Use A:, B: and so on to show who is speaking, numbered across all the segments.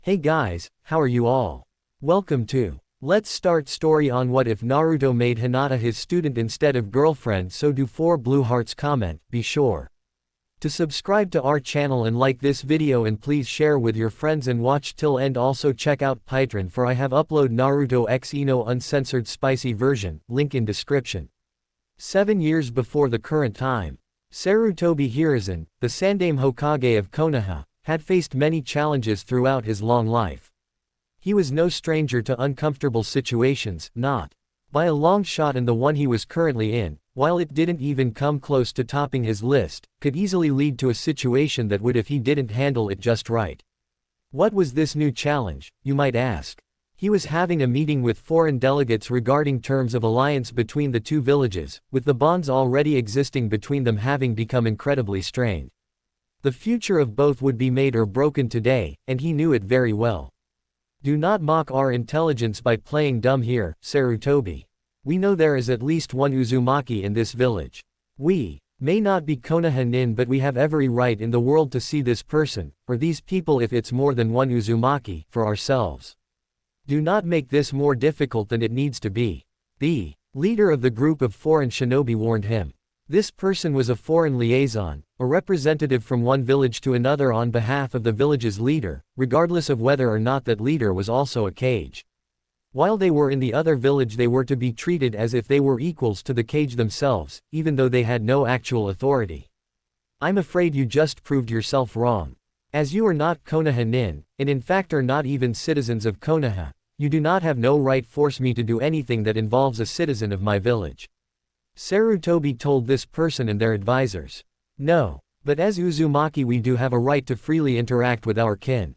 A: Hey guys, how are you all? Welcome to Let's Start Story on What If Naruto Made Hinata his student instead of girlfriend. So do 4 blue hearts. Comment. Be sure to subscribe to our channel and like this video, and please share with your friends and watch till end. Also check out Patreon for I have upload Naruto X Ino uncensored spicy version, link in description. 7 years before the current time, Sarutobi Hiruzen, the Sandaime Hokage of Konoha, had faced many challenges throughout his long life. He was no stranger to uncomfortable situations, not by a long shot, and the one he was currently in, while it didn't even come close to topping his list, could easily lead to a situation that would if he didn't handle it just right. What was this new challenge, you might ask? He was having a meeting with foreign delegates regarding terms of alliance between the two villages, with the bonds already existing between them having become incredibly strained. The future of both would be made or broken today, and he knew it very well. Do not mock our intelligence by playing dumb here, Sarutobi. We know there is at least one Uzumaki in this village. We may not be Konoha nin, but we have every right in the world to see this person, or these people if it's more than one Uzumaki, for ourselves. Do not make this more difficult than it needs to be. The leader of the group of foreign shinobi warned him. This person was a foreign liaison, a representative from one village to another on behalf of the village's leader, regardless of whether or not that leader was also a Kage. While they were in the other village, they were to be treated as if they were equals to the Kage themselves, even though they had no actual authority. I'm afraid you just proved yourself wrong. As you are not Konoha nin, and in fact are not even citizens of Konoha, you do not have no right force me to do anything that involves a citizen of my village. Sarutobi told this person and their advisors. No, but as Uzumaki we do have a right to freely interact with our kin.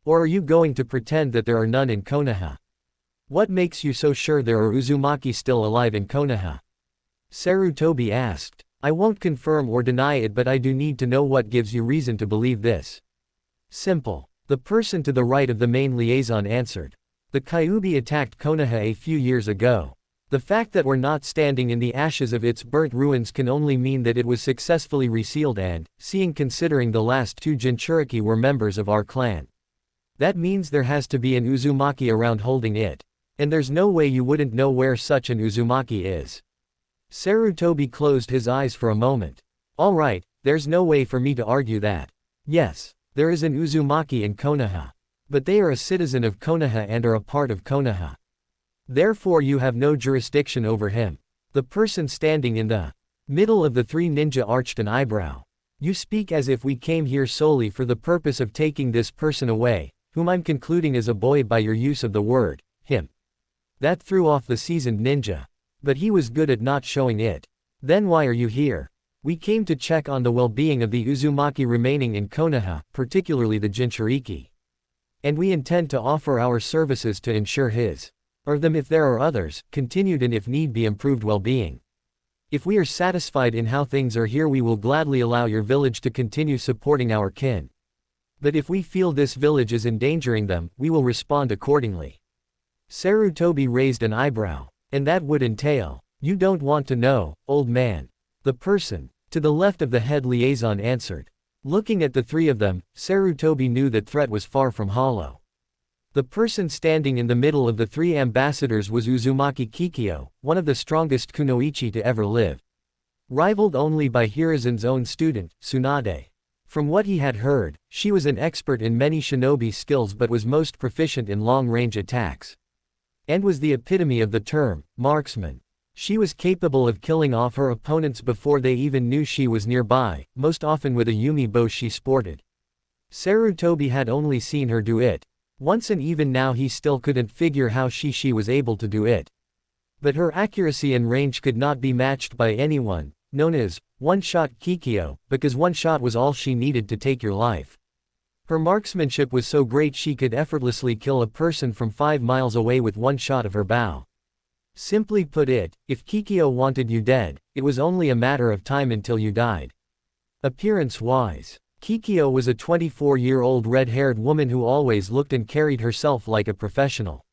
A: Or are you going to pretend that there are none in Konoha? What makes you so sure there are Uzumaki still alive in Konoha? Sarutobi asked. I won't confirm or deny it, but I do need to know what gives you reason to believe this. Simple. The person to the right of the main liaison answered. The Kyuubi attacked Konoha a few years ago. The fact that we're not standing in the ashes of its burnt ruins can only mean that it was successfully resealed and, considering the last 2 Jinchuriki were members of our clan. That means there has to be an Uzumaki around holding it. And there's no way you wouldn't know where such an Uzumaki is. Sarutobi closed his eyes for a moment. Alright, there's no way for me to argue that. Yes, there is an Uzumaki in Konoha. But they are a citizen of Konoha and are a part of Konoha. Therefore you have no jurisdiction over him. The person standing in the middle of the 3 ninja arched an eyebrow. You speak as if we came here solely for the purpose of taking this person away, whom I'm concluding is a boy by your use of the word, him. That threw off the seasoned ninja. But he was good at not showing it. Then why are you here? We came to check on the well-being of the Uzumaki remaining in Konoha, particularly the Jinchuriki. And we intend to offer our services to ensure his or them, if there are others, continued and if need be improved well-being. If we are satisfied in how things are here, we will gladly allow your village to continue supporting our kin. But if we feel this village is endangering them, we will respond accordingly. Sarutobi raised an eyebrow. And that would entail, you don't want to know, old man. The person to the left of the head liaison answered. Looking at the 3 of them, Sarutobi knew that threat was far from hollow. The person standing in the middle of the 3 ambassadors was Uzumaki Kikyo, one of the strongest kunoichi to ever live. Rivaled only by Hiruzen's own student, Tsunade. From what he had heard, she was an expert in many shinobi skills but was most proficient in long-range attacks. And was the epitome of the term, marksman. She was capable of killing off her opponents before they even knew she was nearby, most often with a Yumi bow she sported. Sarutobi had only seen her do it once, and even now he still couldn't figure how she was able to do it. But her accuracy and range could not be matched by anyone, known as one-shot Kikyo, because one shot was all she needed to take your life. Her marksmanship was so great she could effortlessly kill a person from 5 miles away with one shot of her bow. Simply put it, if Kikyo wanted you dead, it was only a matter of time until you died. Appearance-wise, Kikyo was a 24-year-old red-haired woman who always looked and carried herself like a professional.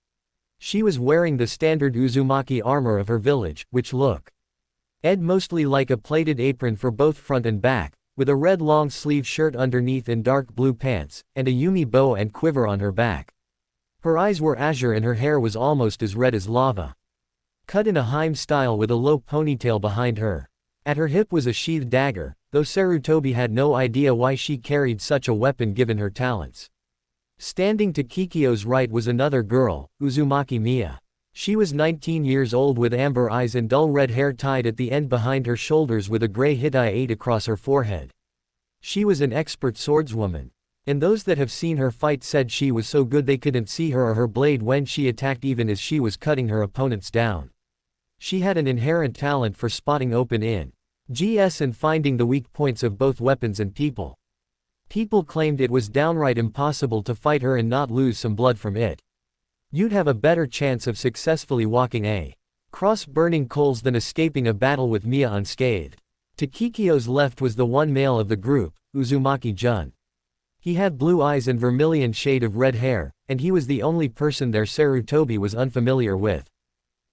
A: She was wearing the standard Uzumaki armor of her villed, which looked mostly like a plated apron for both front and back, with a red long-sleeve shirt underneath and dark blue pants, and a Yumi bow and quiver on her back. Her eyes were azure and her hair was almost as red as lava. Cut in a Heim style with a low ponytail behind her. At her hip was a sheathed dagger, though Sarutobi had no idea why she carried such a weapon given her talents. Standing to Kikyo's right was another girl, Uzumaki Miya. She was 19 years old with amber eyes and dull red hair tied at the end behind her shoulders with a gray hitai across her forehead. She was an expert swordswoman. And those that have seen her fight said she was so good they couldn't see her or her blade when she attacked even as she was cutting her opponents down. She had an inherent talent for spotting open-in-gs and finding the weak points of both weapons and people. People claimed it was downright impossible to fight her and not lose some blood from it. You'd have a better chance of successfully walking across burning coals than escaping a battle with Miya unscathed. To Kikyo's left was the one male of the group, Uzumaki Jun. He had blue eyes and vermilion shade of red hair, and he was the only person there Sarutobi was unfamiliar with.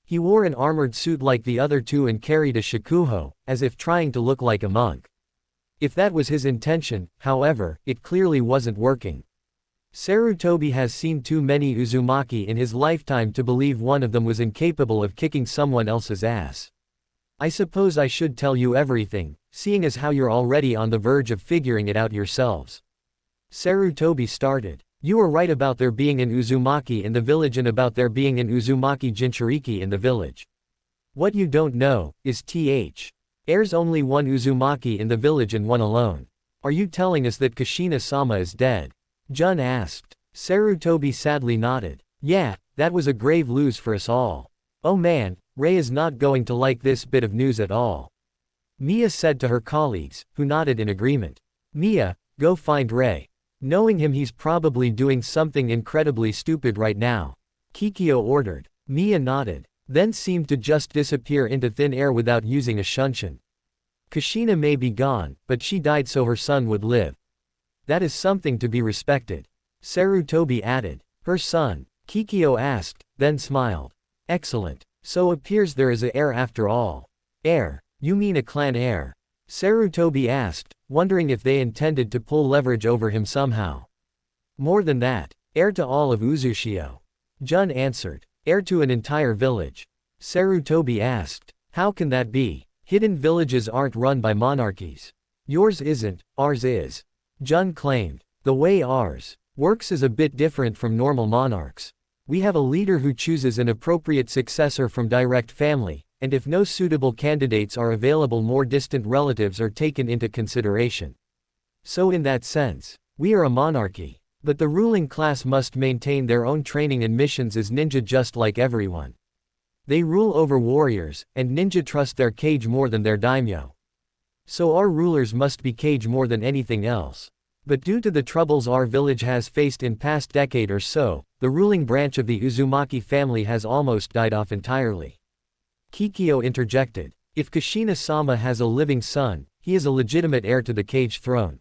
A: He wore an armored suit like the other two and carried a shakuho, as if trying to look like a monk. If that was his intention, however, it clearly wasn't working. Sarutobi has seen too many Uzumaki in his lifetime to believe one of them was incapable of kicking someone else's ass. I suppose I should tell you everything, seeing as how you're already on the verge of figuring it out yourselves. Sarutobi started. You were right about there being an Uzumaki in the village and about there being an Uzumaki Jinchuriki in the village. What you don't know, is there's only one Uzumaki in the village and one alone. Are you telling us that Kushina-sama is dead? Jun asked. Sarutobi sadly nodded. Yeah, that was a grave lose for us all. Oh man, Rei is not going to like this bit of news at all. Miya said to her colleagues, who nodded in agreement. Miya, go find Rei. Knowing him he's probably doing something incredibly stupid right now. Kikyo ordered. Miya nodded, then seemed to just disappear into thin air without using a shunshin. Kushina may be gone, but she died so her son would live. That is something to be respected. Sarutobi added. Her son? Kikyo asked, then smiled. Excellent. So appears there is a heir after all. Heir? You mean a clan heir? Sarutobi asked, wondering if they intended to pull leverage over him somehow. More than that, heir to all of Uzushio. Jun answered. Heir to an entire village. Sarutobi asked. How can that be? Hidden villages aren't run by monarchies. Yours isn't, ours is. Jun claimed. The way ours works is a bit different from normal monarchs. We have a leader who chooses an appropriate successor from direct family, and if no suitable candidates are available, more distant relatives are taken into consideration. So in that sense, we are a monarchy. But the ruling class must maintain their own training and missions as ninja just like everyone. They rule over warriors, and ninja trust their kage more than their daimyo. So our rulers must be kage more than anything else. But due to the troubles our village has faced in past decade or so, the ruling branch of the Uzumaki family has almost died off entirely. Kikyo interjected. If Kushina-sama has a living son, he is a legitimate heir to the kage throne.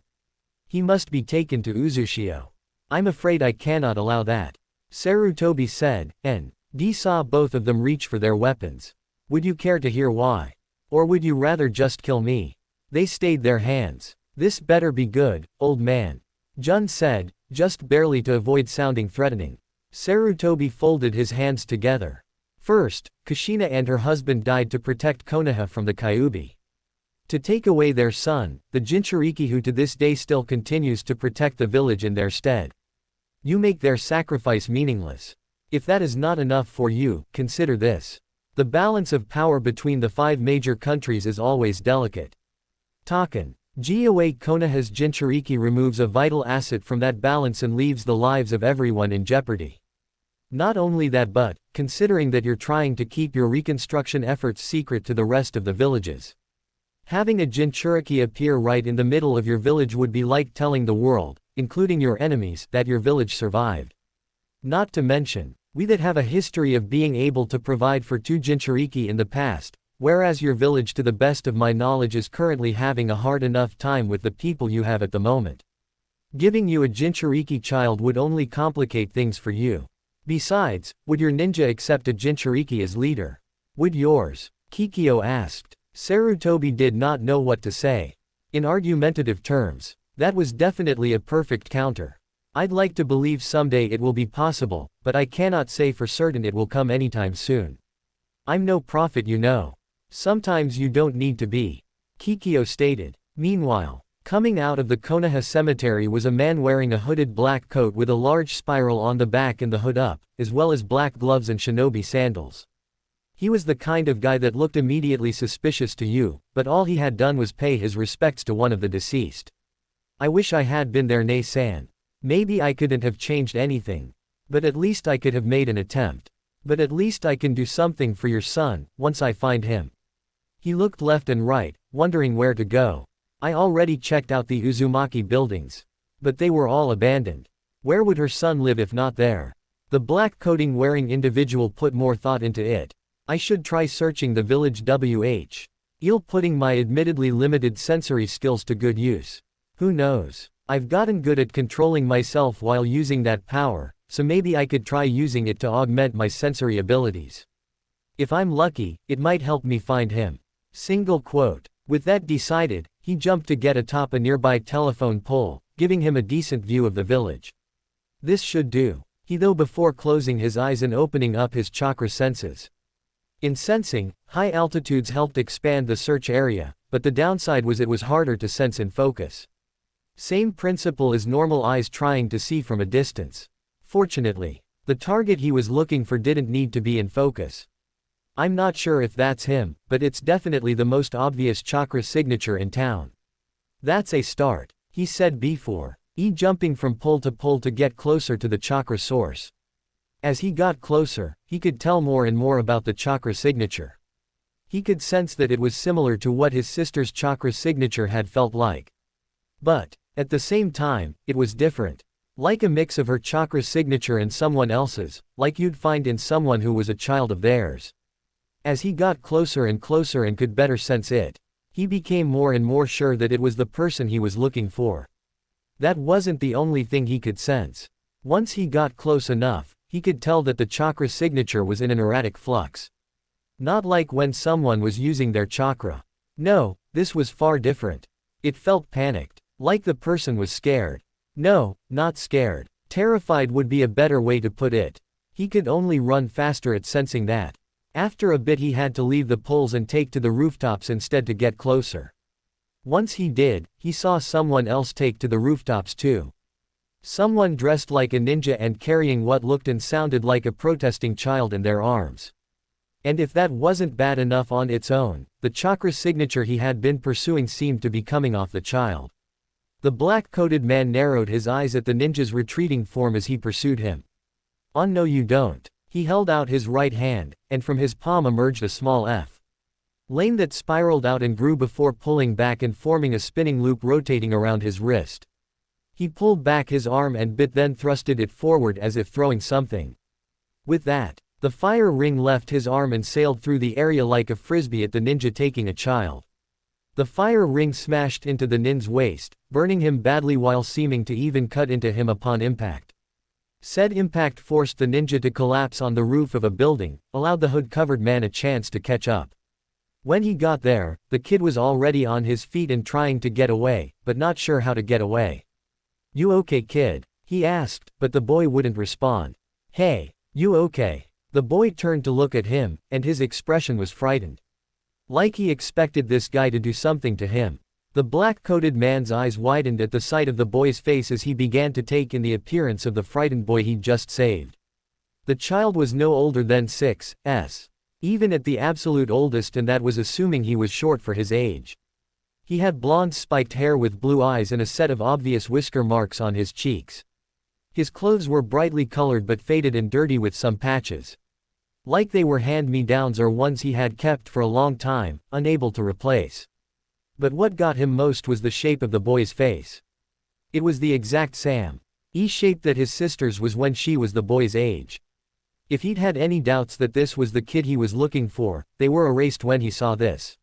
A: He must be taken to Uzushio. I'm afraid I cannot allow that. Sarutobi said, and saw both of them reach for their weapons. Would you care to hear why? Or would you rather just kill me? They stayed their hands. This better be good, old man. Jun said, just barely to avoid sounding threatening. Sarutobi folded his hands together. First, Kushina and her husband died to protect Konoha from the Kyuubi. To take away their son, the Jinchuriki who to this day still continues to protect the village in their stead. You make their sacrifice meaningless. If that is not enough for you, consider this. The balance of power between the 5 major countries is always delicate. Taken. Jiawei Konoha's Jinchuriki removes a vital asset from that balance and leaves the lives of everyone in jeopardy. Not only that, but, considering that you're trying to keep your reconstruction efforts secret to the rest of the villages. Having a Jinchuriki appear right in the middle of your village would be like telling the world, including your enemies, that your village survived. Not to mention, we that have a history of being able to provide for 2 Jinchuriki in the past, whereas your village to the best of my knowledge is currently having a hard enough time with the people you have at the moment. Giving you a Jinchuriki child would only complicate things for you. Besides, would your ninja accept a Jinchuriki as leader? Would yours? Kikyo asked. Sarutobi did not know what to say. In argumentative terms, that was definitely a perfect counter. I'd like to believe someday it will be possible, but I cannot say for certain it will come anytime soon. I'm no prophet, you know. Sometimes you don't need to be. Kikyo stated. Meanwhile, coming out of the Konoha cemetery was a man wearing a hooded black coat with a large spiral on the back and the hood up, as well as black gloves and shinobi sandals. He was the kind of guy that looked immediately suspicious to you, but all he had done was pay his respects to one of the deceased. I wish I had been there, Nei-san. Maybe I couldn't have changed anything. But at least I could have made an attempt. But at least I can do something for your son, once I find him. He looked left and right, wondering where to go. I already checked out the Uzumaki buildings. But they were all abandoned. Where would her son live if not there? The black coating wearing individual put more thought into it. I should try searching the village I'll putting my admittedly limited sensory skills to good use. Who knows? I've gotten good at controlling myself while using that power, so maybe I could try using it to augment my sensory abilities. If I'm lucky, it might help me find him. Single quote. With that decided, he jumped to get atop a nearby telephone pole, giving him a decent view of the village. This should do. He though before closing his eyes and opening up his chakra senses. In sensing, high altitudes helped expand the search area, but the downside was it was harder to sense and focus. Same principle as normal eyes trying to see from a distance. Fortunately, the target he was looking for didn't need to be in focus. I'm not sure if that's him, but it's definitely the most obvious chakra signature in town. That's a start, he said before, jumping from pole to get closer to the chakra source. As he got closer, he could tell more and more about the chakra signature. He could sense that it was similar to what his sister's chakra signature had felt like. But, at the same time, it was different. Like a mix of her chakra signature and someone else's, like you'd find in someone who was a child of theirs. As he got closer and could better sense it, he became more and more sure that it was the person he was looking for. That wasn't the only thing he could sense. Once he got close enough, he could tell that the chakra signature was in an erratic flux. Not like when someone was using their chakra. No, this was far different. It felt panicked. Like the person was scared. No, not scared. Terrified would be a better way to put it. He could only run faster at sensing that. After a bit he had to leave the poles and take to the rooftops instead to get closer. Once he did, he saw someone else take to the rooftops too. Someone dressed like a ninja and carrying what looked and sounded like a protesting child in their arms. And if that wasn't bad enough on its own, the chakra signature he had been pursuing seemed to be coming off the child. The black-coated man narrowed his eyes at the ninja's retreating form as he pursued him. "Oh no you don't." He held out his right hand, and from his palm emerged a small F. Lane that spiraled out and grew before pulling back and forming a spinning loop rotating around his wrist. He pulled back his arm and then thrusted it forward as if throwing something. With that, the fire ring left his arm and sailed through the area like a frisbee at the ninja taking a child. The fire ring smashed into the ninja's waist, burning him badly while seeming to even cut into him upon impact. Said impact forced the ninja to collapse on the roof of a building, allowed the hood-covered man a chance to catch up. When he got there, the kid was already on his feet and trying to get away, but not sure how to get away. "You okay, kid?" he asked, but the boy wouldn't respond. "Hey, you okay?" The boy turned to look at him, and his expression was frightened. Like he expected this guy to do something to him. The black-coated man's eyes widened at the sight of the boy's face as he began to take in the appearance of the frightened boy he'd just saved. The child was no older than 6, even at the absolute oldest, and that was assuming he was short for his age. He had blonde spiked hair with blue eyes and a set of obvious whisker marks on his cheeks. His clothes were brightly colored but faded and dirty with some patches. Like they were hand-me-downs or ones he had kept for a long time, unable to replace. But what got him most was the shape of the boy's face. It was the exact same shape that his sister's was when she was the boy's age. If he'd had any doubts that this was the kid he was looking for, they were erased when he saw this.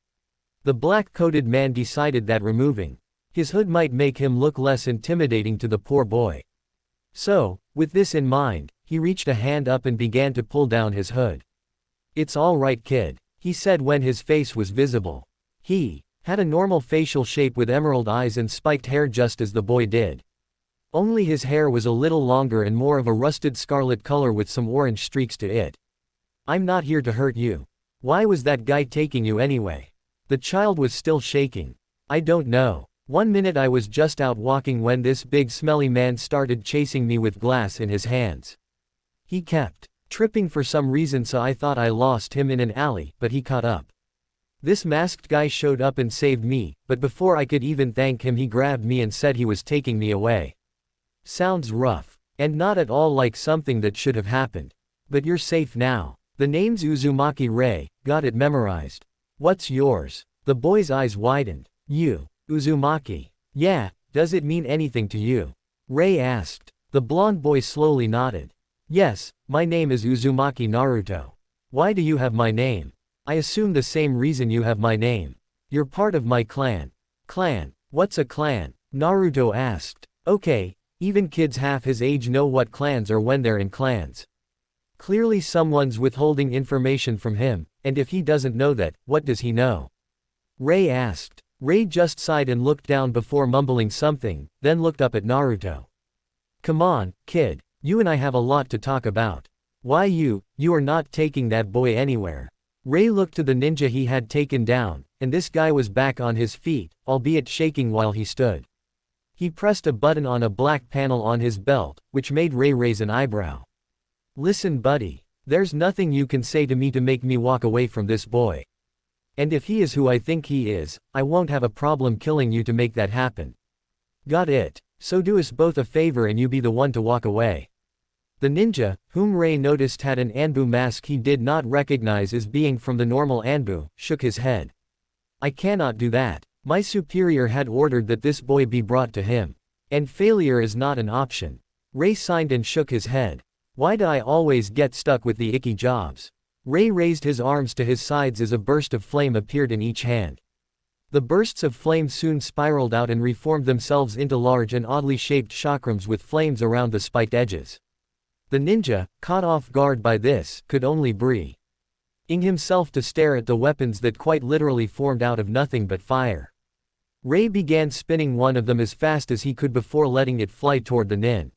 A: The black-coated man decided that removing his hood might make him look less intimidating to the poor boy. So, with this in mind, he reached a hand up and began to pull down his hood. "It's all right, kid," he said when his face was visible. He Had a normal facial shape with emerald eyes and spiked hair just as the boy did. Only his hair was a little longer and more of a rusted scarlet color with some orange streaks to it. I'm not here to hurt you. Why was that guy taking you anyway? The child was still shaking. I don't know. 1 minute I was just out walking when this big smelly man started chasing me with glass in his hands. He kept tripping for some reason, so I thought I lost him in an alley, but he caught up. This masked guy showed up and saved me, but before I could even thank him he grabbed me and said he was taking me away. Sounds rough. And not at all like something that should have happened. But you're safe now. The name's Uzumaki Rei, got it memorized. What's yours? The boy's eyes widened. You, Uzumaki. Yeah, does it mean anything to you? Rei asked. The blonde boy slowly nodded. Yes, my name is Uzumaki Naruto. Why do you have my name? I assume the same reason you have my name. You're part of my clan. Clan? What's a clan? Naruto asked. Okay, even kids half his age know what clans are when they're in clans. Clearly someone's withholding information from him, and if he doesn't know that, what does he know? Rei asked. Rei just sighed and looked down before mumbling something, then looked up at Naruto. Come on, kid, you and I have a lot to talk about. Why you are not taking that boy anywhere. Rei looked to the ninja he had taken down, and this guy was back on his feet, albeit shaking while he stood. He pressed a button on a black panel on his belt, which made Rei raise an eyebrow. Listen buddy, there's nothing you can say to me to make me walk away from this boy. And if he is who I think he is, I won't have a problem killing you to make that happen. Got it? So do us both a favor and you be the one to walk away. The ninja, whom Rei noticed had an Anbu mask he did not recognize as being from the normal Anbu, shook his head. I cannot do that. My superior had ordered that this boy be brought to him. And failure is not an option. Rei signed and shook his head. Why do I always get stuck with the icky jobs? Rei raised his arms to his sides as a burst of flame appeared in each hand. The bursts of flame soon spiraled out and reformed themselves into large and oddly shaped chakrams with flames around the spiked edges. The ninja, caught off guard by this, could only breathe himself to stare at the weapons that quite literally formed out of nothing but fire. Rei began spinning one of them as fast as he could before letting it fly toward the nin.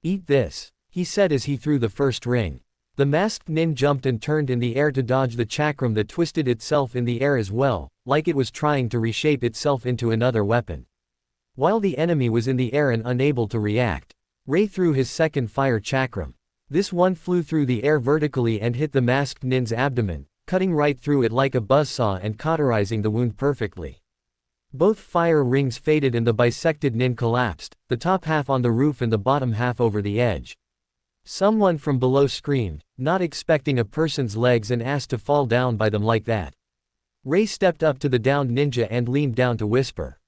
A: Eat this, he said as he threw the first ring. The masked nin jumped and turned in the air to dodge the chakram that twisted itself in the air as well, like it was trying to reshape itself into another weapon. While the enemy was in the air and unable to react, Rei threw his second fire chakram. This one flew through the air vertically and hit the masked nin's abdomen, cutting right through it like a buzzsaw and cauterizing the wound perfectly. Both fire rings faded and the bisected nin collapsed, the top half on the roof and the bottom half over the edge. Someone from below screamed, not expecting a person's legs and asked to fall down by them like that. Rei stepped up to the downed ninja and leaned down to whisper.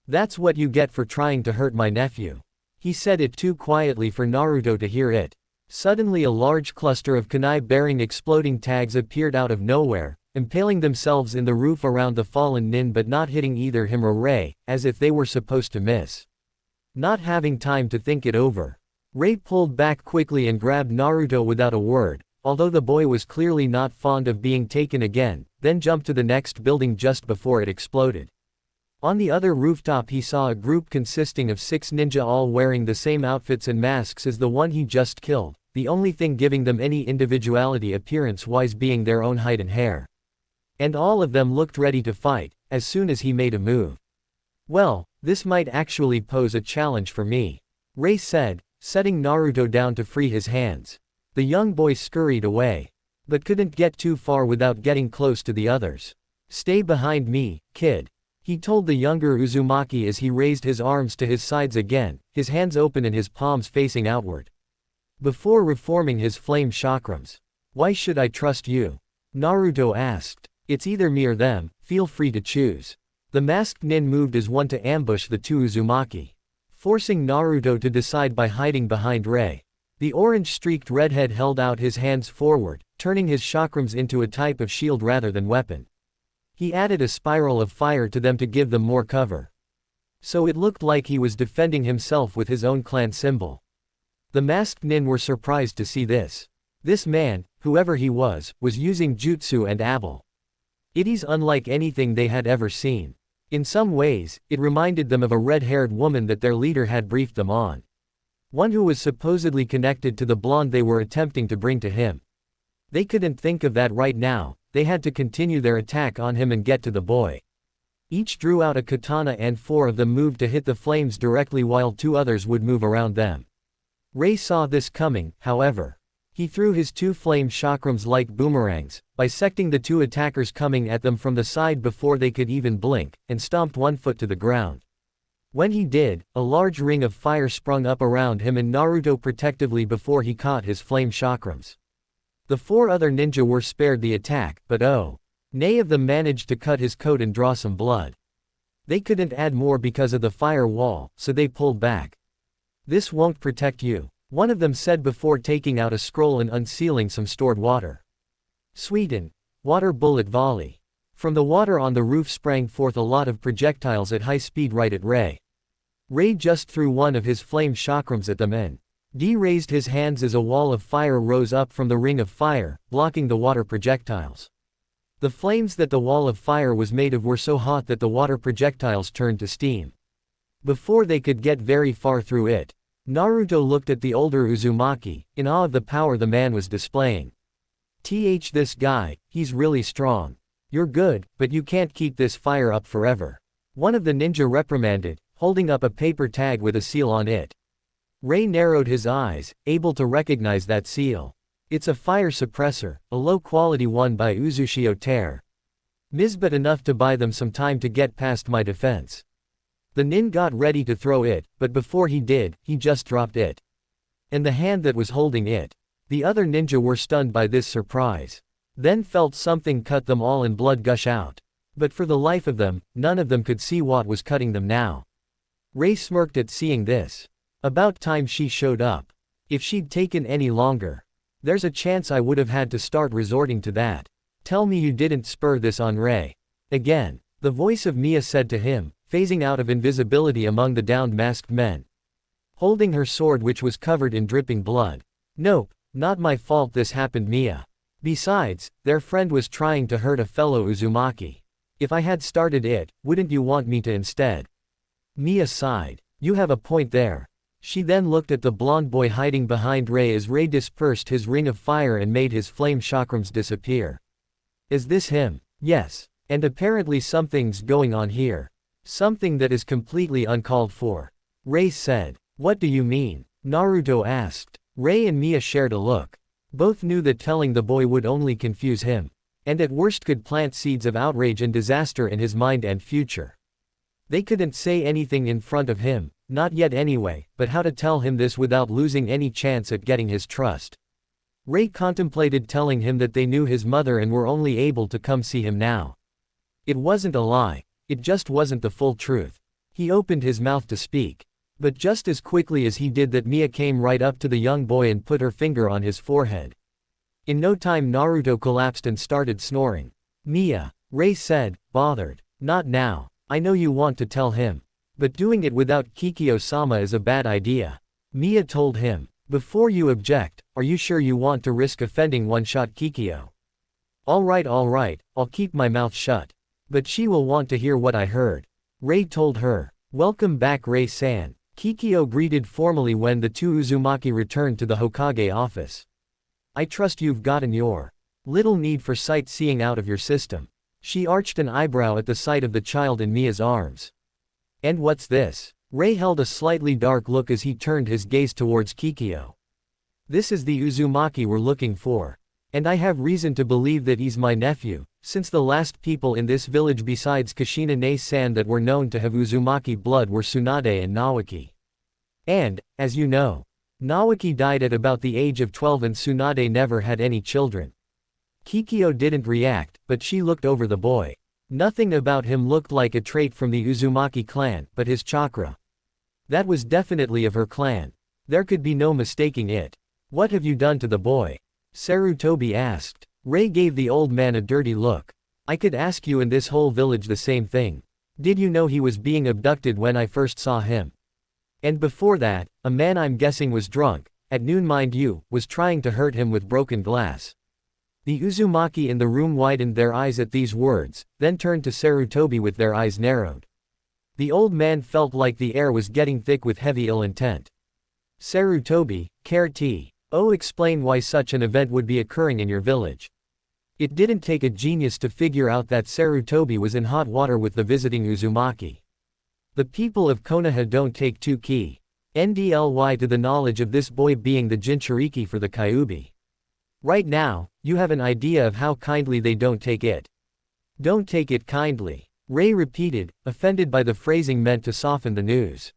A: That's what you get for trying to hurt my nephew. He said it too quietly for Naruto to hear it. Suddenly a large cluster of kunai-bearing exploding tags appeared out of nowhere, impaling themselves in the roof around the fallen nin but not hitting either him or Rei, as if they were supposed to miss. Not having time to think it over, Rei pulled back quickly and grabbed Naruto without a word, although the boy was clearly not fond of being taken again, then jumped to the next building just before it exploded. On the other rooftop he saw a group consisting of 6 ninja all wearing the same outfits and masks as the one he just killed, the only thing giving them any individuality appearance-wise being their own height and hair. And all of them looked ready to fight, as soon as he made a move. Well, this might actually pose a challenge for me, Rei said, setting Naruto down to free his hands. The young boy scurried away, but couldn't get too far without getting close to the others. Stay behind me, kid, he told the younger Uzumaki as he raised his arms to his sides again, his hands open and his palms facing outward. Before reforming his flame chakrams. Why should I trust you? Naruto asked. It's either me or them, feel free to choose. The masked nin moved as one to ambush the 2 Uzumaki, forcing Naruto to decide by hiding behind Rei. The orange-streaked redhead held out his hands forward, turning his chakrams into a type of shield rather than weapon. He added a spiral of fire to them to give them more cover. So it looked like he was defending himself with his own clan symbol. The masked nin were surprised to see this. This man, whoever he was using jutsu and abilities unlike anything they had ever seen. In some ways, it reminded them of a red-haired woman that their leader had briefed them on. One who was supposedly connected to the blonde they were attempting to bring to him. They couldn't think of that right now, they had to continue their attack on him and get to the boy. Each drew out a katana and 4 of them moved to hit the flames directly while 2 others would move around them. Ray saw this coming, however. He threw his 2 flame chakrams like boomerangs, bisecting the 2 attackers coming at them from the side before they could even blink, and stomped 1 foot to the ground. When he did, a large ring of fire sprung up around him and Naruto protectively before he caught his flame chakrams. The 4 other ninja were spared the attack, but nay of them managed to cut his coat and draw some blood. They couldn't add more because of the fire wall, so they pulled back. "This won't protect you," one of them said before taking out a scroll and unsealing some stored water. Sweden. Water bullet volley. From the water on the roof sprang forth a lot of projectiles at high speed right at Ray. Ray just threw one of his flame chakrams at them and raised his hands as a wall of fire rose up from the ring of fire, blocking the water projectiles. The flames that the wall of fire was made of were so hot that the water projectiles turned to steam. Before they could get very far through it, Naruto looked at the older Uzumaki, in awe of the power the man was displaying. This guy, he's really strong. You're good, but you can't keep this fire up forever. One of the ninja reprimanded, holding up a paper tag with a seal on it. Ray narrowed his eyes, able to recognize that seal. It's a fire suppressor, a low-quality one by Uzushio Tear. But enough to buy them some time to get past my defense. The nin got ready to throw it, but before he did, he just dropped it. And the hand that was holding it. The other ninja were stunned by this surprise. Then felt something cut them all and blood gush out. But for the life of them, none of them could see what was cutting them now. Ray smirked at seeing this. About time she showed up. If she'd taken any longer, there's a chance I would have had to start resorting to that. Tell me you didn't spur this on Ray. Again, the voice of Mia said to him, phasing out of invisibility among the downed masked men. Holding her sword which was covered in dripping blood. Nope, not my fault this happened, Mia. Besides, their friend was trying to hurt a fellow Uzumaki. If I had started it, wouldn't you want me to instead? Mia sighed. You have a point there. She then looked at the blonde boy hiding behind Ray as Ray dispersed his ring of fire and made his flame chakrams disappear. Is this him? Yes. And apparently something's going on here. Something that is completely uncalled for. Ray said. What do you mean? Naruto asked. Ray and Mia shared a look. Both knew that telling the boy would only confuse him. And at worst could plant seeds of outrage and disaster in his mind and future. They couldn't say anything in front of him, not yet anyway, but how to tell him this without losing any chance at getting his trust. Ray contemplated telling him that they knew his mother and were only able to come see him now. It wasn't a lie, it just wasn't the full truth. He opened his mouth to speak. But just as quickly as he did that, Mia came right up to the young boy and put her finger on his forehead. In no time Naruto collapsed and started snoring. Mia, Ray said, bothered. Not now. I know you want to tell him. But doing it without Kikyo-sama is a bad idea. Mia told him. Before you object, are you sure you want to risk offending one-shot Kikyo? Alright, I'll keep my mouth shut. But she will want to hear what I heard. Ray told her. Welcome back, Ray-san. Kikyo greeted formally when the 2 Uzumaki returned to the Hokage office. I trust you've gotten your little need for sightseeing out of your system. She arched an eyebrow at the sight of the child in Mia's arms. And what's this? Ray held a slightly dark look as he turned his gaze towards Kikyo. This is the Uzumaki we're looking for. And I have reason to believe that he's my nephew, since the last people in this village besides Kushina-ne-san that were known to have Uzumaki blood were Tsunade and Nawaki. And, as you know, Nawaki died at about the age of 12 and Tsunade never had any children. Kikyo didn't react, but she looked over the boy. Nothing about him looked like a trait from the Uzumaki clan, but his chakra. That was definitely of her clan. There could be no mistaking it. What have you done to the boy? Sarutobi asked. Ray gave the old man a dirty look. I could ask you in this whole village the same thing. Did you know he was being abducted when I first saw him? And before that, a man I'm guessing was drunk, at noon mind you, was trying to hurt him with broken glass. The Uzumaki in the room widened their eyes at these words, then turned to Sarutobi with their eyes narrowed. The old man felt like the air was getting thick with heavy ill intent. Sarutobi, care T. Oh, explain why such an event would be occurring in your village. It didn't take a genius to figure out that Sarutobi was in hot water with the visiting Uzumaki. The people of Konoha don't take too key. NDLY to the knowledge of this boy being the Jinchuriki for the Kyuubi. Right now, you have an idea of how kindly they don't take it. Don't take it kindly. Ray repeated, offended by the phrasing meant to soften the news.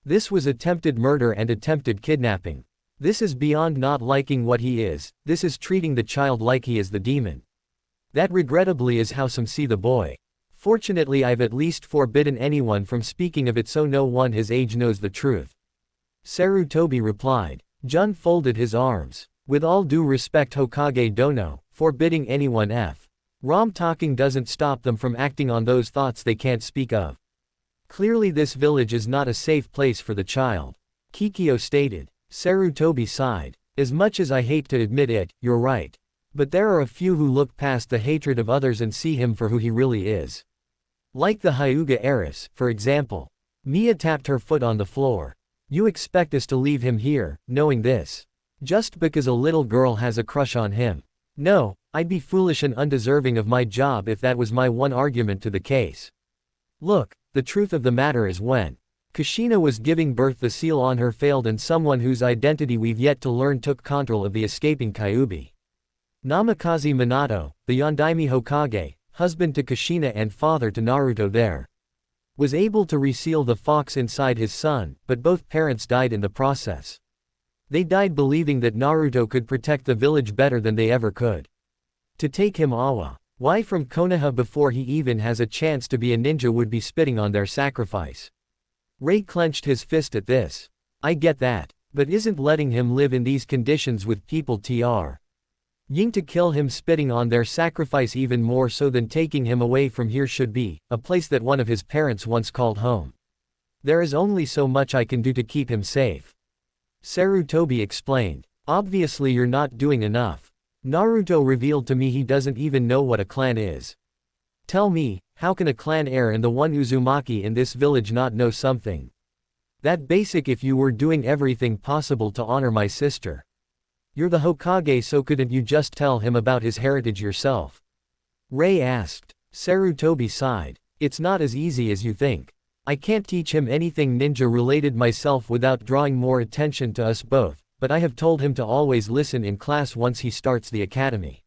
A: This was attempted murder and attempted kidnapping. This is beyond not liking what he is, this is treating the child like he is the demon. That regrettably is how some see the boy. Fortunately, I've at least forbidden anyone from speaking of it so no one his age knows the truth. Sarutobi replied. Jun folded his arms. With all due respect, Hokage Dono, forbidding anyone Rom talking doesn't stop them from acting on those thoughts they can't speak of. Clearly this village is not a safe place for the child. Kikyo stated. Sarutobi sighed. As much as I hate to admit it, you're right. But there are a few who look past the hatred of others and see him for who he really is. Like the Hyuga heiress, for example. Mia tapped her foot on the floor. You expect us to leave him here, knowing this? Just because a little girl has a crush on him. No, I'd be foolish and undeserving of my job if that was my one argument to the case. Look, the truth of the matter is when Kushina was giving birth the seal on her failed and someone whose identity we've yet to learn took control of the escaping Kyuubi. Namikaze Minato, the Yondaime Hokage, husband to Kushina and father to Naruto there, was able to reseal the fox inside his son, but both parents died in the process. They died believing that Naruto could protect the village better than they ever could. To take him Awa, why from Konoha before he even has a chance to be a ninja would be spitting on their sacrifice. Ray clenched his fist at this. I get that, but isn't letting him live in these conditions with people tr. Ying to kill him spitting on their sacrifice even more so than taking him away from here should be, a place that one of his parents once called home. There is only so much I can do to keep him safe. Sarutobi explained. Obviously you're not doing enough. Naruto revealed to me he doesn't even know what a clan is. Tell me, how can a clan heir and the one Uzumaki in this village not know something that basic if you were doing everything possible to honor my sister? You're the Hokage, so couldn't you just tell him about his heritage yourself? Ray asked. Sarutobi sighed. It's not as easy as you think. I can't teach him anything ninja related myself without drawing more attention to us both, but I have told him to always listen in class once he starts the academy.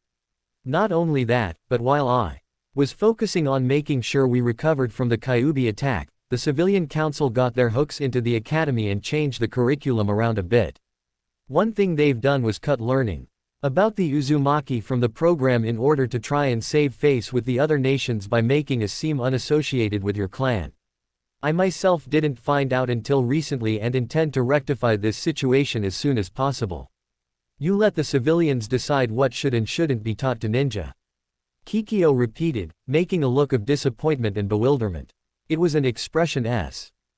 A: Not only that, but while I was focusing on making sure we recovered from the Kyuubi attack, the civilian council got their hooks into the academy and changed the curriculum around a bit. One thing they've done was cut learning about the Uzumaki from the program in order to try and save face with the other nations by making us seem unassociated with your clan. I myself didn't find out until recently and intend to rectify this situation as soon as possible. You let the civilians decide what should and shouldn't be taught to ninja. Kikyo repeated, making a look of disappointment and bewilderment. It was an expression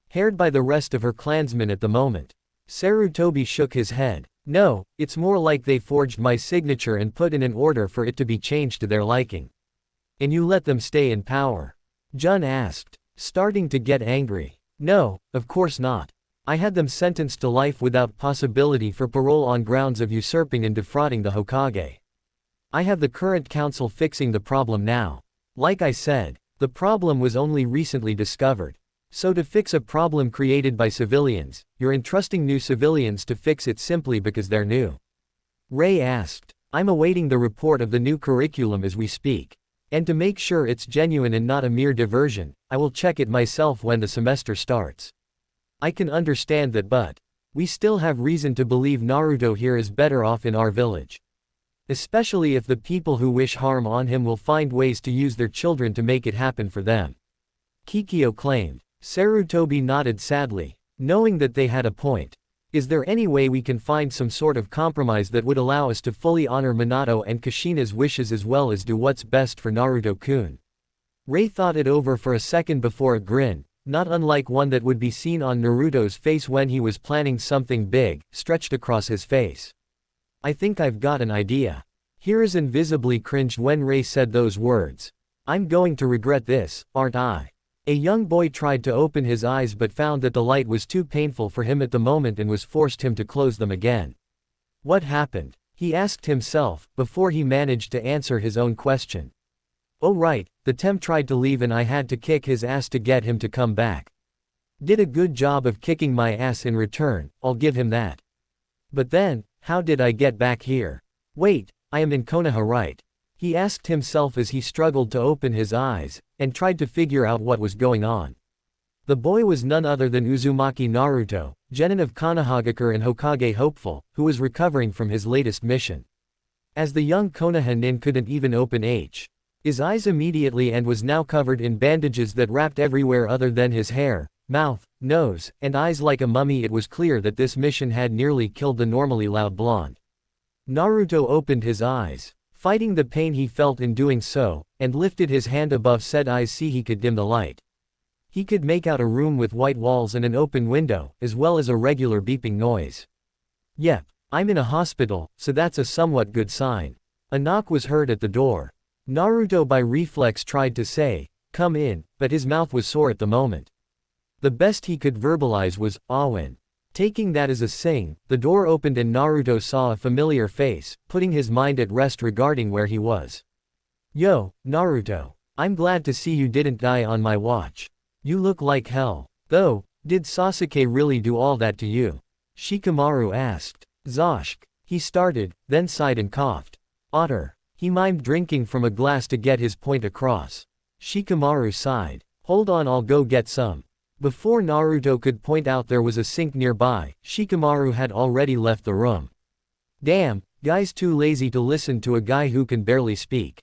A: haired by the rest of her clansmen at the moment. Sarutobi shook his head. No, it's more like they forged my signature and put in an order for it to be changed to their liking. And you let them stay in power? Jun asked, starting to get angry. No, of course not. I had them sentenced to life without possibility for parole on grounds of usurping and defrauding the Hokage. I have the current council fixing the problem now. Like I said, the problem was only recently discovered. So to fix a problem created by civilians, you're entrusting new civilians to fix it simply because they're new? Ray asked. I'm awaiting the report of the new curriculum as we speak. And to make sure it's genuine and not a mere diversion, I will check it myself when the semester starts. I can understand that, but we still have reason to believe Naruto here is better off in our village. Especially if the people who wish harm on him will find ways to use their children to make it happen for them. Kikyo claimed. Sarutobi nodded sadly, knowing that they had a point. Is there any way we can find some sort of compromise that would allow us to fully honor Minato and Kushina's wishes as well as do what's best for Naruto-kun? Ray thought it over for a second before a grin, not unlike one that would be seen on Naruto's face when he was planning something big, stretched across his face. I think I've got an idea. Hiruzen visibly cringed when Rei said those words. I'm going to regret this, aren't I? A young boy tried to open his eyes but found that the light was too painful for him at the moment and was forced him to close them again. What happened? He asked himself, before he managed to answer his own question. Oh right, the temp tried to leave and I had to kick his ass to get him to come back. Did a good job of kicking my ass in return, I'll give him that. But then, how did I get back here? Wait, I am in Konoha, right? He asked himself as he struggled to open his eyes, and tried to figure out what was going on. The boy was none other than Uzumaki Naruto, genin of Konohagakure and Hokage Hopeful, who was recovering from his latest mission. As the young Konoha nin couldn't even open his eyes immediately and was now covered in bandages that wrapped everywhere other than his hair, mouth, nose, and eyes like a mummy, it was clear that this mission had nearly killed the normally loud blonde. Naruto opened his eyes, fighting the pain he felt in doing so, and lifted his hand above said eyes. See, he could dim the light. He could make out a room with white walls and an open window, as well as a regular beeping noise. Yep, I'm in a hospital, so that's a somewhat good sign. A knock was heard at the door. Naruto by reflex tried to say, come in, but his mouth was sore at the moment. The best he could verbalize was, Awen. Taking that as a sing, the door opened and Naruto saw a familiar face, putting his mind at rest regarding where he was. Yo, Naruto. I'm glad to see you didn't die on my watch. You look like hell. Though, did Sasuke really do all that to you? Shikamaru asked. Zoshk. He started, then sighed and coughed. Otter. He mimed drinking from a glass to get his point across. Shikamaru sighed. Hold on, I'll go get some. Before Naruto could point out there was a sink nearby, Shikamaru had already left the room. Damn, guy's too lazy to listen to a guy who can barely speak.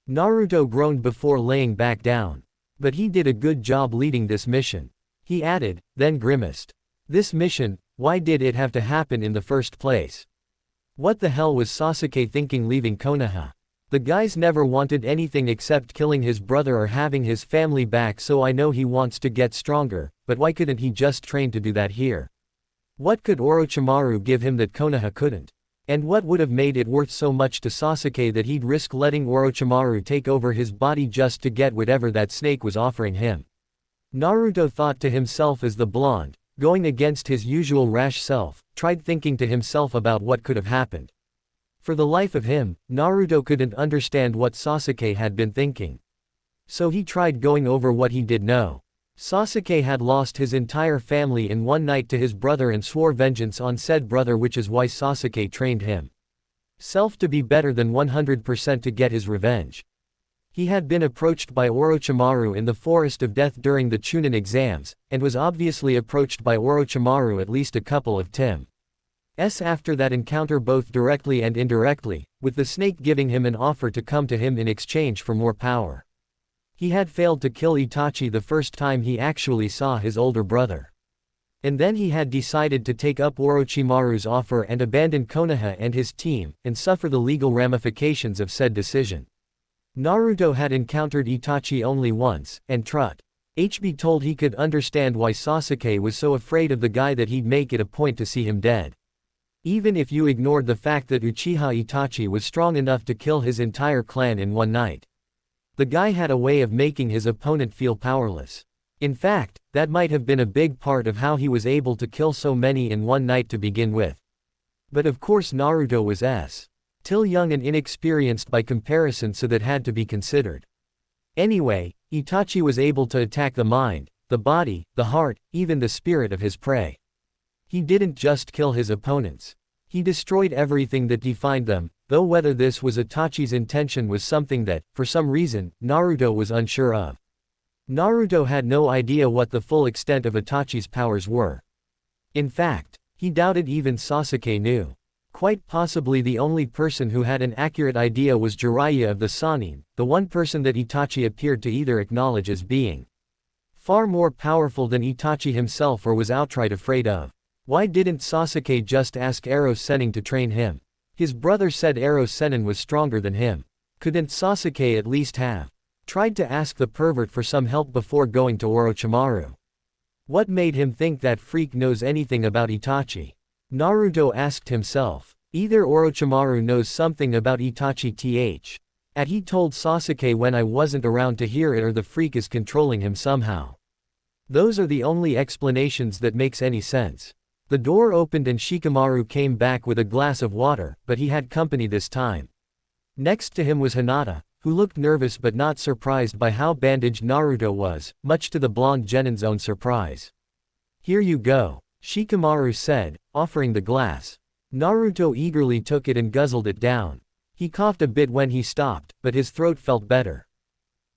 A: Naruto groaned before laying back down. But he did a good job leading this mission. He added, then grimaced. This mission, why did it have to happen in the first place? What the hell was Sasuke thinking leaving Konoha? The guy's never wanted anything except killing his brother or having his family back, so I know he wants to get stronger, but why couldn't he just train to do that here? What could Orochimaru give him that Konoha couldn't? And what would have made it worth so much to Sasuke that he'd risk letting Orochimaru take over his body just to get whatever that snake was offering him? Naruto thought to himself as the blonde, going against his usual rash self, tried thinking to himself about what could have happened. For the life of him, Naruto couldn't understand what Sasuke had been thinking. So he tried going over what he did know. Sasuke had lost his entire family in one night to his brother and swore vengeance on said brother, which is why Sasuke trained him self to be better than 100% to get his revenge. He had been approached by Orochimaru in the Forest of Death during the Chunin exams, and was obviously approached by Orochimaru at least a couple of times after that encounter, both directly and indirectly, with the snake giving him an offer to come to him in exchange for more power. He had failed to kill Itachi the first time he actually saw his older brother. And then he had decided to take up Orochimaru's offer and abandon Konoha and his team, and suffer the legal ramifications of said decision. Naruto had encountered Itachi only once, and HB told he could understand why Sasuke was so afraid of the guy that he'd make it a point to see him dead. Even if you ignored the fact that Uchiha Itachi was strong enough to kill his entire clan in one night. The guy had a way of making his opponent feel powerless. In fact, that might have been a big part of how he was able to kill so many in one night to begin with. But of course Naruto was still young and inexperienced by comparison, so that had to be considered. Anyway, Itachi was able to attack the mind, the body, the heart, even the spirit of his prey. He didn't just kill his opponents. He destroyed everything that defined them, though whether this was Itachi's intention was something that, for some reason, Naruto was unsure of. Naruto had no idea what the full extent of Itachi's powers were. In fact, he doubted even Sasuke knew. Quite possibly the only person who had an accurate idea was Jiraiya of the Sannin, the one person that Itachi appeared to either acknowledge as being far more powerful than Itachi himself or was outright afraid of. Why didn't Sasuke just ask Ero Sennin to train him? His brother said Ero Sennin was stronger than him. Couldn't Sasuke at least have tried to ask the pervert for some help before going to Orochimaru? What made him think that freak knows anything about Itachi? Naruto asked himself. Either Orochimaru knows something about Itachi he told Sasuke when I wasn't around to hear it, or the freak is controlling him somehow. Those are the only explanations that makes any sense. The door opened and Shikamaru came back with a glass of water, but he had company this time. Next to him was Hinata, who looked nervous but not surprised by how bandaged Naruto was, much to the blonde Genin's own surprise. Here you go, Shikamaru said, offering the glass. Naruto eagerly took it and guzzled it down. He coughed a bit when he stopped, but his throat felt better.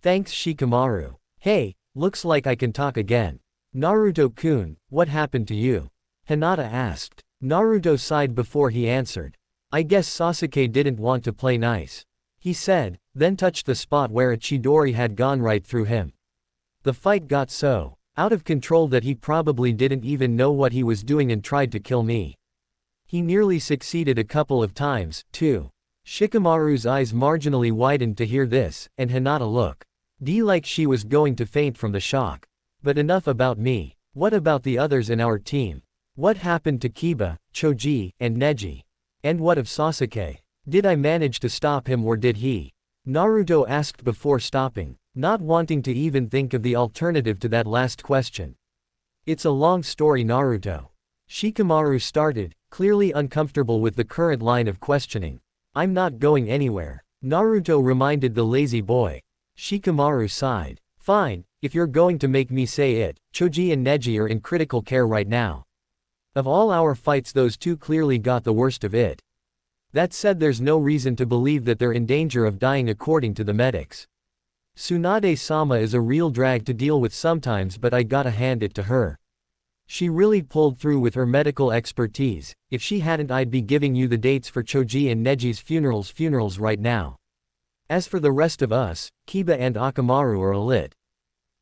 A: Thanks Shikamaru. Hey, looks like I can talk again. Naruto-kun, what happened to you? Hinata asked. Naruto sighed before he answered. I guess Sasuke didn't want to play nice, he said, then touched the spot where a Chidori had gone right through him. The fight got so out of control that he probably didn't even know what he was doing and tried to kill me. He nearly succeeded a couple of times, too. Shikamaru's eyes marginally widened to hear this, and Hinata looked like she was going to faint from the shock. But enough about me. What about the others in our team? What happened to Kiba, Choji, and Neji? And what of Sasuke? Did I manage to stop him or did he? Naruto asked before stopping, not wanting to even think of the alternative to that last question. It's a long story, Naruto. Shikamaru started, clearly uncomfortable with the current line of questioning. I'm not going anywhere, Naruto reminded the lazy boy. Shikamaru sighed. Fine, if you're going to make me say it, Choji and Neji are in critical care right now. Of all our fights, those two clearly got the worst of it. That said, there's no reason to believe that they're in danger of dying according to the medics. Tsunade-sama is a real drag to deal with sometimes, but I gotta hand it to her. She really pulled through with her medical expertise. If she hadn't, I'd be giving you the dates for Choji and Neji's funerals right now. As for the rest of us, Kiba and Akamaru are a little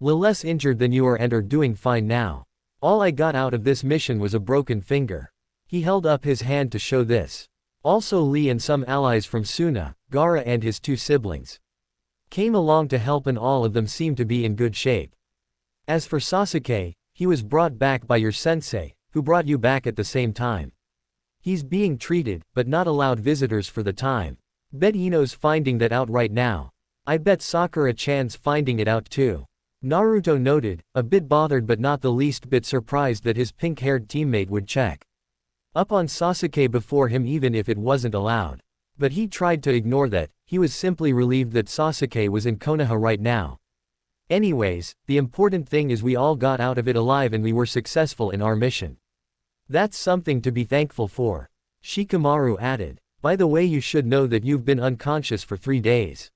A: less injured than you are and are doing fine now. All I got out of this mission was a broken finger. He held up his hand to show this. Also Lee and some allies from Suna, Gaara and his two siblings came along to help, and all of them seem to be in good shape. As for Sasuke, he was brought back by your sensei, who brought you back at the same time. He's being treated, but not allowed visitors for the time. Bet Ino's finding that out right now. I bet Sakura-chan's finding it out too. Naruto noted, a bit bothered but not the least bit surprised that his pink-haired teammate would check up on Sasuke before him even if it wasn't allowed. But he tried to ignore that. He was simply relieved that Sasuke was in Konoha right now. Anyways, the important thing is we all got out of it alive and we were successful in our mission. That's something to be thankful for. Shikamaru added. By the way, you should know that you've been unconscious for 3 days.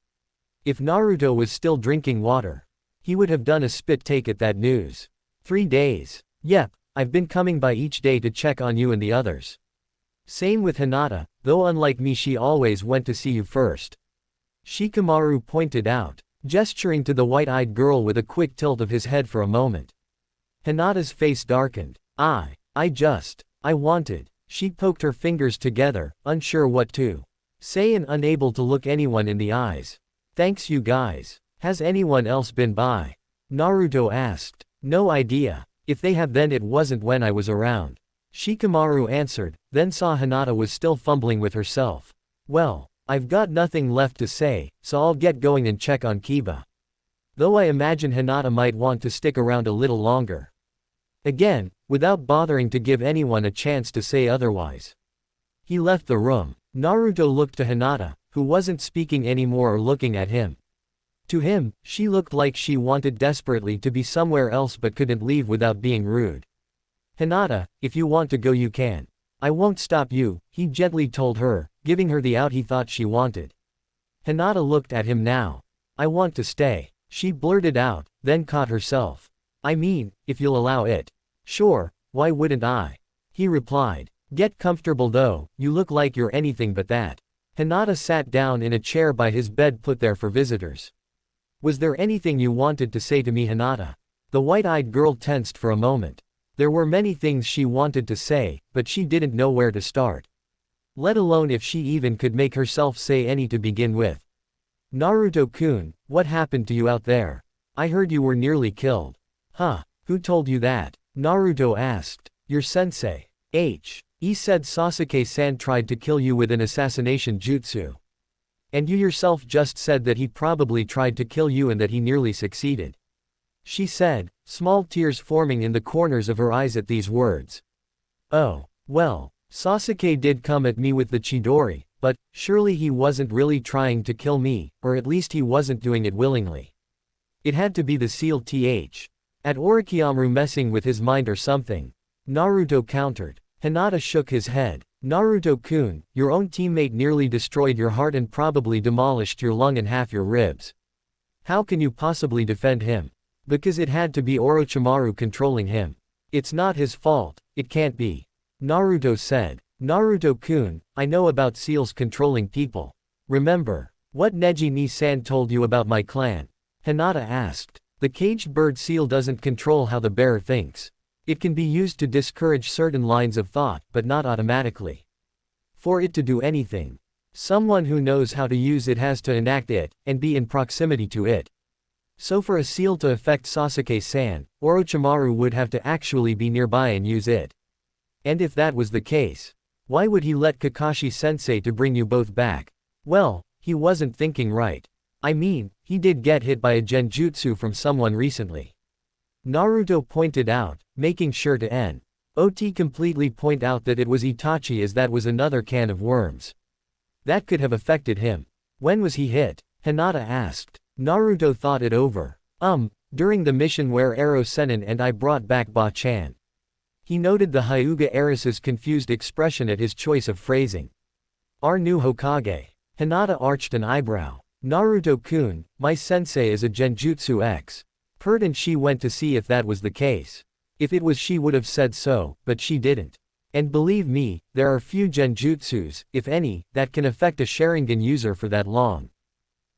A: If Naruto was still drinking water, he would have done a spit take at that news. 3 days. Yep, I've been coming by each day to check on you and the others. Same with Hinata, though unlike me she always went to see you first. Shikamaru pointed out, gesturing to the white-eyed girl with a quick tilt of his head for a moment. Hinata's face darkened. I wanted. She poked her fingers together, unsure what to say and unable to look anyone in the eyes. Thanks you guys. Has anyone else been by? Naruto asked. No idea. If they have, then it wasn't when I was around. Shikamaru answered, then saw Hinata was still fumbling with herself. Well, I've got nothing left to say, so I'll get going and check on Kiba. Though I imagine Hinata might want to stick around a little longer. Again, without bothering to give anyone a chance to say otherwise, he left the room. Naruto looked to Hinata, who wasn't speaking anymore or looking at him. To him, she looked like she wanted desperately to be somewhere else but couldn't leave without being rude. Hinata, if you want to go you can. I won't stop you, he gently told her, giving her the out he thought she wanted. Hinata looked at him now. I want to stay, she blurted out, then caught herself. I mean, if you'll allow it. Sure, why wouldn't I? He replied. Get comfortable though, you look like you're anything but that. Hinata sat down in a chair by his bed put there for visitors. Was there anything you wanted to say to me, Hinata? The white-eyed girl tensed for a moment. There were many things she wanted to say, but she didn't know where to start. Let alone if she even could make herself say any to begin with. Naruto-kun, what happened to you out there? I heard you were nearly killed. Huh, who told you that? Naruto asked. Your sensei. He said Sasuke-san tried to kill you with an assassination jutsu. And you yourself just said that he probably tried to kill you and that he nearly succeeded. She said, small tears forming in the corners of her eyes at these words. Oh, well, Sasuke did come at me with the Chidori, but surely he wasn't really trying to kill me, or at least he wasn't doing it willingly. It had to be the seal at Orochimaru messing with his mind or something. Naruto countered. Hinata shook his head. Naruto-kun, your own teammate nearly destroyed your heart and probably demolished your lung and half your ribs. How can you possibly defend him? Because it had to be Orochimaru controlling him. It's not his fault, it can't be. Naruto said. Naruto-kun, I know about seals controlling people. Remember what Neji ni-san told you about my clan? Hinata asked. The caged bird seal doesn't control how the bearer thinks. It can be used to discourage certain lines of thought, but not automatically. For it to do anything, someone who knows how to use it has to enact it, and be in proximity to it. So for a seal to affect Sasuke-san, Orochimaru would have to actually be nearby and use it. And if that was the case, why would he let Kakashi-sensei to bring you both back? Well, he wasn't thinking right. I mean, he did get hit by a genjutsu from someone recently. Naruto pointed out, making sure to not completely point out that it was Itachi, as that was another can of worms. That could have affected him. When was he hit? Hinata asked. Naruto thought it over. During the mission where Ero Sennin and I brought back Ba-chan. He noted the Hyuga heiress's confused expression at his choice of phrasing. Our new Hokage. Hinata arched an eyebrow. Naruto-kun, my sensei is a genjutsu expert and she went to see if that was the case. If it was, she would have said so, but she didn't. And believe me, there are few genjutsus, if any, that can affect a Sharingan user for that long.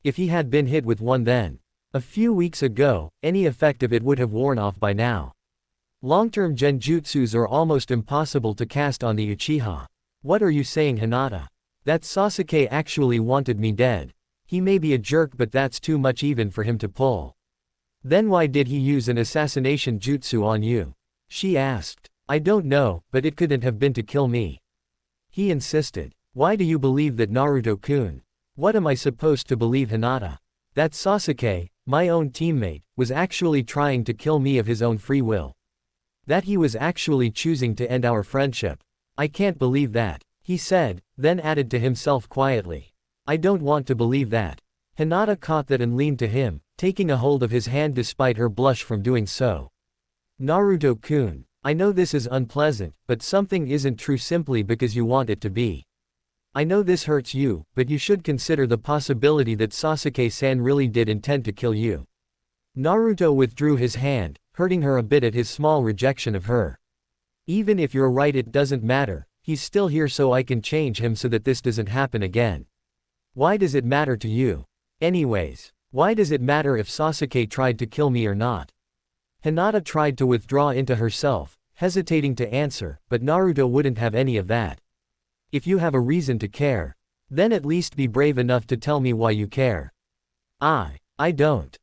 A: If he had been hit with one then, a few weeks ago, any effect of it would have worn off by now. Long-term genjutsus are almost impossible to cast on the Uchiha. What are you saying, Hinata? That Sasuke actually wanted me dead. He may be a jerk, but that's too much even for him to pull. Then why did he use an assassination jutsu on you? She asked. I don't know, but it couldn't have been to kill me. He insisted. Why do you believe that, Naruto-kun? What am I supposed to believe, Hinata? That Sasuke, my own teammate, was actually trying to kill me of his own free will. That he was actually choosing to end our friendship. I can't believe that, he said, then added to himself quietly. I don't want to believe that. Hinata caught that and leaned to him, taking a hold of his hand despite her blush from doing so. Naruto-kun, I know this is unpleasant, but something isn't true simply because you want it to be. I know this hurts you, but you should consider the possibility that Sasuke-san really did intend to kill you. Naruto withdrew his hand, hurting her a bit at his small rejection of her. Even if you're right, it doesn't matter. He's still here, so I can change him so that this doesn't happen again. Why does it matter to you? Anyways, why does it matter if Sasuke tried to kill me or not? Hinata tried to withdraw into herself, hesitating to answer, but Naruto wouldn't have any of that. If you have a reason to care, then at least be brave enough to tell me why you care. I don't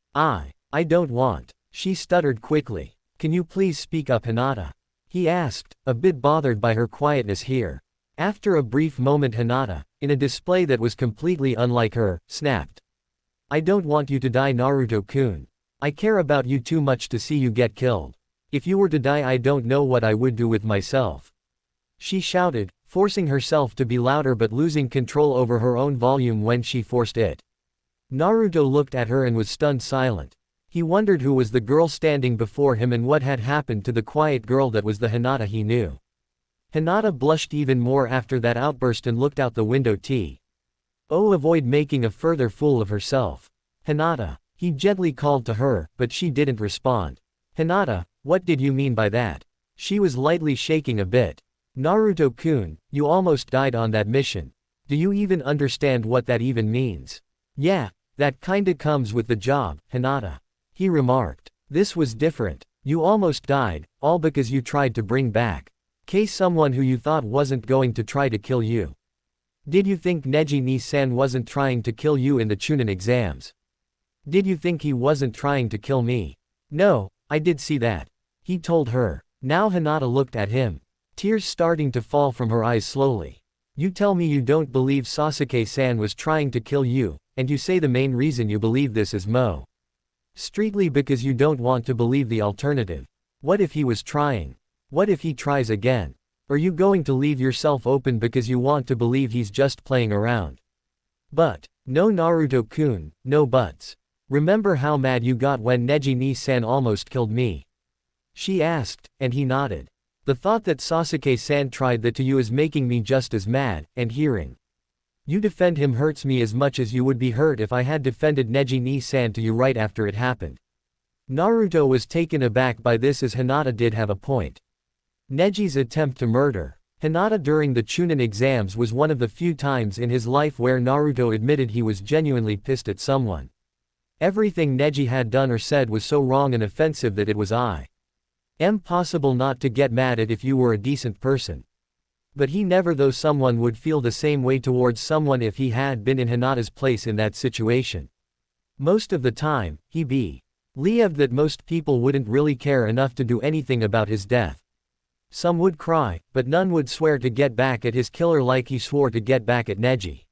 A: want. She stuttered quickly. Can you please speak up, Hinata? He asked, a bit bothered by her quietness here. After a brief moment, Hinata, in a display that was completely unlike her, snapped. I don't want you to die, Naruto-kun. I care about you too much to see you get killed. If you were to die, I don't know what I would do with myself. She shouted, forcing herself to be louder but losing control over her own volume when she forced it. Naruto looked at her and was stunned silent. He wondered who was the girl standing before him and what had happened to the quiet girl that was the Hinata he knew. Hinata blushed even more after that outburst and looked out the window. Avoid making a further fool of herself. Hinata, he gently called to her, but she didn't respond. Hinata, what did you mean by that? She was lightly shaking a bit. Naruto-kun, you almost died on that mission. Do you even understand what that even means? Yeah, that kinda comes with the job, Hinata. He remarked. This was different. You almost died, all because you tried to bring back someone who you thought wasn't going to try to kill you. Did you think Neji ni-san wasn't trying to kill you in the Chunin exams? Did you think he wasn't trying to kill me? No, I did see that. He told her. Now Hinata looked at him. tears starting to fall from her eyes slowly. You tell me you don't believe Sasuke-san was trying to kill you, and you say the main reason you believe this is Streetly because you don't want to believe the alternative. What if he was trying? What if he tries again? Are you going to leave yourself open because you want to believe he's just playing around? But, no Naruto-kun, no buts. Remember how mad you got when Neji-ni-san almost killed me? She asked, and he nodded. The thought that Sasuke-san tried that to you is making me just as mad, and hearing you defend him hurts me as much as you would be hurt if I had defended Neji-ni-san to you right after it happened. Naruto was taken aback by this as Hinata did have a point. Neji's attempt to murder Hinata during the Chunin exams was one of the few times in his life where Naruto admitted he was genuinely pissed at someone. Everything Neji had done or said was so wrong and offensive that it was impossible not to get mad at if you were a decent person. But he never though someone would feel the same way towards someone if he had been in Hinata's place in that situation. Most of the time, he believed that most people wouldn't really care enough to do anything about his death. Some would cry, but none would swear to get back at his killer like he swore to get back at Neji.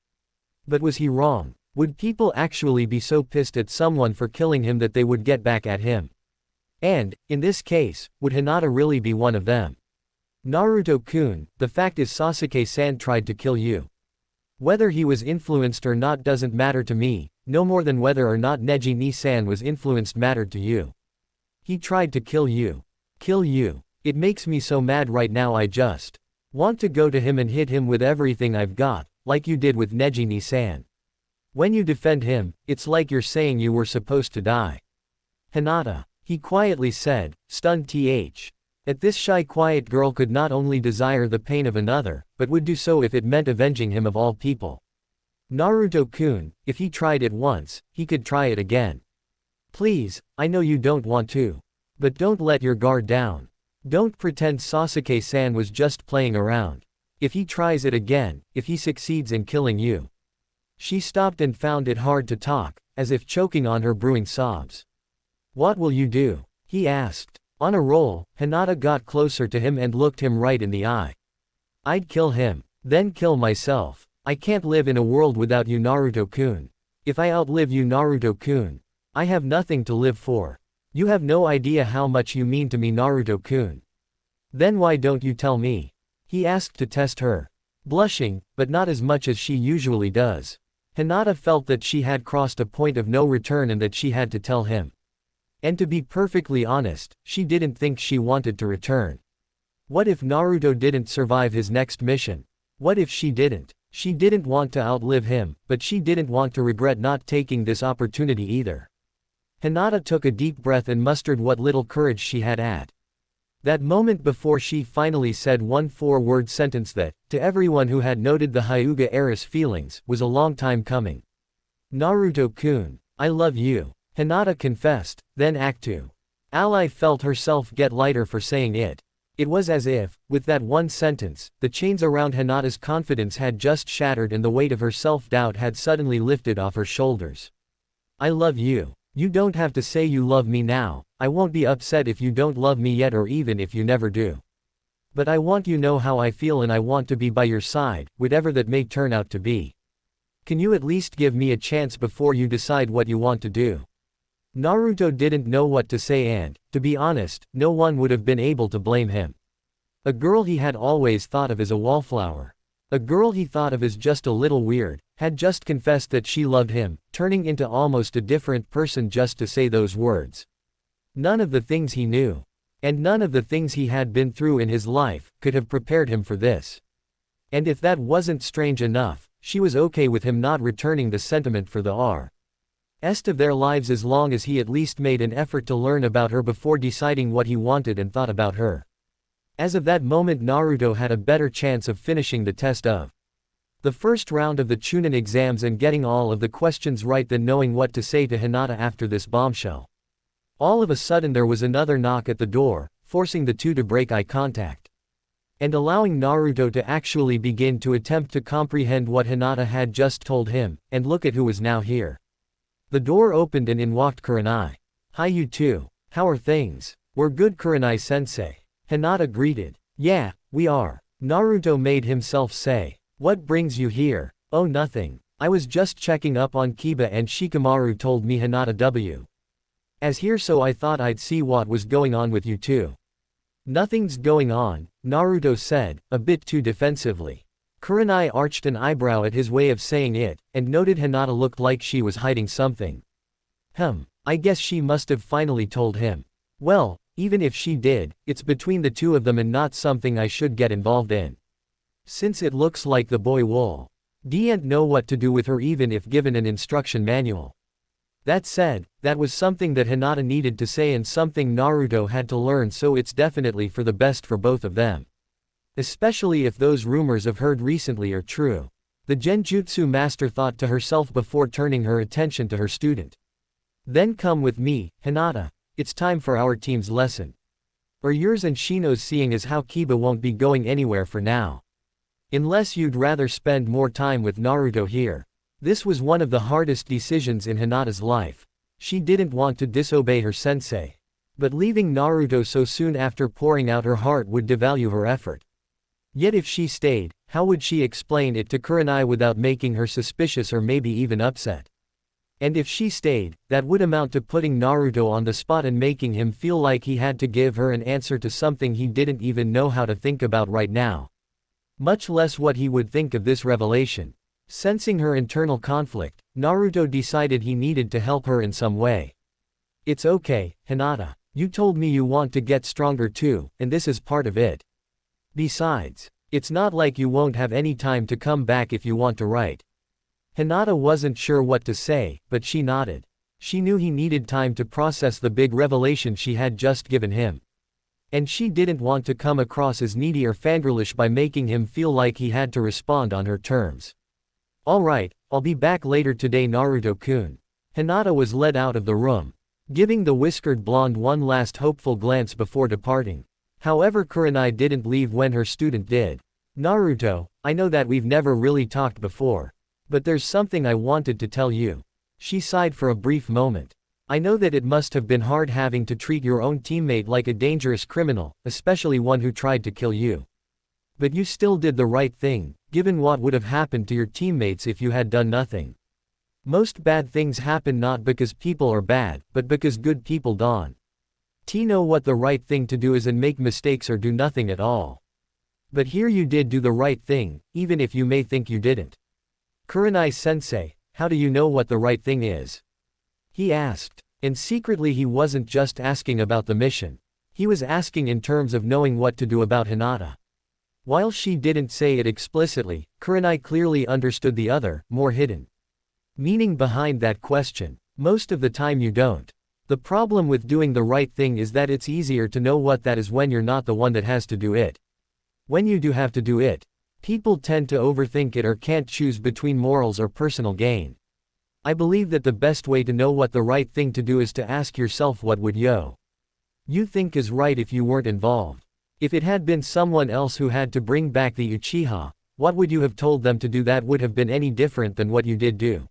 A: But was he wrong? Would people actually be so pissed at someone for killing him that they would get back at him? And, in this case, would Hinata really be one of them? Naruto-kun, the fact is Sasuke-san tried to kill you. Whether he was influenced or not doesn't matter to me, no more than whether or not Neji-ni-san was influenced mattered to you. He tried to kill you. Kill you. It makes me so mad right now I just want to go to him and hit him with everything I've got, like you did with Neji-ni-san. When you defend him, it's like you're saying you were supposed to die. Hinata, he quietly said, stunned th. At this shy quiet girl could not only desire the pain of another, but would do so if it meant avenging him of all people. Naruto-kun, if he tried it once, he could try it again. Please, I know you don't want to. But don't let your guard down. Don't pretend Sasuke-san was just playing around. If he tries it again, if he succeeds in killing you. She stopped and found it hard to talk, as if choking on her brewing sobs. What will you do? He asked. On a roll, Hinata got closer to him and looked him right in the eye. I'd kill him, then kill myself. I can't live in a world without you Naruto-kun. If I outlive you Naruto-kun, I have nothing to live for. You have no idea how much you mean to me Naruto-kun. Then why don't you tell me? He asked to test her. Blushing, but not as much as she usually does. Hinata felt that she had crossed a point of no return and that she had to tell him. And to be perfectly honest, she didn't think she wanted to return. What if Naruto didn't survive his next mission? What if she didn't? She didn't want to outlive him, but she didn't want to regret not taking this opportunity either. Hinata took a deep breath and mustered what little courage she had at that moment before she finally said one four-word sentence that, to everyone who had noted the Hyuga heiress feelings, was a long time coming. Naruto-kun, I love you. Hinata confessed, then Act 2. Ally felt herself get lighter for saying it. It was as if, with that one sentence, the chains around Hinata's confidence had just shattered and the weight of her self-doubt had suddenly lifted off her shoulders. I love you. You don't have to say you love me now. I won't be upset if you don't love me yet or even if you never do. But I want you know how I feel and I want to be by your side, whatever that may turn out to be. Can you at least give me a chance before you decide what you want to do? Naruto didn't know what to say and, to be honest, no one would have been able to blame him. A girl he had always thought of as a wallflower. A girl he thought of as just a little weird, had just confessed that she loved him, turning into almost a different person just to say those words. None of the things he knew, and none of the things he had been through in his life, could have prepared him for this. And if that wasn't strange enough, she was okay with him not returning the sentiment for the rest of their lives as long as he at least made an effort to learn about her before deciding what he wanted and thought about her. As of that moment Naruto had a better chance of finishing the test of the first round of the Chunin exams and getting all of the questions right than knowing what to say to Hinata after this bombshell. All of a sudden there was another knock at the door, forcing the two to break eye contact. And allowing Naruto to actually begin to attempt to comprehend what Hinata had just told him, and look at who was now here. The door opened and in walked Kurenai. Hi you two. How are things? We're good Kurenai-sensei. Hinata greeted. Yeah, we are. Naruto made himself say. What brings you here? Oh, nothing. I was just checking up on Kiba and Shikamaru told me Hinata W. As here, so I thought I'd see what was going on with you two. Nothing's going on, Naruto said, a bit too defensively. Kurenai arched an eyebrow at his way of saying it, and noted Hinata looked like she was hiding something. I guess she must have finally told him. Well, even if she did, it's between the two of them and not something I should get involved in. Since it looks like the boy will. Didn't know what to do with her even if given an instruction manual. That said, that was something that Hinata needed to say and something Naruto had to learn, so it's definitely for the best for both of them. Especially if those rumors I've heard recently are true. The Genjutsu master thought to herself before turning her attention to her student. Then come with me, Hinata. It's time for our team's lesson. Or yours and Shino's, seeing as how Kiba won't be going anywhere for now. Unless you'd rather spend more time with Naruto here. This was one of the hardest decisions in Hinata's life. She didn't want to disobey her sensei. But leaving Naruto so soon after pouring out her heart would devalue her effort. Yet if she stayed, how would she explain it to Kurenai without making her suspicious or maybe even upset? And if she stayed, that would amount to putting Naruto on the spot and making him feel like he had to give her an answer to something he didn't even know how to think about right now. Much less what he would think of this revelation. Sensing her internal conflict, Naruto decided he needed to help her in some way. It's okay, Hinata. You told me you want to get stronger too, and this is part of it. Besides, it's not like you won't have any time to come back if you want to, right? Hinata wasn't sure what to say, but she nodded. She knew he needed time to process the big revelation she had just given him. And she didn't want to come across as needy or fangirlish by making him feel like he had to respond on her terms. Alright, I'll be back later today, Naruto-kun. Hinata was led out of the room, giving the whiskered blonde one last hopeful glance before departing. However, Kurenai didn't leave when her student did. Naruto, I know that we've never really talked before. But there's something I wanted to tell you. She sighed for a brief moment. I know that it must have been hard having to treat your own teammate like a dangerous criminal, especially one who tried to kill you. But you still did the right thing, given what would have happened to your teammates if you had done nothing. Most bad things happen not because people are bad, but because good people don't. Know what the right thing to do is and make mistakes or do nothing at all. But here you did do the right thing, even if you may think you didn't. Kurenai-sensei, how do you know what the right thing is? He asked. And secretly he wasn't just asking about the mission. He was asking in terms of knowing what to do about Hinata. While she didn't say it explicitly, Kurenai clearly understood the other, more hidden meaning behind that question. Most of the time you don't. The problem with doing the right thing is that it's easier to know what that is when you're not the one that has to do it. When you do have to do it, people tend to overthink it or can't choose between morals or personal gain. I believe that the best way to know what the right thing to do is to ask yourself what would you think is right if you weren't involved. If it had been someone else who had to bring back the Uchiha, what would you have told them to do that would have been any different than what you did do?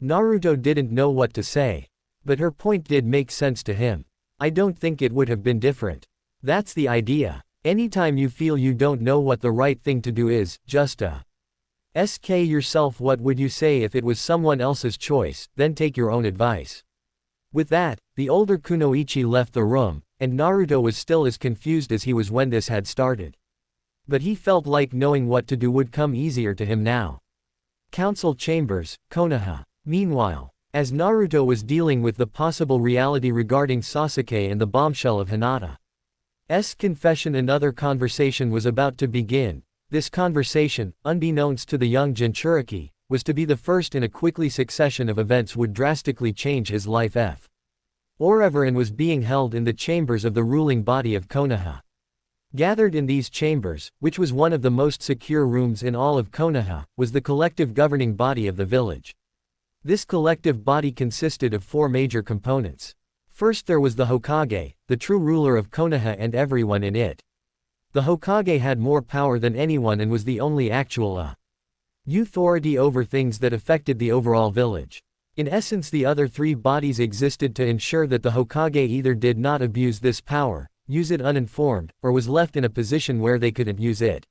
A: Naruto didn't know what to say. But her point did make sense to him. I don't think it would have been different. That's the idea. Anytime you feel you don't know what the right thing to do is, just ask yourself what would you say if it was someone else's choice, then take your own advice. With that, the older Kunoichi left the room, and Naruto was still as confused as he was when this had started. But he felt like knowing what to do would come easier to him now. Council Chambers, Konoha. Meanwhile, as Naruto was dealing with the possible reality regarding Sasuke and the bombshell of Hinata's confession, another conversation was about to begin. This conversation, unbeknownst to the young Jinchuriki, was to be the first in a quickly succession of events would drastically change his life. Forever, and was being held in the chambers of the ruling body of Konoha. Gathered in these chambers, which was one of the most secure rooms in all of Konoha, was the collective governing body of the village. This collective body consisted of four major components. First there was the Hokage, the true ruler of Konoha and everyone in it. The Hokage had more power than anyone and was the only actual authority over things that affected the overall village. In essence, the other three bodies existed to ensure that the Hokage either did not abuse this power, use it uninformed, or was left in a position where they couldn't use it.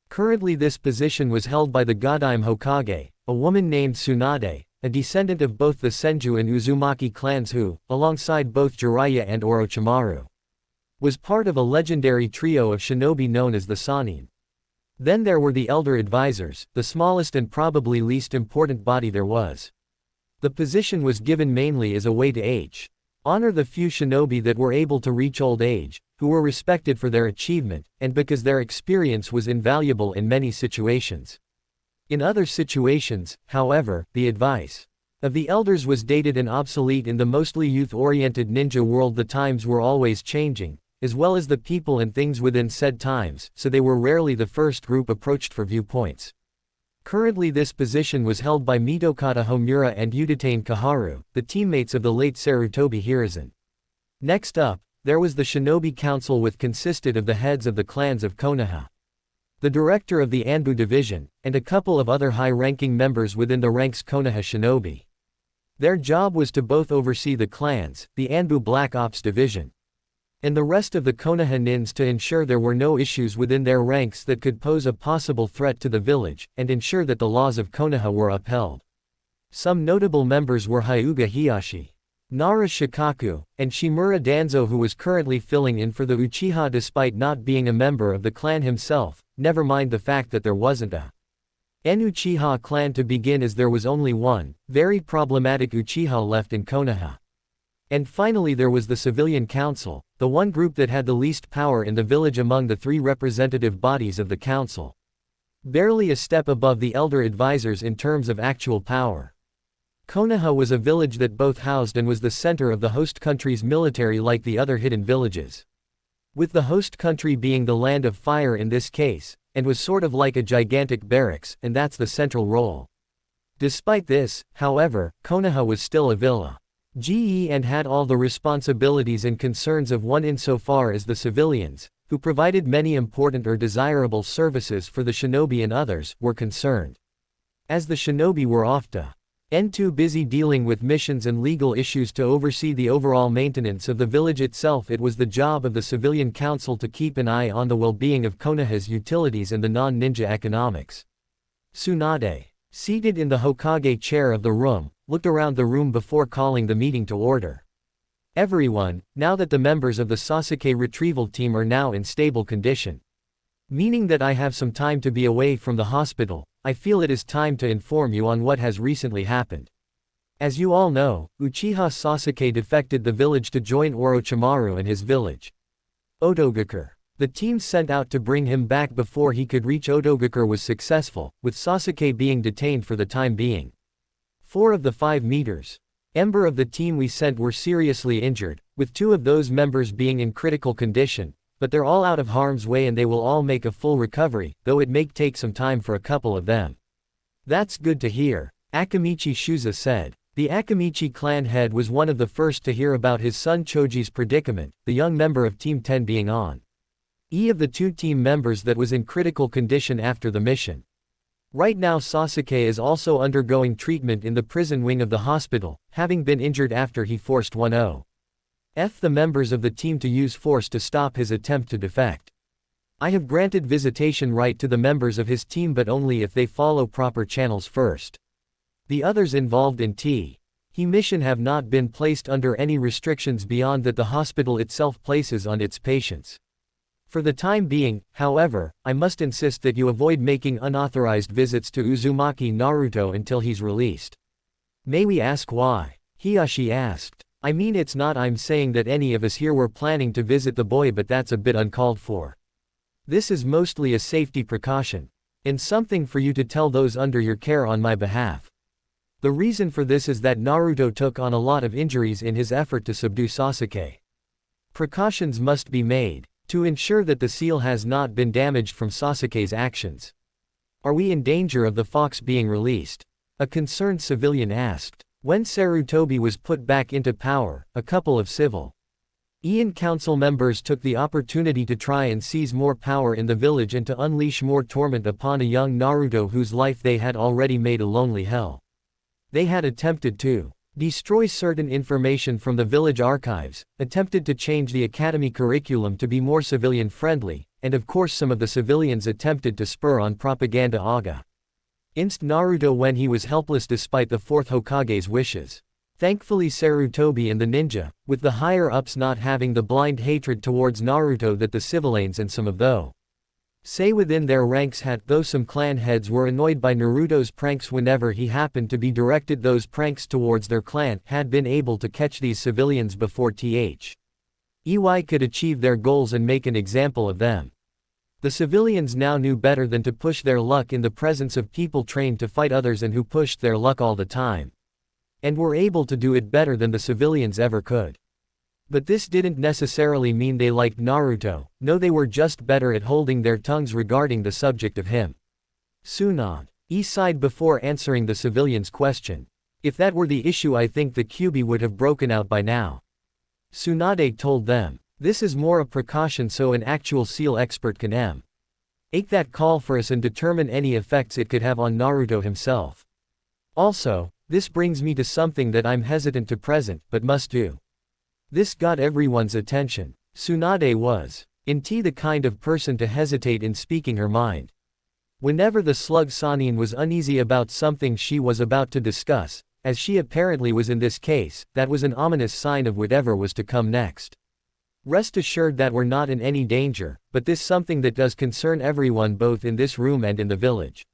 A: Currently this position was held by the Godime Hokage, a woman named Tsunade, a descendant of both the Senju and Uzumaki clans who, alongside both Jiraiya and Orochimaru, was part of a legendary trio of shinobi known as the Sannin. Then there were the Elder Advisors, the smallest and probably least important body there was. The position was given mainly as a way to honor the few shinobi that were able to reach old age, who were respected for their achievement, and because their experience was invaluable in many situations. In other situations, however, the advice of the elders was dated and obsolete. In the mostly youth-oriented ninja world, the times were always changing, as well as the people and things within said times, so they were rarely the first group approached for viewpoints. Currently this position was held by Mitokata Homura and Udatane Kaharu, the teammates of the late Sarutobi Hiruzen. Next up, there was the Shinobi Council, which consisted of the heads of the clans of Konoha, the director of the Anbu division, and a couple of other high-ranking members within the ranks Konoha Shinobi. Their job was to both oversee the clans, the Anbu Black Ops division, and the rest of the Konoha nins to ensure there were no issues within their ranks that could pose a possible threat to the village, and ensure that the laws of Konoha were upheld. Some notable members were Hyuga Hiyashi, Nara Shikaku, and Shimura Danzo, who was currently filling in for the Uchiha despite not being a member of the clan himself, never mind the fact that there wasn't a Uchiha clan to begin, as there was only one, very problematic Uchiha left in Konoha. And finally there was the Civilian Council, the one group that had the least power in the village among the three representative bodies of the council. Barely a step above the Elder Advisors in terms of actual power. Konoha was a village that both housed and was the center of the host country's military, like the other hidden villages, with the host country being the land of fire in this case, and was sort of like a gigantic barracks, and that's the central role. Despite this, however, Konoha was still a villa and had all the responsibilities and concerns of one insofar as the civilians, who provided many important or desirable services for the shinobi and others, were concerned. As the shinobi were often too busy dealing with missions and legal issues to oversee the overall maintenance of the village itself, it was the job of the Civilian Council to keep an eye on the well-being of Konoha's utilities and the non-ninja economics. Tsunade, seated in the Hokage chair of the room, looked around the room before calling the meeting to order. Everyone, now that the members of the Sasuke retrieval team are now in stable condition, meaning that I have some time to be away from the hospital, I feel it is time to inform you on what has recently happened. As you all know, Uchiha Sasuke defected the village to join Orochimaru and his village, Otogakure. The team sent out to bring him back before he could reach Otogakure was successful, with Sasuke being detained for the time being. 4 of the 5 meters Ember of the team we sent were seriously injured, with 2 of those members being in critical condition, but they're all out of harm's way and they will all make a full recovery, though it may take some time for a couple of them. That's good to hear, Akamichi Shuza said. The Akamichi clan head was one of the first to hear about his son Choji's predicament, the young member of Team 10 being on of the 2 team members that was in critical condition after the mission. Right now Sasuke is also undergoing treatment in the prison wing of the hospital, having been injured after he forced the members of the team to use force to stop his attempt to defect. I have granted visitation right to the members of his team, but only if they follow proper channels first. The others involved in T mission have not been placed under any restrictions beyond that the hospital itself places on its patients. For the time being, however, I must insist that you avoid making unauthorized visits to Uzumaki Naruto until he's released. May we ask why? Hiyashi asked. I mean, it's not I'm saying that any of us here were planning to visit the boy, but that's a bit uncalled for. This is mostly a safety precaution, and something for you to tell those under your care on my behalf. The reason for this is that Naruto took on a lot of injuries in his effort to subdue Sasuke. Precautions must be made to ensure that the seal has not been damaged from Sasuke's actions. Are we in danger of the fox being released? A concerned civilian asked. When Sarutobi was put back into power, a couple of civil council members took the opportunity to try and seize more power in the village and to unleash more torment upon a young Naruto whose life they had already made a lonely hell. They had attempted to Destroy certain information from the village archives, attempted to change the academy curriculum to be more civilian-friendly, and of course some of the civilians attempted to spur on propaganda aga. Inst Naruto when he was helpless despite the 4th Hokage's wishes. Thankfully Sarutobi and the ninja, with the higher-ups not having the blind hatred towards Naruto that the civilians and some of those say within their ranks had, though some clan heads were annoyed by Naruto's pranks whenever he happened to be directed those pranks towards their clan, had been able to catch these civilians before EY could achieve their goals and make an example of them. The civilians now knew better than to push their luck in the presence of people trained to fight others and who pushed their luck all the time. And were able to do it better than the civilians ever could. But this didn't necessarily mean they liked Naruto, no, they were just better at holding their tongues regarding the subject of him. Tsunade sighed before answering the civilian's question. If that were the issue I think the Kyuubi would have broken out by now. Tsunade told them. This is more a precaution so an actual seal expert can take that call for us and determine any effects it could have on Naruto himself. Also, this brings me to something that I'm hesitant to present, but must do. This got everyone's attention. Tsunade was, indeed, the kind of person to hesitate in speaking her mind. Whenever the slug Sannin was uneasy about something she was about to discuss, as she apparently was in this case, that was an ominous sign of whatever was to come next. Rest assured that we're not in any danger, but this something that does concern everyone both in this room and in the village.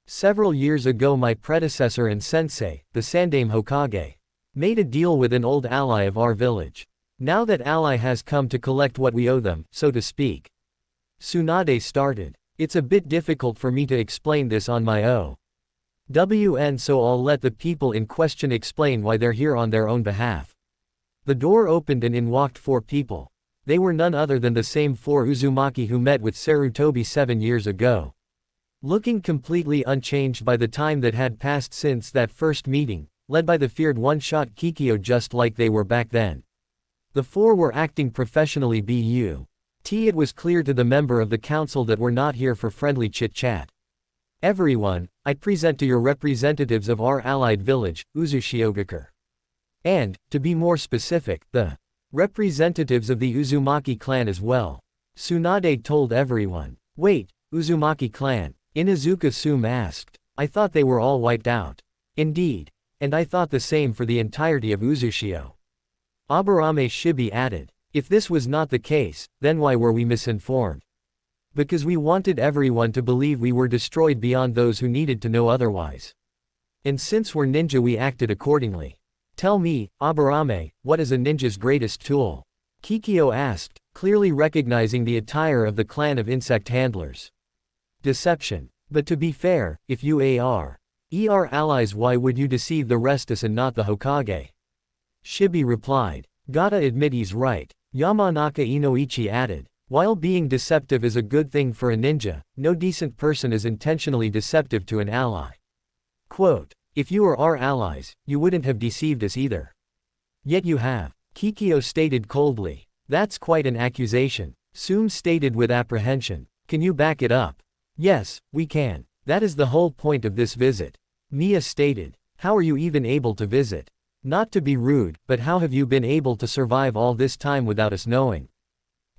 A: Several years ago my predecessor and sensei, the Sandaime Hokage, made a deal with an old ally of our village. Now that ally has come to collect what we owe them, so to speak. Tsunade started. It's a bit difficult for me to explain this on my own, so I'll let the people in question explain why they're here on their own behalf. The door opened and in walked 4 people. They were none other than the same 4 Uzumaki who met with Sarutobi 7 years ago. Looking completely unchanged by the time that had passed since that first meeting, led by the feared one-shot Kikyo just like they were back then. The 4 were acting professionally it was clear to the member of the council that we're not here for friendly chit-chat. Everyone, I present to your representatives of our allied village, Uzushiogakure. And, to be more specific, the representatives of the Uzumaki clan as well. Tsunade told everyone. Wait, Uzumaki clan? Inuzuka-sum asked. I thought they were all wiped out. Indeed. And I thought the same for the entirety of Uzushio. Aburame Shibi added. If this was not the case, then why were we misinformed? Because we wanted everyone to believe we were destroyed beyond those who needed to know otherwise. And since we're ninja we acted accordingly. Tell me, Aburame, what is a ninja's greatest tool? Kikyo asked, clearly recognizing the attire of the clan of insect handlers. Deception. But to be fair, if you are allies why would you deceive the rest us and not the Hokage? Shibi replied. Gotta admit he's right. Yamanaka Inoichi added. While being deceptive is a good thing for a ninja, no decent person is intentionally deceptive to an ally. Quote, if you were our allies, you wouldn't have deceived us either. Yet you have. Kikyo stated coldly. That's quite an accusation. Sum stated with apprehension. Can you back it up? Yes, we can. That is the whole point of this visit. Mia stated. How are you even able to visit? Not to be rude, but how have you been able to survive all this time without us knowing?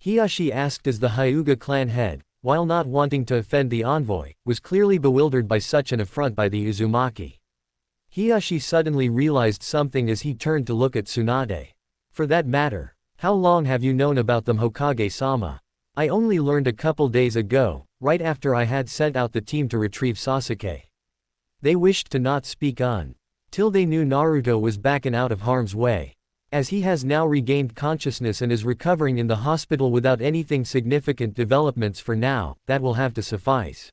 A: Hiyashi asked as the Hyuga clan head, while not wanting to offend the envoy, was clearly bewildered by such an affront by the Uzumaki. Hiyashi suddenly realized something as he turned to look at Tsunade. For that matter, how long have you known about them Hokage-sama? I only learned a couple days ago, right after I had sent out the team to retrieve Sasuke. They wished to not speak till they knew Naruto was back and out of harm's way. As he has now regained consciousness and is recovering in the hospital without anything significant developments for now, that will have to suffice.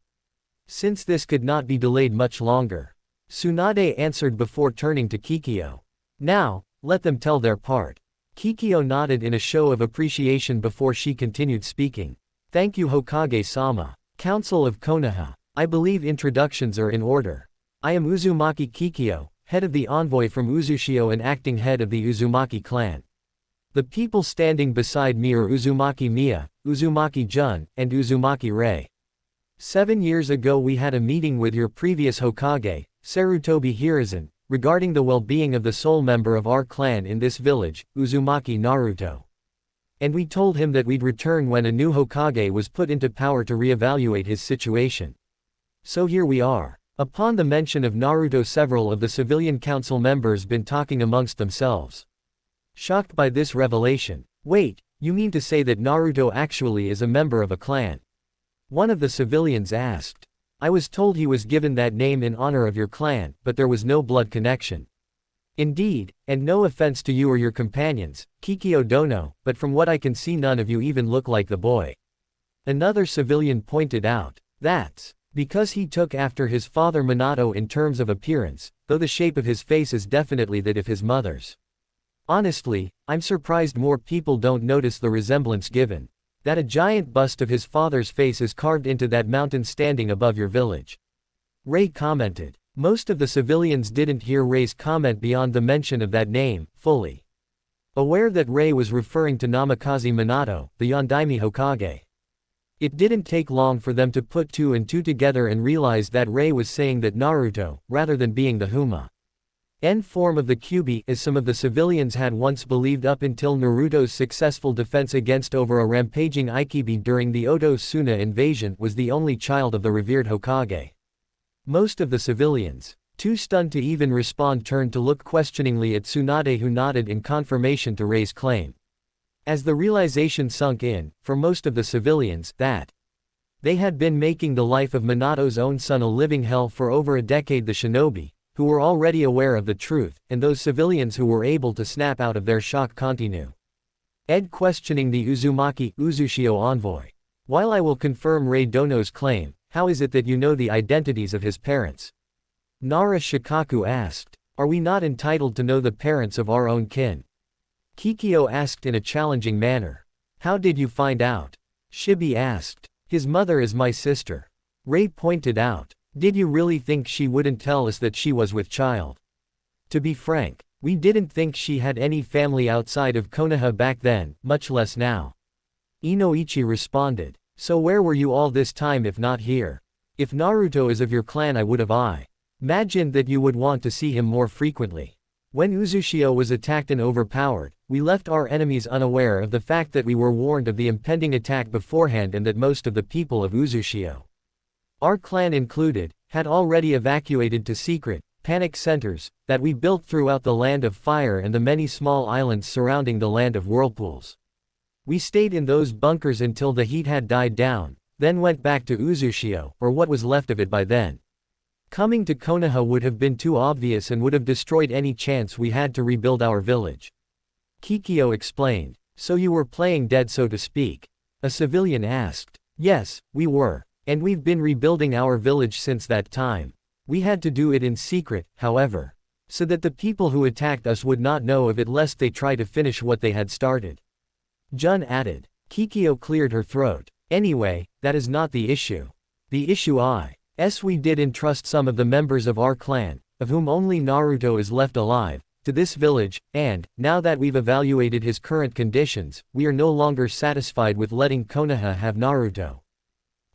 A: Since this could not be delayed much longer. Tsunade answered before turning to Kikyo. Now, let them tell their part. Kikyo nodded in a show of appreciation before she continued speaking. Thank you Hokage-sama. Council of Konoha. I believe introductions are in order. I am Uzumaki Kikyo, head of the envoy from Uzushio and acting head of the Uzumaki clan. The people standing beside me are Uzumaki Mia, Uzumaki Jun, and Uzumaki Rei. 7 years ago we had a meeting with your previous Hokage, Sarutobi Hiruzen, regarding the well-being of the sole member of our clan in this village, Uzumaki Naruto. And we told him that we'd return when a new Hokage was put into power to reevaluate his situation. So here we are." Upon the mention of Naruto, several of the civilian council members been talking amongst themselves. Shocked by this revelation. "Wait, you mean to say that Naruto actually is a member of a clan?" One of the civilians asked. "I was told he was given that name in honor of your clan, but there was no blood connection." "Indeed, and no offense to you or your companions, Kikyo Dono, but from what I can see none of you even look like the boy." Another civilian pointed out. "That's because he took after his father Minato in terms of appearance, though the shape of his face is definitely that of his mother's. Honestly, I'm surprised more people don't notice the resemblance given that a giant bust of his father's face is carved into that mountain standing above your village." Ray commented. Most of the civilians didn't hear Ray's comment beyond the mention of that name, fully aware that Ray was referring to Namikaze Minato, the Yondaime Hokage. It didn't take long for them to put two and two together and realize that Ray was saying that Naruto, rather than being the Huma-en form of the Kyuubi, as some of the civilians had once believed up until Naruto's successful defense against over a rampaging Ikibi during the Oto Suna invasion, was the only child of the revered Hokage. Most of the civilians, too stunned to even respond, turned to look questioningly at Tsunade, who nodded in confirmation to Ray's claim. As the realization sunk in, for most of the civilians, that they had been making the life of Minato's own son a living hell for over a decade, the shinobi, who were already aware of the truth, and those civilians who were able to snap out of their shock continued questioning the Uzumaki Uzushio envoy. "While I will confirm Ray Dono's claim, how is it that you know the identities of his parents?" Nara Shikaku asked. "Are we not entitled to know the parents of our own kin?" Kikyo asked in a challenging manner. "How did you find out?" Shibi asked. "His mother is my sister." Ray pointed out. "Did you really think she wouldn't tell us that she was with child?" "To be frank, we didn't think she had any family outside of Konoha back then, much less now." Inoichi responded. "So where were you all this time if not here? If Naruto is of your clan, I would have imagined that you would want to see him more frequently. When Uzushio was attacked and overpowered, we left our enemies unaware of the fact that we were warned of the impending attack beforehand and that most of the people of Uzushio, our clan included, had already evacuated to secret, panic centers that we built throughout the Land of Fire and the many small islands surrounding the Land of Whirlpools. We stayed in those bunkers until the heat had died down, then went back to Uzushio, or what was left of it by then. Coming to Konoha would have been too obvious and would have destroyed any chance we had to rebuild our village." Kikyo explained. "So you were playing dead, so to speak?" A civilian asked. "Yes, we were. And we've been rebuilding our village since that time. We had to do it in secret, however, so that the people who attacked us would not know of it lest they try to finish what they had started." Jun added. Kikyo cleared her throat. "Anyway, that is not the issue. The issue we did entrust some of the members of our clan, of whom only Naruto is left alive, to this village, and, now that we've evaluated his current conditions, we are no longer satisfied with letting Konoha have Naruto,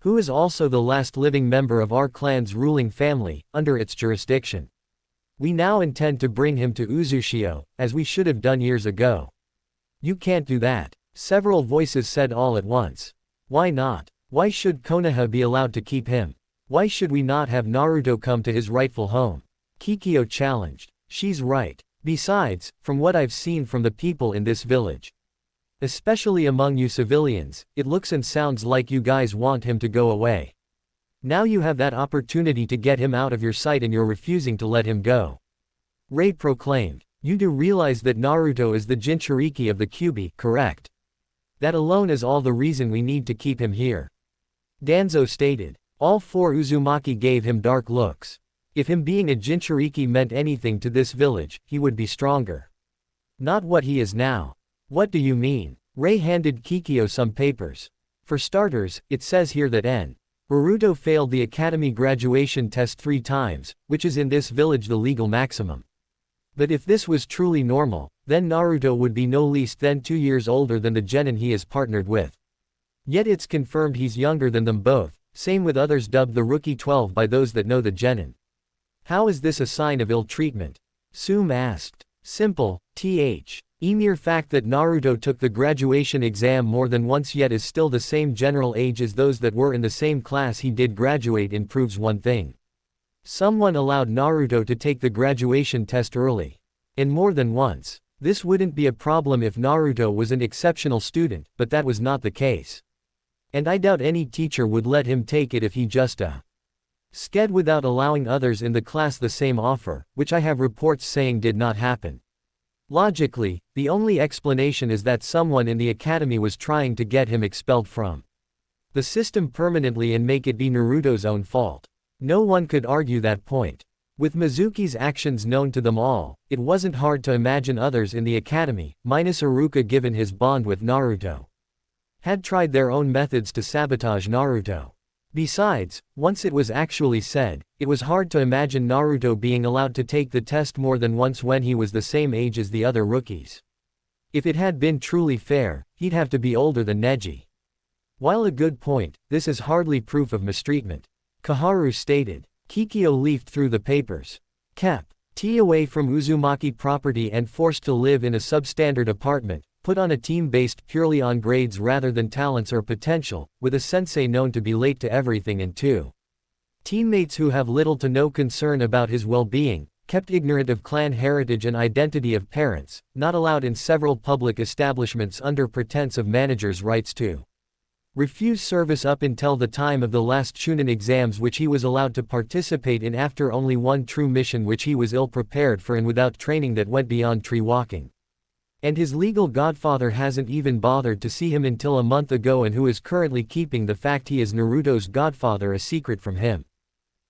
A: who is also the last living member of our clan's ruling family, under its jurisdiction. We now intend to bring him to Uzushio, as we should have done years ago." "You can't do that," several voices said all at once. "Why not? Why should Konoha be allowed to keep him? Why should we not have Naruto come to his rightful home?" Kikyo challenged. "She's right. Besides, from what I've seen from the people in this village, especially among you civilians, it looks and sounds like you guys want him to go away. Now you have that opportunity to get him out of your sight and you're refusing to let him go." Ray proclaimed. "You do realize that Naruto is the Jinchuriki of the Kyuubi, correct? That alone is all the reason we need to keep him here." Danzo stated. All four Uzumaki gave him dark looks. If him being a Jinchuriki meant anything to this village, he would be stronger. Not what he is now. "What do you mean?" Ray handed Kikyo some papers. "For starters, it says here that Naruto failed the academy graduation test 3 times, which is in this village the legal maximum. But if this was truly normal, then Naruto would be no least than 2 years older than the genin he is partnered with. Yet it's confirmed he's younger than them both, same with others dubbed the Rookie 12 by those that know the genin. How is this a sign of ill treatment? Sume asked. Simple, mere fact that Naruto took the graduation exam more than once yet is still the same general age as those that were in the same class he did graduate in proves one thing. Someone allowed Naruto to take the graduation test early. And more than once. This wouldn't be a problem if Naruto was an exceptional student, but that was not the case. And I doubt any teacher would let him take it if he just sked without allowing others in the class the same offer, which I have reports saying did not happen. Logically, the only explanation is that someone in the academy was trying to get him expelled from the system permanently and make it be Naruto's own fault. No one could argue that point. With Mizuki's actions known to them all, it wasn't hard to imagine others in the academy, minus Iruka given his bond with Naruto, had tried their own methods to sabotage Naruto. Besides, once it was actually said, it was hard to imagine Naruto being allowed to take the test more than once when he was the same age as the other rookies. If it had been truly fair, he'd have to be older than Neji. While a good point, this is hardly proof of mistreatment. Koharu stated. Kikyo leafed through the papers. Kept away from Uzumaki property and forced to live in a substandard apartment, put on a team based purely on grades rather than talents or potential, with a sensei known to be late to everything and two teammates who have little to no concern about his well-being, kept ignorant of clan heritage and identity of parents, not allowed in several public establishments under pretense of managers' rights to refused service up until the time of the last Chunin exams which he was allowed to participate in after only one true mission which he was ill-prepared for and without training that went beyond tree walking. And his legal godfather hasn't even bothered to see him until a month ago and who is currently keeping the fact he is Naruto's godfather a secret from him.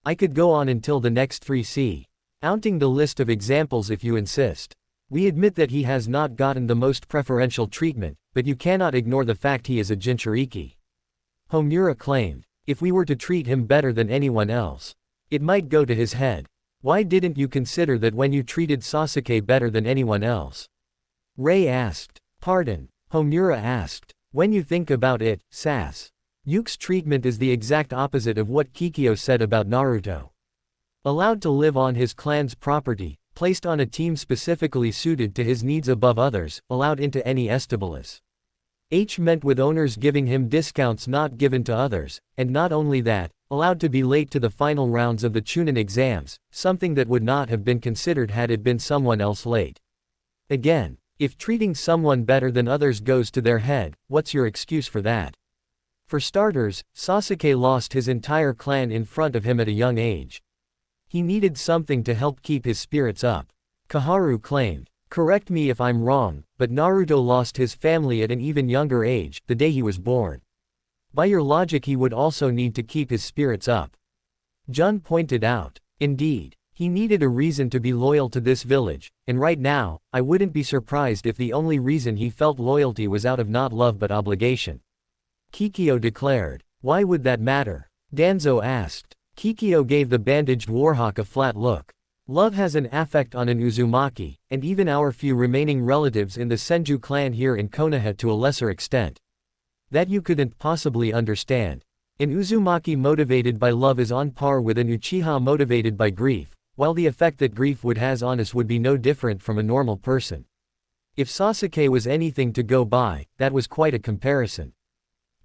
A: I could go on until the next 3C. Counting the list of examples if you insist. We admit that he has not gotten the most preferential treatment, but you cannot ignore the fact he is a Jinchuriki. Homura claimed, if we were to treat him better than anyone else, it might go to his head. Why didn't you consider that when you treated Sasuke better than anyone else? Rei asked. Pardon, Homura asked. When you think about it, Yuki's treatment is the exact opposite of what Kikyo said about Naruto. Allowed to live on his clan's property, placed on a team specifically suited to his needs above others, allowed into any establish. Meant with owners giving him discounts not given to others, and not only that, allowed to be late to the final rounds of the Chunin exams, something that would not have been considered had it been someone else late. Again, if treating someone better than others goes to their head, what's your excuse for that? For starters, Sasuke lost his entire clan in front of him at a young age. He needed something to help keep his spirits up. Koharu claimed. Correct me if I'm wrong, but Naruto lost his family at an even younger age, the day he was born. By your logic he would also need to keep his spirits up. Jun pointed out. Indeed, he needed a reason to be loyal to this village, and right now, I wouldn't be surprised if the only reason he felt loyalty was out of not love but obligation. Kikyo declared. Why would that matter? Danzo asked. Kikyo gave the bandaged warhawk a flat look. Love has an affect on an Uzumaki, and even our few remaining relatives in the Senju clan here in Konoha to a lesser extent. That you couldn't possibly understand. An Uzumaki motivated by love is on par with an Uchiha motivated by grief, while the effect that grief would has on us would be no different from a normal person. If Sasuke was anything to go by, that was quite a comparison.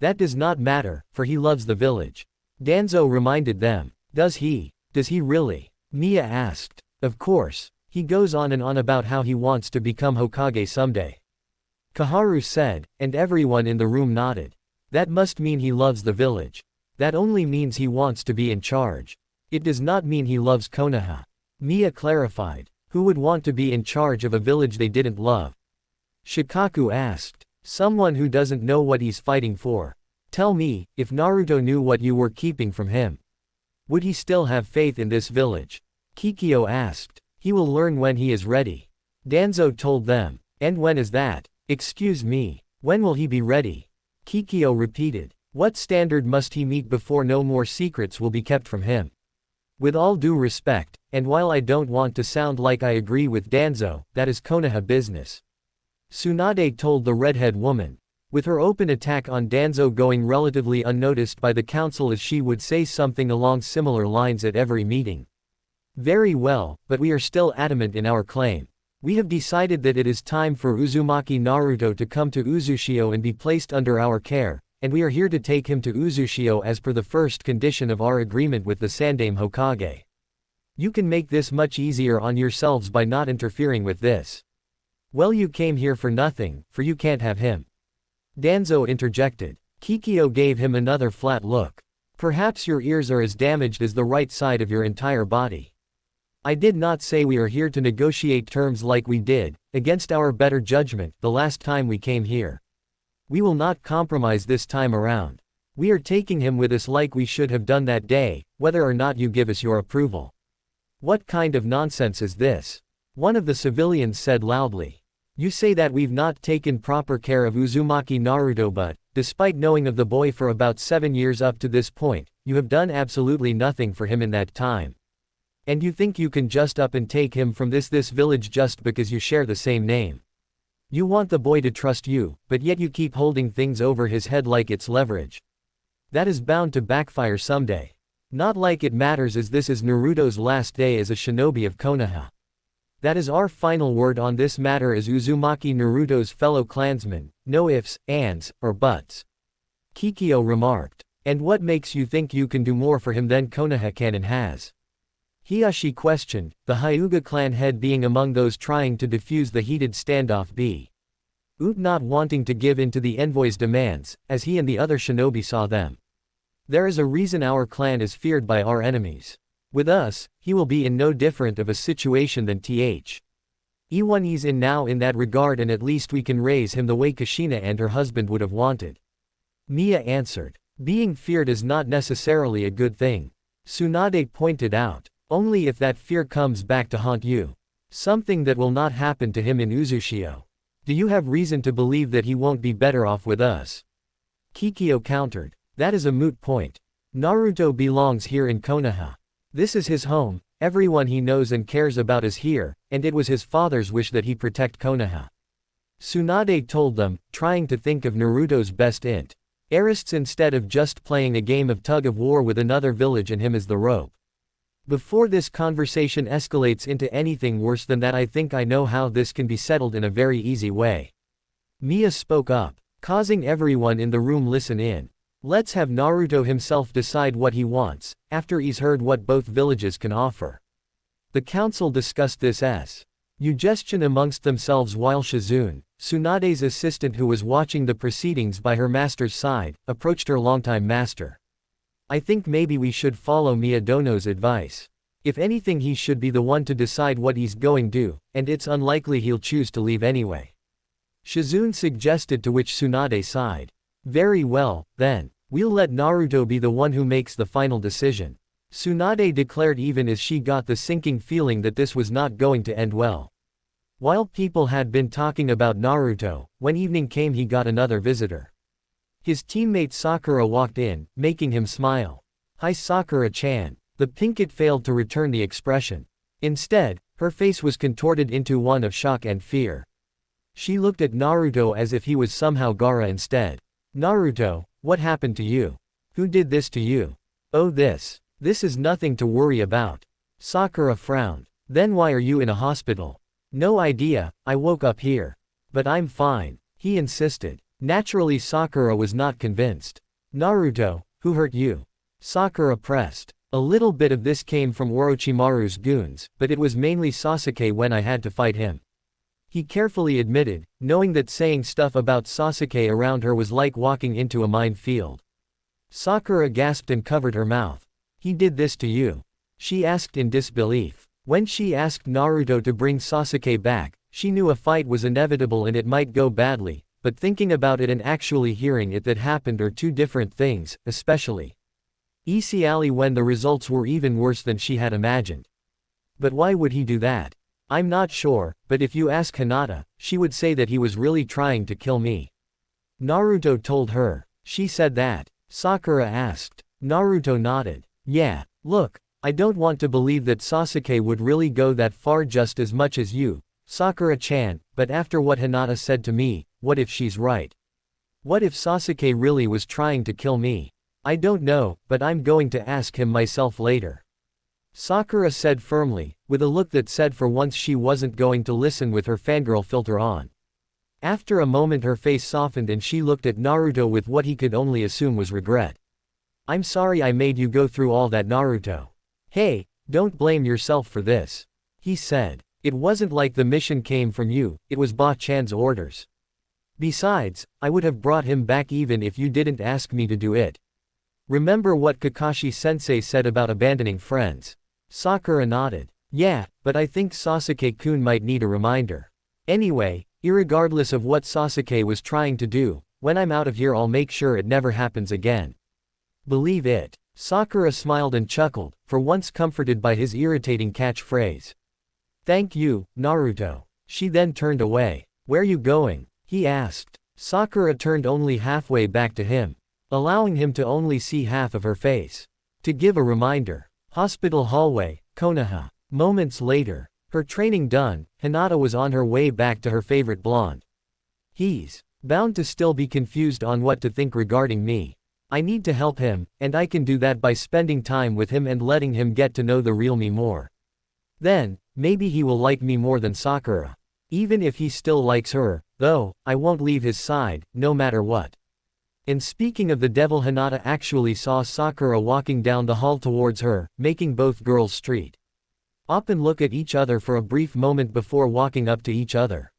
A: That does not matter, for he loves the village. Danzo reminded them. Does he really? Mia asked. Of course. He goes on and on about how he wants to become Hokage someday. Koharu said, and everyone in the room nodded. That must mean he loves the village. That only means he wants to be in charge. It does not mean he loves Konoha. Mia clarified. Who would want to be in charge of a village they didn't love? Shikaku asked. Someone who doesn't know what he's fighting for. Tell me, if Naruto knew what you were keeping from him, would he still have faith in this village? Kikyo asked. He will learn when he is ready. Danzo told them. And when is that? Excuse me. When will he be ready? Kikyo repeated. What standard must he meet before no more secrets will be kept from him? With all due respect, and while I don't want to sound like I agree with Danzo, that is Konoha business. Tsunade told the redhead woman. With her open attack on Danzo going relatively unnoticed by the council as she would say something along similar lines at every meeting. Very well, but we are still adamant in our claim. We have decided that it is time for Uzumaki Naruto to come to Uzushio and be placed under our care, and we are here to take him to Uzushio as per the first condition of our agreement with the Sandaime Hokage. You can make this much easier on yourselves by not interfering with this. Well, you came here for nothing, for you can't have him. Danzo interjected. Kikyo gave him another flat look. Perhaps your ears are as damaged as the right side of your entire body. I did not say we are here to negotiate terms like we did, against our better judgment, the last time we came here. We will not compromise this time around. We are taking him with us like we should have done that day, whether or not you give us your approval. What kind of nonsense is this? One of the civilians said loudly. You say that we've not taken proper care of Uzumaki Naruto, but, despite knowing of the boy for about 7 years up to this point, you have done absolutely nothing for him in that time. And you think you can just up and take him from this village just because you share the same name. You want the boy to trust you, but yet you keep holding things over his head like it's leverage. That is bound to backfire someday. Not like it matters, as this is Naruto's last day as a shinobi of Konoha. That is our final word on this matter as Uzumaki Naruto's fellow clansman, no ifs, ands, or buts. Kikyo remarked. And what makes you think you can do more for him than Konoha can and has? Hiyashi questioned, the Hyuga clan head being among those trying to defuse the heated standoff not wanting to give in to the envoy's demands, as he and the other shinobi saw them. There is a reason our clan is feared by our enemies. With us, he will be in no different of a situation than Iwan is in now in that regard, and at least we can raise him the way Kushina and her husband would have wanted. Mia answered. Being feared is not necessarily a good thing. Tsunade pointed out. Only if that fear comes back to haunt you. Something that will not happen to him in Uzushio. Do you have reason to believe that he won't be better off with us? Kikyo countered. That is a moot point. Naruto belongs here in Konoha. This is his home, everyone he knows and cares about is here, and it was his father's wish that he protect Konoha. Tsunade told them, trying to think of Naruto's best interests instead of just playing a game of tug-of-war with another village and him as the rope. Before this conversation escalates into anything worse than that, I think I know how this can be settled in a very easy way. Mia spoke up, causing everyone in the room listen in. Let's have Naruto himself decide what he wants, after he's heard what both villages can offer. The council discussed this as suggestion amongst themselves while Shizune, Tsunade's assistant who was watching the proceedings by her master's side, approached her longtime master. I think maybe we should follow Miyadono's advice. If anything, he should be the one to decide what he's going to do, and it's unlikely he'll choose to leave anyway. Shizune suggested, to which Tsunade sighed. Very well, then. We'll let Naruto be the one who makes the final decision. Tsunade declared, even as she got the sinking feeling that this was not going to end well. While people had been talking about Naruto, when evening came he got another visitor. His teammate Sakura walked in, making him smile. Hi Sakura-chan. The pinkett failed to return the expression. Instead, her face was contorted into one of shock and fear. She looked at Naruto as if he was somehow Gaara instead. Naruto, what happened to you? Who did this to you? Oh, this is nothing to worry about. Sakura frowned. Then why are you in a hospital? No idea, I woke up here. But I'm fine, he insisted. Naturally Sakura was not convinced. Naruto, who hurt you? Sakura pressed. A little bit of this came from Orochimaru's goons, but it was mainly Sasuke when I had to fight him. He carefully admitted, knowing that saying stuff about Sasuke around her was like walking into a minefield. Sakura gasped and covered her mouth. He did this to you? She asked in disbelief. When she asked Naruto to bring Sasuke back, she knew a fight was inevitable and it might go badly, but thinking about it and actually hearing it that happened are two different things, especially when the results were even worse than she had imagined. But why would he do that? I'm not sure, but if you ask Hinata, she would say that he was really trying to kill me. Naruto told her. She said that? Sakura asked. Naruto nodded. Yeah, look, I don't want to believe that Sasuke would really go that far just as much as you, Sakura-chan, but after what Hinata said to me, what if she's right? What if Sasuke really was trying to kill me? I don't know, but I'm going to ask him myself later. Sakura said firmly, with a look that said for once she wasn't going to listen with her fangirl filter on. After a moment her face softened and she looked at Naruto with what he could only assume was regret. I'm sorry I made you go through all that, Naruto. Hey, don't blame yourself for this. He said. It wasn't like the mission came from you, it was Ba-chan's orders. Besides, I would have brought him back even if you didn't ask me to do it. Remember what Kakashi-sensei said about abandoning friends? Sakura nodded. Yeah, but I think Sasuke-kun might need a reminder. Anyway, irregardless of what Sasuke was trying to do, when I'm out of here I'll make sure it never happens again. Believe it. Sakura smiled and chuckled, for once comforted by his irritating catchphrase. Thank you, Naruto. She then turned away. Where you going? He asked. Sakura turned only halfway back to him, allowing him to only see half of her face. To give a reminder. Hospital hallway, Konoha. Moments later. Her training done, Hinata was on her way back to her favorite blonde. He's bound to still be confused on what to think regarding me. I need to help him, and I can do that by spending time with him and letting him get to know the real me more. Then, maybe he will like me more than Sakura. Even if he still likes her, though, I won't leave his side, no matter what. And speaking of the devil, Hinata actually saw Sakura walking down the hall towards her, making both girls street up and look at each other for a brief moment before walking up to each other.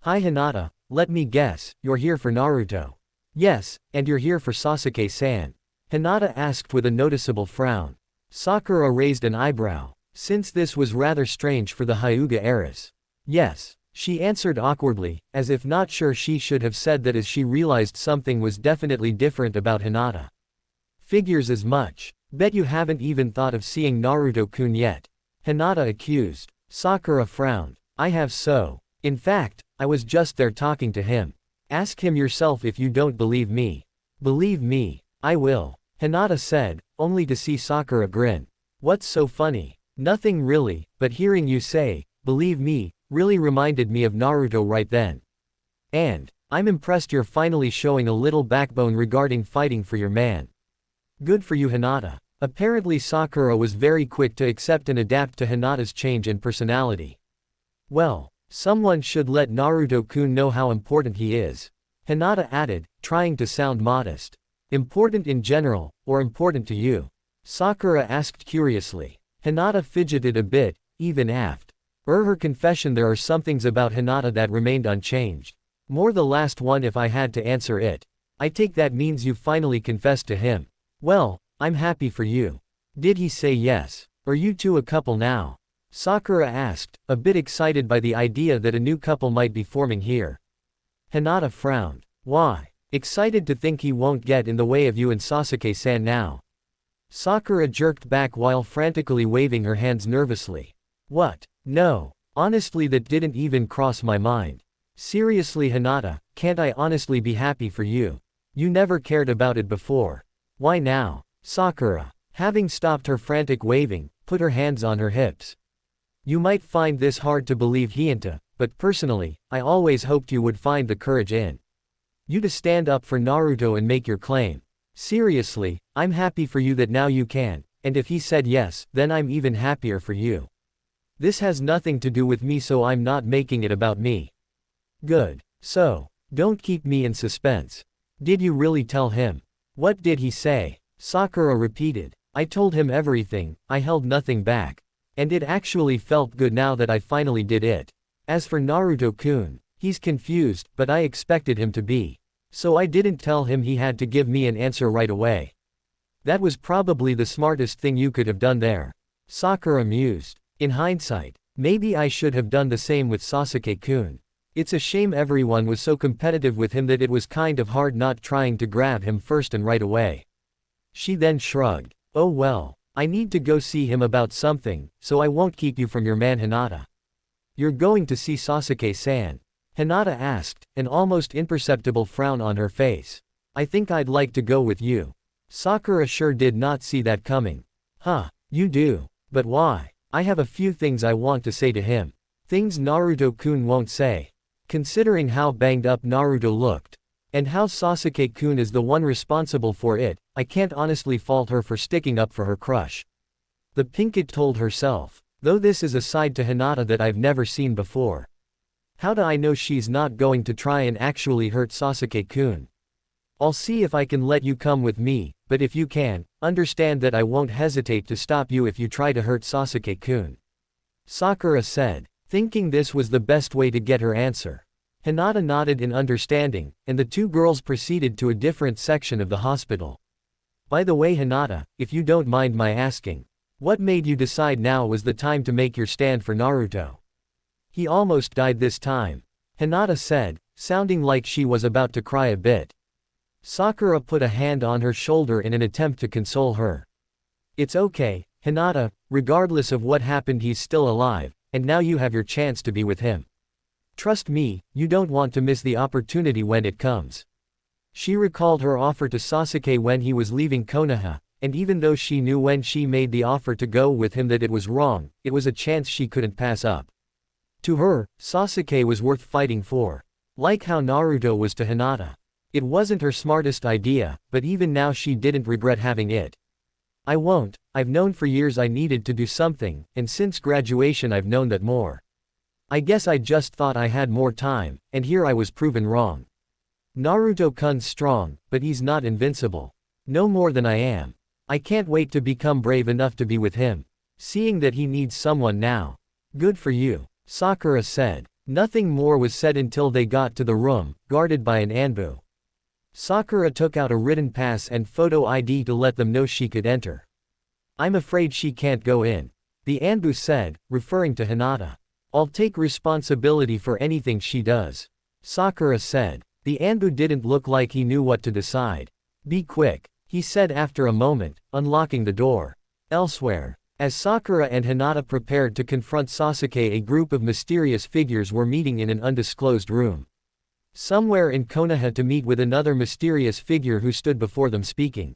A: Hi Hinata, let me guess, you're here for Naruto. Yes, and you're here for Sasuke-san. Hinata asked with a noticeable frown. Sakura raised an eyebrow, since this was rather strange for the Hyuga heiress. Yes, she answered awkwardly, as if not sure she should have said that as she realized something was definitely different about Hinata. Figures as much. Bet you haven't even thought of seeing Naruto-kun yet. Hinata accused. Sakura frowned. I have so. In fact, I was just there talking to him. Ask him yourself if you don't believe me. Believe me, I will. Hinata said, only to see Sakura grin. What's so funny? Nothing really, but hearing you say, believe me, really reminded me of Naruto right then. And, I'm impressed you're finally showing a little backbone regarding fighting for your man. Good for you Hinata. Apparently Sakura was very quick to accept and adapt to Hinata's change in personality. Well, someone should let Naruto-kun know how important he is. Hinata added, trying to sound modest. Important in general, or important to you? Sakura asked curiously. Hinata fidgeted a bit, even after her confession there are some things about Hinata that remained unchanged. More the last one if I had to answer it. I take that means you finally confessed to him. Well, I'm happy for you. Did he say yes? Are you two a couple now? Sakura asked, a bit excited by the idea that a new couple might be forming here. Hinata frowned. Why? Excited to think he won't get in the way of you and Sasuke-san now. Sakura jerked back while frantically waving her hands nervously. What? No. Honestly that didn't even cross my mind. Seriously Hinata, can't I honestly be happy for you? You never cared about it before. Why now? Sakura, having stopped her frantic waving, put her hands on her hips. You might find this hard to believe Hinata, but personally, I always hoped you would find the courage in you to stand up for Naruto and make your claim. Seriously, I'm happy for you that now you can, and if he said yes, then I'm even happier for you. This has nothing to do with me so I'm not making it about me. Good. So, don't keep me in suspense. Did you really tell him? What did he say? Sakura repeated. I told him everything, I held nothing back. And it actually felt good now that I finally did it. As for Naruto-kun, he's confused, but I expected him to be. So I didn't tell him he had to give me an answer right away. That was probably the smartest thing you could have done there. Sakura mused. In hindsight, maybe I should have done the same with Sasuke-kun. It's a shame everyone was so competitive with him that it was kind of hard not trying to grab him first and right away. She then shrugged. Oh well, I need to go see him about something, so I won't keep you from your man Hinata. You're going to see Sasuke-san? Hinata asked, an almost imperceptible frown on her face. I think I'd like to go with you. Sakura sure did not see that coming. Huh, you do. But why? I have a few things I want to say to him. Things Naruto-kun won't say. Considering how banged up Naruto looked, and how Sasuke-kun is the one responsible for it, I can't honestly fault her for sticking up for her crush. The pink kid told herself. Though this is a side to Hinata that I've never seen before. How do I know she's not going to try and actually hurt Sasuke-kun? I'll see if I can let you come with me, but if you can, understand that I won't hesitate to stop you if you try to hurt Sasuke-kun. Sakura said, thinking this was the best way to get her answer. Hinata nodded in understanding, and the two girls proceeded to a different section of the hospital. By the way Hinata, if you don't mind my asking, what made you decide now was the time to make your stand for Naruto? He almost died this time. Hinata said, sounding like she was about to cry a bit. Sakura put a hand on her shoulder in an attempt to console her. It's okay, Hinata, regardless of what happened he's still alive, and now you have your chance to be with him. Trust me, you don't want to miss the opportunity when it comes. She recalled her offer to Sasuke when he was leaving Konoha, and even though she knew when she made the offer to go with him that it was wrong, it was a chance she couldn't pass up. To her, Sasuke was worth fighting for. Like how Naruto was to Hinata. It wasn't her smartest idea, but even now she didn't regret having it. I won't, I've known for years I needed to do something, and since graduation I've known that more. I guess I just thought I had more time, and here I was proven wrong. Naruto-kun's strong, but he's not invincible. No more than I am. I can't wait to become brave enough to be with him. Seeing that he needs someone now. Good for you, Sakura said. Nothing more was said until they got to the room, guarded by an Anbu. Sakura took out a written pass and photo ID to let them know she could enter. I'm afraid she can't go in. The Anbu said, referring to Hinata. I'll take responsibility for anything she does. Sakura said. The Anbu didn't look like he knew what to decide. Be quick, he said after a moment, unlocking the door. Elsewhere, as Sakura and Hinata prepared to confront Sasuke, a group of mysterious figures were meeting in an undisclosed room. Somewhere in Konoha to meet with another mysterious figure who stood before them speaking.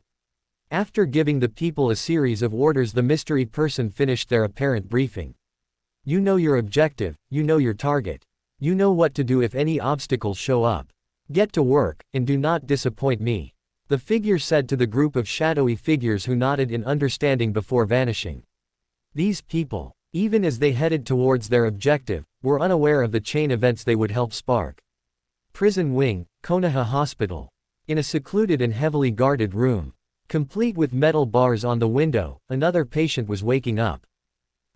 A: After giving the people a series of orders, the mystery person finished their apparent briefing. You know your objective, you know your target. You know what to do if any obstacles show up. Get to work, and do not disappoint me. The figure said to the group of shadowy figures who nodded in understanding before vanishing. These people, even as they headed towards their objective, were unaware of the chain events they would help spark. Prison wing, Konoha Hospital. In a secluded and heavily guarded room, complete with metal bars on the window, another patient was waking up.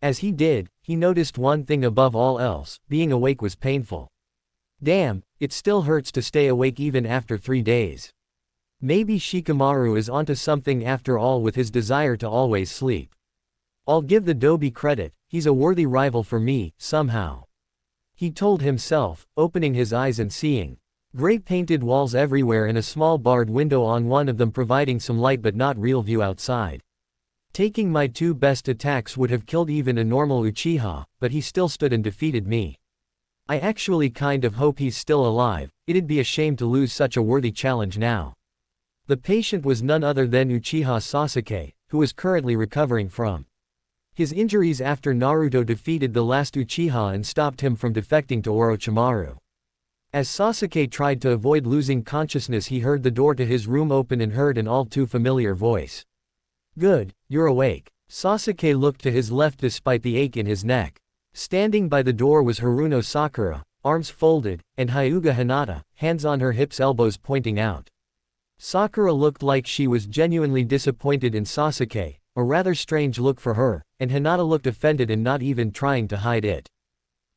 A: As he did, he noticed one thing above all else: being awake was painful. Damn, it still hurts to stay awake even after 3 days. Maybe Shikamaru is onto something after all with his desire to always sleep. I'll give the Dobi credit, he's a worthy rival for me, somehow. He told himself, opening his eyes and seeing gray painted walls everywhere and a small barred window on one of them providing some light but not real view outside. Taking my 2 best attacks would have killed even a normal Uchiha, but he still stood and defeated me. I actually kind of hope he's still alive, it'd be a shame to lose such a worthy challenge now. The patient was none other than Uchiha Sasuke, who was currently recovering from his injuries after Naruto defeated the last Uchiha and stopped him from defecting to Orochimaru. As Sasuke tried to avoid losing consciousness, he heard the door to his room open and heard an all too familiar voice. Good, you're awake. Sasuke looked to his left despite the ache in his neck. Standing by the door was Haruno Sakura, arms folded, and Hyuga Hinata, hands on her hips, elbows pointing out. Sakura looked like she was genuinely disappointed in Sasuke, a rather strange look for her, and Hinata looked offended and not even trying to hide it.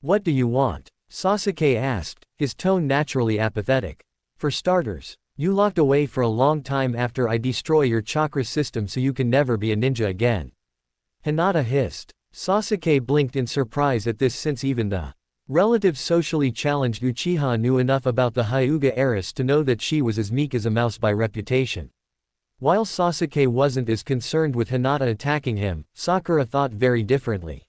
A: What do you want? Sasuke asked, his tone naturally apathetic. For starters, you locked away for a long time after I destroy your chakra system so you can never be a ninja again. Hinata hissed. Sasuke blinked in surprise at this, since even the relative socially challenged Uchiha knew enough about the Hyuga heiress to know that she was as meek as a mouse by reputation. While Sasuke wasn't as concerned with Hinata attacking him, Sakura thought very differently.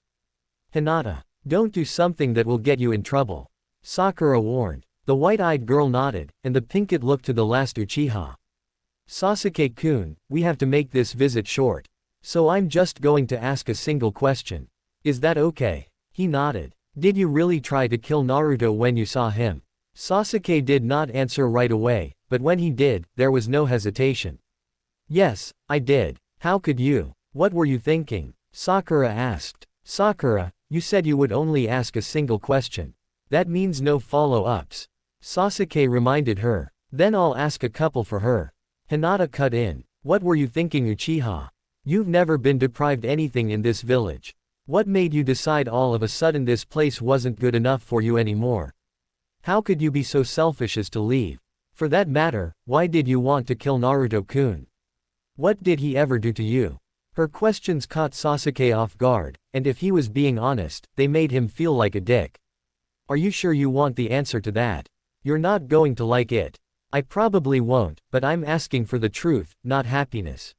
A: Hinata, don't do something that will get you in trouble. Sakura warned. The white-eyed girl nodded, and the pinkett looked to the last Uchiha. Sasuke-kun, we have to make this visit short. So I'm just going to ask a single question. Is that okay? He nodded. Did you really try to kill Naruto when you saw him? Sasuke did not answer right away, but when he did, there was no hesitation. Yes, I did. How could you? What were you thinking? Sakura asked. Sakura, you said you would only ask a single question. That means no follow-ups. Sasuke reminded her. Then I'll ask a couple for her. Hinata cut in. What were you thinking, Uchiha? You've never been deprived anything in this village. What made you decide all of a sudden this place wasn't good enough for you anymore? How could you be so selfish as to leave? For that matter, why did you want to kill Naruto-kun? What did he ever do to you? Her questions caught Sasuke off guard, and if he was being honest, they made him feel like a dick. Are you sure you want the answer to that? You're not going to like it. I probably won't, but I'm asking for the truth, not happiness.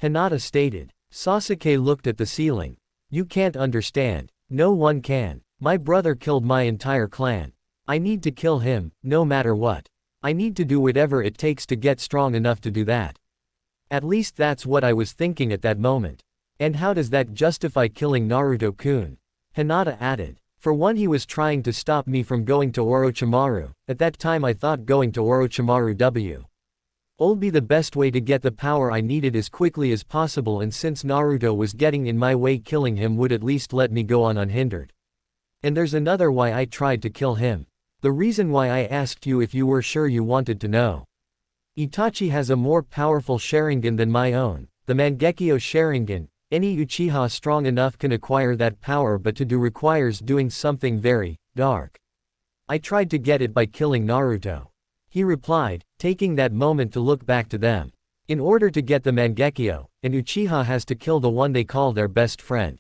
A: Hinata stated. Sasuke looked at the ceiling. You can't understand. No one can. My brother killed my entire clan. I need to kill him, no matter what. I need to do whatever it takes to get strong enough to do that. At least that's what I was thinking at that moment. And how does that justify killing Naruto-kun? Hinata added. For one, he was trying to stop me from going to Orochimaru. At that time I thought going to Orochimaru would be the best way to get the power I needed as quickly as possible, and since Naruto was getting in my way, killing him would at least let me go on unhindered. And there's another why I tried to kill him. The reason why I asked you if you were sure you wanted to know. Itachi has a more powerful Sharingan than my own, the Mangekyo Sharingan. Any Uchiha strong enough can acquire that power, but to do requires doing something very dark. I tried to get it by killing Naruto. He replied, taking that moment to look back to them. In order to get the Mangekyo, an Uchiha has to kill the one they call their best friend.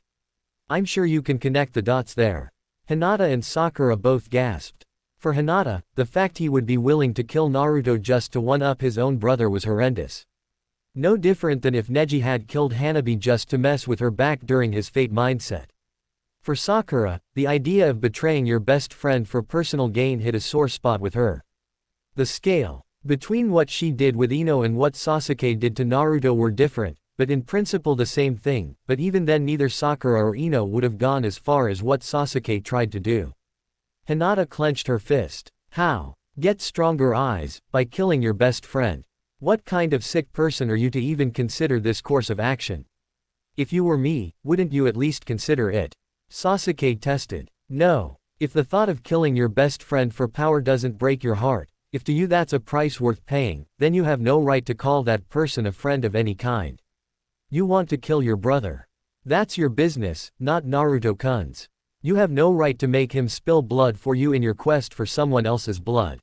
A: I'm sure you can connect the dots there. Hinata and Sakura both gasped. For Hinata, the fact he would be willing to kill Naruto just to one-up his own brother was horrendous. No different than if Neji had killed Hanabi just to mess with her back during his fate mindset. For Sakura, the idea of betraying your best friend for personal gain hit a sore spot with her. The scale between what she did with Ino and what Sasuke did to Naruto were different, but in principle the same thing, but even then neither Sakura or Ino would have gone as far as what Sasuke tried to do. Hinata clenched her fist. How? Get stronger eyes, by killing your best friend. What kind of sick person are you to even consider this course of action? If you were me, wouldn't you at least consider it? Sasuke tested. No. If the thought of killing your best friend for power doesn't break your heart, if to you that's a price worth paying, then you have no right to call that person a friend of any kind. You want to kill your brother. That's your business, not Naruto-kun's. You have no right to make him spill blood for you in your quest for someone else's blood.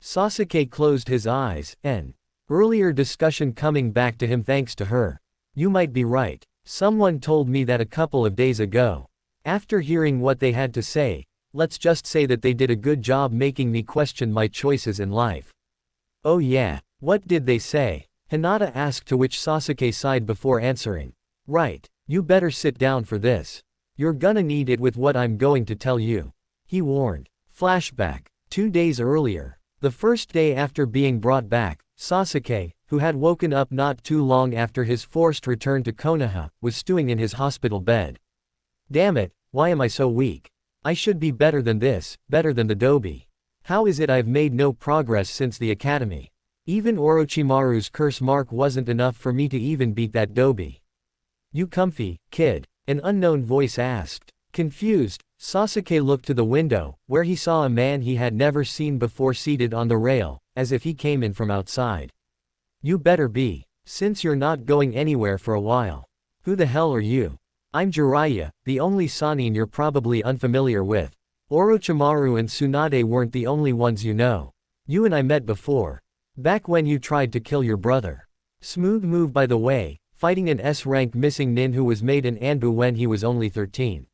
A: Sasuke closed his eyes, an earlier discussion coming back to him thanks to her. You might be right. Someone told me that a couple of days ago. After hearing what they had to say, let's just say that they did a good job making me question my choices in life. Oh yeah, what did they say? Hinata asked, to which Sasuke sighed before answering. Right, you better sit down for this. You're gonna need it with what I'm going to tell you. He warned. Flashback. 2 days earlier. The first day after being brought back, Sasuke, who had woken up not too long after his forced return to Konoha, was stewing in his hospital bed. Damn it, why am I so weak? I should be better than this, better than the Dobi. How is it I've made no progress since the academy? Even Orochimaru's curse mark wasn't enough for me to even beat that Dobi. You comfy, kid? An unknown voice asked. Confused, Sasuke looked to the window, where he saw a man he had never seen before seated on the rail, as if he came in from outside. You better be, since you're not going anywhere for a while. Who the hell are you? I'm Jiraiya, the only Sannin you're probably unfamiliar with. Orochimaru and Tsunade weren't the only ones you know. You and I met before. Back when you tried to kill your brother. Smooth move by the way, fighting an S-rank missing nin who was made an Anbu when he was only 13.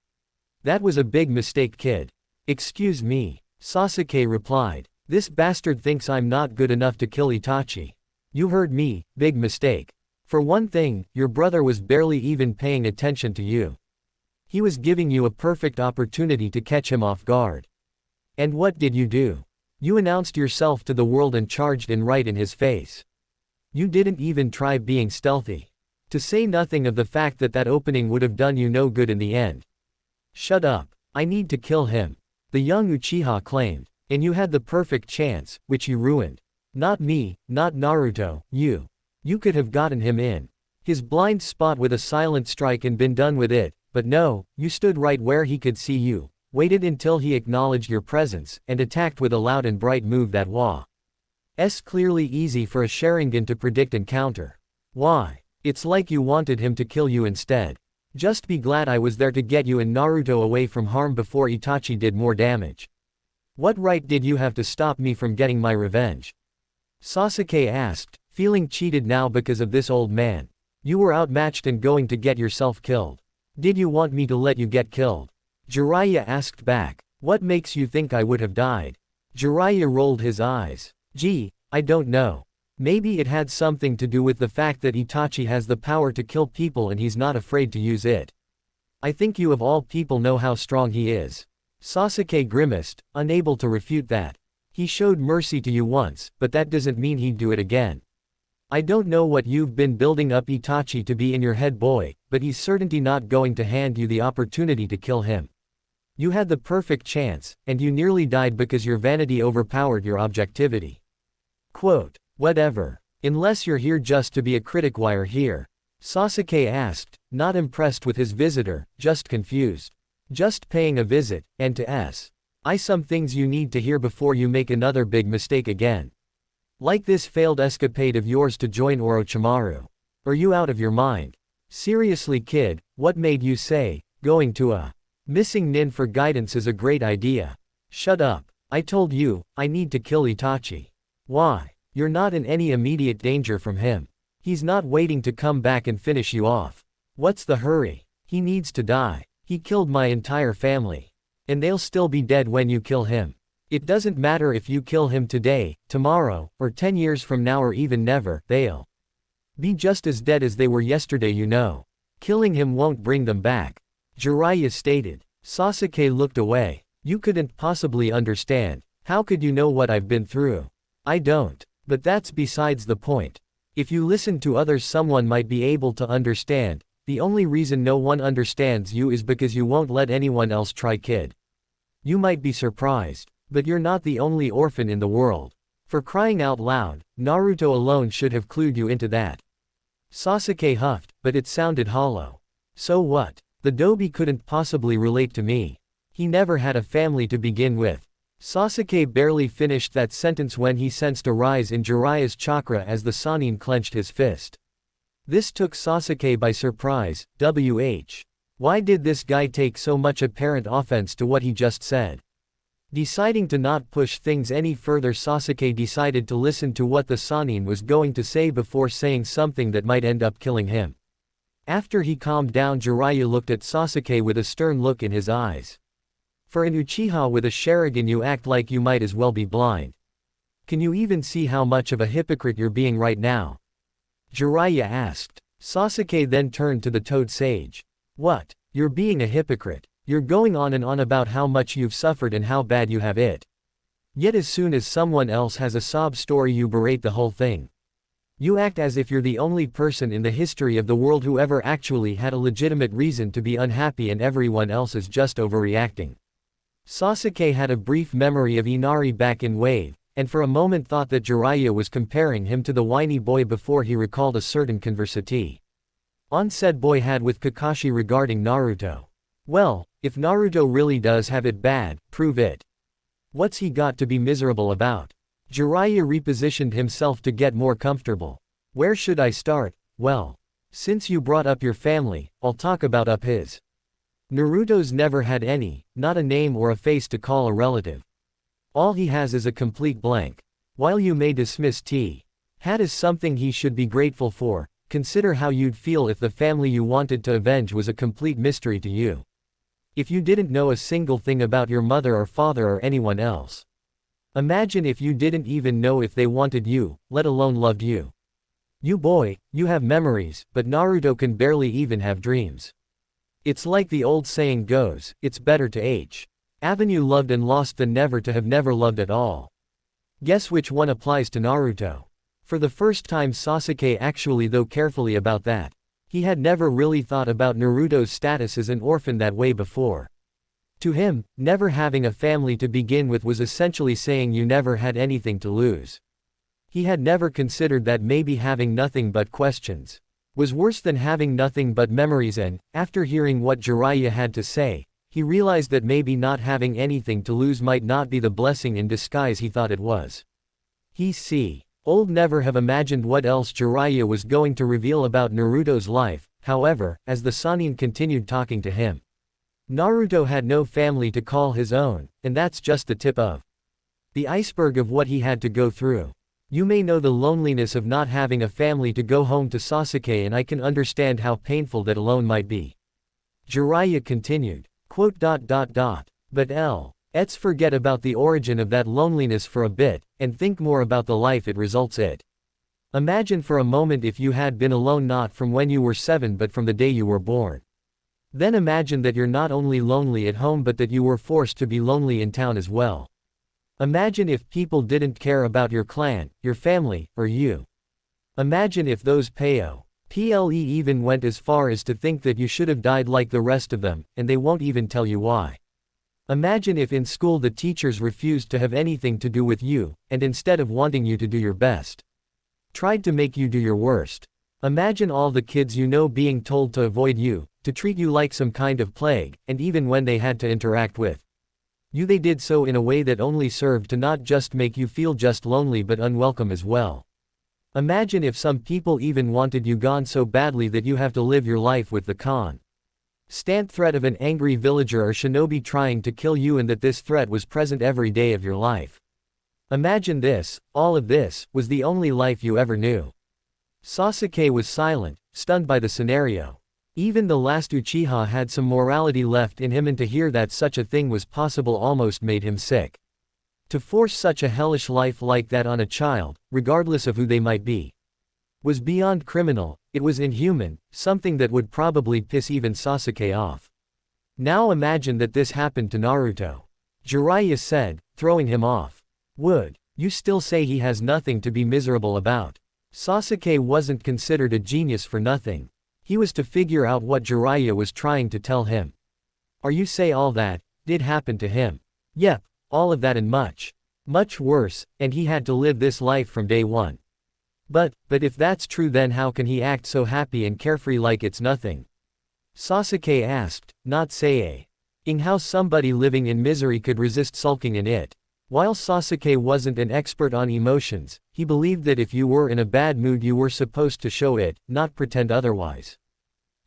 A: That was a big mistake, kid. Excuse me, Sasuke replied. This bastard thinks I'm not good enough to kill Itachi. You heard me, big mistake. For one thing, your brother was barely even paying attention to you. He was giving you a perfect opportunity to catch him off guard. And what did you do? You announced yourself to the world and charged in right in his face. You didn't even try being stealthy. To say nothing of the fact that that opening would have done you no good in the end. Shut up. I need to kill him. The young Uchiha claimed. And you had the perfect chance, which you ruined. Not me, not Naruto, you. You could have gotten him in. His blind spot with a silent strike and been done with it, but no, you stood right where he could see you, waited until he acknowledged your presence, and attacked with a loud and bright move that was clearly easy for a Sharingan to predict and counter. Why? It's like you wanted him to kill you instead. Just be glad I was there to get you and Naruto away from harm before Itachi did more damage. What right did you have to stop me from getting my revenge? Sasuke asked, feeling cheated now because of this old man. You were outmatched and going to get yourself killed. Did you want me to let you get killed? Jiraiya asked back. What makes you think I would have died? Jiraiya rolled his eyes. Gee, I don't know. Maybe it had something to do with the fact that Itachi has the power to kill people and he's not afraid to use it. I think you of all people know how strong he is. Sasuke grimaced, unable to refute that. He showed mercy to you once, but that doesn't mean he'd do it again. I don't know what you've been building up Itachi to be in your head, boy, but he's certainly not going to hand you the opportunity to kill him. You had the perfect chance, and you nearly died because your vanity overpowered your objectivity. Quote, whatever. Unless you're here just to be a critic, why are here? Sasuke asked, not impressed with his visitor, just confused. Just paying a visit, and to some things you need to hear before you make another big mistake again. Like this failed escapade of yours to join Orochimaru. Are you out of your mind? Seriously, kid, what made you say, going to a missing nin for guidance is a great idea? Shut up. I told you, I need to kill Itachi. Why? You're not in any immediate danger from him. He's not waiting to come back and finish you off. What's the hurry? He needs to die. He killed my entire family. And they'll still be dead when you kill him. It doesn't matter if you kill him today, tomorrow, or 10 years from now or even never, they'll be just as dead as they were yesterday, you know. Killing him won't bring them back. Jiraiya stated. Sasuke looked away. You couldn't possibly understand. How could you know what I've been through? I don't. But that's besides the point. If you listen to others, someone might be able to understand. The only reason no one understands you is because you won't let anyone else try, kid. You might be surprised, but you're not the only orphan in the world. For crying out loud, Naruto alone should have clued you into that. Sasuke huffed, but it sounded hollow. So what? The Dobi couldn't possibly relate to me. He never had a family to begin with. Sasuke barely finished that sentence when he sensed a rise in Jiraiya's chakra as the Sannin clenched his fist. This took Sasuke by surprise. Why did this guy take so much apparent offense to what he just said? Deciding to not push things any further, Sasuke decided to listen to what the Sannin was going to say before saying something that might end up killing him. After he calmed down, Jiraiya looked at Sasuke with a stern look in his eyes. For an Uchiha with a Sharingan, you act like you might as well be blind. Can you even see how much of a hypocrite you're being right now? Jiraiya asked. Sasuke then turned to the Toad Sage. What? You're being a hypocrite. You're going on and on about how much you've suffered and how bad you have it. Yet as soon as someone else has a sob story, you berate the whole thing. You act as if you're the only person in the history of the world who ever actually had a legitimate reason to be unhappy, and everyone else is just overreacting. Sasuke had a brief memory of Inari back in Wave, and for a moment thought that Jiraiya was comparing him to the whiny boy before he recalled a certain conversation said boy had with Kakashi regarding Naruto. Well, if Naruto really does have it bad, prove it. What's he got to be miserable about? Jiraiya repositioned himself to get more comfortable. Where should I start? Well, since you brought up your family, I'll talk about up his. Naruto's never had any, not a name or a face to call a relative. All he has is a complete blank. While you may dismiss had as something he should be grateful for, consider how you'd feel if the family you wanted to avenge was a complete mystery to you. If you didn't know a single thing about your mother or father or anyone else. Imagine if you didn't even know if they wanted you, let alone loved you. You boy, you have memories, but Naruto can barely even have dreams. It's like the old saying goes, it's better to Avenue loved and lost than never to have never loved at all. Guess which one applies to Naruto? For the first time, Sasuke actually thought carefully about that. He had never really thought about Naruto's status as an orphan that way before. To him, never having a family to begin with was essentially saying you never had anything to lose. He had never considered that maybe having nothing but questions was worse than having nothing but memories, and, after hearing what Jiraiya had to say, he realized that maybe not having anything to lose might not be the blessing in disguise he thought it was. Old never have imagined what else Jiraiya was going to reveal about Naruto's life. However, as the Sannin continued talking to him, Naruto had no family to call his own, and that's just the tip of the iceberg of what he had to go through. You may know the loneliness of not having a family to go home to, Sasuke, and I can understand how painful that alone might be. Jiraiya continued. But let's forget about the origin of that loneliness for a bit, and think more about the life it results in. Imagine for a moment if you had been alone not from when you were 7 but from the day you were born. Then imagine that you're not only lonely at home but that you were forced to be lonely in town as well. Imagine if people didn't care about your clan, your family, or you. Imagine if those people even went as far as to think that you should have died like the rest of them, and they won't even tell you why. Imagine if in school the teachers refused to have anything to do with you, and instead of wanting you to do your best, tried to make you do your worst. Imagine all the kids you know being told to avoid you, to treat you like some kind of plague, and even when they had to interact with you they did so in a way that only served to not just make you feel just lonely but unwelcome as well. Imagine if some people even wanted you gone so badly that you have to live your life with the constant threat of an angry villager or shinobi trying to kill you, and that this threat was present every day of your life. Imagine this, all of this, was the only life you ever knew. Sasuke was silent, stunned by the scenario. Even the last Uchiha had some morality left in him, and to hear that such a thing was possible almost made him sick. To force such a hellish life like that on a child, regardless of who they might be, was beyond criminal. It was inhuman, something that would probably piss even Sasuke off. Now imagine that this happened to Naruto. Jiraiya said, throwing him off. Would you still say he has nothing to be miserable about? Sasuke wasn't considered a genius for nothing. He was to figure out what Jiraiya was trying to tell him. Are you say all that did happen to him? Yep, all of that and much worse, and he had to live this life from day one. But if that's true, then how can he act so happy and carefree like it's nothing? Sasuke asked, not saying how somebody living in misery could resist sulking in it. While Sasuke wasn't an expert on emotions, he believed that if you were in a bad mood you were supposed to show it, not pretend otherwise.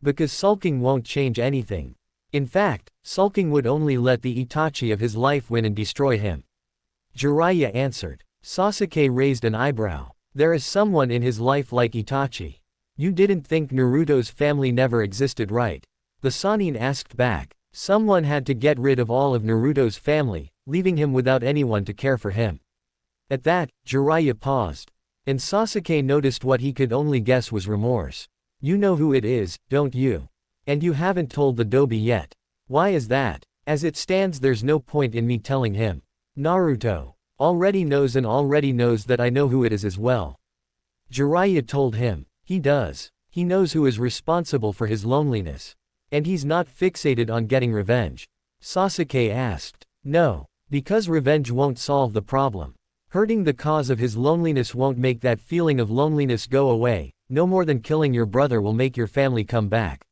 A: Because sulking won't change anything. In fact, sulking would only let the Itachi of his life win and destroy him. Jiraiya answered. Sasuke raised an eyebrow. There is someone in his life like Itachi. You didn't think Naruto's family never existed, right? The Sannin asked back. Someone had to get rid of all of Naruto's family, leaving him without anyone to care for him. At that, Jiraiya paused. And Sasuke noticed what he could only guess was remorse. You know who it is, don't you? And you haven't told the Dobi yet. Why is that? As it stands, there's no point in me telling him. Naruto already knows, and already knows that I know who it is as well. Jiraiya told him. He does. He knows who is responsible for his loneliness. And he's not fixated on getting revenge. Sasuke asked. No. Because revenge won't solve the problem. Hurting the cause of his loneliness won't make that feeling of loneliness go away, no more than killing your brother will make your family come back.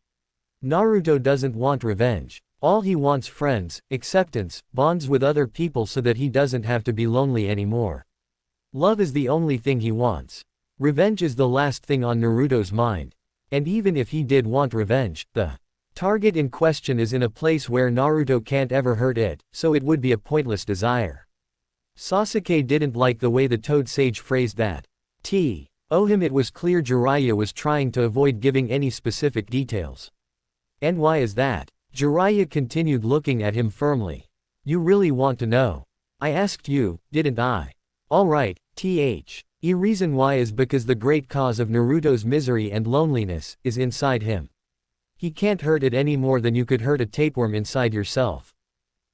A: Naruto doesn't want revenge. All he wants friends, acceptance, bonds with other people so that he doesn't have to be lonely anymore. Love is the only thing he wants. Revenge is the last thing on Naruto's mind. And even if he did want revenge, the target in question is in a place where Naruto can't ever hurt it, so it would be a pointless desire. Sasuke didn't like the way the Toad Sage phrased that. It was clear Jiraiya was trying to avoid giving any specific details. And why is that? Jiraiya continued, looking at him firmly. You really want to know? I asked you, didn't I? Alright, reason why is because the great cause of Naruto's misery and loneliness is inside him. He can't hurt it any more than you could hurt a tapeworm inside yourself.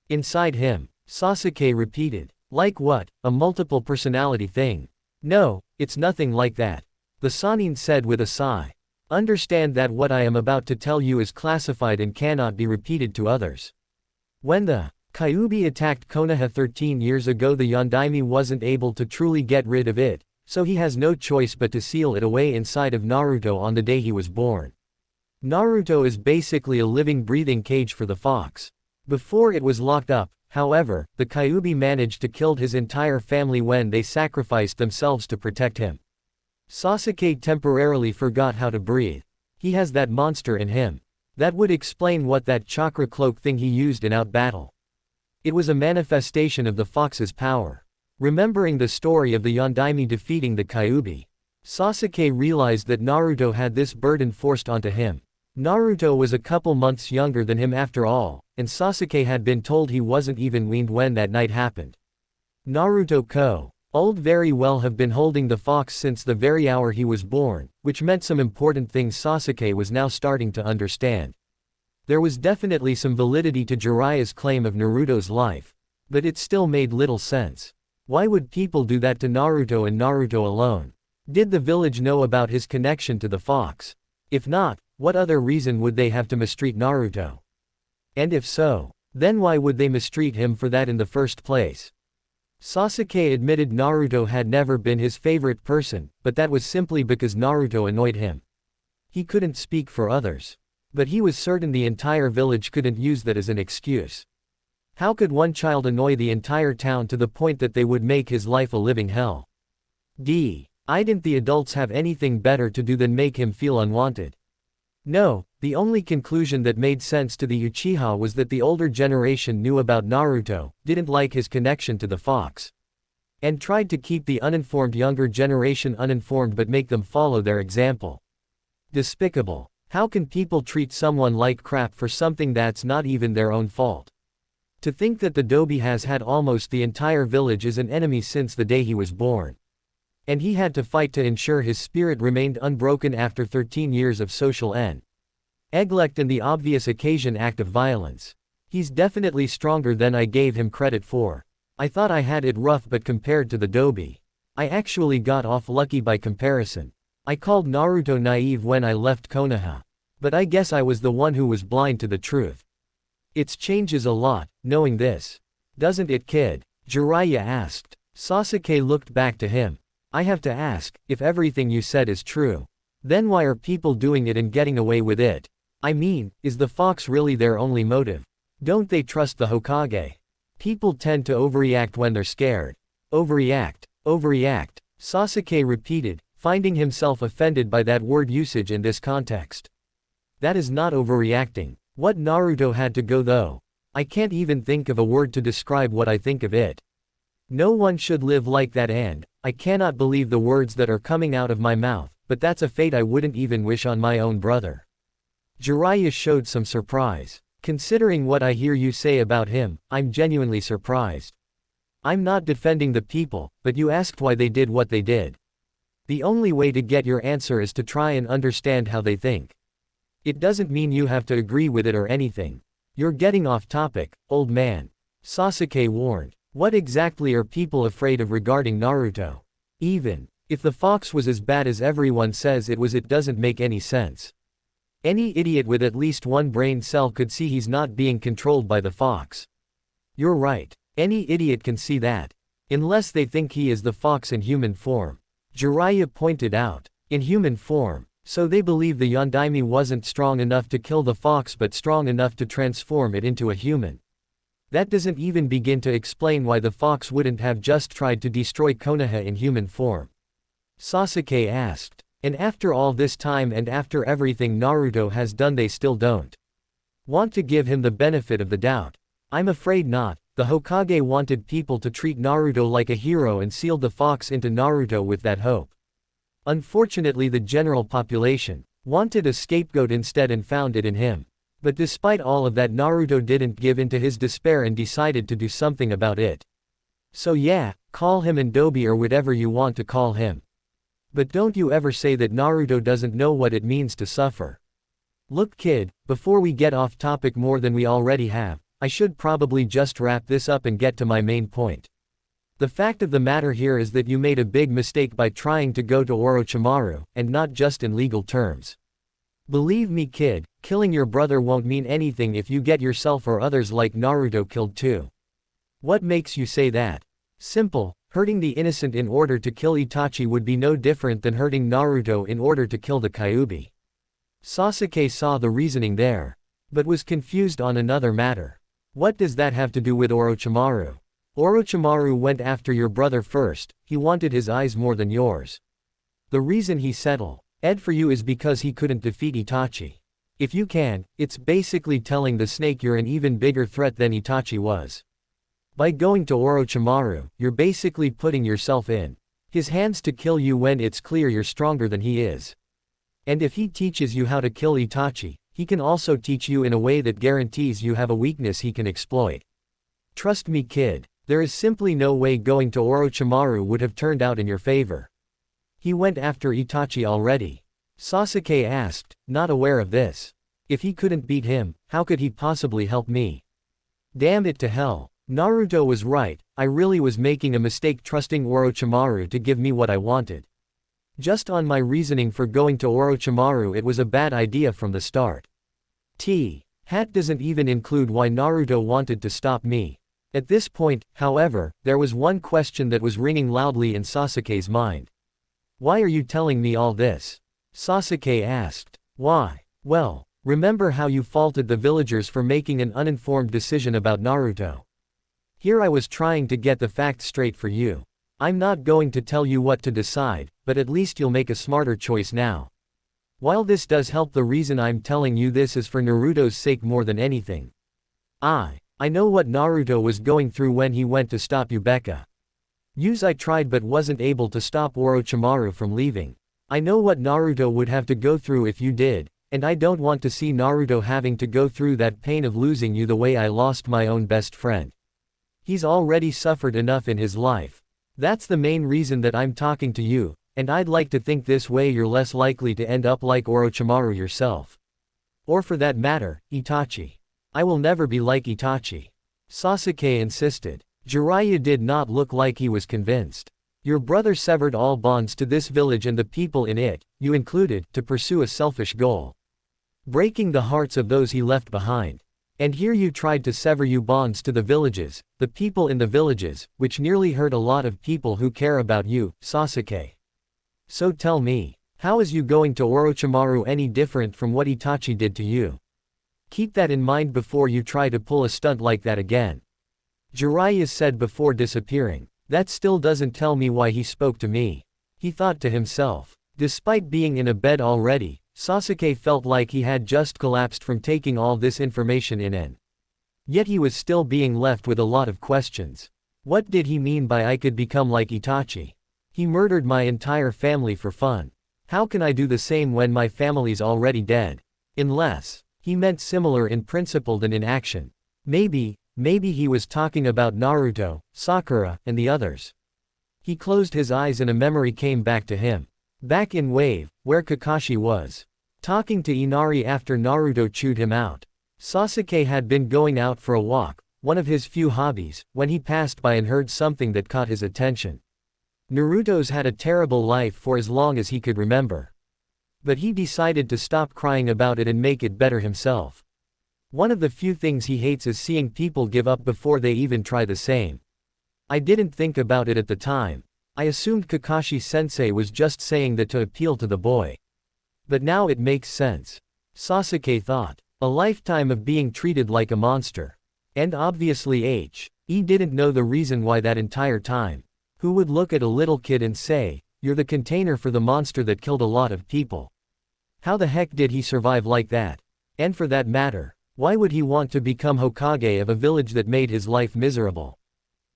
A: Inside him, Sasuke repeated. Like what, a multiple personality thing? No, it's nothing like that. The Sannin said with a sigh. Understand that what I am about to tell you is classified and cannot be repeated to others. When the Kyuubi attacked Konoha 13 years ago, the Yondaime wasn't able to truly get rid of it, So he has no choice but to seal it away inside of Naruto on the day he was born. Naruto is basically a living breathing cage for the fox. Before it was locked up, however, the Kyuubi managed to kill his entire family when they sacrificed themselves to protect him. Sasuke temporarily forgot how to breathe. He has that monster in him. That would explain what that chakra cloak thing he used in out-battle. It was a manifestation of the fox's power. Remembering the story of the Yondaime defeating the Kyuubi, Sasuke realized that Naruto had this burden forced onto him. Naruto was a couple months younger than him after all, and Sasuke had been told he wasn't even weaned when that night happened. Naruto old very well have been holding the fox since the very hour he was born, which meant some important things Sasuke was now starting to understand. There was definitely some validity to Jiraiya's claim of Naruto's life. But it still made little sense. Why would people do that to Naruto and Naruto alone? Did the village know about his connection to the fox? If not, what other reason would they have to mistreat Naruto? And if so, then why would they mistreat him for that in the first place? Sasuke admitted Naruto had never been his favorite person, but that was simply because Naruto annoyed him. He couldn't speak for others. But he was certain the entire village couldn't use that as an excuse. How could one child annoy the entire town to the point that they would make his life a living hell? Didn't the adults have anything better to do than make him feel unwanted? No, the only conclusion that made sense to the Uchiha was that the older generation knew about Naruto, didn't like his connection to the fox, and tried to keep the uninformed younger generation uninformed but make them follow their example. Despicable. How can people treat someone like crap for something that's not even their own fault? To think that the Dobi has had almost the entire village as an enemy since the day he was born. And he had to fight to ensure his spirit remained unbroken after 13 years of social neglect and the obvious occasion act of violence. He's definitely stronger than I gave him credit for. I thought I had it rough, but compared to the Dobi, I actually got off lucky by comparison. I called Naruto naive when I left Konoha. But I guess I was the one who was blind to the truth. It changes a lot, knowing this. Doesn't it, kid? Jiraiya asked. Sasuke looked back to him. I have to ask, if everything you said is true, then why are people doing it and getting away with it? I mean, is the fox really their only motive? Don't they trust the Hokage? People tend to overreact when they're scared. Overreact, Sasuke repeated, finding himself offended by that word usage in this context. That is not overreacting. What Naruto had to go though. I can't even think of a word to describe what I think of it. No one should live like that, and I cannot believe the words that are coming out of my mouth, but that's a fate I wouldn't even wish on my own brother. Jiraiya showed some surprise. Considering what I hear you say about him, I'm genuinely surprised. I'm not defending the people, but you asked why they did what they did. The only way to get your answer is to try and understand how they think. It doesn't mean you have to agree with it or anything. You're getting off topic, old man. Sasuke warned. What exactly are people afraid of regarding Naruto? Even if the fox was as bad as everyone says it was, it doesn't make any sense. Any idiot with at least one brain cell could see he's not being controlled by the fox. You're right. Any idiot can see that. Unless they think he is the fox in human form. Jiraiya pointed out. In human form. So they believe the Yondaime wasn't strong enough to kill the fox but strong enough to transform it into a human. That doesn't even begin to explain why the fox wouldn't have just tried to destroy Konoha in human form. Sasuke asked. And after all this time and after everything Naruto has done, they still don't want to give him the benefit of the doubt. I'm afraid not. The Hokage wanted people to treat Naruto like a hero and sealed the fox into Naruto with that hope. Unfortunately, the general population wanted a scapegoat instead and found it in him. But despite all of that, Naruto didn't give in to his despair and decided to do something about it. So yeah, call him Indobi or whatever you want to call him. But don't you ever say that Naruto doesn't know what it means to suffer. Look, kid, before we get off topic more than we already have, I should probably just wrap this up and get to my main point. The fact of the matter here is that you made a big mistake by trying to go to Orochimaru, and not just in legal terms. Believe me, kid, killing your brother won't mean anything if you get yourself or others like Naruto killed too. What makes you say that? Simple. Hurting the innocent in order to kill Itachi would be no different than hurting Naruto in order to kill the Kyuubi. Sasuke saw the reasoning there, but was confused on another matter. What does that have to do with Orochimaru? Orochimaru went after your brother first, he wanted his eyes more than yours. The reason he settled for you is because he couldn't defeat Itachi. If you can, it's basically telling the snake you're an even bigger threat than Itachi was. By going to Orochimaru, you're basically putting yourself in his hands to kill you when it's clear you're stronger than he is. And if he teaches you how to kill Itachi, he can also teach you in a way that guarantees you have a weakness he can exploit. Trust me, kid, there is simply no way going to Orochimaru would have turned out in your favor. He went after Itachi already. Sasuke asked, not aware of this. If he couldn't beat him, how could he possibly help me? Damn it to hell. Naruto was right, I really was making a mistake trusting Orochimaru to give me what I wanted. Just on my reasoning for going to Orochimaru, it was a bad idea from the start. Hat doesn't even include why Naruto wanted to stop me. At this point, however, there was one question that was ringing loudly in Sasuke's mind. Why are you telling me all this? Sasuke asked. Why? Well, remember how you faulted the villagers for making an uninformed decision about Naruto? Here I was trying to get the facts straight for you. I'm not going to tell you what to decide, but at least you'll make a smarter choice now. While this does help, the reason I'm telling you this is for Naruto's sake more than anything. I know what Naruto was going through when he went to stop Yubeka. I tried but wasn't able to stop Orochimaru from leaving. I know what Naruto would have to go through if you did, and I don't want to see Naruto having to go through that pain of losing you the way I lost my own best friend. He's already suffered enough in his life. That's the main reason that I'm talking to you, and I'd like to think this way you're less likely to end up like Orochimaru yourself. Or for that matter, Itachi. I will never be like Itachi. Sasuke insisted. Jiraiya did not look like he was convinced. Your brother severed all bonds to this village and the people in it, you included, to pursue a selfish goal. Breaking the hearts of those he left behind. And here you tried to sever you bonds to the villages, the people in the villages, which nearly hurt a lot of people who care about you, Sasuke. So tell me, how is you going to Orochimaru any different from what Itachi did to you? Keep that in mind before you try to pull a stunt like that again. Jiraiya said before disappearing. That still doesn't tell me why he spoke to me. He thought to himself. Despite being in a bed already, Sasuke felt like he had just collapsed from taking all this information in and yet he was still being left with a lot of questions. What did he mean by I could become like Itachi? He murdered my entire family for fun. How can I do the same when my family's already dead? Unless he meant similar in principle than in action. Maybe he was talking about Naruto, Sakura, and the others. He closed his eyes and a memory came back to him. Back in Wave, where Kakashi was talking to Inari after Naruto chewed him out. Sasuke had been going out for a walk, one of his few hobbies, when he passed by and heard something that caught his attention. Naruto's had a terrible life for as long as he could remember. But he decided to stop crying about it and make it better himself. One of the few things he hates is seeing people give up before they even try the same. I didn't think about it at the time. I assumed Kakashi-sensei was just saying that to appeal to the boy. But now it makes sense. Sasuke thought. A lifetime of being treated like a monster. And obviously he didn't know the reason why that entire time. Who would look at a little kid and say, "You're the container for the monster that killed a lot of people"? How the heck did he survive like that? And for that matter, why would he want to become Hokage of a village that made his life miserable?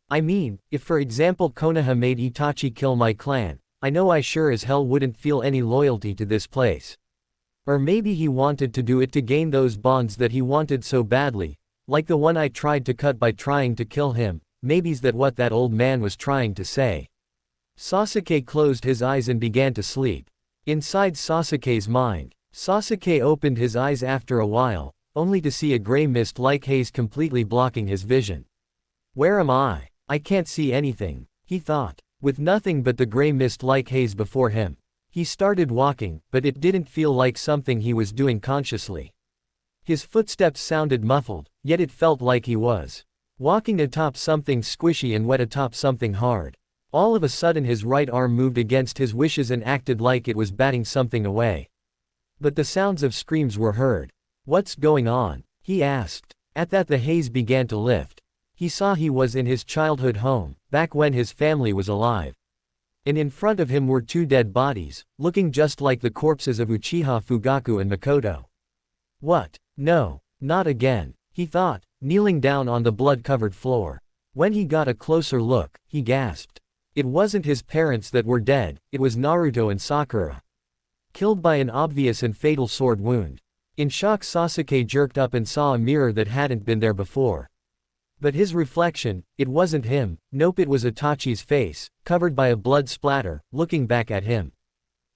A: I mean, if for example Konoha made Itachi kill my clan, I know I sure as hell wouldn't feel any loyalty to this place. Or maybe he wanted to do it to gain those bonds that he wanted so badly, like the one I tried to cut by trying to kill him. Maybe's that what that old man was trying to say. Sasuke closed his eyes and began to sleep. Inside Sasuke's mind, Sasuke opened his eyes after a while, only to see a gray mist-like haze completely blocking his vision. Where am I? I can't see anything, he thought. With nothing but the gray mist-like haze before him, he started walking, but it didn't feel like something he was doing consciously. His footsteps sounded muffled, yet it felt like he was walking atop something squishy and wet atop something hard. All of a sudden his right arm moved against his wishes and acted like it was batting something away. But the sounds of screams were heard. "What's going on?" he asked. At that the haze began to lift. He saw he was in his childhood home, back when his family was alive. And in front of him were two dead bodies, looking just like the corpses of Uchiha Fugaku and Makoto. What? No, not again, he thought, kneeling down on the blood-covered floor. When he got a closer look, he gasped. It wasn't his parents that were dead, it was Naruto and Sakura. Killed by an obvious and fatal sword wound. In shock, Sasuke jerked up and saw a mirror that hadn't been there before. But his reflection, it wasn't him, nope, it was Itachi's face, covered by a blood splatter, looking back at him.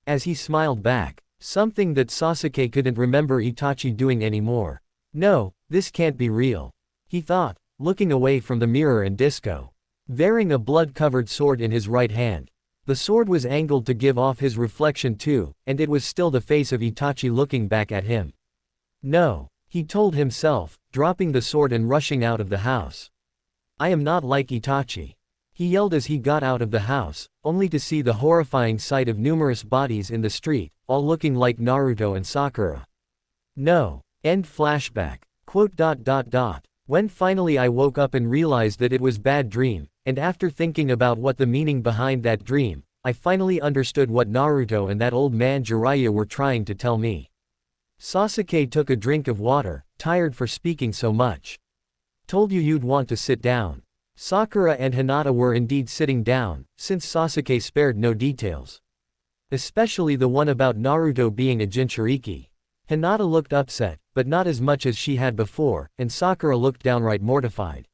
A: As he smiled back, something that Sasuke couldn't remember Itachi doing anymore. No, this can't be real, he thought, looking away from the mirror and Disco. Bearing a blood-covered sword in his right hand. The sword was angled to give off his reflection too, and it was still the face of Itachi looking back at him. No, he told himself, dropping the sword and rushing out of the house. I am not like Itachi, he yelled as he got out of the house, only to see the horrifying sight of numerous bodies in the street, all looking like Naruto and Sakura. No. End flashback. Quote. When finally I woke up and realized that it was bad dream, and after thinking about what the meaning behind that dream, I finally understood what Naruto and that old man Jiraiya were trying to tell me. Sasuke took a drink of water, tired for speaking so much. Told you you'd want to sit down. Sakura and Hinata were indeed sitting down, since Sasuke spared no details. Especially the one about Naruto being a Jinchuriki. Hinata looked upset, but not as much as she had before, and Sakura looked downright mortified.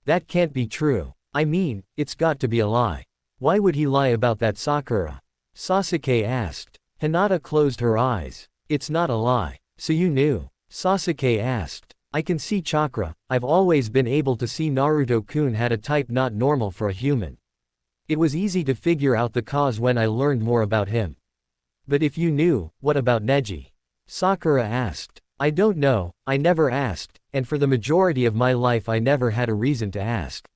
A: That can't be true. I mean, it's got to be a lie. Why would he lie about that, Sakura? Sasuke asked. Hinata closed her eyes. It's not a lie. So you knew? Sasuke asked. I can see chakra. I've always been able to see Naruto-kun had a type not normal for a human. It was easy to figure out the cause when I learned more about him. But if you knew, what about Neji? Sakura asked. I don't know, I never asked, and for the majority of my life I never had a reason to ask.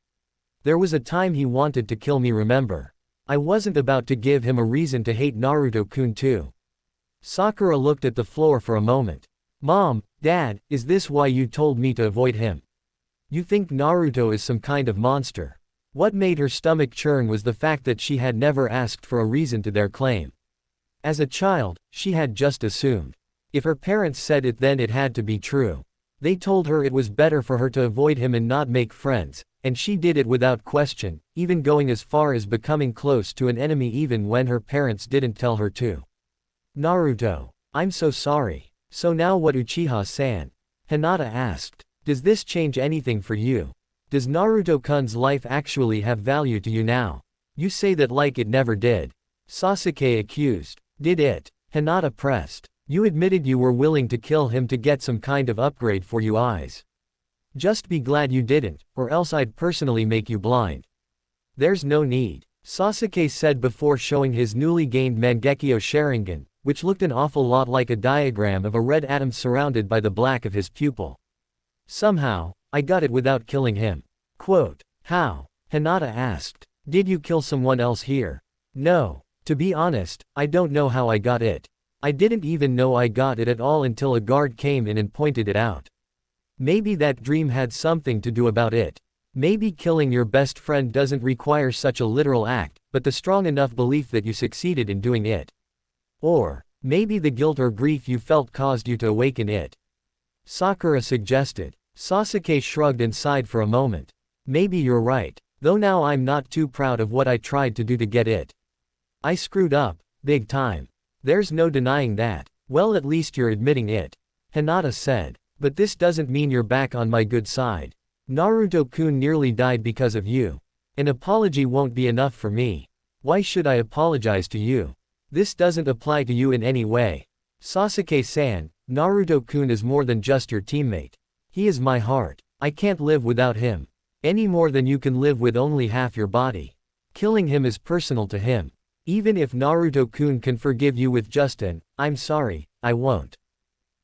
A: There was a time he wanted to kill me, remember? I wasn't about to give him a reason to hate Naruto-kun too. Sakura looked at the floor for a moment. Mom, Dad, is this why you told me to avoid him? You think Naruto is some kind of monster? What made her stomach churn was the fact that she had never asked for a reason to their claim. As a child, she had just assumed. If her parents said it, then it had to be true. They told her it was better for her to avoid him and not make friends, and she did it without question, even going as far as becoming close to an enemy even when her parents didn't tell her to. Naruto, I'm so sorry. So now what, Uchiha-san? Hinata asked. Does this change anything for you? Does Naruto-kun's life actually have value to you now? You say that like it never did. Sasuke accused. Did it? Hinata pressed. You admitted you were willing to kill him to get some kind of upgrade for you eyes. Just be glad you didn't, or else I'd personally make you blind. There's no need, Sasuke said before showing his newly gained Mangekyo Sharingan, which looked an awful lot like a diagram of a red atom surrounded by the black of his pupil. Somehow, I got it without killing him. Quote, how? Hinata asked. Did you kill someone else here? No. To be honest, I don't know how I got it. I didn't even know I got it at all until a guard came in and pointed it out. Maybe that dream had something to do about it. Maybe killing your best friend doesn't require such a literal act, but the strong enough belief that you succeeded in doing it. Or, maybe the guilt or grief you felt caused you to awaken it. Sakura suggested. Sasuke shrugged and sighed for a moment. Maybe you're right, though now I'm not too proud of what I tried to do to get it. I screwed up, big time. There's no denying that. Well, at least you're admitting it. Hinata said. But this doesn't mean you're back on my good side. Naruto-kun nearly died because of you. An apology won't be enough for me. Why should I apologize to you? This doesn't apply to you in any way. Sasuke-san, Naruto-kun is more than just your teammate. He is my heart. I can't live without him. Any more than you can live with only half your body. Killing him is personal to him. Even if Naruto-kun can forgive you with just an, I'm sorry, I won't.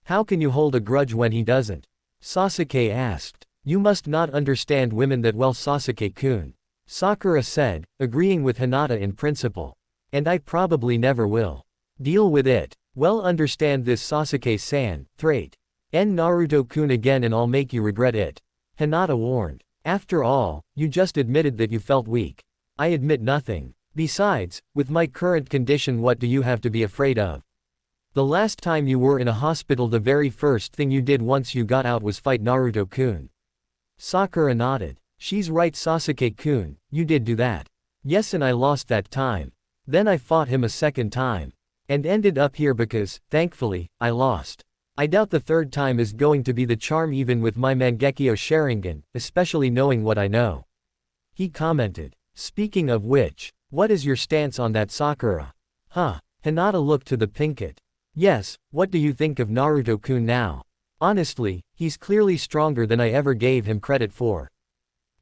A: How can you hold a grudge when he doesn't? Sasuke asked. You must not understand women that well, Sasuke-kun. Sakura said, agreeing with Hinata in principle. And I probably never will. Deal with it. Well, understand this, Sasuke-san, trait. Naruto-kun again and I'll make you regret it. Hinata warned. After all, you just admitted that you felt weak. I admit nothing. Besides, with my current condition, what do you have to be afraid of? The last time you were in a hospital, the very first thing you did once you got out was fight Naruto-kun. Sakura nodded. She's right, Sasuke-kun, you did do that. Yes, and I lost that time. Then I fought him a second time. And ended up here because, thankfully, I lost. I doubt the third time is going to be the charm even with my Mangekyo Sharingan, especially knowing what I know. He commented. Speaking of which, what is your stance on that, Sakura? Huh. Hinata looked to the Pinkett. Yes, what do you think of Naruto-kun now? Honestly, he's clearly stronger than I ever gave him credit for.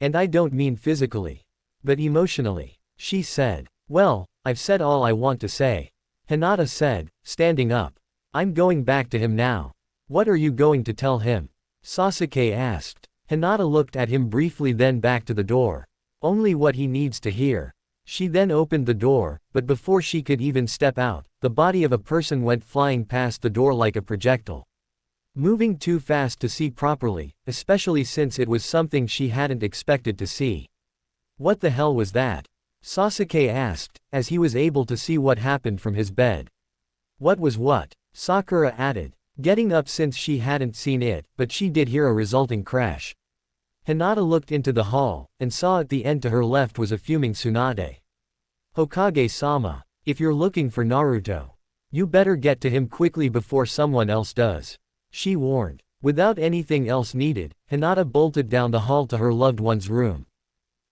A: And I don't mean physically. But emotionally. She said. Well, I've said all I want to say. Hinata said, standing up. I'm going back to him now. What are you going to tell him? Sasuke asked. Hinata looked at him briefly, then back to the door. Only what he needs to hear. She then opened the door, but before she could even step out, the body of a person went flying past the door like a projectile. Moving too fast to see properly, especially since it was something she hadn't expected to see. What the hell was that? Sasuke asked, as he was able to see what happened from his bed. What was what? Sakura added, getting up since she hadn't seen it, but she did hear a resulting crash. Hinata looked into the hall, and saw at the end to her left was a fuming Tsunade. Hokage-sama, if you're looking for Naruto, you better get to him quickly before someone else does. She warned. Without anything else needed, Hinata bolted down the hall to her loved one's room.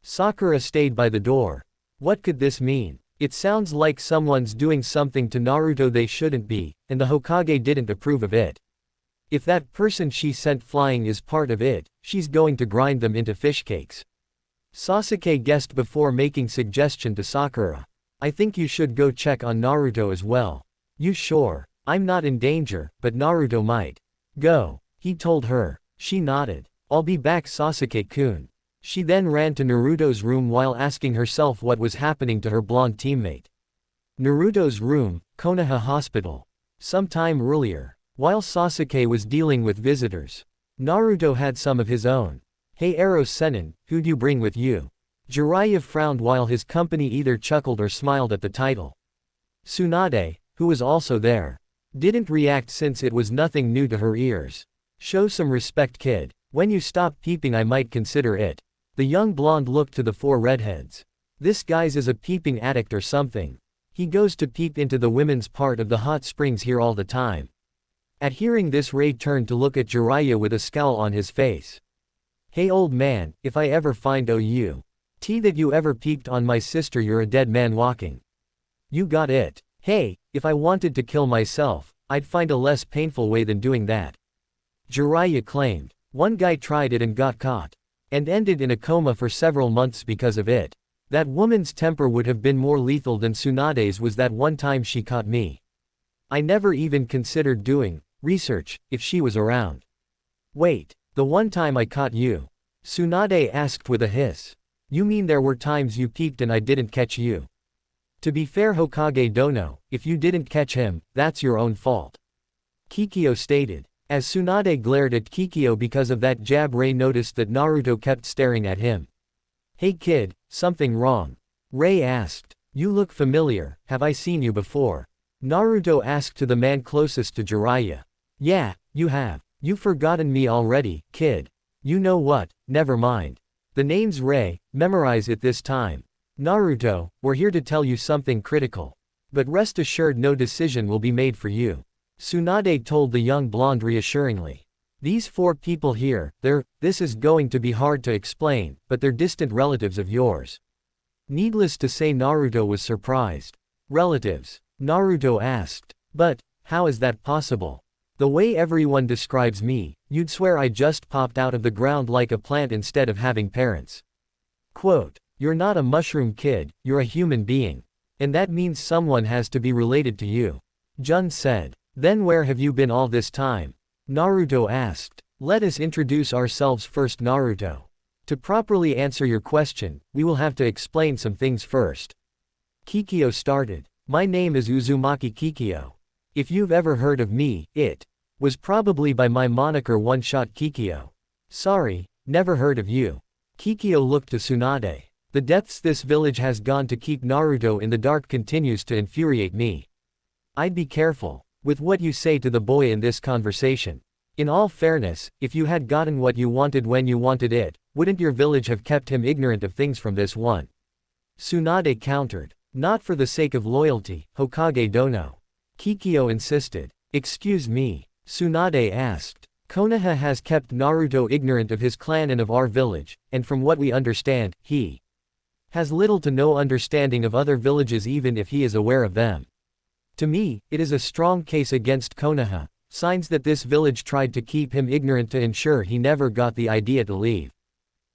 A: Sakura stayed by the door. What could this mean? It sounds like someone's doing something to Naruto they shouldn't be, and the Hokage didn't approve of it. If that person she sent flying is part of it, she's going to grind them into fish cakes. Sasuke guessed before making suggestion to Sakura. I think you should go check on Naruto as well. You sure? I'm not in danger, but Naruto might. Go, he told her. She nodded. I'll be back, Sasuke-kun. She then ran to Naruto's room while asking herself what was happening to her blonde teammate. Naruto's room, Konoha Hospital. Some time earlier, while Sasuke was dealing with visitors, Naruto had some of his own. Hey Ero-sennin, who'd you bring with you? Jiraiya frowned while his company either chuckled or smiled at the title. Tsunade, who was also there, didn't react since it was nothing new to her ears. Show some respect, kid. When you stop peeping I might consider it. The young blonde looked to the four redheads. This guy's is a peeping addict or something. He goes to peep into the women's part of the hot springs here all the time. At hearing this, Ray turned to look at Jiraiya with a scowl on his face. Hey old man, if I ever find that you ever peeped on my sister, you're a dead man walking. You got it. Hey, if I wanted to kill myself, I'd find a less painful way than doing that. Jiraiya claimed. One guy tried it and got caught. And ended in a coma for several months because of it. That woman's temper would have been more lethal than Tsunade's was that one time she caught me. I never even considered doing research if she was around. Wait, the one time I caught you? Tsunade asked with a hiss. You mean there were times you peeped and I didn't catch you? To be fair, Hokage Dono, if you didn't catch him, that's your own fault. Kikyo stated. As Tsunade glared at Kikyo because of that jab, Ray noticed that Naruto kept staring at him. Hey kid, something wrong? Ray asked. You look familiar, have I seen you before? Naruto asked to the man closest to Jiraiya. Yeah, you have. You've forgotten me already, kid. You know what, never mind. The name's Ray, memorize it this time. Naruto, we're here to tell you something critical. But rest assured no decision will be made for you. Tsunade told the young blonde reassuringly. These four people here, this is going to be hard to explain, but they're distant relatives of yours. Needless to say, Naruto was surprised. Relatives? Naruto asked. But, how is that possible? The way everyone describes me, you'd swear I just popped out of the ground like a plant instead of having parents. Quote, you're not a mushroom kid, you're a human being. And that means someone has to be related to you. Jun said. Then where have you been all this time? Naruto asked. Let us introduce ourselves first, Naruto. To properly answer your question, we will have to explain some things first. Kikyo started. My name is Uzumaki Kikyo. If you've ever heard of me, it was probably by my moniker One-Shot Kikyo. Sorry, never heard of you. Kikyo looked to Tsunade. The depths this village has gone to keep Naruto in the dark continues to infuriate me. I'd be careful with what you say to the boy in this conversation. In all fairness, if you had gotten what you wanted when you wanted it, wouldn't your village have kept him ignorant of things from this one? Tsunade countered. Not for the sake of loyalty, Hokage Dono. Kikyo insisted. Excuse me? Tsunade asked. Konoha has kept Naruto ignorant of his clan and of our village, and from what we understand, he has little to no understanding of other villages even if he is aware of them. To me, it is a strong case against Konoha, signs that this village tried to keep him ignorant to ensure he never got the idea to leave.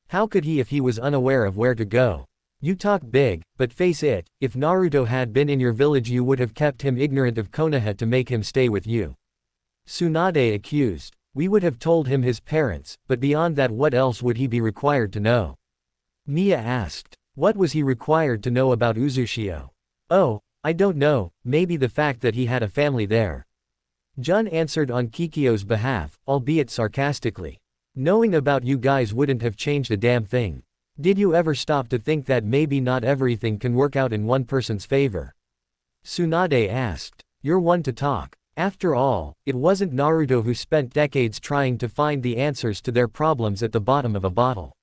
A: How could he if he was unaware of where to go? You talk big, but face it, if Naruto had been in your village you would have kept him ignorant of Konoha to make him stay with you. Tsunade accused. We would have told him his parents, but beyond that what else would he be required to know? Mia asked. What was he required to know about Uzushio? Oh, I don't know, maybe the fact that he had a family there. Jun answered on Kikyo's behalf, albeit sarcastically. Knowing about you guys wouldn't have changed a damn thing. Did you ever stop to think that maybe not everything can work out in one person's favor? Tsunade asked. You're one to talk. After all, it wasn't Naruto who spent decades trying to find the answers to their problems at the bottom of a bottle.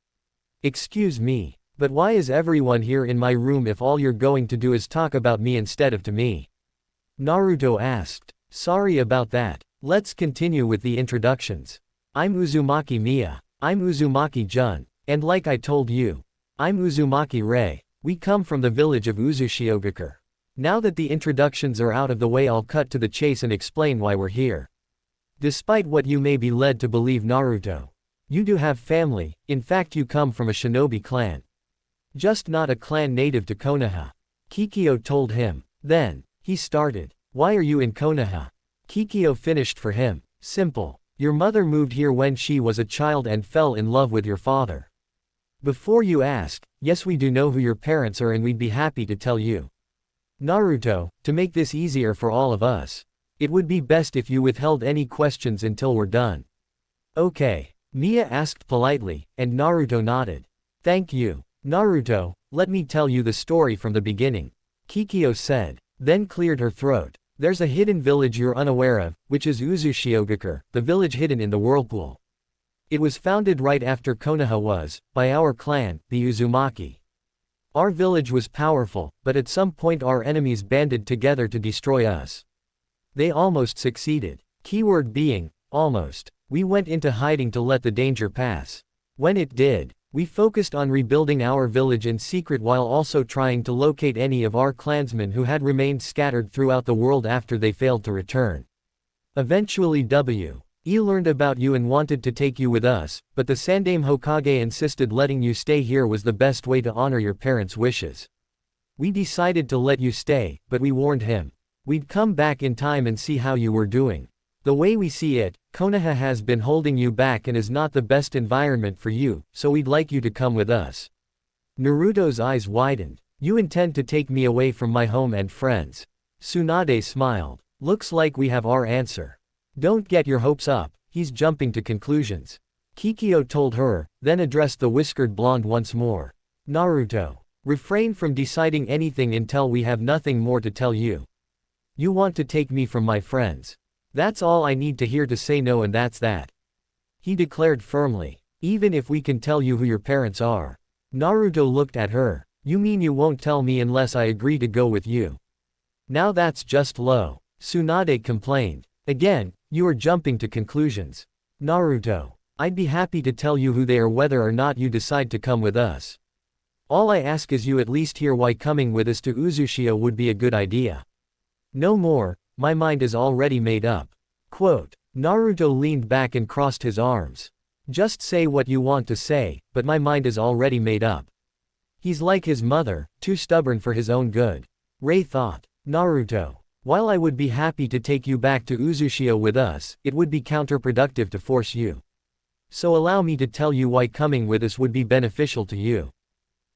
A: Excuse me, but why is everyone here in my room if all you're going to do is talk about me instead of to me? Naruto asked. Sorry about that. Let's continue with the introductions. I'm Uzumaki Mia. I'm Uzumaki Jun. And like I told you, I'm Uzumaki Rei. We come from the village of Uzushiogakure. Now that the introductions are out of the way, I'll cut to the chase and explain why we're here. Despite what you may be led to believe, Naruto, you do have family. In fact, you come from a shinobi clan. Just not a clan native to Konoha. Kikyo told him. Then, he started. Why are you in Konoha? Kikyo finished for him. Simple. Your mother moved here when she was a child and fell in love with your father. Before you ask, yes, we do know who your parents are and we'd be happy to tell you. Naruto, to make this easier for all of us, it would be best if you withheld any questions until we're done. Okay. Mia asked politely, and Naruto nodded. Thank you. Naruto, let me tell you the story from the beginning. Kikyo said, then cleared her throat. There's a hidden village you're unaware of, which is Uzushiogakure, the village hidden in the whirlpool. It was founded right after Konoha was, by our clan, the Uzumaki. Our village was powerful, but at some point our enemies banded together to destroy us. They almost succeeded. Keyword being, almost. We went into hiding to let the danger pass. When it did, we focused on rebuilding our village in secret while also trying to locate any of our clansmen who had remained scattered throughout the world after they failed to return. Eventually we learned about you and wanted to take you with us, but the Sandaime Hokage insisted letting you stay here was the best way to honor your parents' wishes. We decided to let you stay, but we warned him. We'd come back in time and see how you were doing. The way we see it, Konoha has been holding you back and is not the best environment for you, so we'd like you to come with us. Naruto's eyes widened. You intend to take me away from my home and friends? Tsunade smiled. Looks like we have our answer. Don't get your hopes up, he's jumping to conclusions. Kikyo told her, then addressed the whiskered blonde once more. Naruto, refrain from deciding anything until we have nothing more to tell you. You want to take me from my friends. That's all I need to hear to say no, and that's that. He declared firmly. Even if we can tell you who your parents are. Naruto looked at her. You mean you won't tell me unless I agree to go with you? Now that's just low. Tsunade complained. Again, you are jumping to conclusions. Naruto, I'd be happy to tell you who they are whether or not you decide to come with us. All I ask is you at least hear why coming with us to Uzushio would be a good idea. No more, my mind is already made up. Quote. Naruto leaned back and crossed his arms. Just say what you want to say, but my mind is already made up. He's like his mother, too stubborn for his own good. Rei thought. Naruto, while I would be happy to take you back to Uzushio with us, it would be counterproductive to force you. So allow me to tell you why coming with us would be beneficial to you.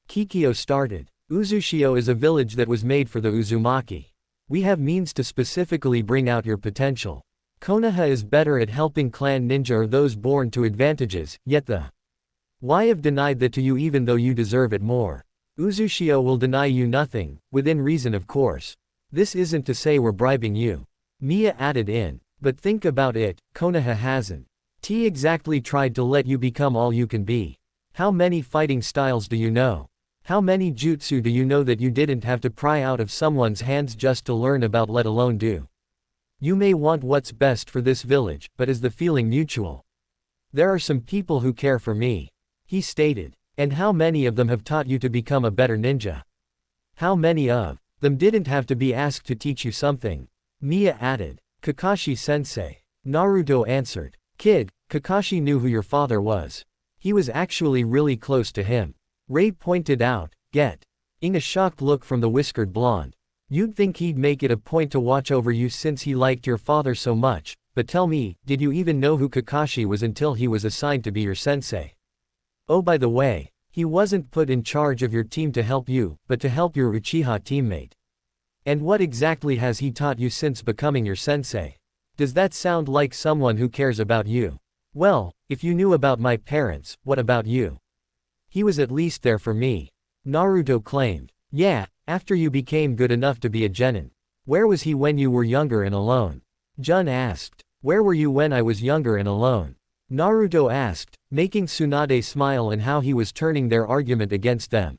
A: Kikyo started. Uzushio is a village that was made for the Uzumaki. We have means to specifically bring out your potential. Konoha is better at helping clan ninja or those born to advantages, yet the why have denied that to you even though you deserve it more. Uzushio will deny you nothing, within reason of course. This isn't to say we're bribing you. Mia added in. But think about it, Konoha hasn't. T exactly tried to let you become all you can be. How many fighting styles do you know? How many jutsu do you know that you didn't have to pry out of someone's hands just to learn about, let alone do? You may want what's best for this village, but is the feeling mutual? There are some people who care for me, he stated. And how many of them have taught you to become a better ninja? How many of them didn't have to be asked to teach you something? Mia added. Kakashi-sensei. Naruto answered. Kid, Kakashi knew who your father was. He was actually really close to him. Ray pointed out. Getting a shocked look from the whiskered blonde. You'd think he'd make it a point to watch over you since he liked your father so much, but tell me, did you even know who Kakashi was until he was assigned to be your sensei? Oh, by the way, he wasn't put in charge of your team to help you, but to help your Uchiha teammate. And what exactly has he taught you since becoming your sensei? Does that sound like someone who cares about you? Well, if you knew about my parents, what about you? He was at least there for me. Naruto claimed. Yeah, after you became good enough to be a genin. Where was he when you were younger and alone? Jun asked. Where were you when I was younger and alone? Naruto asked, making Tsunade smile and how he was turning their argument against them.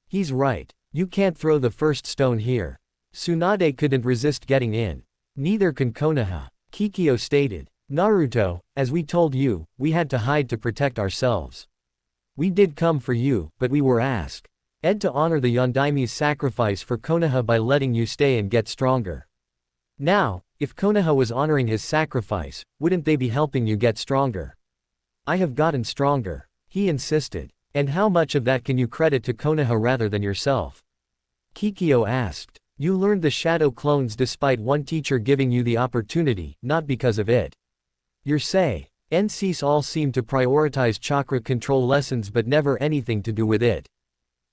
A: He's right. You can't throw the first stone here. Tsunade couldn't resist getting in. Neither can Konoha. Kikyo stated. Naruto, as we told you, we had to hide to protect ourselves. We did come for you, but we were asked to honor the Yondaime's sacrifice for Konoha by letting you stay and get stronger. Now, if Konoha was honoring his sacrifice, wouldn't they be helping you get stronger? I have gotten stronger, he insisted. And how much of that can you credit to Konoha rather than yourself? Kikyo asked. You learned the shadow clones despite one teacher giving you the opportunity, not because of it. Your NCs all seem to prioritize chakra control lessons but never anything to do with it.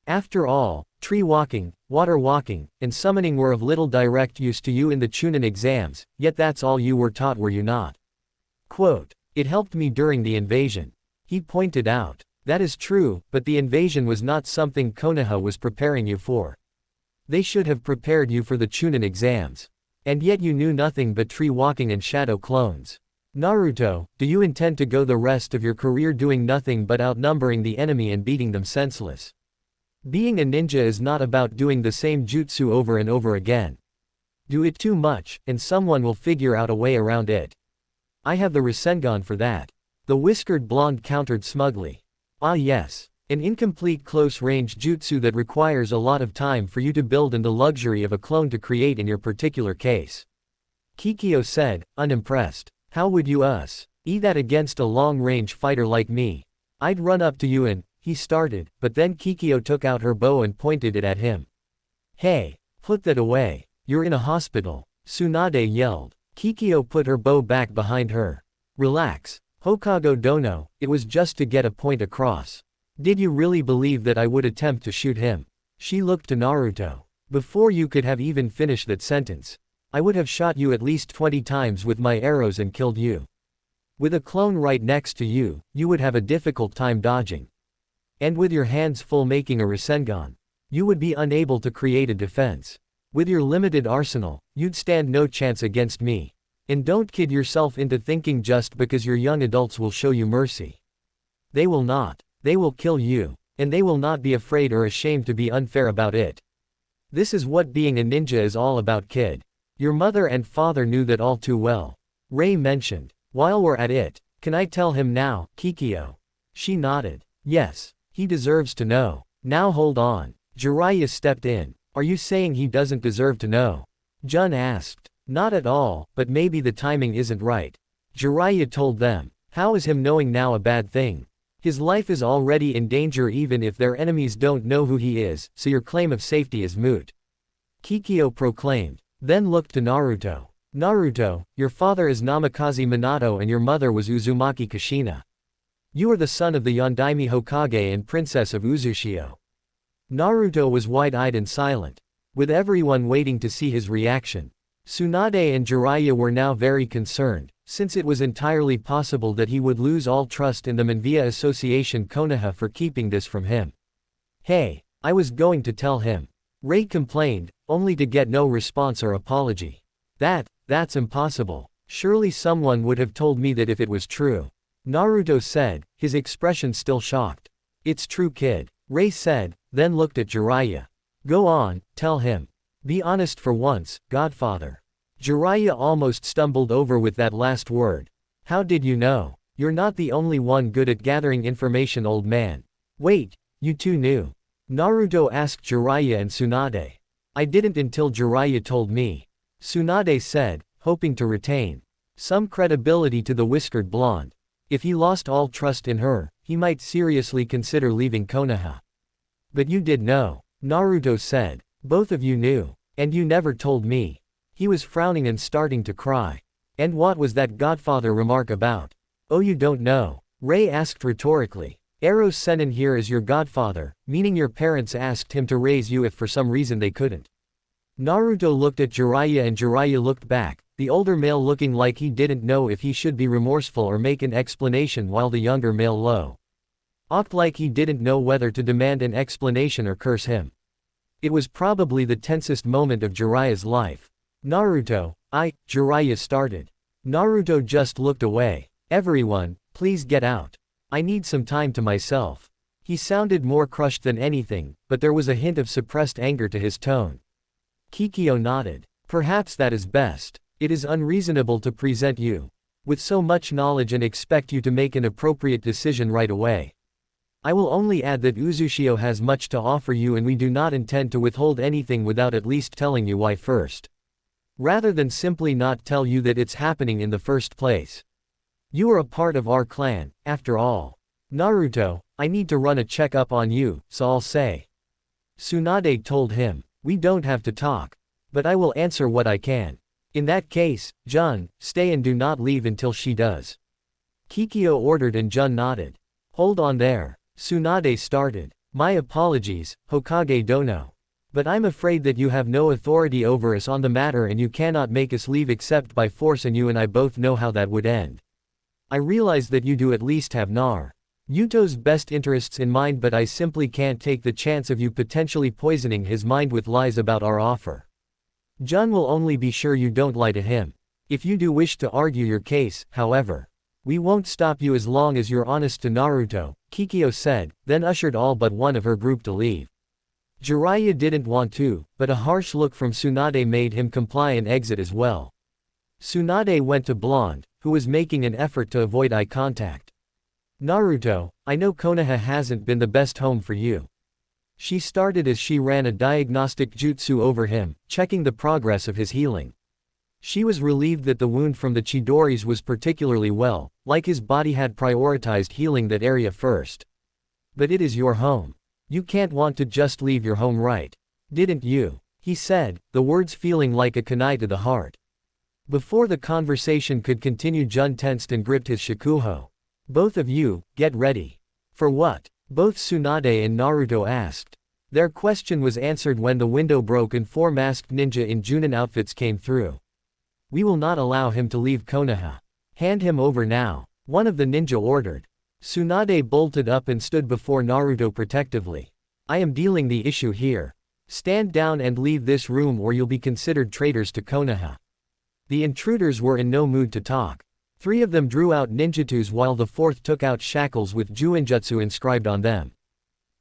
A: After all, tree walking, water walking, and summoning were of little direct use to you in the Chunin exams, yet that's all you were taught, were you not? Quote, it helped me during the invasion. He pointed out. That is true, but the invasion was not something Konoha was preparing you for. They should have prepared you for the Chunin exams. And yet you knew nothing but tree walking and shadow clones. Naruto, do you intend to go the rest of your career doing nothing but outnumbering the enemy and beating them senseless? Being a ninja is not about doing the same jutsu over and over again. Do it too much, and someone will figure out a way around it. I have the Rasengan for that. The whiskered blonde countered smugly. Ah yes, an incomplete close-range jutsu that requires a lot of time for you to build and the luxury of a clone to create in your particular case. Kikyo said, unimpressed. How would you that against a long-range fighter like me? I'd run up to you and, he started, but then Kikyo took out her bow and pointed it at him. Hey, put that away. You're in a hospital, Tsunade yelled. Kikyo put her bow back behind her. Relax, Hokago Dono, it was just to get a point across. Did you really believe that I would attempt to shoot him? She looked to Naruto. Before you could have even finished that sentence, I would have shot you at least 20 times with my arrows and killed you. With a clone right next to you, you would have a difficult time dodging. And with your hands full making a Rasengan, you would be unable to create a defense. With your limited arsenal, you'd stand no chance against me. And don't kid yourself into thinking just because your young adults will show you mercy. They will not. They will kill you. And they will not be afraid or ashamed to be unfair about it. This is what being a ninja is all about, kid. Your mother and father knew that all too well. Ray mentioned. While we're at it, can I tell him now, Kikyo? She nodded. Yes, he deserves to know. Now hold on. Jiraiya stepped in. Are you saying he doesn't deserve to know? Jun asked. Not at all, but maybe the timing isn't right. Jiraiya told them. How is him knowing now a bad thing? His life is already in danger even if their enemies don't know who he is, so your claim of safety is moot. Kikyo proclaimed. Then looked to Naruto. Naruto, your father is Namikaze Minato and your mother was Uzumaki Kushina. You are the son of the Yondaime Hokage and princess of Uzushio. Naruto was wide-eyed and silent, with everyone waiting to see his reaction. Tsunade and Jiraiya were now very concerned, since it was entirely possible that he would lose all trust in them and via association Konoha for keeping this from him. Hey, I was going to tell him. Ray complained, only to get no response or apology. That's impossible. Surely someone would have told me that if it was true. Naruto said, his expression still shocked. It's true, kid. Ray said, then looked at Jiraiya. Go on, tell him. Be honest for once, Godfather. Jiraiya almost stumbled over with that last word. How did you know? You're not the only one good at gathering information, old man. Wait, you two knew? Naruto asked Jiraiya and Tsunade. I didn't until Jiraiya told me. Tsunade said, hoping to retain some credibility to the whiskered blonde. If he lost all trust in her, he might seriously consider leaving Konoha. But you did know, Naruto said. Both of you knew. And you never told me. He was frowning and starting to cry. And what was that Godfather remark about? Oh, you don't know? Ray asked rhetorically. Eros Sennin here is your godfather, meaning your parents asked him to raise you if for some reason they couldn't. Naruto looked at Jiraiya and Jiraiya looked back, the older male looking like he didn't know if he should be remorseful or make an explanation while the younger male acted like he didn't know whether to demand an explanation or curse him. It was probably the tensest moment of Jiraiya's life. Naruto, Jiraiya started. Naruto just looked away. Everyone, please get out. I need some time to myself. He sounded more crushed than anything, but there was a hint of suppressed anger to his tone. Kikyo nodded. Perhaps that is best. It is unreasonable to present you with so much knowledge and expect you to make an appropriate decision right away. I will only add that Uzushio has much to offer you and we do not intend to withhold anything without at least telling you why first. Rather than simply not tell you that it's happening in the first place. You are a part of our clan, after all. Naruto, I need to run a checkup on you, so I'll say. Tsunade told him, we don't have to talk. But I will answer what I can. In that case, Jun, stay and do not leave until she does. Kikyo ordered and Jun nodded. Hold on there. Tsunade started. My apologies, Hokage Dono. But I'm afraid that you have no authority over us on the matter and you cannot make us leave except by force, and you and I both know how that would end. I realize that you do at least have Naruto's best interests in mind, but I simply can't take the chance of you potentially poisoning his mind with lies about our offer. Jun will only be sure you don't lie to him. If you do wish to argue your case, however, we won't stop you as long as you're honest to Naruto, Kikyo said, then ushered all but one of her group to leave. Jiraiya didn't want to, but a harsh look from Tsunade made him comply and exit as well. Tsunade went to Blonde, who was making an effort to avoid eye contact. Naruto, I know Konoha hasn't been the best home for you. She started as she ran a diagnostic jutsu over him, checking the progress of his healing. She was relieved that the wound from the Chidoris was particularly well, like his body had prioritized healing that area first. But it is your home. You can't want to just leave your home, right? Didn't you? He said, the words feeling like a kunai to the heart. Before the conversation could continue, Jun tensed and gripped his shakuho. Both of you, get ready. For what? Both Tsunade and Naruto asked. Their question was answered when the window broke and four masked ninja in Junin outfits came through. We will not allow him to leave Konoha. Hand him over now, one of the ninja ordered. Tsunade bolted up and stood before Naruto protectively. I am dealing the issue here. Stand down and leave this room or you'll be considered traitors to Konoha. The intruders were in no mood to talk. Three of them drew out ninjatus while the fourth took out shackles with Juinjutsu inscribed on them.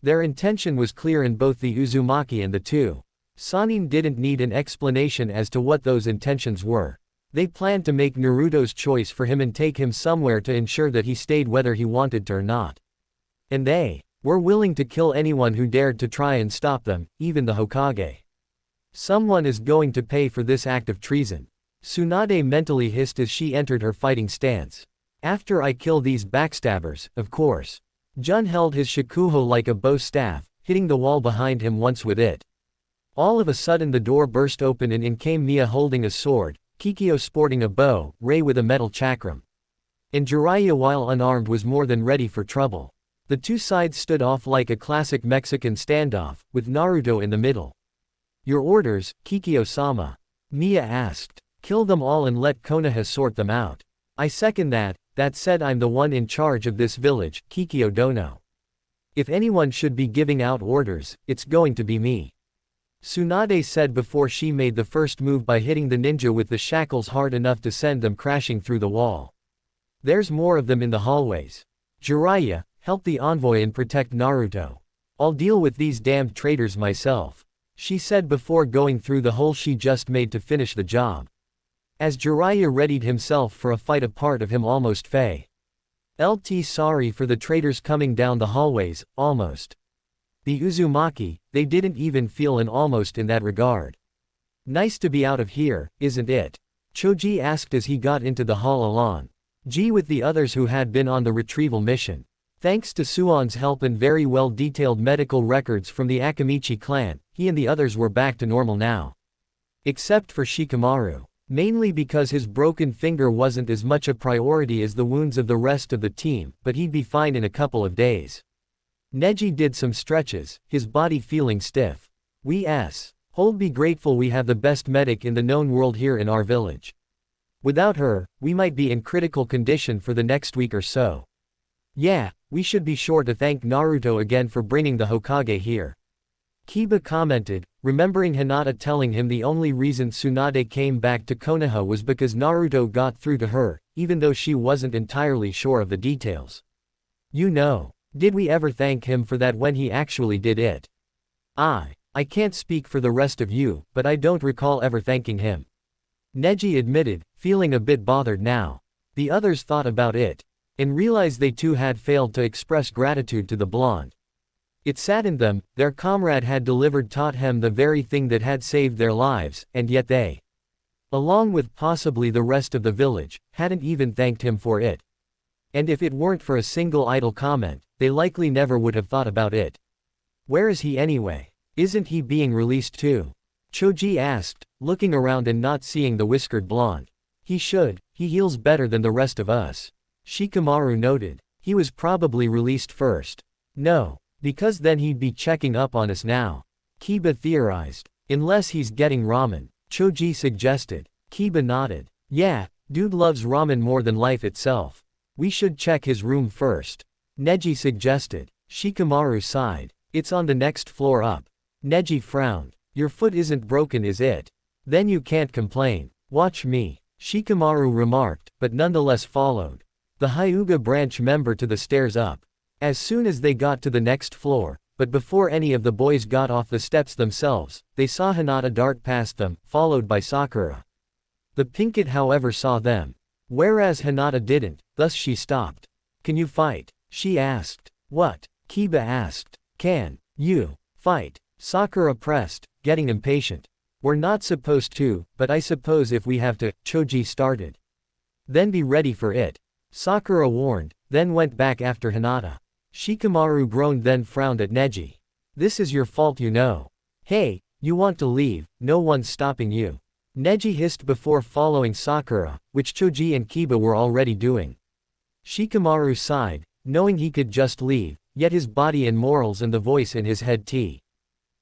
A: Their intention was clear in both the Uzumaki and the two Sannin didn't need an explanation as to what those intentions were. They planned to make Naruto's choice for him and take him somewhere to ensure that he stayed whether he wanted to or not. And they were willing to kill anyone who dared to try and stop them, even the Hokage. Someone is going to pay for this act of treason. Tsunade mentally hissed as she entered her fighting stance. After I kill these backstabbers, of course. Jun held his shakuho like a bow staff, hitting the wall behind him once with it. All of a sudden the door burst open and in came Mia holding a sword, Kikyo sporting a bow, Ray with a metal chakram. And Jiraiya while unarmed was more than ready for trouble. The two sides stood off like a classic Mexican standoff, with Naruto in the middle. Your orders, Kikyo-sama? Mia asked. Kill them all and let Konoha sort them out. I second that. That said, I'm the one in charge of this village, Kikyo Dono. If anyone should be giving out orders, it's going to be me. Tsunade said before she made the first move by hitting the ninja with the shackles hard enough to send them crashing through the wall. There's more of them in the hallways. Jiraiya, help the envoy and protect Naruto. I'll deal with these damned traitors myself, she said before going through the hole she just made to finish the job. As Jiraiya readied himself for a fight, a part of him almost felt sorry for the traitors coming down the hallways, almost. The Uzumaki, they didn't even feel an almost in that regard. Nice to be out of here, isn't it? Choji asked as he got into the hall alone. G with the others who had been on the retrieval mission. Thanks to Suon's help and very well detailed medical records from the Akamichi clan, he and the others were back to normal now. Except for Shikamaru. Mainly because his broken finger wasn't as much a priority as the wounds of the rest of the team, but he'd be fine in a couple of days. Neji did some stretches, his body feeling stiff. Hold be grateful we have the best medic in the known world here in our village. Without her, we might be in critical condition for the next week or so. Yeah, we should be sure to thank Naruto again for bringing the Hokage here. Kiba commented, remembering Hinata telling him the only reason Tsunade came back to Konoha was because Naruto got through to her, even though she wasn't entirely sure of the details. You know, did we ever thank him for that when he actually did it? I can't speak for the rest of you, but I don't recall ever thanking him. Neji admitted, feeling a bit bothered now. The others thought about it, and realized they too had failed to express gratitude to the blonde. It saddened them, their comrade had taught him the very thing that had saved their lives, and yet they, along with possibly the rest of the village, hadn't even thanked him for it. And if it weren't for a single idle comment, they likely never would have thought about it. Where is he anyway? Isn't he being released too? Choji asked, looking around and not seeing the whiskered blonde. He should, he heals better than the rest of us. Shikamaru noted. He was probably released first. No, because then he'd be checking up on us now. Kiba theorized. Unless he's getting ramen, Choji suggested. Kiba nodded. Yeah, dude loves ramen more than life itself. We should check his room first. Neji suggested. Shikamaru sighed. It's on the next floor up. Neji frowned. Your foot isn't broken, is it? Then you can't complain. Watch me, Shikamaru remarked, but nonetheless followed the Hyuga branch member to the stairs up. As soon as they got to the next floor, but before any of the boys got off the steps themselves, they saw Hinata dart past them, followed by Sakura. The Pinkett however saw them, whereas Hinata didn't, thus she stopped. Can you fight? She asked. What? Kiba asked. Can you fight? Sakura pressed, getting impatient. We're not supposed to, but I suppose if we have to, Choji started. Then be ready for it. Sakura warned, then went back after Hinata. Shikamaru groaned then frowned at Neji. This is your fault, you know. Hey, you want to leave, no one's stopping you. Neji hissed before following Sakura, which Choji and Kiba were already doing. Shikamaru sighed, knowing he could just leave, yet his body and morals and the voice in his head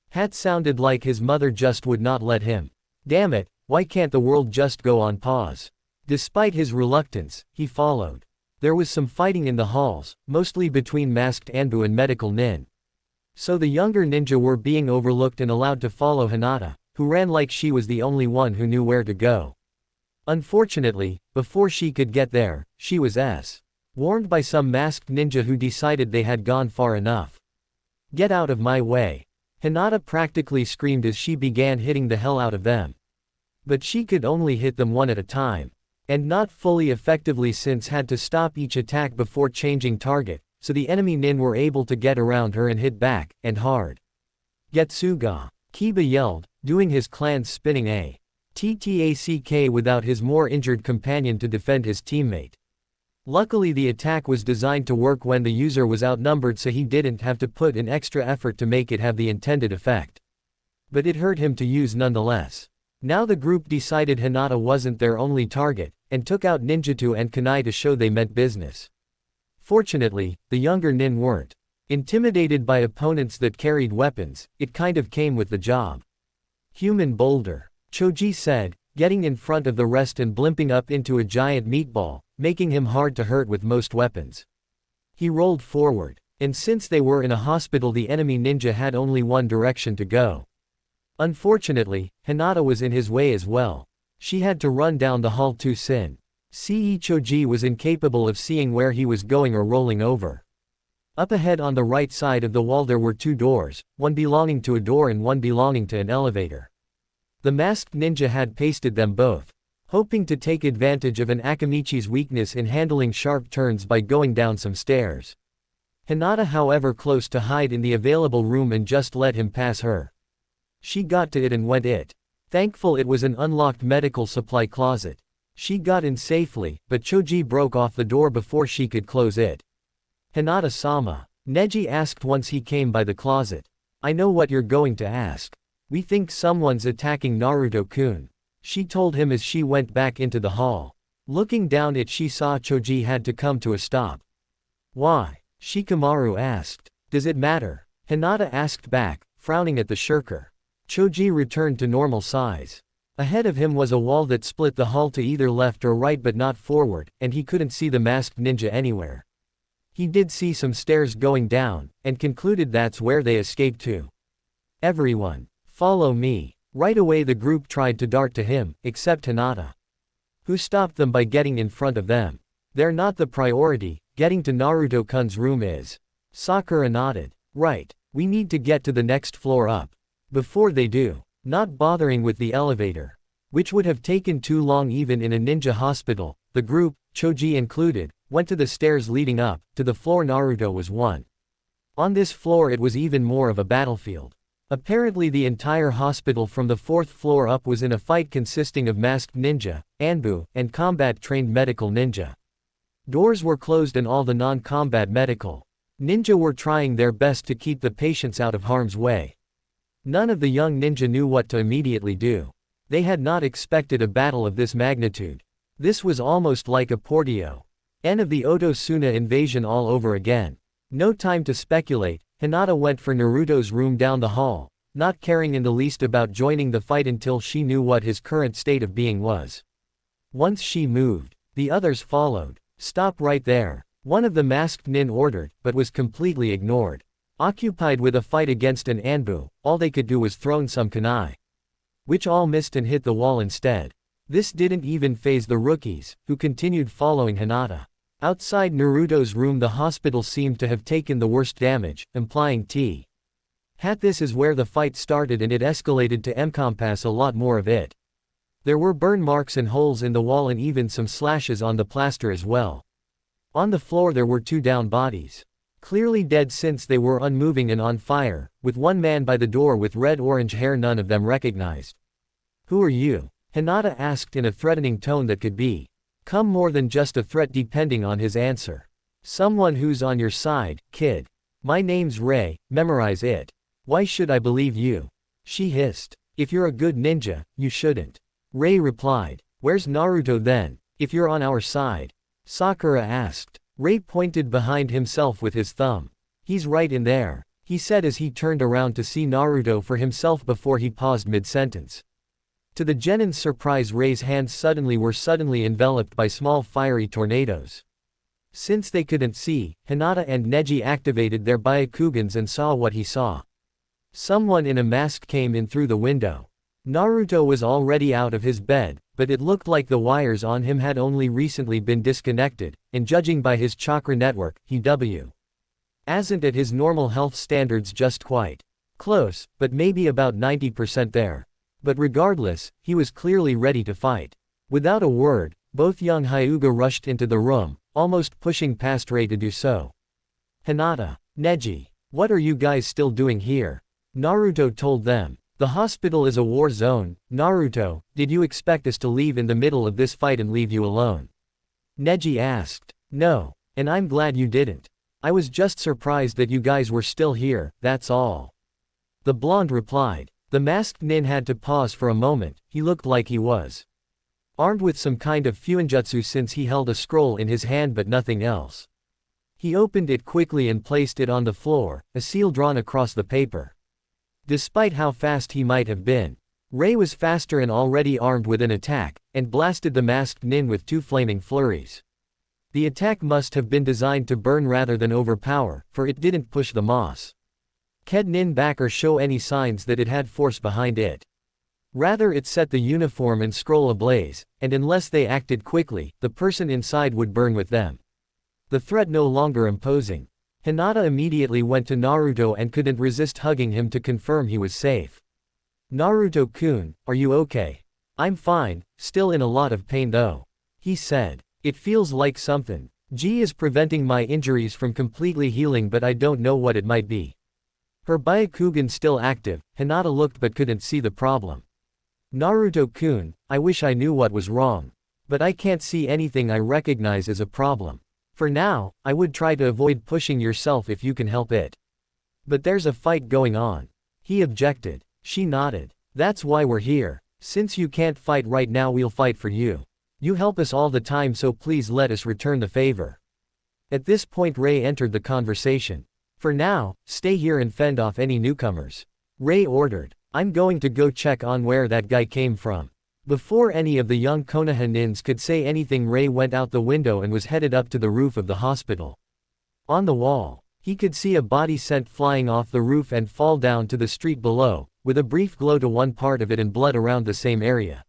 A: had sounded like his mother just would not let him. Damn it, why can't the world just go on pause? Despite his reluctance, he followed. There was some fighting in the halls, mostly between masked Anbu and medical nin. So the younger ninja were being overlooked and allowed to follow Hinata, who ran like she was the only one who knew where to go. Unfortunately, before she could get there, she was warned by some masked ninja who decided they had gone far enough. Get out of my way. Hinata practically screamed as she began hitting the hell out of them. But she could only hit them one at a time. And not fully effectively since had to stop each attack before changing target, so the enemy nin were able to get around her and hit back, and hard. Getsuga! Kiba yelled, doing his clan's spinning attack without his more injured companion to defend his teammate. Luckily the attack was designed to work when the user was outnumbered, so he didn't have to put in extra effort to make it have the intended effect. But it hurt him to use nonetheless. Now the group decided Hinata wasn't their only target, and took out ninjutsu and kunai to show they meant business. Fortunately, the younger nin weren't intimidated by opponents that carried weapons, it kind of came with the job. Human boulder, Choji said, getting in front of the rest and blimping up into a giant meatball, making him hard to hurt with most weapons. He rolled forward, and since they were in a hospital the enemy ninja had only one direction to go. Unfortunately, Hinata was in his way as well. She had to run down the hall too soon. Choji was incapable of seeing where he was going or rolling over. Up ahead on the right side of the wall there were two doors, one belonging to a door and one belonging to an elevator. The masked ninja had pasted them both, hoping to take advantage of an Akamichi's weakness in handling sharp turns by going down some stairs. Hinata however close to hide in the available room and just let him pass her. She got to it and went it. Thankful it was an unlocked medical supply closet. She got in safely, but Choji broke off the door before she could close it. Hinata-sama, Neji asked once he came by the closet. I know what you're going to ask. We think someone's attacking Naruto-kun. She told him as she went back into the hall. Looking down it she saw Choji had to come to a stop. Why? Shikamaru asked. Does it matter? Hinata asked back, frowning at the shirker. Choji returned to normal size. Ahead of him was a wall that split the hall to either left or right but not forward, and he couldn't see the masked ninja anywhere. He did see some stairs going down, and concluded that's where they escaped to. Everyone, follow me. Right away the group tried to dart to him, except Hinata, who stopped them by getting in front of them. They're not the priority, getting to Naruto-kun's room is. Sakura nodded. Right, we need to get to the next floor up. Before they do, not bothering with the elevator, which would have taken too long even in a ninja hospital, the group, Choji included, went to the stairs leading up to the floor Naruto was on. On this floor it was even more of a battlefield. Apparently the entire hospital from the 4th floor up was in a fight consisting of masked ninja, Anbu, and combat-trained medical ninja. Doors were closed and all the non-combat medical ninja were trying their best to keep the patients out of harm's way. None of the young ninja knew what to immediately do. They had not expected a battle of this magnitude. This was almost like a Portio N of the Otosuna invasion all over again. No time to speculate, Hinata went for Naruto's room down the hall, not caring in the least about joining the fight until she knew what his current state of being was. Once she moved, the others followed. Stop right there, one of the masked nin ordered, but was completely ignored. Occupied with a fight against an Anbu, all they could do was throw some kunai, which all missed and hit the wall instead. This didn't even faze the rookies, who continued following Hinata. Outside Naruto's room the hospital seemed to have taken the worst damage, implying this is where the fight started and it escalated to encompass a lot more of it. There were burn marks and holes in the wall and even some slashes on the plaster as well. On the floor there were 2 down bodies. Clearly dead since they were unmoving and on fire, with one man by the door with red-orange hair none of them recognized. Who are you? Hinata asked in a threatening tone that could become more than just a threat depending on his answer. Someone who's on your side, kid. My name's Rei, memorize it. Why should I believe you? She hissed. If you're a good ninja, you shouldn't. Rei replied. Where's Naruto then, if you're on our side? Sakura asked. Rei pointed behind himself with his thumb. He's right in there, he said as he turned around to see Naruto for himself before he paused mid-sentence. To the genin's surprise Rei's hands were suddenly enveloped by small fiery tornadoes. Since they couldn't see, Hinata and Neji activated their Byakugans and saw what he saw. Someone in a mask came in through the window. Naruto was already out of his bed, but it looked like the wires on him had only recently been disconnected, and judging by his chakra network, he wasn't at his normal health standards just quite close, but maybe about 90% there. But regardless, he was clearly ready to fight. Without a word, both young Hyuga rushed into the room, almost pushing past Rei to do so. Hinata, Neji, what are you guys still doing here? Naruto told them. The hospital is a war zone. Naruto, did you expect us to leave in the middle of this fight and leave you alone? Neji asked. No, and I'm glad you didn't. I was just surprised that you guys were still here, that's all. The blonde replied. The masked nin had to pause for a moment, he looked like he was armed with some kind of fuinjutsu since he held a scroll in his hand but nothing else. He opened it quickly and placed it on the floor, a seal drawn across the paper. Despite how fast he might have been, Ray was faster and already armed with an attack, and blasted the masked nin with 2 flaming flurries. The attack must have been designed to burn rather than overpower, for it didn't push the moss Ked nin back or show any signs that it had force behind it. Rather it set the uniform and scroll ablaze, and unless they acted quickly, the person inside would burn with them. The threat no longer imposing, Hinata immediately went to Naruto and couldn't resist hugging him to confirm he was safe. "Naruto-kun, are you okay?" "I'm fine, still in a lot of pain though," he said. "It feels like something G is preventing my injuries from completely healing, but I don't know what it might be." Her Byakugan still active, Hinata looked but couldn't see the problem. "Naruto-kun, I wish I knew what was wrong. But I can't see anything I recognize as a problem. For now, I would try to avoid pushing yourself if you can help it." "But there's a fight going on," he objected. She nodded. "That's why we're here. Since you can't fight right now, we'll fight for you. You help us all the time, so please let us return the favor." At this point Ray entered the conversation. "For now, stay here and fend off any newcomers," Ray ordered. "I'm going to go check on where that guy came from." Before any of the young Konoha nins could say anything, Ray went out the window and was headed up to the roof of the hospital. On the wall, he could see a body sent flying off the roof and fall down to the street below, with a brief glow to one part of it and blood around the same area.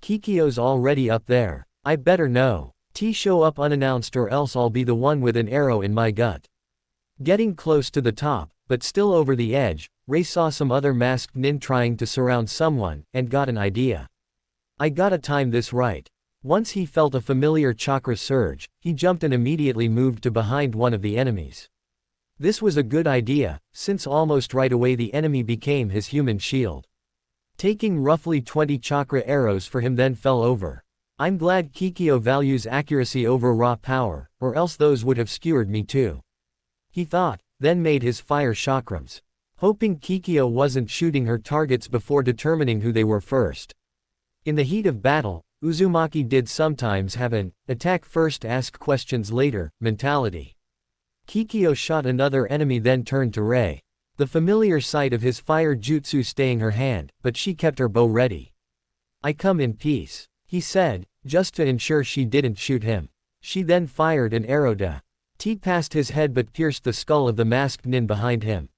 A: "Kikyo's already up there. I better know. Show up unannounced or else I'll be the one with an arrow in my gut." Getting close to the top, but still over the edge, Ray saw some other masked nin trying to surround someone, and got an idea. "I gotta time this right." Once he felt a familiar chakra surge, he jumped and immediately moved to behind one of the enemies. This was a good idea, since almost right away the enemy became his human shield. Taking roughly 20 chakra arrows for him then fell over. "I'm glad Kikyo values accuracy over raw power, or else those would have skewered me too," he thought, then made his fire chakrams, hoping Kikyo wasn't shooting her targets before determining who they were first. In the heat of battle, Uzumaki did sometimes have an attack first, ask questions later mentality. Kikyo shot another enemy then turned to Ray. The familiar sight of his fire jutsu staying her hand, but she kept her bow ready. "I come in peace," he said, just to ensure she didn't shoot him. She then fired an arrow past his head but pierced the skull of the masked nin behind him.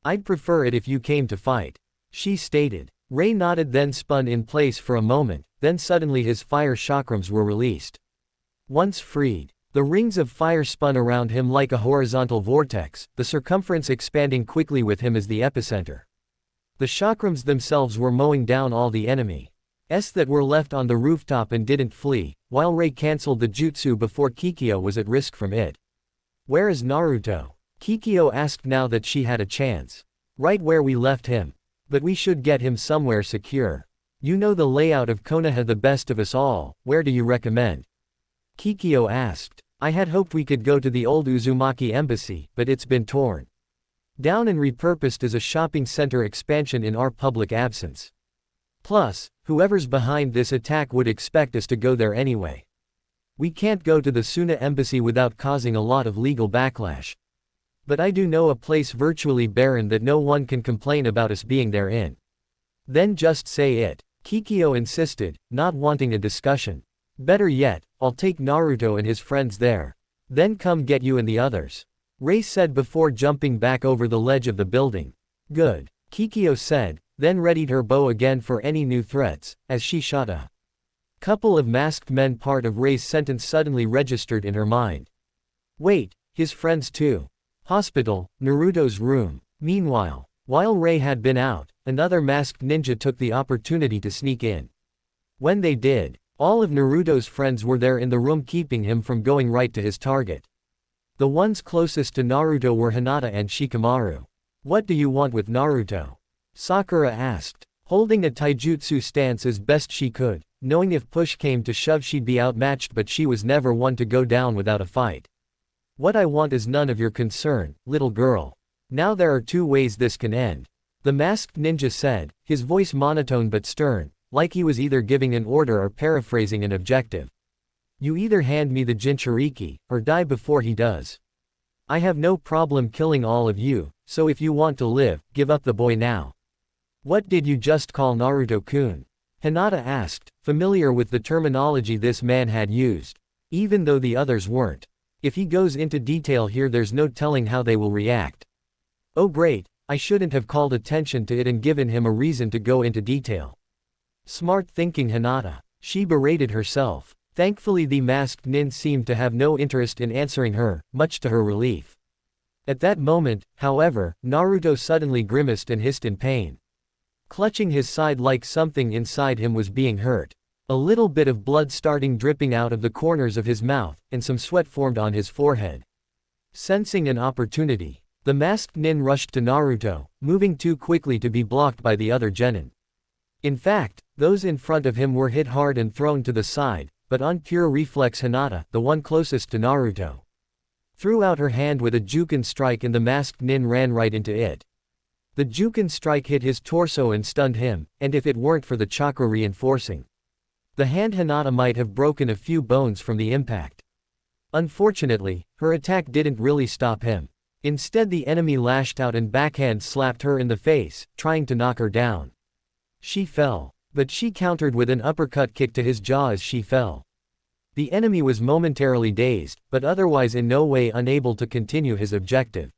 A: "I'd prefer it if you came to fight," she stated. Ray nodded then spun in place for a moment, then suddenly his fire chakrams were released. Once freed, the rings of fire spun around him like a horizontal vortex, the circumference expanding quickly with him as the epicenter. The chakrams themselves were mowing down all the enemies that were left on the rooftop and didn't flee, while Ray cancelled the jutsu before Kikyo was at risk from it. "Where is Naruto?" Kikyo asked now that she had a chance. "Right where we left him. But we should get him somewhere secure. You know the layout of Konoha the best of us all, where do you recommend?" Kikyo asked. "I had hoped we could go to the old Uzumaki embassy, but it's been torn down and repurposed as a shopping center expansion in our public absence. Plus, whoever's behind this attack would expect us to go there anyway. We can't go to the Suna embassy without causing a lot of legal backlash. But I do know a place virtually barren that no one can complain about us being there in." "Then just say it," Kikyo insisted, not wanting a discussion. "Better yet, I'll take Naruto and his friends there. Then come get you and the others," Ray said before jumping back over the ledge of the building. "Good," Kikyo said, then readied her bow again for any new threats, as she shot a couple of masked men. Part of Ray's sentence suddenly registered in her mind. Wait, his friends too. Hospital, Naruto's room. Meanwhile, while Ray had been out, another masked ninja took the opportunity to sneak in. When they did, all of Naruto's friends were there in the room, keeping him from going right to his target. The ones closest to Naruto were Hinata and Shikamaru. "What do you want with Naruto?" Sakura asked, holding a taijutsu stance as best she could, knowing if push came to shove she'd be outmatched, but she was never one to go down without a fight. "What I want is none of your concern, little girl. Now there are two ways this can end," the masked ninja said, his voice monotone but stern, like he was either giving an order or paraphrasing an objective. You either hand me the Jinchuriki, or die before he does. I have no problem killing all of you, so if you want to live, give up the boy now. What did you just call Naruto-kun? Hinata asked, familiar with the terminology this man had used. Even though the others weren't. If he goes into detail here, there's no telling how they will react. Oh great, I shouldn't have called attention to it and given him a reason to go into detail. Smart thinking, Hinata. She berated herself. Thankfully the masked nin seemed to have no interest in answering her, much to her relief. At that moment, however, Naruto suddenly grimaced and hissed in pain. Clutching his side like something inside him was being hurt. A little bit of blood starting dripping out of the corners of his mouth, and some sweat formed on his forehead. Sensing an opportunity, the masked nin rushed to Naruto, moving too quickly to be blocked by the other genin. In fact, those in front of him were hit hard and thrown to the side, but on pure reflex Hinata, the one closest to Naruto, threw out her hand with a Juken strike and the masked nin ran right into it. The Juken strike hit his torso and stunned him, and if it weren't for the chakra reinforcing the hand, Hinata might have broken a few bones from the impact. Unfortunately, her attack didn't really stop him. Instead the enemy lashed out and backhand slapped her in the face, trying to knock her down. She fell. But she countered with an uppercut kick to his jaw as she fell. The enemy was momentarily dazed, but otherwise in no way unable to continue his objective.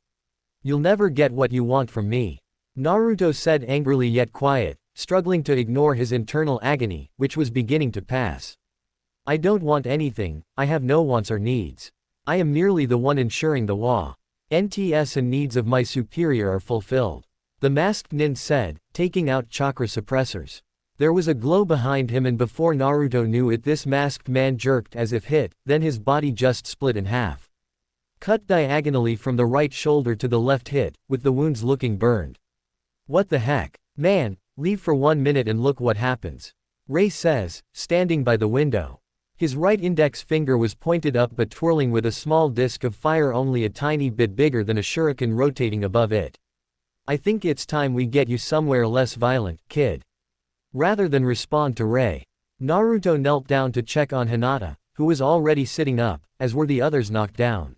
A: You'll never get what you want from me, Naruto said angrily yet quiet, struggling to ignore his internal agony, which was beginning to pass. I don't want anything, I have no wants or needs. I am merely the one ensuring the NTS and needs of my superior are fulfilled. The masked nin said, taking out chakra suppressors. There was a glow behind him and before Naruto knew it this masked man jerked as if hit, then his body just split in half. Cut diagonally from the right shoulder to the left hit, with the wounds looking burned. What the heck? Man, leave for 1 minute and look what happens. Ray says, standing by the window. His right index finger was pointed up but twirling with a small disc of fire only a tiny bit bigger than a shuriken rotating above it. I think it's time we get you somewhere less violent, kid. Rather than respond to Ray, Naruto knelt down to check on Hinata, who was already sitting up, as were the others knocked down.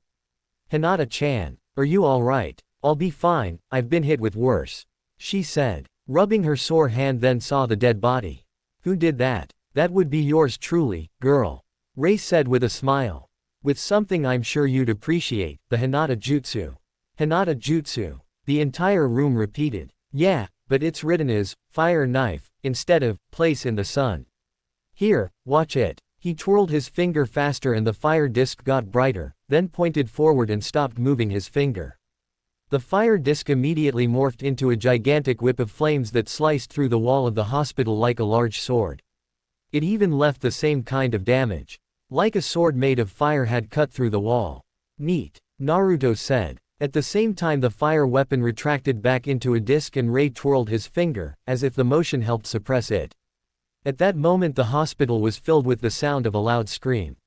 A: Hinata-chan, are you alright? I'll be fine, I've been hit with worse, she said, rubbing her sore hand, then saw the dead body. Who did that? That would be yours truly, girl, Ray said with a smile. With something I'm sure you'd appreciate, the Hinata Jutsu. Hinata Jutsu, the entire room repeated. Yeah, but it's written as, fire knife, instead of, place in the sun. Here, watch it. He twirled his finger faster and the fire disc got brighter, then pointed forward and stopped moving his finger. The fire disc immediately morphed into a gigantic whip of flames that sliced through the wall of the hospital like a large sword. It even left the same kind of damage. Like a sword made of fire had cut through the wall. Neat, Naruto said. At the same time the fire weapon retracted back into a disc and Ray twirled his finger, as if the motion helped suppress it. At that moment the hospital was filled with the sound of a loud scream.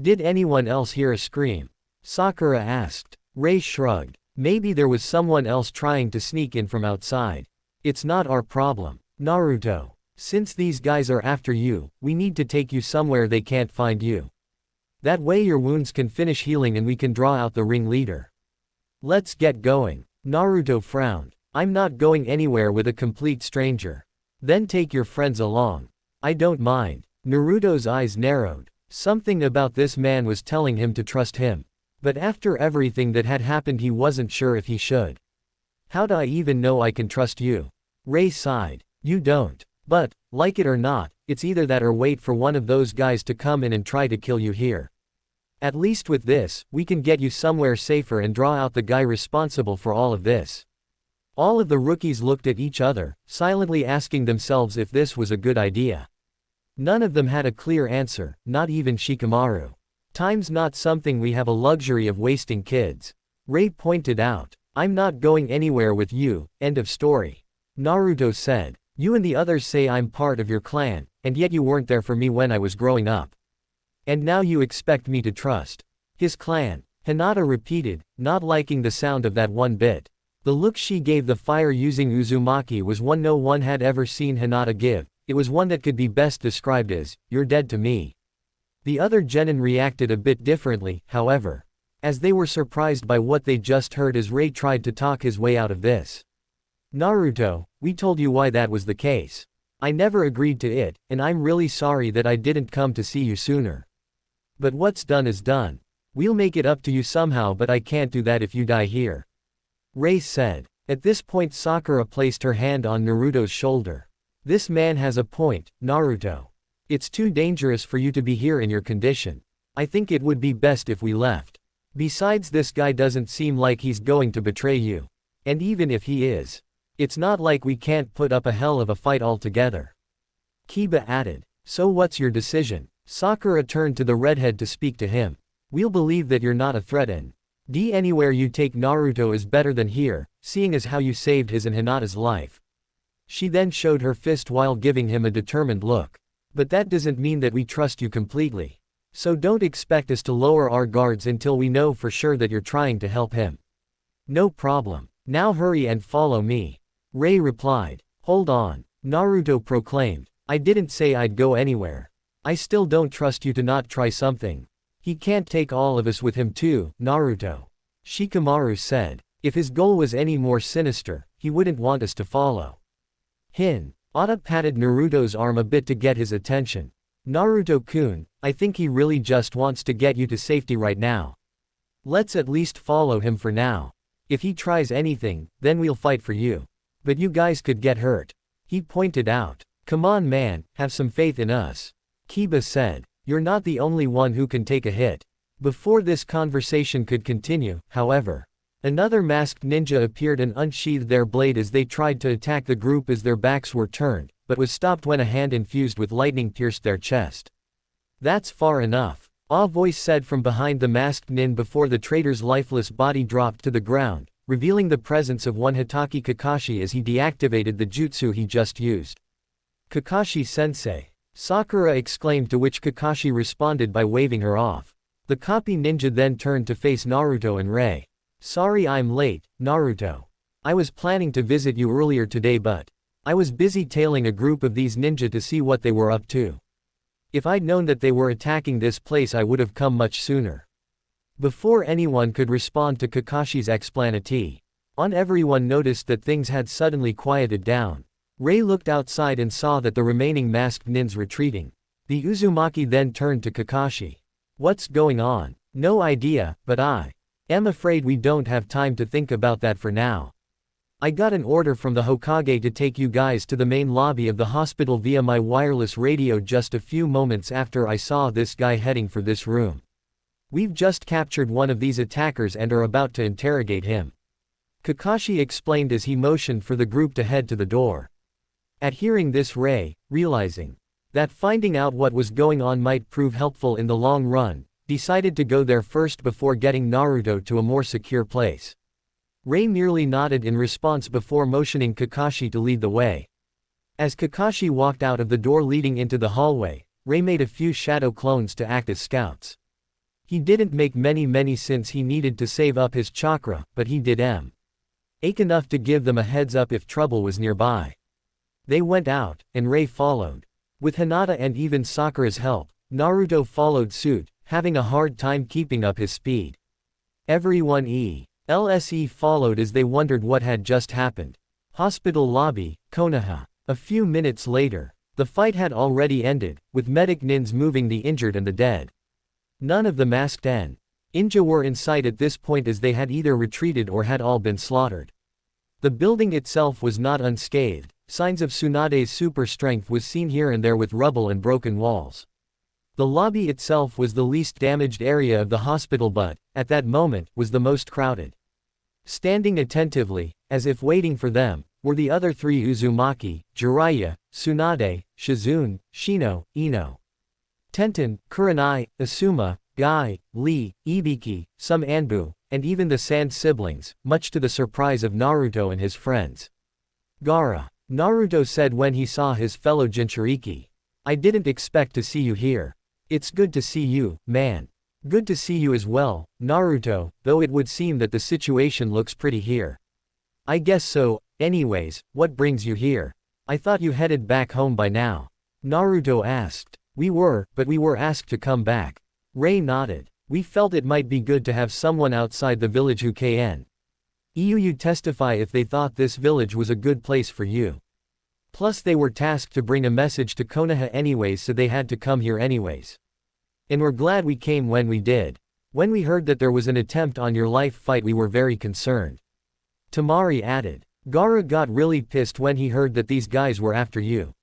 A: Did anyone else hear a scream? Sakura asked. Ray shrugged. Maybe there was someone else trying to sneak in from outside. It's not our problem, Naruto. Since these guys are after you, we need to take you somewhere they can't find you. That way your wounds can finish healing and we can draw out the ringleader. Let's get going. Naruto frowned. I'm not going anywhere with a complete stranger. Then take your friends along. I don't mind. Naruto's eyes narrowed. Something about this man was telling him to trust him. But after everything that had happened he wasn't sure if he should. How'd I even know I can trust you? Ray sighed. You don't. But, like it or not, it's either that or wait for one of those guys to come in and try to kill you here. At least with this, we can get you somewhere safer and draw out the guy responsible for all of this. All of the rookies looked at each other, silently asking themselves if this was a good idea. None of them had a clear answer, not even Shikamaru. Time's not something we have a luxury of wasting, kids. Ray pointed out. I'm not going anywhere with you, end of story. Naruto said. You and the others say I'm part of your clan, and yet you weren't there for me when I was growing up. And now you expect me to trust his clan, Hinata repeated, not liking the sound of that one bit. The look she gave the fire-using Uzumaki was one no one had ever seen Hinata give. It was one that could be best described as, "You're dead to me." The other genin reacted a bit differently, however, as they were surprised by what they just heard as Rei tried to talk his way out of this. "Naruto, we told you why that was the case. I never agreed to it, and I'm really sorry that I didn't come to see you sooner. But what's done is done. We'll make it up to you somehow, but I can't do that if you die here," Rei said. At this point Sakura placed her hand on Naruto's shoulder. "This man has a point, Naruto. It's too dangerous for you to be here in your condition. I think it would be best if we left. Besides, this guy doesn't seem like he's going to betray you. And even if he is, it's not like we can't put up a hell of a fight altogether," Kiba added. "So what's your decision?" Sakura turned to the redhead to speak to him. "We'll believe that you're not a threat and anywhere you take Naruto is better than here, seeing as how you saved his and Hinata's life." She then showed her fist while giving him a determined look. "But that doesn't mean that we trust you completely. So don't expect us to lower our guards until we know for sure that you're trying to help him." "No problem. Now hurry and follow me," Rei replied. "Hold on," Naruto proclaimed. "I didn't say I'd go anywhere. I still don't trust you to not try something. He can't take all of us with him too, Naruto," Shikamaru said. "If his goal was any more sinister, he wouldn't want us to follow." Hinata patted Naruto's arm a bit to get his attention. "Naruto-kun, I think he really just wants to get you to safety right now. Let's at least follow him for now. If he tries anything, then we'll fight for you. But you guys could get hurt," he pointed out. "Come on man, have some faith in us," Kiba said. "You're not the only one who can take a hit." Before this conversation could continue, however, another masked ninja appeared and unsheathed their blade as they tried to attack the group as their backs were turned, but was stopped when a hand infused with lightning pierced their chest. "That's far enough," a voice said from behind the masked nin before the traitor's lifeless body dropped to the ground, revealing the presence of one Hitaki Kakashi as he deactivated the jutsu he just used. "Kakashi-sensei," Sakura exclaimed, to which Kakashi responded by waving her off. The copy ninja then turned to face Naruto and Rei. "Sorry I'm late, Naruto. I was planning to visit you earlier today but I was busy tailing a group of these ninja to see what they were up to. If I'd known that they were attacking this place I would have come much sooner." Before anyone could respond to Kakashi's explanation, everyone noticed that things had suddenly quieted down. Rei looked outside and saw that the remaining masked nins retreating. The Uzumaki then turned to Kakashi. "What's going on?" "No idea, but I am afraid we don't have time to think about that for now. I got an order from the Hokage to take you guys to the main lobby of the hospital via my wireless radio just a few moments after I saw this guy heading for this room. We've just captured one of these attackers and are about to interrogate him," Kakashi explained as he motioned for the group to head to the door. At hearing this, Rei, realizing that finding out what was going on might prove helpful in the long run, decided to go there first before getting Naruto to a more secure place. Rei merely nodded in response before motioning Kakashi to lead the way. As Kakashi walked out of the door leading into the hallway, Rei made a few shadow clones to act as scouts. He didn't make many since he needed to save up his chakra, but he did enough to give them a heads up if trouble was nearby. They went out, and Rei followed. With Hinata and even Sakura's help, Naruto followed suit, having a hard time keeping up his speed. Everyone else followed as they wondered what had just happened. Hospital lobby, Konoha. A few minutes later, the fight had already ended, with medic nins moving the injured and the dead. None of the masked ninja were in sight at this point as they had either retreated or had all been slaughtered. The building itself was not unscathed. Signs of Tsunade's super strength was seen here and there with rubble and broken walls. The lobby itself was the least damaged area of the hospital but, at that moment, was the most crowded. Standing attentively, as if waiting for them, were the other three Uzumaki, Jiraiya, Tsunade, Shizune, Shino, Ino, Tenten, Kurenai, Asuma, Guy, Lee, Ibiki, some Anbu, and even the Sand siblings, much to the surprise of Naruto and his friends. "Gaara," Naruto said when he saw his fellow Jinchuriki. "I didn't expect to see you here. It's good to see you, man." "Good to see you as well, Naruto, though it would seem that the situation looks pretty here." "I guess so. Anyways, what brings you here?" I thought you headed back home by now. Naruto asked. We were, but we were asked to come back. Ray nodded. We felt it might be good to have someone outside the village who can you testify if they thought this village was a good place for you. Plus they were tasked to bring a message to Konoha anyways, so they had to come here anyways. And we're glad we came when we did. When we heard that there was an attempt on your life fight, we were very concerned. Tamari added. Gaara got really pissed when he heard that these guys were after you.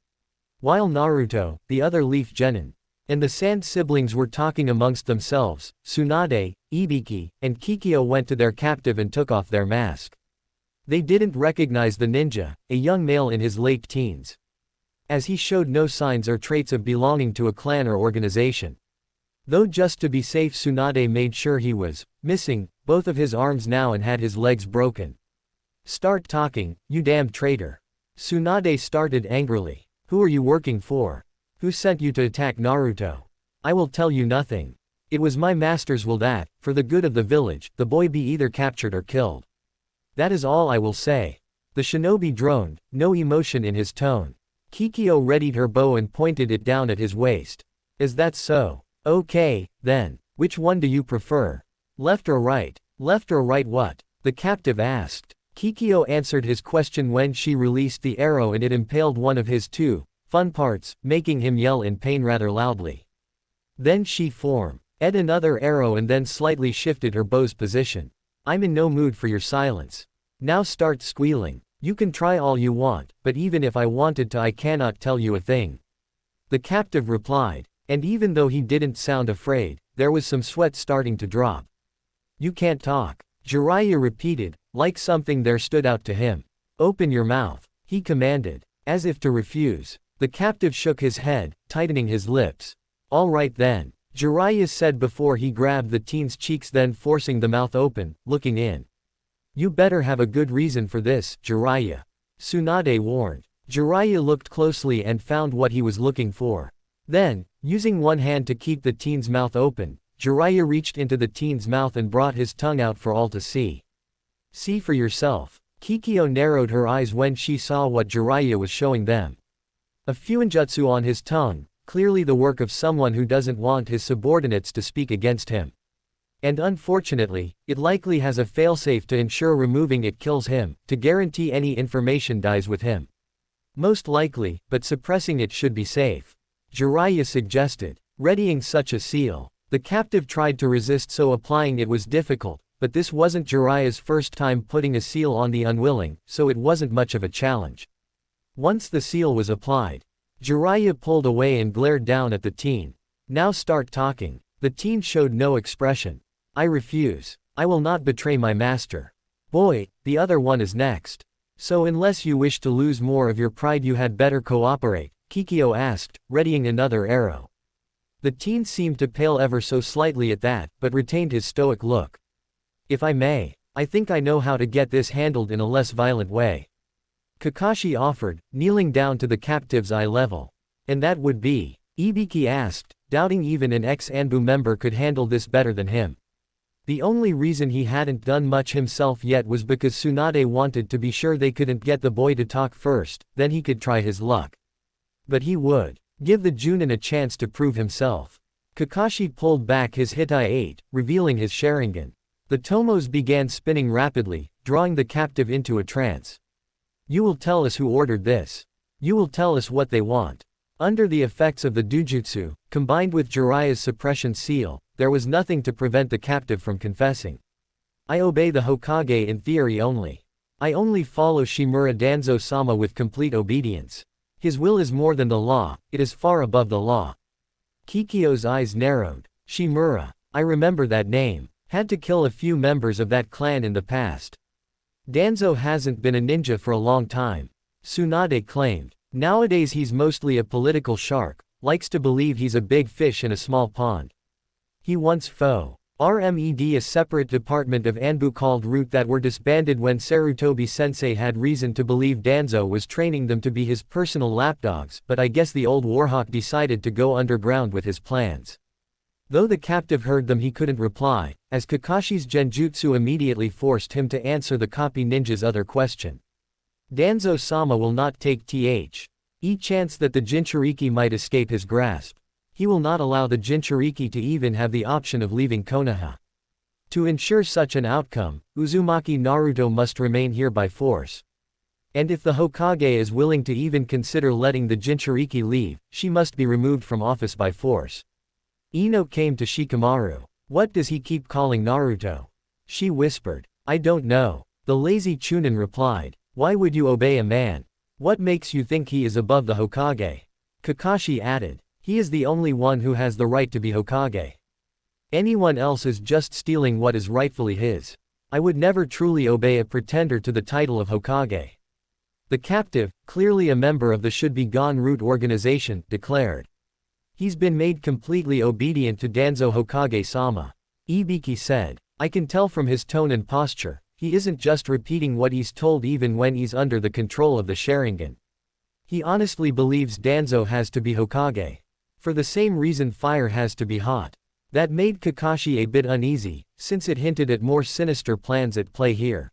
A: While Naruto, the other Leaf Genin, and the Sand siblings were talking amongst themselves, Tsunade, Ibiki, and Kikyo went to their captive and took off their mask. They didn't recognize the ninja, a young male in his late teens, as he showed no signs or traits of belonging to a clan or organization. Though just to be safe, Tsunade made sure he was missing both of his arms now and had his legs broken. Start talking, you damned traitor. Tsunade started angrily. Who are you working for? Who sent you to attack Naruto? I will tell you nothing. It was my master's will that, for the good of the village, the boy be either captured or killed. That is all I will say. The shinobi droned, no emotion in his tone. Kikyo readied her bow and pointed it down at his waist. Is that so? Okay, then. Which one do you prefer? Left or right? Left or right what? The captive asked. Kikyo answered his question when she released the arrow and it impaled one of his two fun parts, making him yell in pain rather loudly. Then she formed another arrow and then slightly shifted her bow's position. I'm in no mood for your silence. Now start squealing. You can try all you want, but even if I wanted to I cannot tell you a thing. The captive replied, and even though he didn't sound afraid, there was some sweat starting to drop. You can't talk. Jiraiya repeated, like something there stood out to him. Open your mouth, he commanded, as if to refuse. The captive shook his head, tightening his lips. All right then, Jiraiya said before he grabbed the teen's cheeks, then forcing the mouth open, looking in. You better have a good reason for this, Jiraiya. Tsunade warned. Jiraiya looked closely and found what he was looking for. Then, using one hand to keep the teen's mouth open, Jiraiya reached into the teen's mouth and brought his tongue out for all to see. See for yourself. Kikyo narrowed her eyes when she saw what Jiraiya was showing them. A fuinjutsu on his tongue, clearly the work of someone who doesn't want his subordinates to speak against him. And unfortunately, it likely has a failsafe to ensure removing it kills him, to guarantee any information dies with him. Most likely, but suppressing it should be safe. Jiraiya suggested, readying such a seal. The captive tried to resist, so applying it was difficult, but this wasn't Jiraiya's first time putting a seal on the unwilling, so it wasn't much of a challenge. Once the seal was applied, Jiraiya pulled away and glared down at the teen. Now start talking. The teen showed no expression. I refuse. I will not betray my master. Boy, the other one is next. So unless you wish to lose more of your pride you had better cooperate, Kikyo asked, readying another arrow. The teen seemed to pale ever so slightly at that, but retained his stoic look. If I may, I think I know how to get this handled in a less violent way. Kakashi offered, kneeling down to the captive's eye level. And that would be? Ibiki asked, doubting even an ex-Anbu member could handle this better than him. The only reason he hadn't done much himself yet was because Tsunade wanted to be sure they couldn't get the boy to talk first, then he could try his luck. But he would give the Junin a chance to prove himself. Kakashi pulled back his Hitai 8, revealing his Sharingan. The tomos began spinning rapidly, drawing the captive into a trance. You will tell us who ordered this. You will tell us what they want. Under the effects of the Dujutsu, combined with Jiraiya's suppression seal, there was nothing to prevent the captive from confessing. I obey the Hokage in theory only. I only follow Shimura Danzo-sama with complete obedience. His will is more than the law, it is far above the law. Kikyo's eyes narrowed. Shimura. I remember that name. Had to kill a few members of that clan in the past. Danzo hasn't been a ninja for a long time. Tsunade claimed. Nowadays he's mostly a political shark, likes to believe he's a big fish in a small pond. He once fought RMED, a separate department of Anbu called Root that were disbanded when Sarutobi-sensei had reason to believe Danzo was training them to be his personal lapdogs, but I guess the old Warhawk decided to go underground with his plans. Though the captive heard them he couldn't reply, as Kakashi's genjutsu immediately forced him to answer the copy ninja's other question. Danzo-sama will not take the chance that the Jinchuriki might escape his grasp. He will not allow the Jinchuriki to even have the option of leaving Konoha. To ensure such an outcome, Uzumaki Naruto must remain here by force. And if the Hokage is willing to even consider letting the Jinchuriki leave, she must be removed from office by force. Ino came to Shikamaru. What does he keep calling Naruto? She whispered. I don't know. The lazy Chunin replied. Why would you obey a man? What makes you think he is above the Hokage? Kakashi added. He is the only one who has the right to be Hokage. Anyone else is just stealing what is rightfully his. I would never truly obey a pretender to the title of Hokage. The captive, clearly a member of the should-be-gone root organization, declared. He's been made completely obedient to Danzo Hokage-sama. Ibiki said. I can tell from his tone and posture, he isn't just repeating what he's told even when he's under the control of the Sharingan. He honestly believes Danzo has to be Hokage. For the same reason fire has to be hot. That made Kakashi a bit uneasy, since it hinted at more sinister plans at play here.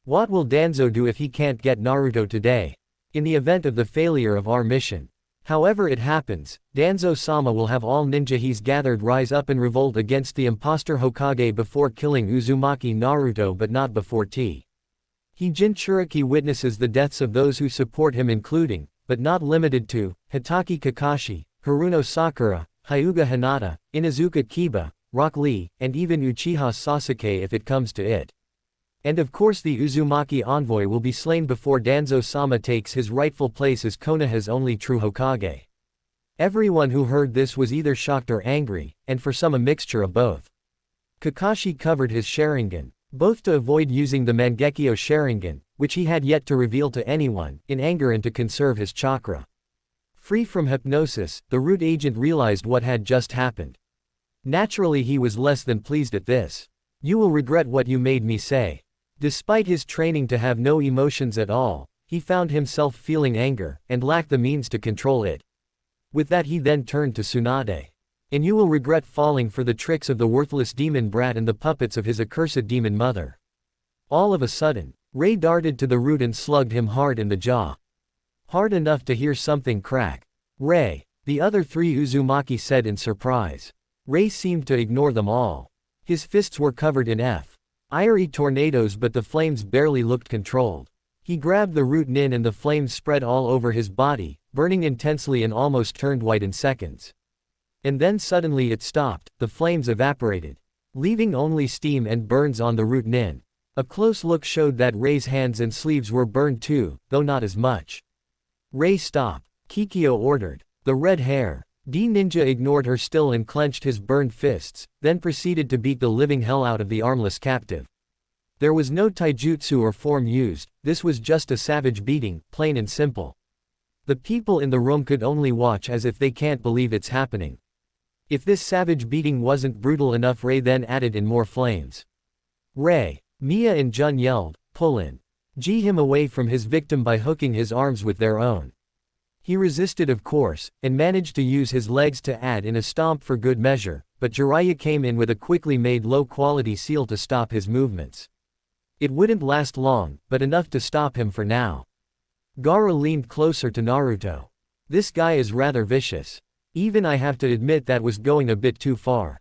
A: What will Danzo do if he can't get Naruto today? In the event of the failure of our mission. However it happens, Danzo-sama will have all ninja he's gathered rise up and revolt against the imposter Hokage before killing Uzumaki Naruto but not before He Jinchuriki witnesses the deaths of those who support him including, but not limited to, Hitaki Kakashi, Haruno Sakura, Hyuga Hinata, Inuzuka Kiba, Rock Lee, and even Uchiha Sasuke if it comes to it. And of course the Uzumaki envoy will be slain before Danzo-sama takes his rightful place as Konoha's only true Hokage. Everyone who heard this was either shocked or angry, and for some a mixture of both. Kakashi covered his Sharingan, both to avoid using the Mangekyo Sharingan, which he had yet to reveal to anyone, in anger and to conserve his chakra. Free from hypnosis, the root agent realized what had just happened. Naturally he was less than pleased at this. You will regret what you made me say. Despite his training to have no emotions at all, he found himself feeling anger, and lacked the means to control it. With that he then turned to Tsunade. And you will regret falling for the tricks of the worthless demon brat and the puppets of his accursed demon mother. All of a sudden, Ray darted to the root and slugged him hard in the jaw. Hard enough to hear something crack. Ray, the other three Uzumaki said in surprise. Ray seemed to ignore them all. His fists were covered in fiery tornadoes but the flames barely looked controlled. He grabbed the root nin and the flames spread all over his body, burning intensely and almost turned white in seconds. And then suddenly it stopped, the flames evaporated, leaving only steam and burns on the root nin. A close look showed that Ray's hands and sleeves were burned too, though not as much. Ray stop, Kikyo ordered. The red hair. D-Ninja ignored her still and clenched his burned fists, then proceeded to beat the living hell out of the armless captive. There was no taijutsu or form used, this was just a savage beating, plain and simple. The people in the room could only watch as if they can't believe it's happening. If this savage beating wasn't brutal enough, Ray then added in more flames. Ray, Mia and Jun yelled, pull in. G him away from his victim by hooking his arms with their own. He resisted of course, and managed to use his legs to add in a stomp for good measure, but Jiraiya came in with a quickly made low-quality seal to stop his movements. It wouldn't last long, but enough to stop him for now. Gaara leaned closer to Naruto. This guy is rather vicious. Even I have to admit that was going a bit too far.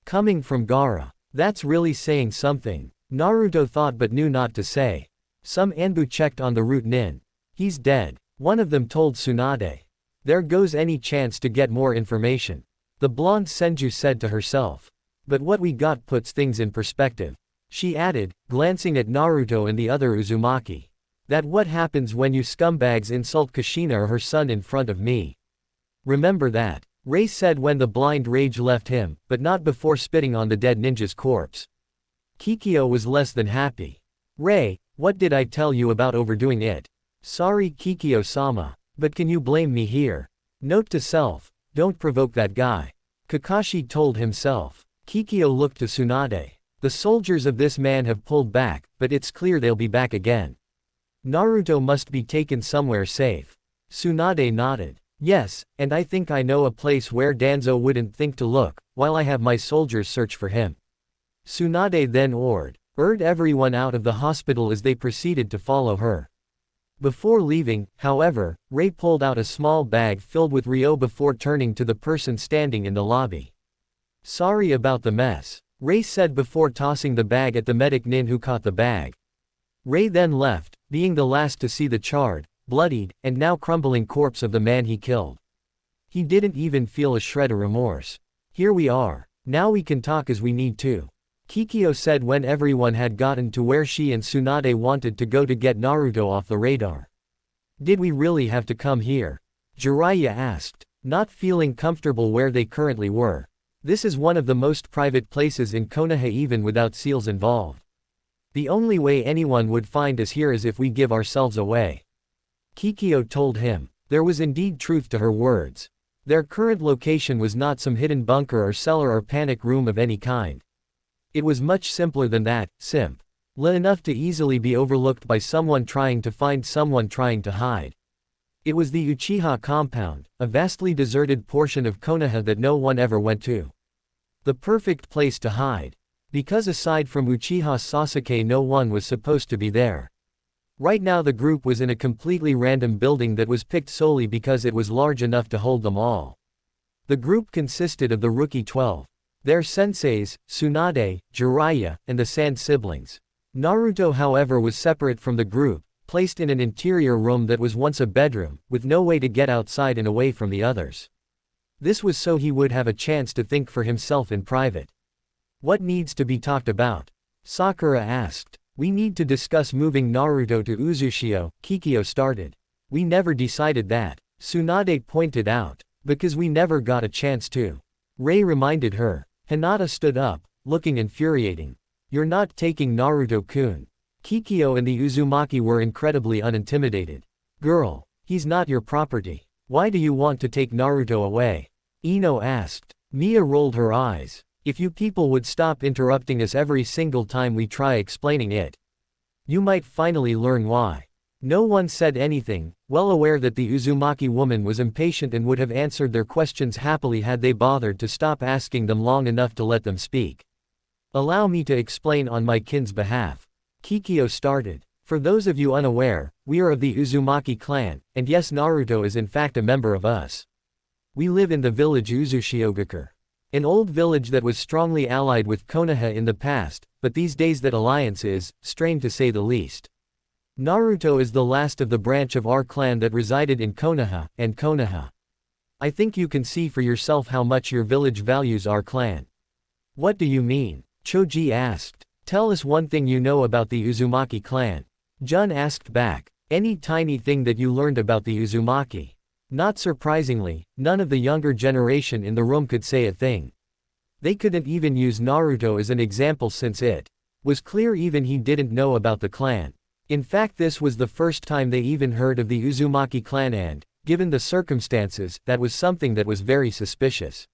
A: Coming from Gaara, that's really saying something, Naruto thought but knew not to say. Some Anbu checked on the root nin. He's dead. One of them told Tsunade. There goes any chance to get more information. The blonde Senju said to herself. But what we got puts things in perspective. She added, glancing at Naruto and the other Uzumaki. That what happens when you scumbags insult Kushina or her son in front of me. Remember that. Ray said when the blind rage left him, but not before spitting on the dead ninja's corpse. Kikyo was less than happy. Ray, what did I tell you about overdoing it? Sorry Kikyo-sama, but can you blame me here? Note to self, don't provoke that guy. Kakashi told himself. Kikyo looked to Tsunade. The soldiers of this man have pulled back, but it's clear they'll be back again. Naruto must be taken somewhere safe. Tsunade nodded. Yes, and I think I know a place where Danzo wouldn't think to look, while I have my soldiers search for him. Tsunade then ordered everyone out of the hospital as they proceeded to follow her. Before leaving, however, Ray pulled out a small bag filled with Ryo before turning to the person standing in the lobby. Sorry about the mess, Ray said before tossing the bag at the medic Nin who caught the bag. Ray then left, being the last to see the charred, bloodied, and now crumbling corpse of the man he killed. He didn't even feel a shred of remorse. Here we are. Now we can talk as we need to, Kikyo said when everyone had gotten to where she and Tsunade wanted to go to get Naruto off the radar. Did we really have to come here? Jiraiya asked, not feeling comfortable where they currently were. This is one of the most private places in Konoha even without seals involved. The only way anyone would find us here is if we give ourselves away. Kikyo told him. There was indeed truth to her words. Their current location was not some hidden bunker or cellar or panic room of any kind. It was much simpler than that, simple enough to easily be overlooked by someone trying to find someone trying to hide. It was the Uchiha compound, a vastly deserted portion of Konoha that no one ever went to. The perfect place to hide. Because aside from Uchiha Sasuke no one was supposed to be there. Right now the group was in a completely random building that was picked solely because it was large enough to hold them all. The group consisted of the Rookie 12. Their senseis, Tsunade, Jiraiya, and the Sand siblings. Naruto however was separate from the group, placed in an interior room that was once a bedroom, with no way to get outside and away from the others. This was so he would have a chance to think for himself in private. What needs to be talked about? Sakura asked. We need to discuss moving Naruto to Uzushio, Kikyo started. We never decided that, Tsunade pointed out, because we never got a chance to. Ray reminded her. Hinata stood up, looking infuriating. You're not taking Naruto-kun. Kikyo and the Uzumaki were incredibly unintimidated. Girl, he's not your property. Why do you want to take Naruto away? Ino asked. Mia rolled her eyes. If you people would stop interrupting us every single time we try explaining it, you might finally learn why. No one said anything, well aware that the Uzumaki woman was impatient and would have answered their questions happily had they bothered to stop asking them long enough to let them speak. Allow me to explain on my kin's behalf. Kikyo started. For those of you unaware, we are of the Uzumaki clan, and yes, Naruto is in fact a member of us. We live in the village Uzushiogakure. An old village that was strongly allied with Konoha in the past, but these days that alliance is strained to say the least. Naruto is the last of the branch of our clan that resided in Konoha, and Konoha. I think you can see for yourself how much your village values our clan. What do you mean? Choji asked. Tell us one thing you know about the Uzumaki clan. Jun asked back. Any tiny thing that you learned about the Uzumaki. Not surprisingly, none of the younger generation in the room could say a thing. They couldn't even use Naruto as an example since it was clear even he didn't know about the clan. In fact, this was the first time they even heard of the Uzumaki clan and, given the circumstances, that was something that was very suspicious.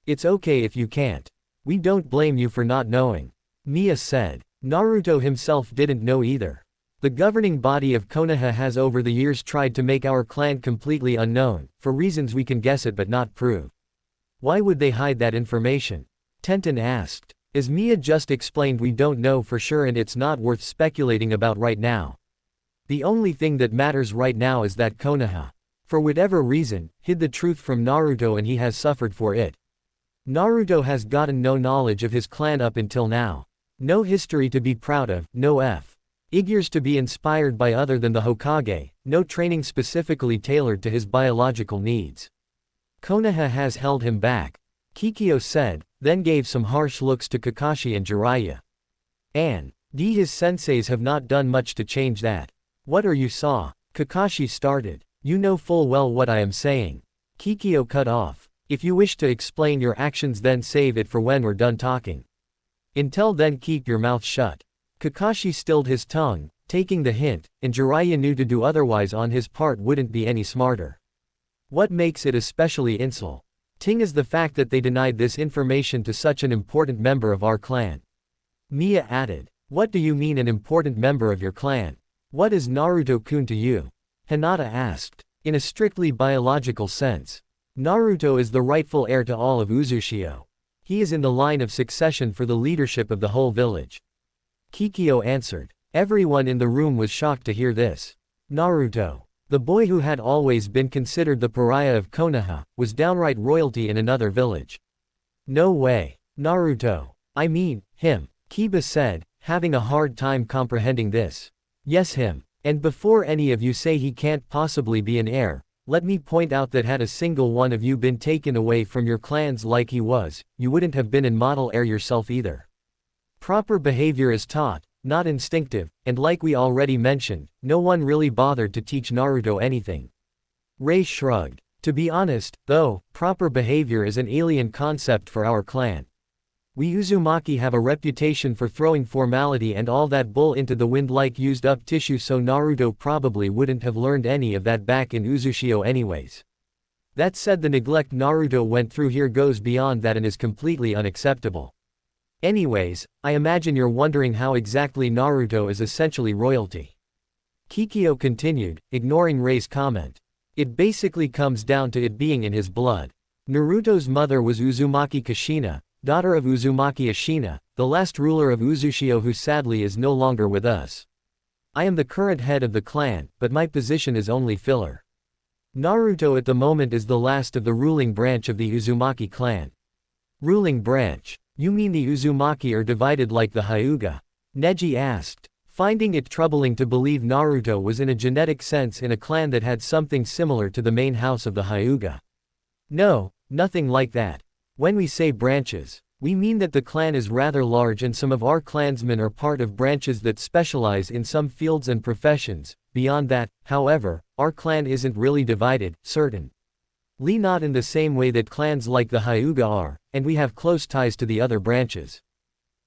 A: It's okay if you can't. We don't blame you for not knowing. Mia said. Naruto himself didn't know either. The governing body of Konoha has over the years tried to make our clan completely unknown, for reasons we can guess at but not prove. Why would they hide that information? Tenten asked. As Mia just explained, we don't know for sure and it's not worth speculating about right now. The only thing that matters right now is that Konoha, for whatever reason, hid the truth from Naruto and he has suffered for it. Naruto has gotten no knowledge of his clan up until now. No history to be proud of, no figures to be inspired by other than the Hokage, no training specifically tailored to his biological needs. Konoha has held him back, Kikyo said, then gave some harsh looks to Kakashi and Jiraiya. And his senseis have not done much to change that. What are you saw? Kakashi started. You know full well what I am saying. Kikyo cut off. If you wish to explain your actions then save it for when we're done talking. Until then keep your mouth shut. Kakashi stilled his tongue, taking the hint, and Jiraiya knew to do otherwise on his part wouldn't be any smarter. What makes it especially insulting is the fact that they denied this information to such an important member of our clan. Mia added. What do you mean an important member of your clan? What is Naruto-kun to you? Hinata asked. In a strictly biological sense, Naruto is the rightful heir to all of Uzushio. He is in the line of succession for the leadership of the whole village. Kikyo answered. Everyone in the room was shocked to hear this. Naruto. The boy who had always been considered the pariah of Konoha, was downright royalty in another village. No way. Naruto. I mean, him, Kiba said, having a hard time comprehending this. Yes, him. And before any of you say he can't possibly be an heir, let me point out that had a single one of you been taken away from your clans like he was, you wouldn't have been an model heir yourself either. Proper behavior is taught, not instinctive, and like we already mentioned, no one really bothered to teach Naruto anything. Ray shrugged. To be honest, though, proper behavior is an alien concept for our clan. We Uzumaki have a reputation for throwing formality and all that bull into the wind like used up tissue, so Naruto probably wouldn't have learned any of that back in Uzushio anyways. That said, the neglect Naruto went through here goes beyond that and is completely unacceptable. Anyways, I imagine you're wondering how exactly Naruto is essentially royalty. Kikyo continued, ignoring Rei's comment. It basically comes down to it being in his blood. Naruto's mother was Uzumaki Kushina, daughter of Uzumaki Ashina, the last ruler of Uzushio who sadly is no longer with us. I am the current head of the clan, but my position is only filler. Naruto at the moment is the last of the ruling branch of the Uzumaki clan. Ruling branch? You mean the Uzumaki are divided like the Hyuga? Neji asked, finding it troubling to believe Naruto was in a genetic sense in a clan that had something similar to the main house of the Hyuga. No, nothing like that. When we say branches, we mean that the clan is rather large and some of our clansmen are part of branches that specialize in some fields and professions. Beyond that, however, our clan isn't really divided, certain. Not in the same way that clans like the Hyuga are, and we have close ties to the other branches.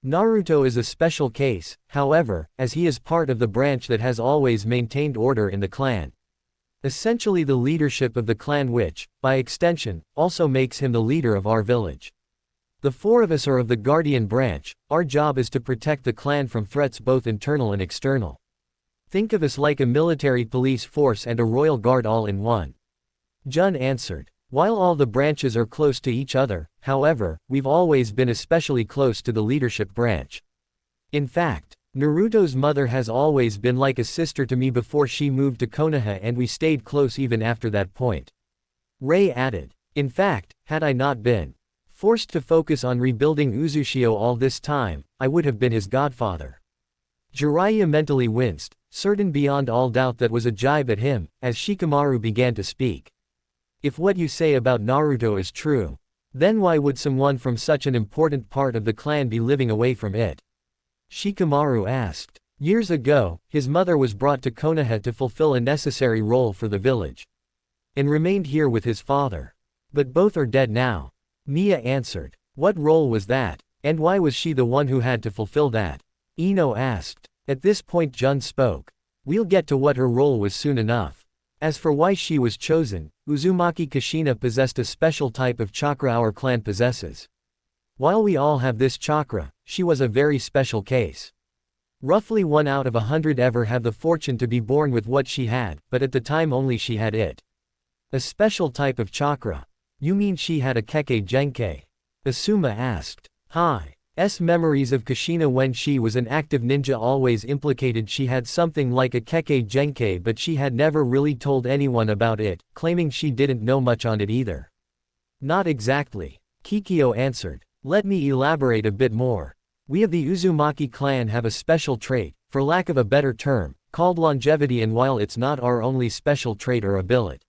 A: Naruto is a special case, however, as he is part of the branch that has always maintained order in the clan. Essentially the leadership of the clan which, by extension, also makes him the leader of our village. The four of us are of the guardian branch. Our job is to protect the clan from threats both internal and external. Think of us like a military police force and a royal guard all in one. Jun answered. While all the branches are close to each other, however, we've always been especially close to the leadership branch. In fact, Naruto's mother has always been like a sister to me before she moved to Konoha, and we stayed close even after that point. Rei added. In fact, had I not been forced to focus on rebuilding Uzushio all this time, I would have been his godfather. Jiraiya mentally winced, certain beyond all doubt that was a jibe at him, as Shikamaru began to speak. If what you say about Naruto is true, then why would someone from such an important part of the clan be living away from it? Shikamaru asked. Years ago, his mother was brought to Konoha to fulfill a necessary role for the village, and remained here with his father. But both are dead now. Mia answered. What role was that? And why was she the one who had to fulfill that? Ino asked. At this point Jun spoke. We'll get to what her role was soon enough. As for why she was chosen, Uzumaki Kushina possessed a special type of chakra our clan possesses. While we all have this chakra, she was a very special case. Roughly 1 out of 100 ever have the fortune to be born with what she had, but at the time only she had it. A special type of chakra. You mean she had a Kekkei Genkei? Asuma asked. Memories of Kushina when she was an active ninja always implicated she had something like a Kekkei Genkei, but she had never really told anyone about it, claiming she didn't know much on it either. Not exactly. Kikyo answered. Let me elaborate a bit more. We of the Uzumaki clan have a special trait, for lack of a better term, called longevity, and while it's not our only special trait or ability,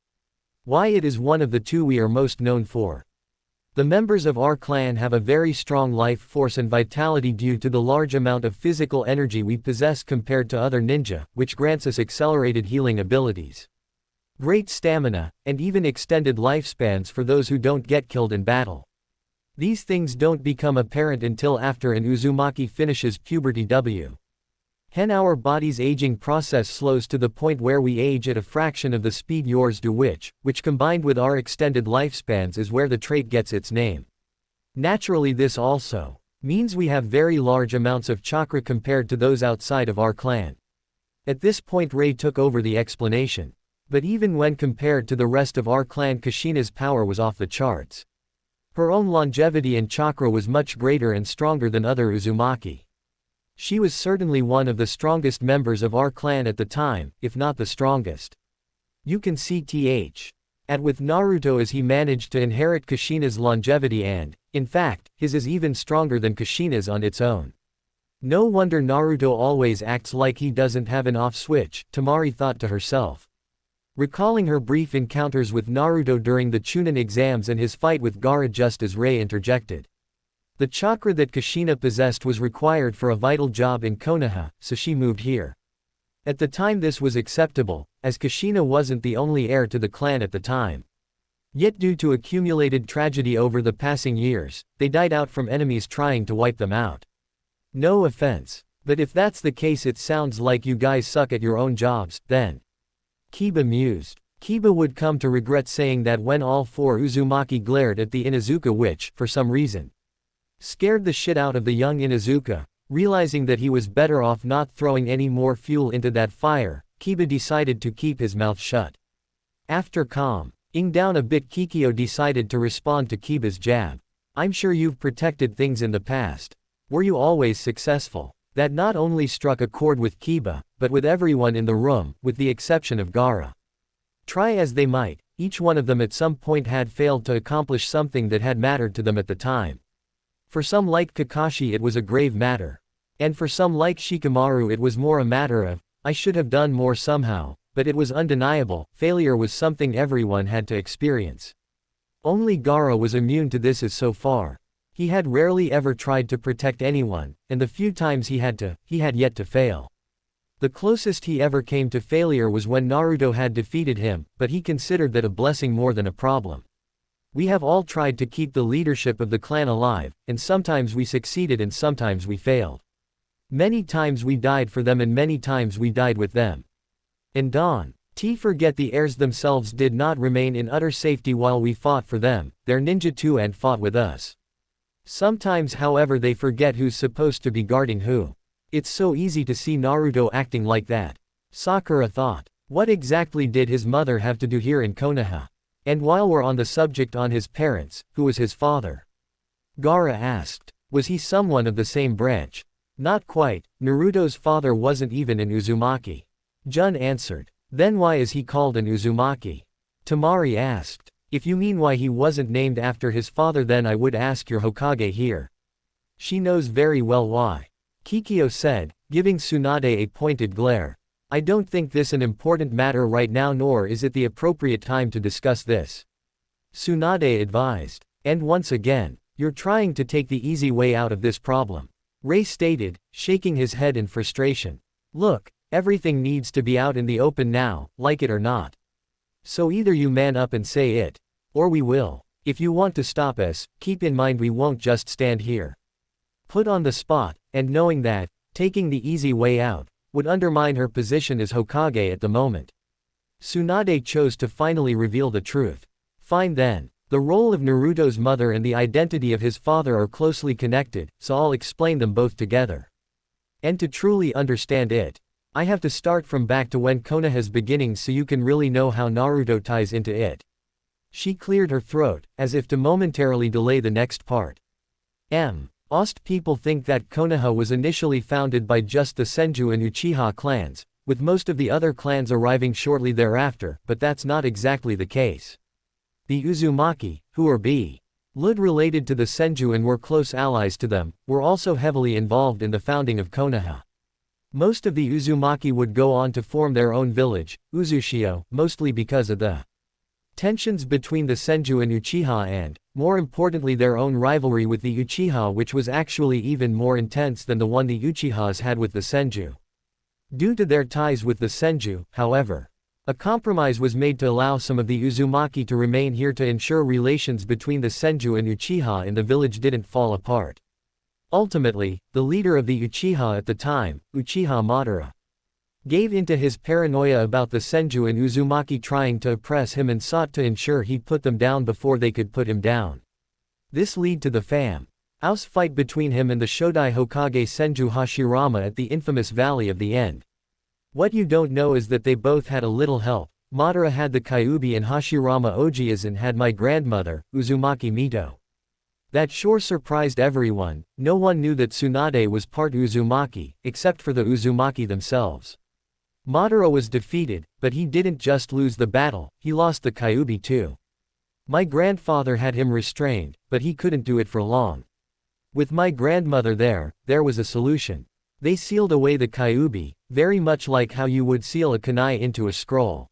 A: why it is one of the two we are most known for. The members of our clan have a very strong life force and vitality due to the large amount of physical energy we possess compared to other ninja, which grants us accelerated healing abilities, great stamina, and even extended lifespans for those who don't get killed in battle. These things don't become apparent until after an Uzumaki finishes puberty. When our body's aging process slows to the point where we age at a fraction of the speed yours do, which combined with our extended lifespans is where the trait gets its name. Naturally, this also means we have very large amounts of chakra compared to those outside of our clan. At this point Rei took over the explanation. But even when compared to the rest of our clan, Kushina's power was off the charts. Her own longevity and chakra was much greater and stronger than other Uzumaki. She was certainly one of the strongest members of our clan at the time, if not the strongest. You can see with Naruto as he managed to inherit Kushina's longevity and, in fact, his is even stronger than Kushina's on its own. No wonder Naruto always acts like he doesn't have an off switch, Temari thought to herself. Recalling her brief encounters with Naruto during the Chunin exams and his fight with Gaara just as Rei interjected. The chakra that Kushina possessed was required for a vital job in Konoha, so she moved here. At the time this was acceptable, as Kushina wasn't the only heir to the clan at the time. Yet due to accumulated tragedy over the passing years, they died out from enemies trying to wipe them out. No offense. But if that's the case it sounds like you guys suck at your own jobs, then. Kiba mused. Kiba would come to regret saying that when all four Uzumaki glared at the Inuzuka which, for some reason, scared the shit out of the young Inuzuka. Realizing that he was better off not throwing any more fuel into that fire, Kiba decided to keep his mouth shut. After calming down a bit, Kikyo decided to respond to Kiba's jab. I'm sure you've protected things in the past. Were you always successful? That not only struck a chord with Kiba, but with everyone in the room, with the exception of Gaara. Try as they might, each one of them at some point had failed to accomplish something that had mattered to them at the time. For some like Kakashi it was a grave matter. And for some like Shikamaru it was more a matter of, I should have done more somehow, but it was undeniable, failure was something everyone had to experience. Only Gaara was immune to this as so far. He had rarely ever tried to protect anyone, and the few times he had yet to fail. The closest he ever came to failure was when Naruto had defeated him, but he considered that a blessing more than a problem. We have all tried to keep the leadership of the clan alive, and sometimes we succeeded and sometimes we failed. Many times we died for them and many times we died with them. And forget the heirs themselves did not remain in utter safety while we fought for them, they're ninja too and fought with us. Sometimes however they forget who's supposed to be guarding who. It's so easy to see Naruto acting like that. Sakura thought. What exactly did his mother have to do here in Konoha? And while we're on the subject on his parents, who was his father? Gaara asked. Was he someone of the same branch? Not quite, Naruto's father wasn't even an Uzumaki. Jun answered. Then why is he called an Uzumaki? Temari asked. If you mean why he wasn't named after his father then I would ask your Hokage here. She knows very well why. Kikyo said, giving Tsunade a pointed glare. I don't think this an important matter right now nor is it the appropriate time to discuss this. Tsunade advised. And once again, you're trying to take the easy way out of this problem. Rei stated, shaking his head in frustration. Look, everything needs to be out in the open now, like it or not. So either you man up and say it. Or we will. If you want to stop us, keep in mind we won't just stand here. Put on the spot, and knowing that, taking the easy way out, would undermine her position as Hokage at the moment. Tsunade chose to finally reveal the truth. Fine then. The role of Naruto's mother and the identity of his father are closely connected, so I'll explain them both together. And to truly understand it, I have to start from back to when Konoha's beginnings so you can really know how Naruto ties into it. She cleared her throat, as if to momentarily delay the next part. Most people think that Konoha was initially founded by just the Senju and Uchiha clans, with most of the other clans arriving shortly thereafter, but that's not exactly the case. The Uzumaki, who are blood related to the Senju and were close allies to them, were also heavily involved in the founding of Konoha. Most of the Uzumaki would go on to form their own village, Uzushio, mostly because of the tensions between the Senju and Uchiha and, more importantly their own rivalry with the Uchiha which was actually even more intense than the one the Uchihas had with the Senju. Due to their ties with the Senju, however, a compromise was made to allow some of the Uzumaki to remain here to ensure relations between the Senju and Uchiha in the village didn't fall apart. Ultimately, the leader of the Uchiha at the time, Uchiha Madara, gave in to his paranoia about the Senju and Uzumaki trying to oppress him and sought to ensure he put them down before they could put him down. This led to the famous fight between him and the Shodai Hokage Senju Hashirama at the infamous Valley of the End. What you don't know is that they both had a little help. Madara had the Kyuubi and Hashirama Ojiazan had my grandmother, Uzumaki Mito. That sure surprised everyone. No one knew that Tsunade was part Uzumaki, except for the Uzumaki themselves. Madara was defeated, but he didn't just lose the battle, he lost the Kyuubi too. My grandfather had him restrained, but he couldn't do it for long. With my grandmother there was a solution. They sealed away the Kyuubi, very much like how you would seal a kunai into a scroll.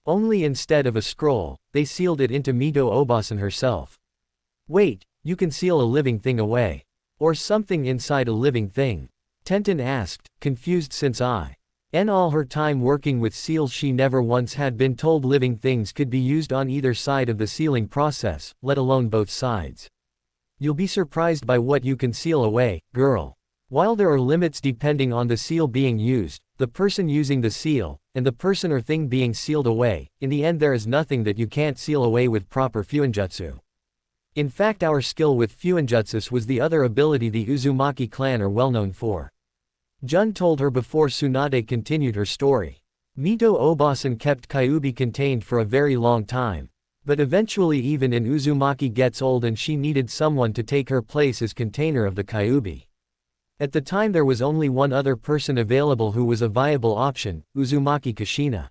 A: Only instead of a scroll, they sealed it into Mito Obasan herself. Wait, you can seal a living thing away. Or something inside a living thing? Tenten asked, confused since in all her time working with seals she never once had been told living things could be used on either side of the sealing process, let alone both sides. You'll be surprised by what you can seal away, girl. While there are limits depending on the seal being used, the person using the seal, and the person or thing being sealed away, in the end there is nothing that you can't seal away with proper fuinjutsu. In fact our skill with fuinjutsu was the other ability the Uzumaki clan are well known for. Jun told her before Tsunade continued her story. Mito Obasan kept Kyuubi contained for a very long time. But eventually even in Uzumaki gets old and she needed someone to take her place as container of the Kyuubi. At the time there was only one other person available who was a viable option, Uzumaki Kushina.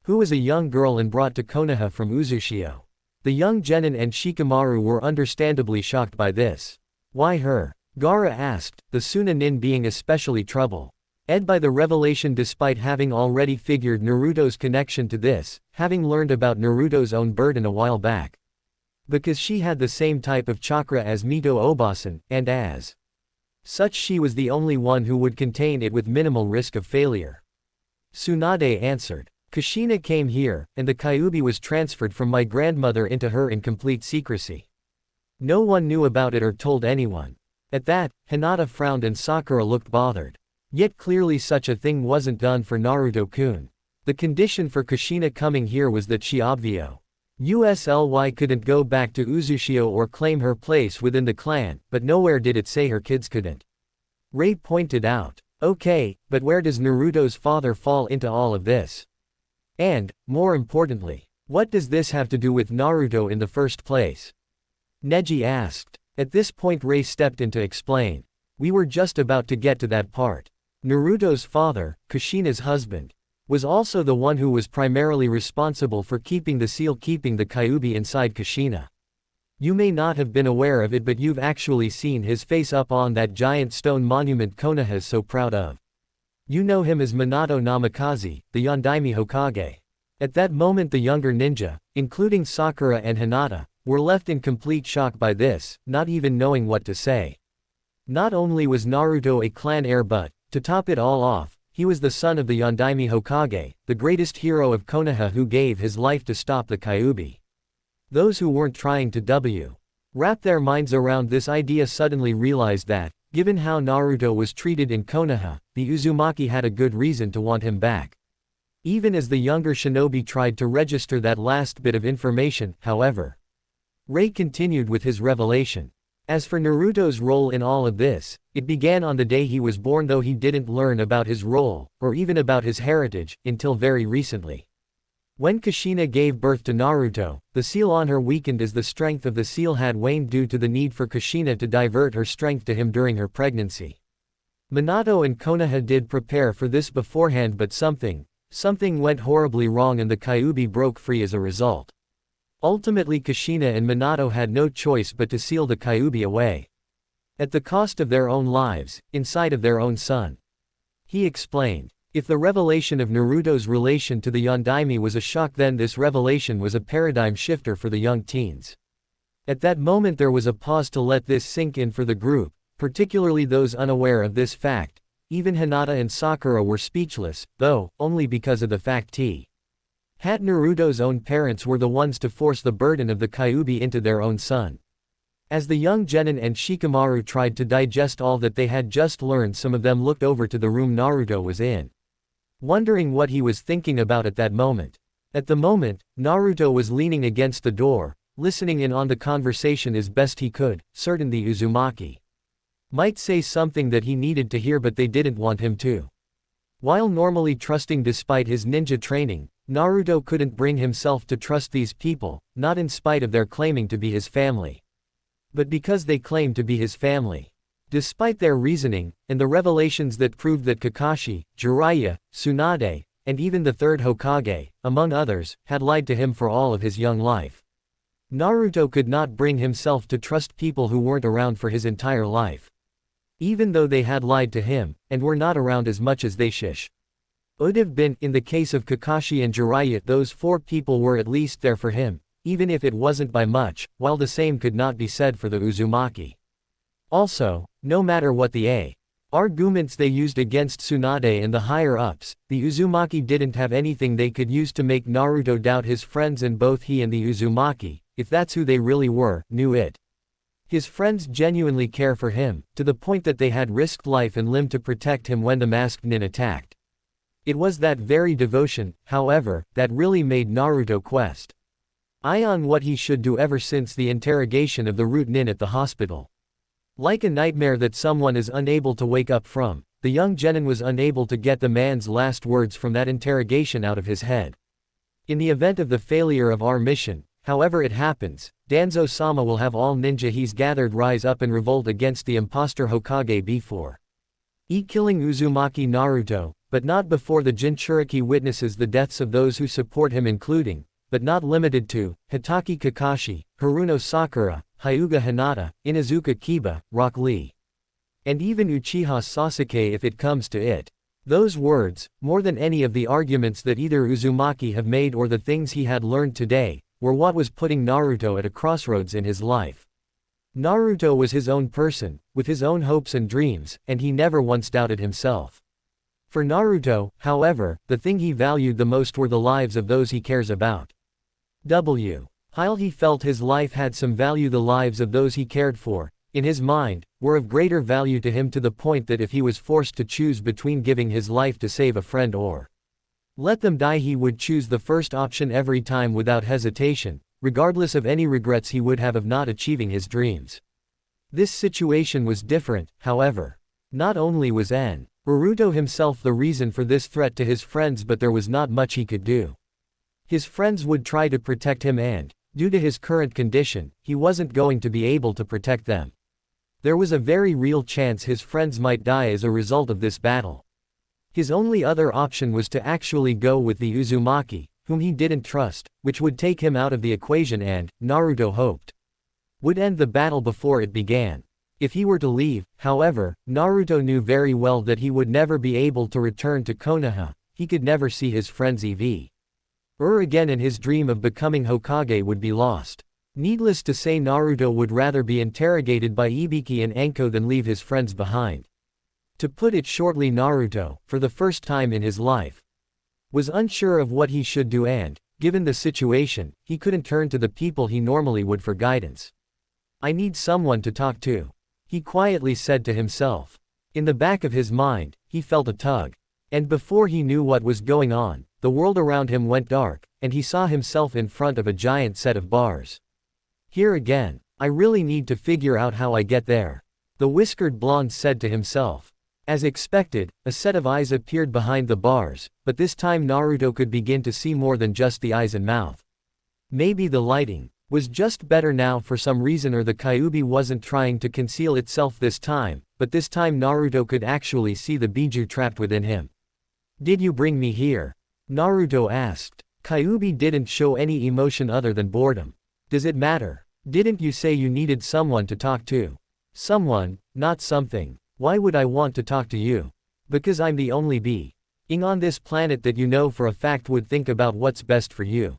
A: Who was a young girl and brought to Konoha from Uzushio. The young Genin and Shikamaru were understandably shocked by this. Why her? Gaara asked, the Sunanin being especially troubled. By the revelation despite having already figured Naruto's connection to this, having learned about Naruto's own burden a while back. Because she had the same type of chakra as Mito Obasan, and as such she was the only one who would contain it with minimal risk of failure. Tsunade answered. Kushina came here, and the Kyuubi was transferred from my grandmother into her in complete secrecy. No one knew about it or told anyone. At that, Hinata frowned and Sakura looked bothered. Yet clearly such a thing wasn't done for Naruto-kun. The condition for Kushina coming here was that she USLY couldn't go back to Uzushio or claim her place within the clan, but nowhere did it say her kids couldn't. Ray pointed out. Okay, but where does Naruto's father fall into all of this? And, more importantly, what does this have to do with Naruto in the first place? Neji asked. At this point Ray stepped in to explain. We were just about to get to that part. Naruto's father, Kushina's husband, was also the one who was primarily responsible for keeping the seal, keeping the Kyuubi inside Kushina. You may not have been aware of it, but you've actually seen his face up on that giant stone monument Konoha is so proud of. You know him as Minato Namikaze, the Yondaime Hokage. At that moment the younger ninja, including Sakura and Hinata, were left in complete shock by this, not even knowing what to say. Not only was Naruto a clan heir but, to top it all off, he was the son of the Yondaime Hokage, the greatest hero of Konoha who gave his life to stop the Kyuubi. Those who weren't trying to wrap their minds around this idea suddenly realized that, given how Naruto was treated in Konoha, the Uzumaki had a good reason to want him back. Even as the younger shinobi tried to register that last bit of information, however. Ray continued with his revelation. As for Naruto's role in all of this, it began on the day he was born, though he didn't learn about his role, or even about his heritage, until very recently. When Kushina gave birth to Naruto, the seal on her weakened as the strength of the seal had waned due to the need for Kushina to divert her strength to him during her pregnancy. Minato and Konoha did prepare for this beforehand, but something went horribly wrong and the Kyuubi broke free as a result. Ultimately Kushina and Minato had no choice but to seal the Kyuubi away. At the cost of their own lives, inside of their own son. He explained. If the revelation of Naruto's relation to the Yondaime was a shock, then this revelation was a paradigm shifter for the young teens. At that moment there was a pause to let this sink in for the group, particularly those unaware of this fact. Even Hinata and Sakura were speechless, though, only because of the fact had Naruto's own parents were the ones to force the burden of the Kyuubi into their own son. As the young Genin and Shikamaru tried to digest all that they had just learned, some of them looked over to the room Naruto was in, wondering what he was thinking about at that moment. At the moment, Naruto was leaning against the door, listening in on the conversation as best he could, certain the Uzumaki might say something that he needed to hear, but they didn't want him to. While normally trusting despite his ninja training, Naruto couldn't bring himself to trust these people, not in spite of their claiming to be his family. but because they claimed to be his family. Despite their reasoning, and the revelations that proved that Kakashi, Jiraiya, Tsunade, and even the third Hokage, among others, had lied to him for all of his young life. Naruto could not bring himself to trust people who weren't around for his entire life. Even though they had lied to him, and were not around as much as they would have been. In the case of Kakashi and Jiraiya, those 4 people were at least there for him, even if it wasn't by much, while the same could not be said for the Uzumaki. Also, no matter what the arguments they used against Tsunade and the higher-ups, the Uzumaki didn't have anything they could use to make Naruto doubt his friends, and both he and the Uzumaki, if that's who they really were, knew it. His friends genuinely care for him, to the point that they had risked life and limb to protect him when the masked nin attacked. It was that very devotion, however, that really made Naruto question what he should do ever since the interrogation of the root nin at the hospital. Like a nightmare that someone is unable to wake up from, the young genin was unable to get the man's last words from that interrogation out of his head. In the event of the failure of our mission, however it happens, Danzo-sama will have all ninja he's gathered rise up and revolt against the imposter Hokage before killing Uzumaki Naruto, but not before the Jinchuriki witnesses the deaths of those who support him, including, but not limited to, Hitaki Kakashi, Haruno Sakura, Hyuga Hinata, Inuzuka Kiba, Rock Lee, and even Uchiha Sasuke if it comes to it. Those words, more than any of the arguments that either Uzumaki have made or the things he had learned today, were what was putting Naruto at a crossroads in his life. Naruto was his own person, with his own hopes and dreams, and he never once doubted himself. For Naruto, however, the thing he valued the most were the lives of those he cares about. While he felt his life had some value, the lives of those he cared for, in his mind, were of greater value to him, to the point that if he was forced to choose between giving his life to save a friend or let them die, he would choose the first option every time without hesitation, regardless of any regrets he would have of not achieving his dreams. This situation was different, however. Not only was Naruto himself the reason for this threat to his friends, but there was not much he could do. His friends would try to protect him, and, due to his current condition, he wasn't going to be able to protect them. There was a very real chance his friends might die as a result of this battle. His only other option was to actually go with the Uzumaki, whom he didn't trust, which would take him out of the equation and, Naruto hoped, would end the battle before it began. If he were to leave, however, Naruto knew very well that he would never be able to return to Konoha. He could never see his friends again, and his dream of becoming Hokage would be lost. Needless to say, Naruto would rather be interrogated by Ibiki and Anko than leave his friends behind. To put it shortly, Naruto, for the first time in his life, was unsure of what he should do, and, given the situation, he couldn't turn to the people he normally would for guidance. "I need someone to talk to," he quietly said to himself. In the back of his mind, he felt a tug. And before he knew what was going on, the world around him went dark, and he saw himself in front of a giant set of bars. "Here again. I really need to figure out how I get there," the whiskered blonde said to himself. As expected, a set of eyes appeared behind the bars, but this time Naruto could begin to see more than just the eyes and mouth. Maybe the lighting was just better now for some reason, or the Kyuubi wasn't trying to conceal itself this time, but this time Naruto could actually see the Biju trapped within him. "Did you bring me here?" Naruto asked. Kyuubi didn't show any emotion other than boredom. "Does it matter? Didn't you say you needed someone to talk to?" "Someone, not something. Why would I want to talk to you?" "Because I'm the only being on this planet that you know for a fact would think about what's best for you."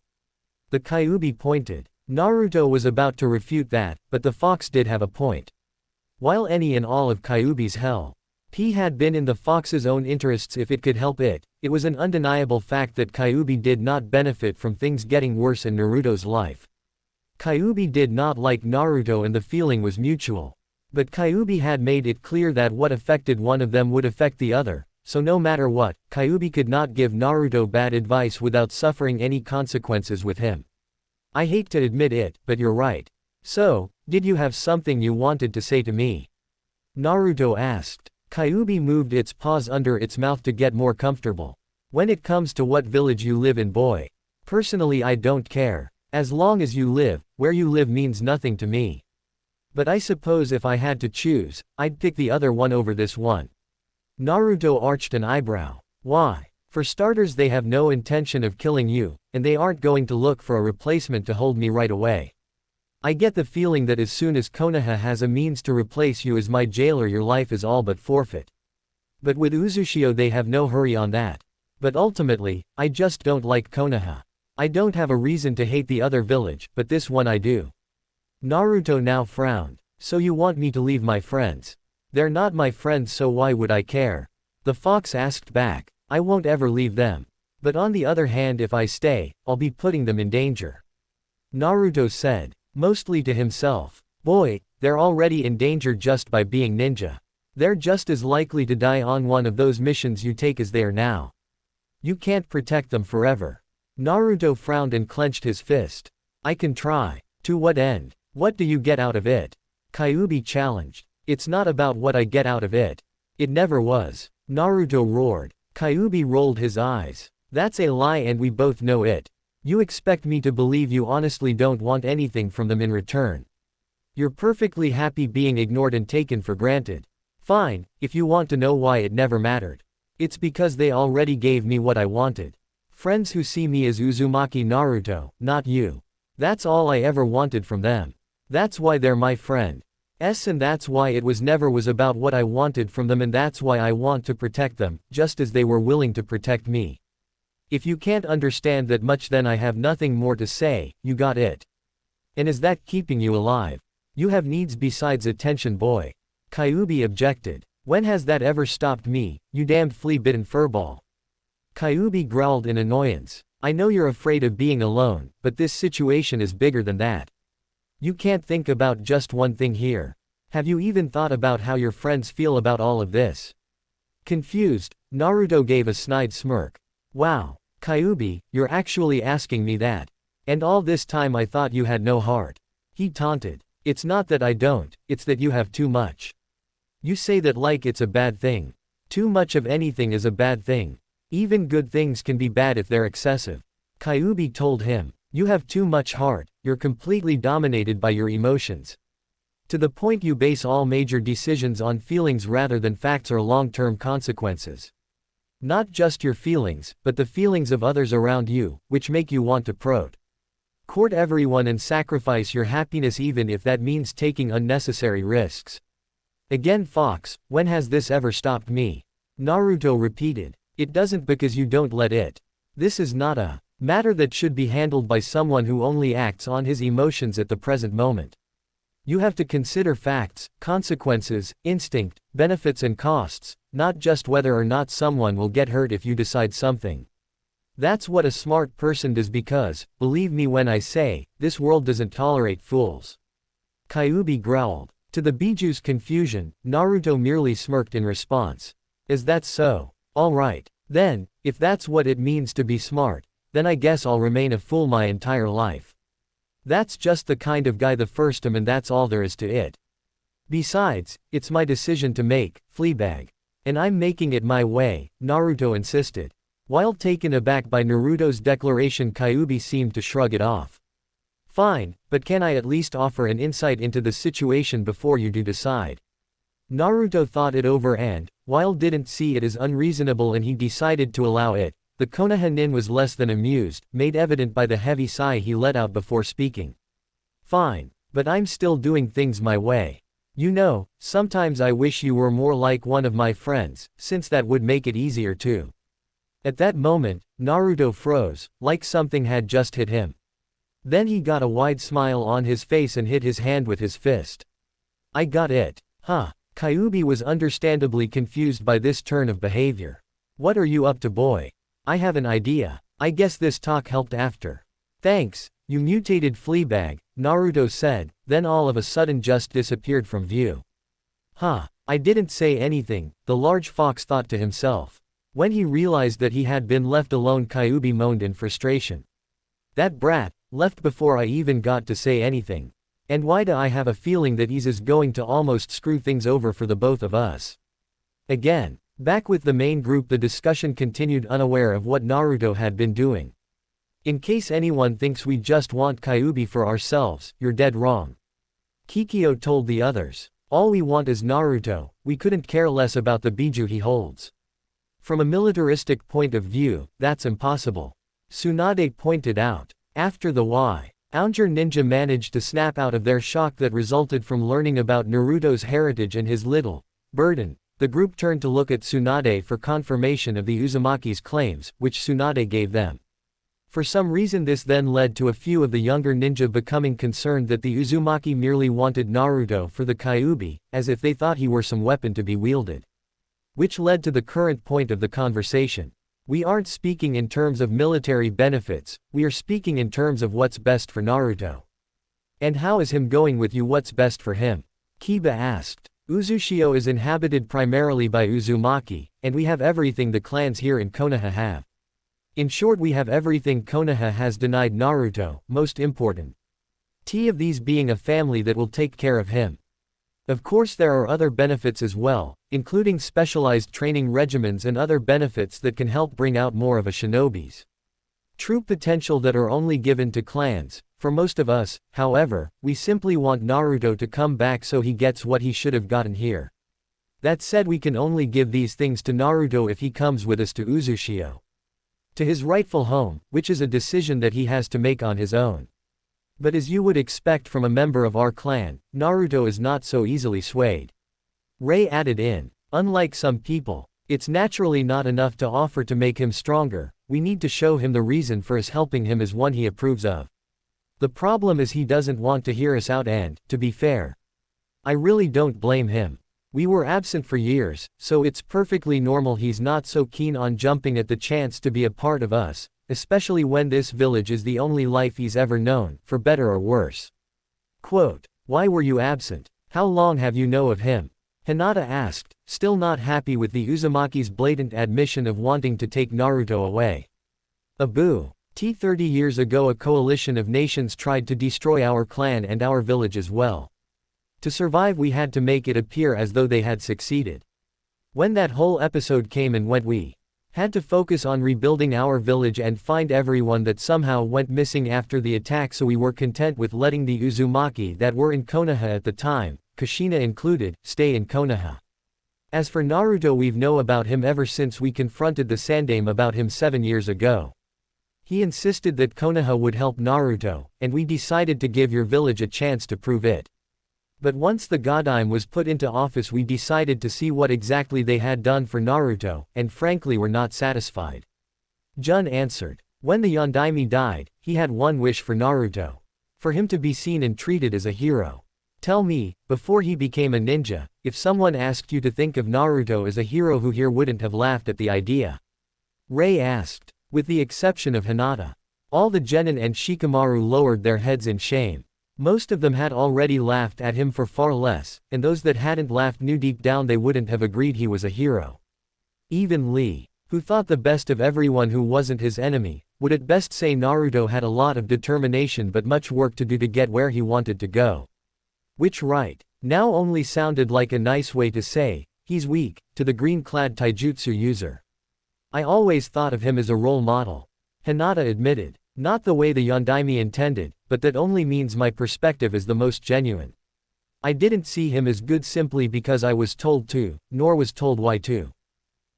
A: The Kyuubi pointed. Naruto was about to refute that, but the fox did have a point. While any and all of Kyuubi's help had been in the fox's own interests if it could help it, it was an undeniable fact that Kyuubi did not benefit from things getting worse in Naruto's life. Kyuubi did not like Naruto, and the feeling was mutual. But Kyuubi had made it clear that what affected one of them would affect the other, so no matter what, Kyuubi could not give Naruto bad advice without suffering any consequences with him. "I hate to admit it, but you're right. So, did you have something you wanted to say to me?" Naruto asked. Kyuubi moved its paws under its mouth to get more comfortable. "When it comes to what village you live in, boy, personally I don't care. As long as you live, where you live means nothing to me." But I suppose if I had to choose, I'd pick the other one over this one. Naruto arched an eyebrow. Why? For starters, they have no intention of killing you, and they aren't going to look for a replacement to hold me right away. I get the feeling that as soon as Konoha has a means to replace you as my jailer, your life is all but forfeit. But with Uzushio they have no hurry on that. But ultimately, I just don't like Konoha. I don't have a reason to hate the other village, but this one I do. Naruto now frowned. So you want me to leave my friends? They're not my friends, so why would I care? The fox asked back. I won't ever leave them. But on the other hand, if I stay, I'll be putting them in danger. Naruto said, mostly to himself. Boy, they're already in danger just by being ninja. They're just as likely to die on one of those missions you take as they are now. You can't protect them forever. Naruto frowned and clenched his fist. I can try. To what end? What do you get out of it? Kyuubi challenged. It's not about what I get out of it. It never was. Naruto roared. Kyuubi rolled his eyes. That's a lie and we both know it. You expect me to believe you honestly don't want anything from them in return. You're perfectly happy being ignored and taken for granted. Fine, if you want to know why it never mattered. It's because they already gave me what I wanted. Friends who see me as Uzumaki Naruto, not you. That's all I ever wanted from them. That's why they're my friend. And that's why it was never about what I wanted from them, and that's why I want to protect them, just as they were willing to protect me. If you can't understand that much, then I have nothing more to say. You got it? And is that keeping you alive? You have needs besides attention, boy. Kyuubi objected. When has that ever stopped me, you damned flea-bitten furball? Kyuubi growled in annoyance. I know you're afraid of being alone, but this situation is bigger than that. You can't think about just one thing here. Have you even thought about how your friends feel about all of this? Confused, Naruto gave a snide smirk. Wow, Kyuubi, you're actually asking me that. And all this time I thought you had no heart. He taunted. It's not that I don't, it's that you have too much. You say that like it's a bad thing. Too much of anything is a bad thing. Even good things can be bad if they're excessive. Kyuubi told him. You have too much heart, you're completely dominated by your emotions. To the point you base all major decisions on feelings rather than facts or long-term consequences. Not just your feelings, but the feelings of others around you, which make you want to court everyone and sacrifice your happiness even if that means taking unnecessary risks. Again, Fox, when has this ever stopped me? Naruto repeated. It doesn't, because you don't let it. This is not a matter that should be handled by someone who only acts on his emotions at the present moment. You have to consider facts, consequences, instinct, benefits and costs, not just whether or not someone will get hurt if you decide something. That's what a smart person does, because, believe me when I say, this world doesn't tolerate fools. Kyuubi growled. To the Biju's confusion, Naruto merely smirked in response. Is that so? Alright. Then, if that's what it means to be smart, then I guess I'll remain a fool my entire life. That's just the kind of guy the first am, and that's all there is to it. Besides, it's my decision to make, Fleabag. And I'm making it my way, Naruto insisted. While taken aback by Naruto's declaration, Kyuubi seemed to shrug it off. Fine, but can I at least offer an insight into the situation before you do decide? Naruto thought it over and, while didn't see it as unreasonable and he decided to allow it, the Konoha nin was less than amused, made evident by the heavy sigh he let out before speaking. Fine, but I'm still doing things my way. You know, sometimes I wish you were more like one of my friends, since that would make it easier too. At that moment, Naruto froze, like something had just hit him. Then he got a wide smile on his face and hit his hand with his fist. I got it. Huh. Kyuubi was understandably confused by this turn of behavior. What are you up to, boy? I have an idea. I guess this talk helped after. Thanks, you mutated Fleabag, Naruto said, then all of a sudden just disappeared from view. Huh, I didn't say anything, the large fox thought to himself. When he realized that he had been left alone, Kyuubi moaned in frustration. That brat, left before I even got to say anything. And why do I have a feeling that he's going to almost screw things over for the both of us? Again. Back with the main group, the discussion continued, unaware of what Naruto had been doing. In case anyone thinks we just want Kyuubi for ourselves, you're dead wrong. Kikyo told the others. All we want is Naruto, we couldn't care less about the Biju he holds. From a militaristic point of view, that's impossible. Tsunade pointed out. After the Ounger ninja managed to snap out of their shock that resulted from learning about Naruto's heritage and his little burden, the group turned to look at Tsunade for confirmation of the Uzumaki's claims, which Tsunade gave them. For some reason this then led to a few of the younger ninja becoming concerned that the Uzumaki merely wanted Naruto for the Kyuubi, as if they thought he were some weapon to be wielded. Which led to the current point of the conversation. We aren't speaking in terms of military benefits, we are speaking in terms of what's best for Naruto. And how is him going with you? What's best for him? Kiba asked. Uzushio is inhabited primarily by Uzumaki, and we have everything the clans here in Konoha have. In short, we have everything Konoha has denied Naruto, most important. Of these being a family that will take care of him. Of course there are other benefits as well, including specialized training regimens and other benefits that can help bring out more of a shinobi's true potential that are only given to clans. For most of us, however, we simply want Naruto to come back so he gets what he should have gotten here. That said, we can only give these things to Naruto if he comes with us to Uzushio. To his rightful home, which is a decision that he has to make on his own. But as you would expect from a member of our clan, Naruto is not so easily swayed. Ray added in. Unlike some people, it's naturally not enough to offer to make him stronger, we need to show him the reason for us helping him is one he approves of. The problem is he doesn't want to hear us out and, to be fair, I really don't blame him. We were absent for years, so it's perfectly normal he's not so keen on jumping at the chance to be a part of us, especially when this village is the only life he's ever known, for better or worse. Quote, why were you absent? How long have you known of him? Hinata asked, still not happy with the Uzumaki's blatant admission of wanting to take Naruto away. Abu. 30 years ago a coalition of nations tried to destroy our clan and our village as well. To survive we had to make it appear as though they had succeeded. When that whole episode came and went we had to focus on rebuilding our village and find everyone that somehow went missing after the attack, so we were content with letting the Uzumaki that were in Konoha at the time, Kushina included, stay in Konoha. As for Naruto, we've known about him ever since we confronted the Sandaime about him 7 years ago. He insisted that Konoha would help Naruto, and we decided to give your village a chance to prove it. But once the Godime was put into office we decided to see what exactly they had done for Naruto, and frankly were not satisfied. Jun answered. When the Yondaime died, he had one wish for Naruto. For him to be seen and treated as a hero. Tell me, before he became a ninja, if someone asked you to think of Naruto as a hero, who here wouldn't have laughed at the idea? Ray asked. With the exception of Hinata. All the genin and Shikamaru lowered their heads in shame. Most of them had already laughed at him for far less, and those that hadn't laughed knew deep down they wouldn't have agreed he was a hero. Even Lee, who thought the best of everyone who wasn't his enemy, would at best say Naruto had a lot of determination but much work to do to get where he wanted to go. Which right now only sounded like a nice way to say, he's weak, to the green-clad taijutsu user. I always thought of him as a role model. Hinata admitted. Not the way the Yondaime intended, but that only means my perspective is the most genuine. I didn't see him as good simply because I was told to, nor was told why to.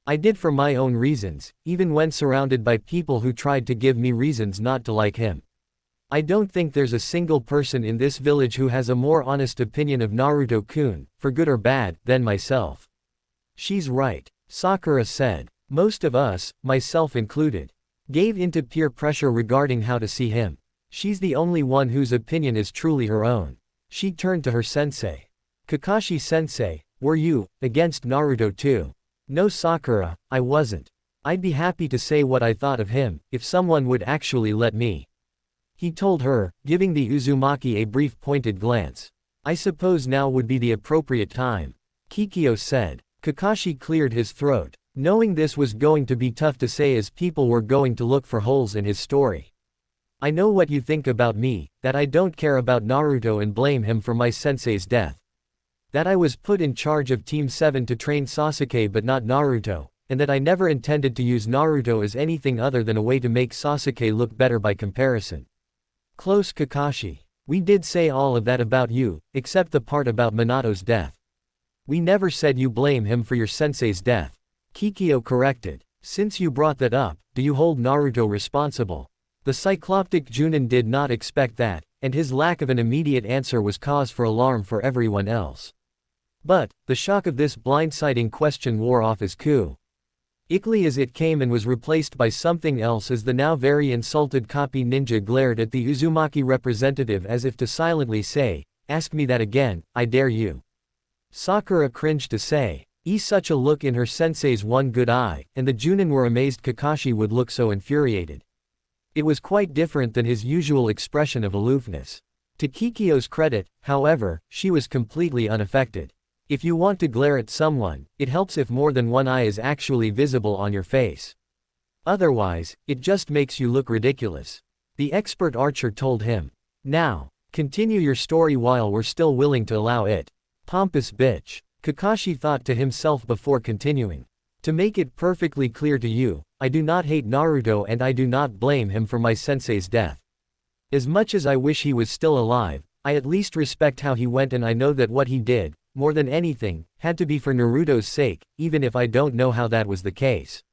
A: I did for my own reasons, even when surrounded by people who tried to give me reasons not to like him. I don't think there's a single person in this village who has a more honest opinion of Naruto-kun, for good or bad, than myself. She's right, Sakura said. Most of us, myself included, gave into peer pressure regarding how to see him. She's the only one whose opinion is truly her own. She turned to her sensei. Kakashi-sensei, were you against Naruto too? No, Sakura, I wasn't. I'd be happy to say what I thought of him, if someone would actually let me. He told her, giving the Uzumaki a brief pointed glance. I suppose now would be the appropriate time. Kikyo said. Kakashi cleared his throat, knowing this was going to be tough to say as people were going to look for holes in his story. I know what you think about me, that I don't care about Naruto and blame him for my sensei's death. That I was put in charge of Team 7 to train Sasuke but not Naruto, and that I never intended to use Naruto as anything other than a way to make Sasuke look better by comparison. Close, Kakashi. We did say all of that about you, except the part about Minato's death. We never said you blame him for your sensei's death. Kikyo corrected. Since you brought that up, do you hold Naruto responsible? The cycloptic Junin did not expect that, and his lack of an immediate answer was cause for alarm for everyone else. But, the shock of this blindsiding question wore off as quickly as it came and was replaced by something else as the now very insulted copy ninja glared at the Uzumaki representative as if to silently say, "Ask me that again, I dare you." Sakura cringed to say, such a look in her sensei's one good eye, and the Junin were amazed Kakashi would look so infuriated. It was quite different than his usual expression of aloofness. To Kikyo's credit, however, she was completely unaffected. If you want to glare at someone, it helps if more than one eye is actually visible on your face. Otherwise, it just makes you look ridiculous. The expert archer told him. Now, continue your story while we're still willing to allow it. Pompous bitch. Kakashi thought to himself before continuing. To make it perfectly clear to you, I do not hate Naruto and I do not blame him for my sensei's death. As much as I wish he was still alive, I at least respect how he went and I know that what he did, more than anything, had to be for Naruto's sake, even if I don't know how that was the case.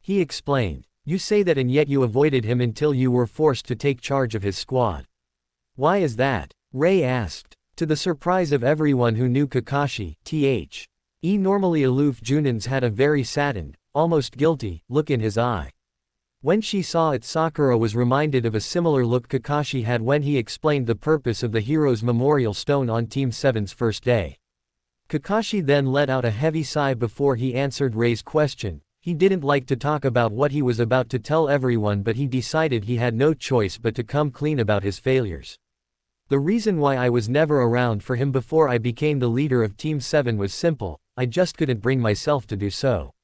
A: He explained. You say that and yet you avoided him until you were forced to take charge of his squad. Why is that? Ray asked. To the surprise of everyone who knew Kakashi, normally aloof Junins had a very saddened, almost guilty, look in his eye. When she saw it, Sakura was reminded of a similar look Kakashi had when he explained the purpose of the Heroes Memorial Stone on Team 7's first day. Kakashi then let out a heavy sigh before he answered Rei's question. He didn't like to talk about what he was about to tell everyone, but he decided he had no choice but to come clean about his failures. The reason why I was never around for him before I became the leader of Team 7 was simple, I just couldn't bring myself to do so.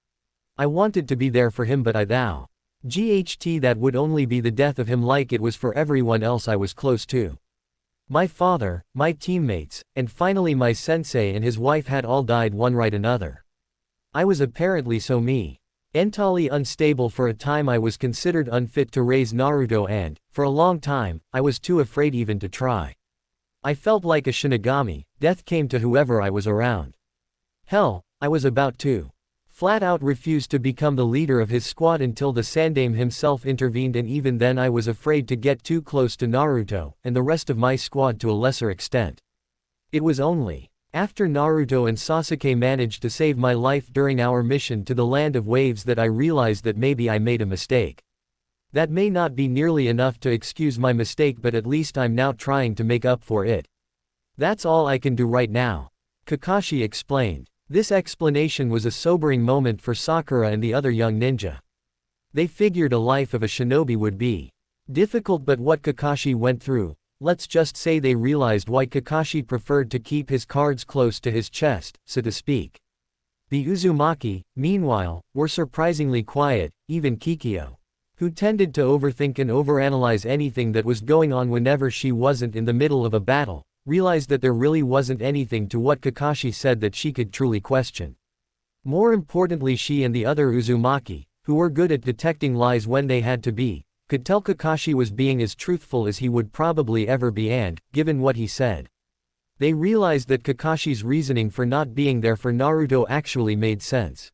A: I wanted to be there for him but that would only be the death of him like it was for everyone else I was close to. My father, my teammates, and finally my sensei and his wife had all died one right another. I was apparently so mentally unstable for a time I was considered unfit to raise Naruto and, for a long time, I was too afraid even to try. I felt like a Shinigami, death came to whoever I was around. Hell, I was about to flat out refuse to become the leader of his squad until the Sandaime himself intervened, and even then I was afraid to get too close to Naruto, and the rest of my squad to a lesser extent. It was only after Naruto and Sasuke managed to save my life during our mission to the Land of Waves that I realized that maybe I made a mistake. That may not be nearly enough to excuse my mistake, but at least I'm now trying to make up for it. That's all I can do right now. Kakashi explained. This explanation was a sobering moment for Sakura and the other young ninja. They figured a life of a shinobi would be difficult, but what Kakashi went through, let's just say they realized why Kakashi preferred to keep his cards close to his chest, so to speak. The Uzumaki, meanwhile, were surprisingly quiet, even Kikyo, who tended to overthink and overanalyze anything that was going on whenever she wasn't in the middle of a battle, realized that there really wasn't anything to what Kakashi said that she could truly question. More importantly, she and the other Uzumaki, who were good at detecting lies when they had to be, could tell Kakashi was being as truthful as he would probably ever be, and, given what he said, they realized that Kakashi's reasoning for not being there for Naruto actually made sense.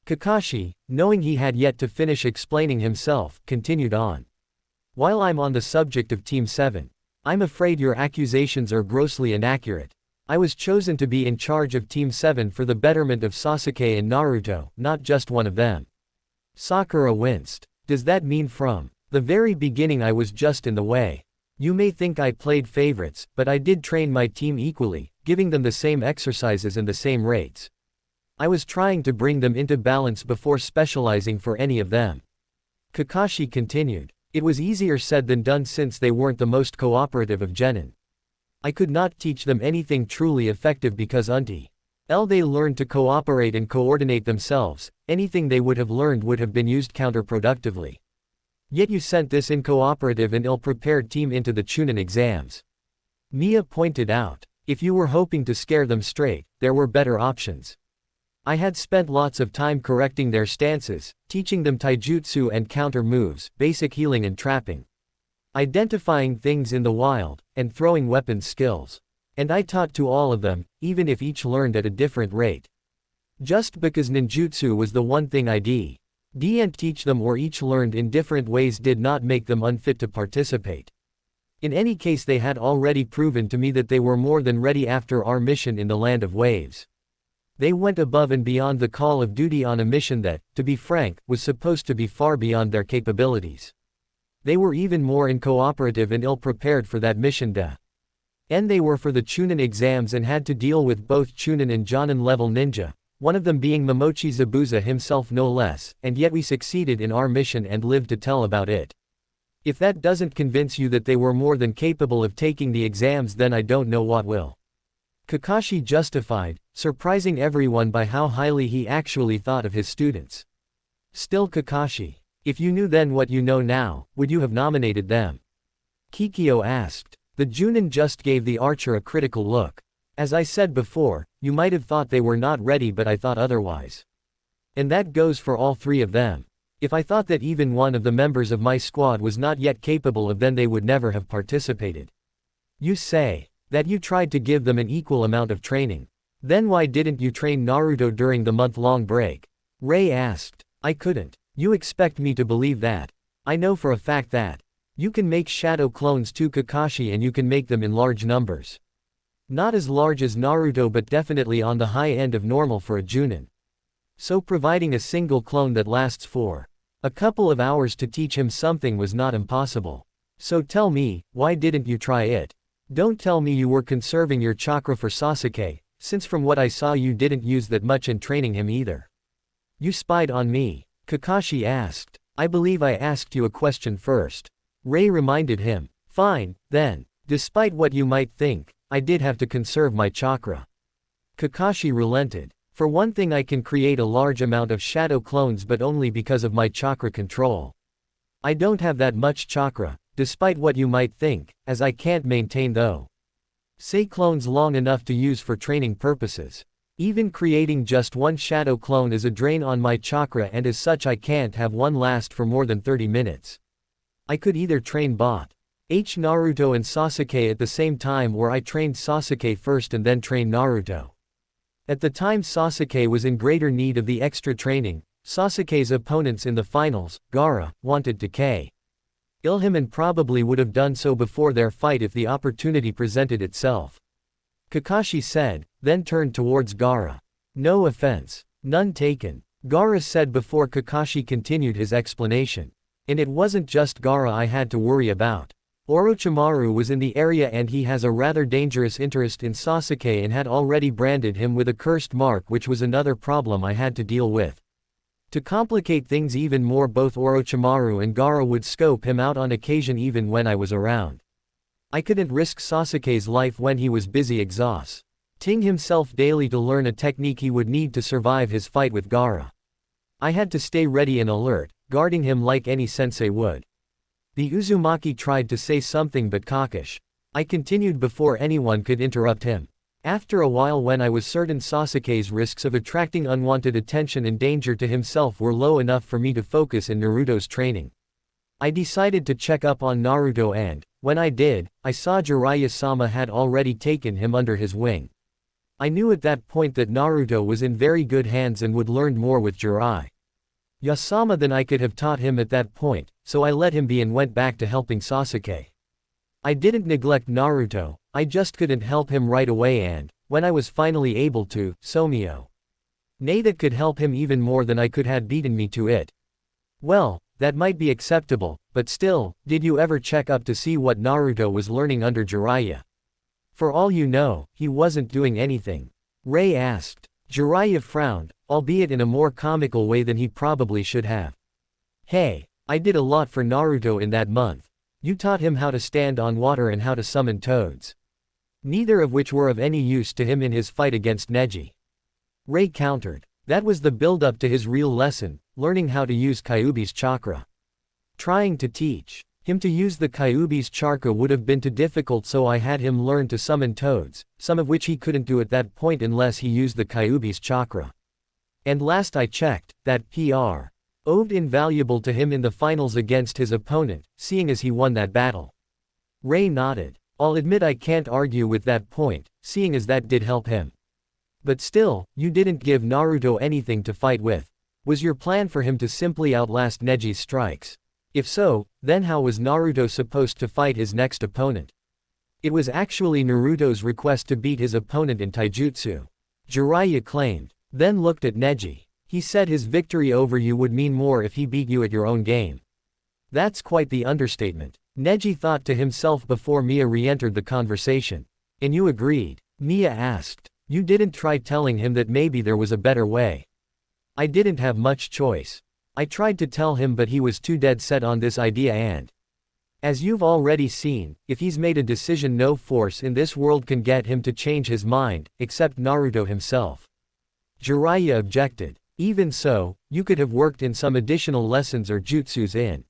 A: Kakashi, knowing he had yet to finish explaining himself, continued on. While I'm on the subject of Team 7, I'm afraid your accusations are grossly inaccurate. I was chosen to be in charge of Team 7 for the betterment of Sasuke and Naruto, not just one of them. Sakura winced. Does that mean from the very beginning I was just in the way? You may think I played favorites, but I did train my team equally, giving them the same exercises and the same rates. I was trying to bring them into balance before specializing for any of them. Kakashi continued. It was easier said than done since they weren't the most cooperative of genin. I could not teach them anything truly effective because until they learned to cooperate and coordinate themselves, anything they would have learned would have been used counterproductively. Yet you sent this incooperative and ill-prepared team into the Chunin exams. Mia pointed out. If you were hoping to scare them straight, there were better options. I had spent lots of time correcting their stances, teaching them taijutsu and counter moves, basic healing and trapping. identifying things in the wild, and throwing weapons skills. And I taught to all of them, even if each learned at a different rate. Just because ninjutsu was the one thing I didn't teach them or each learned in different ways did not make them unfit to participate. In any case, they had already proven to me that they were more than ready after our mission in the Land of Waves. They went above and beyond the call of duty on a mission that, to be frank, was supposed to be far beyond their capabilities. They were even more uncooperative and ill-prepared for that mission and they were for the Chunin exams and had to deal with both Chunin and Jonin level ninja, one of them being Momochi Zabuza himself no less, and yet we succeeded in our mission and lived to tell about it. If that doesn't convince you that they were more than capable of taking the exams, then I don't know what will. Kakashi justified, surprising everyone by how highly he actually thought of his students. Still, Kakashi, if you knew then what you know now, would you have nominated them? Kikyo asked. The Junin just gave the archer a critical look. As I said before, you might have thought they were not ready, but I thought otherwise. And that goes for all three of them. If I thought that even one of the members of my squad was not yet capable of, then they would never have participated. You say that you tried to give them an equal amount of training. Then why didn't you train Naruto during the month-long break? Ray asked. I couldn't. You expect me to believe that? I know for a fact that you can make shadow clones too, Kakashi, and you can make them in large numbers. Not as large as Naruto, but definitely on the high end of normal for a Junin. So providing a single clone that lasts for a couple of hours to teach him something was not impossible. So tell me, why didn't you try it? Don't tell me you were conserving your chakra for Sasuke, since from what I saw you didn't use that much in training him either. You spied on me? Kakashi asked. I believe I asked you a question first. Ray reminded him. Fine, then. Despite what you might think, I did have to conserve my chakra. Kakashi relented. For one thing, I can create a large amount of shadow clones, but only because of my chakra control. I don't have that much chakra, despite what you might think, as I can't maintain say clones long enough to use for training purposes. Even creating just one shadow clone is a drain on my chakra, and as such I can't have one last for more than 30 minutes. I could either train Naruto and Sasuke at the same time, or I trained Sasuke first and then train Naruto. At the time Sasuke was in greater need of the extra training, Sasuke's opponents in the finals, Gaara, wanted to kill him and probably would have done so before their fight if the opportunity presented itself. Kakashi said, then turned towards Gaara. No offense. None taken. Gaara said before Kakashi continued his explanation. And it wasn't just Gaara I had to worry about. Orochimaru was in the area and he has a rather dangerous interest in Sasuke and had already branded him with a cursed mark, which was another problem I had to deal with. To complicate things even more, both Orochimaru and Gaara would scope him out on occasion even when I was around. I couldn't risk Sasuke's life when he was busy exhausting himself daily to learn a technique he would need to survive his fight with Gaara. I had to stay ready and alert, guarding him like any sensei would. The Uzumaki tried to say something, but I continued before anyone could interrupt him. After a while, when I was certain Sasuke's risks of attracting unwanted attention and danger to himself were low enough for me to focus in Naruto's training, I decided to check up on Naruto, and when I did, I saw Jiraiya-sama had already taken him under his wing. I knew at that point that Naruto was in very good hands and would learn more with Jiraiya-sama than I could have taught him at that point, so I let him be and went back to helping Sasuke. I didn't neglect Naruto, I just couldn't help him right away, and when I was finally able to, that could help him even more than I could had beaten me to it. Well, that might be acceptable, but still, did you ever check up to see what Naruto was learning under Jiraiya? For all you know, he wasn't doing anything. Ray asked. Jiraiya frowned, albeit in a more comical way than he probably should have. Hey, I did a lot for Naruto in that month. You taught him how to stand on water and how to summon toads. Neither of which were of any use to him in his fight against Neji. Ray countered. That was the build-up to his real lesson, learning how to use Kyuubi's chakra. Trying to teach him to use the Kyuubi's chakra would have been too difficult, so I had him learn to summon toads, some of which he couldn't do at that point unless he used the Kyuubi's chakra. And last I checked, that Oved invaluable to him in the finals against his opponent, seeing as he won that battle. Ray nodded. I'll admit I can't argue with that point, seeing as that did help him. But still, you didn't give Naruto anything to fight with. Was your plan for him to simply outlast Neji's strikes? If so, then how was Naruto supposed to fight his next opponent? It was actually Naruto's request to beat his opponent in taijutsu. Jiraiya claimed, then looked at Neji. He said his victory over you would mean more if he beat you at your own game. That's quite the understatement. Neji thought to himself before Mia re-entered the conversation. And you agreed? Mia asked. You didn't try telling him that maybe there was a better way. I didn't have much choice. I tried to tell him but he was too dead set on this idea and… As you've already seen, if he's made a decision no force in this world can get him to change his mind, except Naruto himself. Jiraiya objected. Even so, you could have worked in some additional lessons or jutsus in.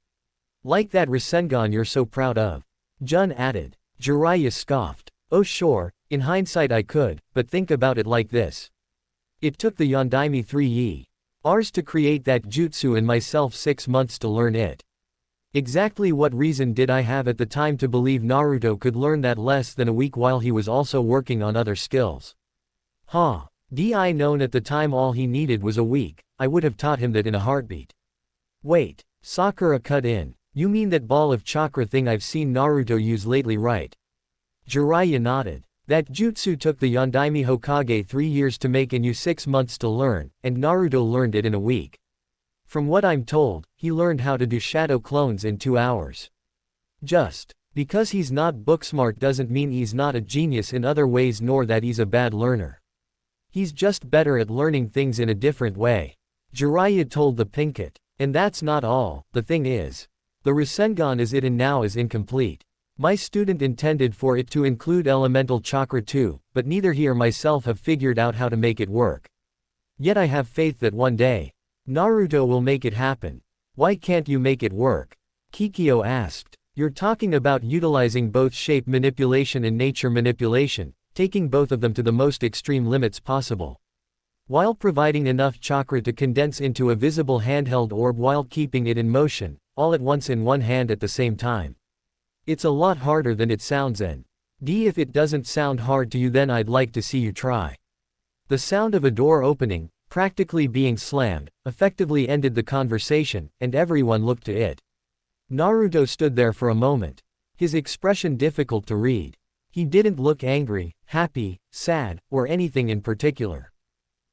A: Like that Rasengan you're so proud of. Jun added. Jiraiya scoffed. Oh sure, in hindsight I could, but think about it like this. It took the Yondaime 3 years to create that jutsu and myself 6 months to learn it. Exactly what reason did I have at the time to believe Naruto could learn that less than a week while he was also working on other skills? I known at the time all he needed was a week, I would have taught him that in a heartbeat. Wait, Sakura cut in. You mean that ball of chakra thing I've seen Naruto use lately, right? Jiraiya nodded. That jutsu took the Yondaime Hokage 3 years to make and you 6 months to learn, and Naruto learned it in a week. From what I'm told, he learned how to do shadow clones in 2 hours. Just because he's not book smart doesn't mean he's not a genius in other ways nor that he's a bad learner. He's just better at learning things in a different way. Jiraiya told the Pinkett. And that's not all, the thing is. The Rasengan as it and now is incomplete. My student intended for it to include elemental chakra too, but neither he or myself have figured out how to make it work. Yet I have faith that one day, Naruto will make it happen. Why can't you make it work? Kikyo asked. You're talking about utilizing both shape manipulation and nature manipulation, taking both of them to the most extreme limits possible. While providing enough chakra to condense into a visible handheld orb while keeping it in motion, all at once in one hand at the same time. It's a lot harder than it sounds and… if it doesn't sound hard to you then I'd like to see you try. The sound of a door opening, practically being slammed, effectively ended the conversation, and everyone looked to it. Naruto stood there for a moment. His expression difficult to read. He didn't look angry, happy, sad, or anything in particular.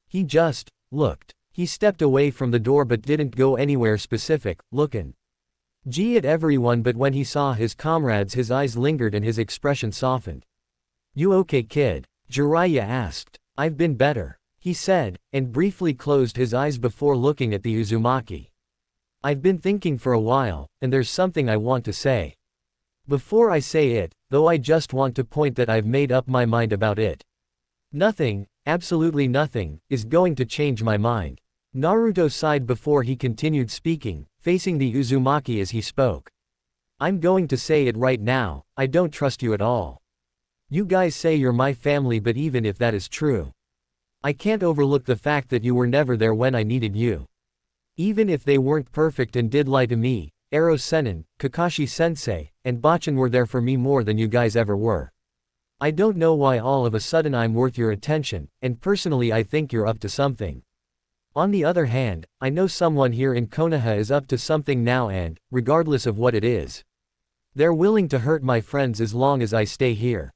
A: He just looked. He stepped away from the door but didn't go anywhere specific, looking at everyone, but when he saw his comrades his eyes lingered and his expression softened. You okay, kid? Jiraiya asked. I've been better, he said, and briefly closed his eyes before looking at the Uzumaki. I've been thinking for a while, and there's something I want to say. Before I say it, though, I just want to point that I've made up my mind about it. Nothing, absolutely nothing, is going to change my mind. Naruto sighed before he continued speaking, facing the Uzumaki as he spoke. I'm going to say it right now, I don't trust you at all. You guys say you're my family, but even if that is true, I can't overlook the fact that you were never there when I needed you. Even if they weren't perfect and did lie to me, Ero Sennin, Kakashi Sensei, and Bachan were there for me more than you guys ever were. I don't know why all of a sudden I'm worth your attention, and personally I think you're up to something. On the other hand, I know someone here in Konoha is up to something now and, regardless of what it is, they're willing to hurt my friends as long as I stay here.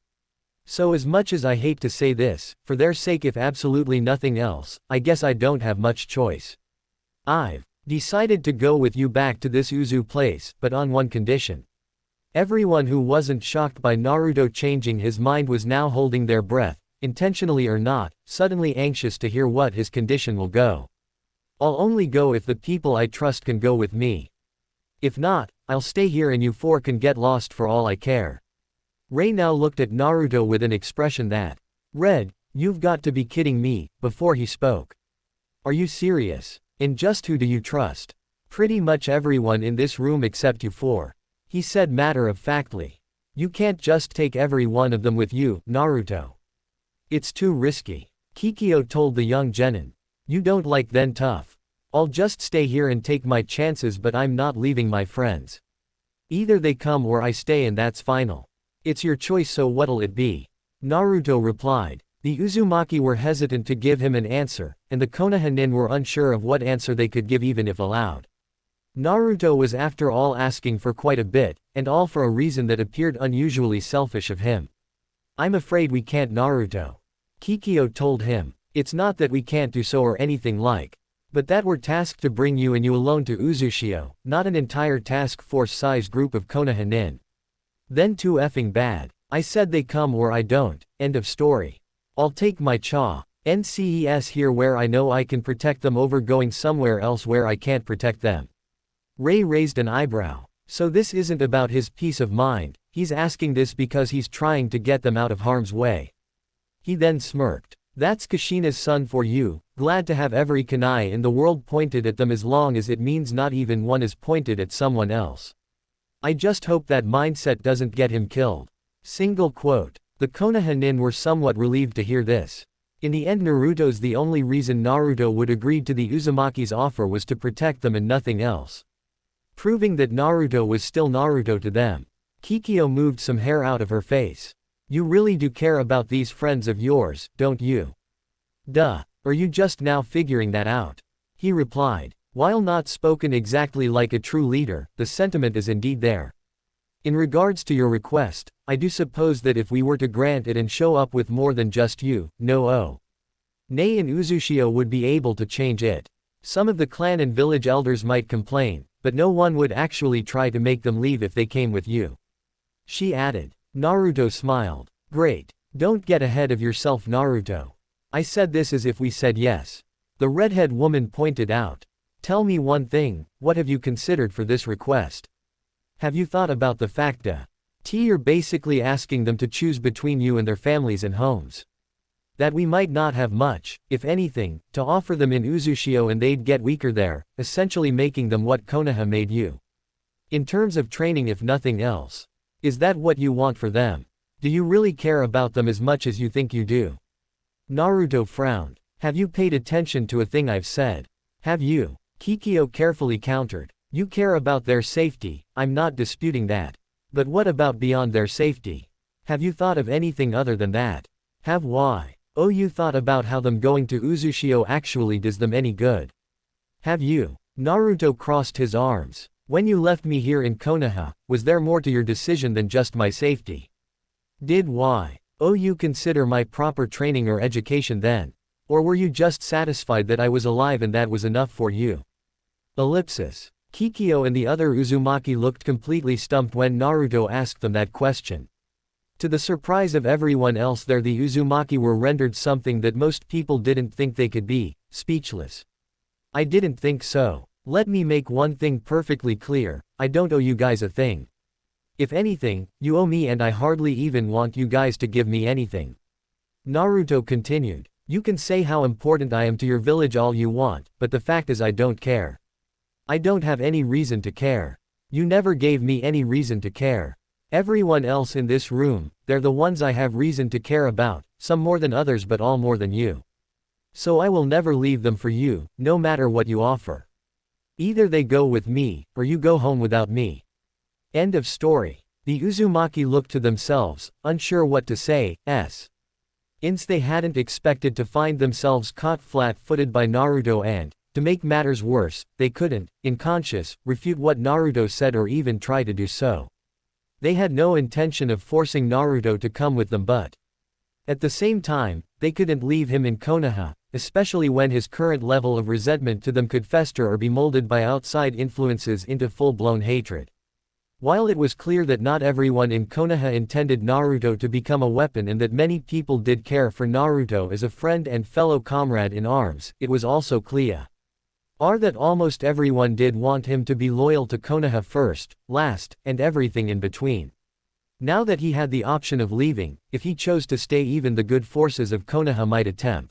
A: So as much as I hate to say this, for their sake if absolutely nothing else, I guess I don't have much choice. I've decided to go with you back to this Uzu place, but on one condition. Everyone who wasn't shocked by Naruto changing his mind was now holding their breath, intentionally or not, suddenly anxious to hear what his condition will go. I'll only go if the people I trust can go with me. If not, I'll stay here and you four can get lost for all I care. Ray now looked at Naruto with an expression that read, "You've got to be kidding me," before he spoke. Are you serious? And just who do you trust? Pretty much everyone in this room except you four, he said matter-of-factly. You can't just take every one of them with you, Naruto. It's too risky. Kikyo told the young genin. You don't like then tough. I'll just stay here and take my chances, but I'm not leaving my friends. Either they come or I stay, and that's final. It's your choice, so what'll it be? Naruto replied. The Uzumaki were hesitant to give him an answer, and the Konoha nin were unsure of what answer they could give even if allowed. Naruto was after all asking for quite a bit, and all for a reason that appeared unusually selfish of him. I'm afraid we can't, Naruto. Kikyo told him. It's not that we can't do so or anything like. But that we're tasked to bring you and you alone to Uzushio, not an entire task force-sized group of Konoha nin. Then too effing bad. I said they come or I don't, end of story. I'll take my NCES here where I know I can protect them over going somewhere else where I can't protect them. Ray raised an eyebrow. So this isn't about his peace of mind, he's asking this because he's trying to get them out of harm's way. He then smirked. That's Kushina's son for you, glad to have every kunai in the world pointed at them as long as it means not even one is pointed at someone else. I just hope that mindset doesn't get him killed. Single quote. The Konoha nin were somewhat relieved to hear this. In the end, Naruto's the only reason Naruto would agree to the Uzumaki's offer was to protect them and nothing else. Proving that Naruto was still Naruto to them. Kikyo moved some hair out of her face. You really do care about these friends of yours, don't you? Duh. Are you just now figuring that out? He replied. While not spoken exactly like a true leader, the sentiment is indeed there. In regards to your request, I do suppose that if we were to grant it and show up with more than just you, Nei and Uzushio would be able to change it. Some of the clan and village elders might complain, but no one would actually try to make them leave if they came with you. She added. Naruto smiled. Great. Don't get ahead of yourself, Naruto. I said this as if we said yes. The redhead woman pointed out. Tell me one thing, what have you considered for this request? Have you thought about the fact that you're basically asking them to choose between you and their families and homes? That we might not have much, if anything, to offer them in Uzushio and they'd get weaker there, essentially making them what Konoha made you. In terms of training, if nothing else. Is that what you want for them? Do you really care about them as much as you think you do? Naruto frowned. Have you paid attention to a thing I've said? Have you? Kikyo carefully countered. You care about their safety, I'm not disputing that. But what about beyond their safety? Have you thought of anything other than that? Have why? Oh, you thought about how them going to Uzushio actually does them any good? Have you? Naruto crossed his arms. When you left me here in Konoha, was there more to your decision than just my safety? Did why? Oh, you consider my proper training or education then? Or were you just satisfied that I was alive and that was enough for you? Ellipsis. Kikyo and the other Uzumaki looked completely stumped when Naruto asked them that question. To the surprise of everyone else there, the Uzumaki were rendered something that most people didn't think they could be, speechless. I didn't think so. Let me make one thing perfectly clear, I don't owe you guys a thing. If anything, you owe me, and I hardly even want you guys to give me anything. Naruto continued. You can say how important I am to your village all you want, but the fact is I don't care. I don't have any reason to care. You never gave me any reason to care. Everyone else in this room, they're the ones I have reason to care about, some more than others but all more than you. So I will never leave them for you, no matter what you offer. Either they go with me, or you go home without me. End of story. The Uzumaki looked to themselves, unsure what to say, since they hadn't expected to find themselves caught flat-footed by Naruto and, to make matters worse, they couldn't, in conscience, refute what Naruto said or even try to do so. They had no intention of forcing Naruto to come with them, but at the same time, they couldn't leave him in Konoha, especially when his current level of resentment to them could fester or be molded by outside influences into full-blown hatred. While it was clear that not everyone in Konoha intended Naruto to become a weapon and that many people did care for Naruto as a friend and fellow comrade in arms, it was also clear that almost everyone did want him to be loyal to Konoha first, last, and everything in between. Now that he had the option of leaving, if he chose to stay, even the good forces of Konoha might attempt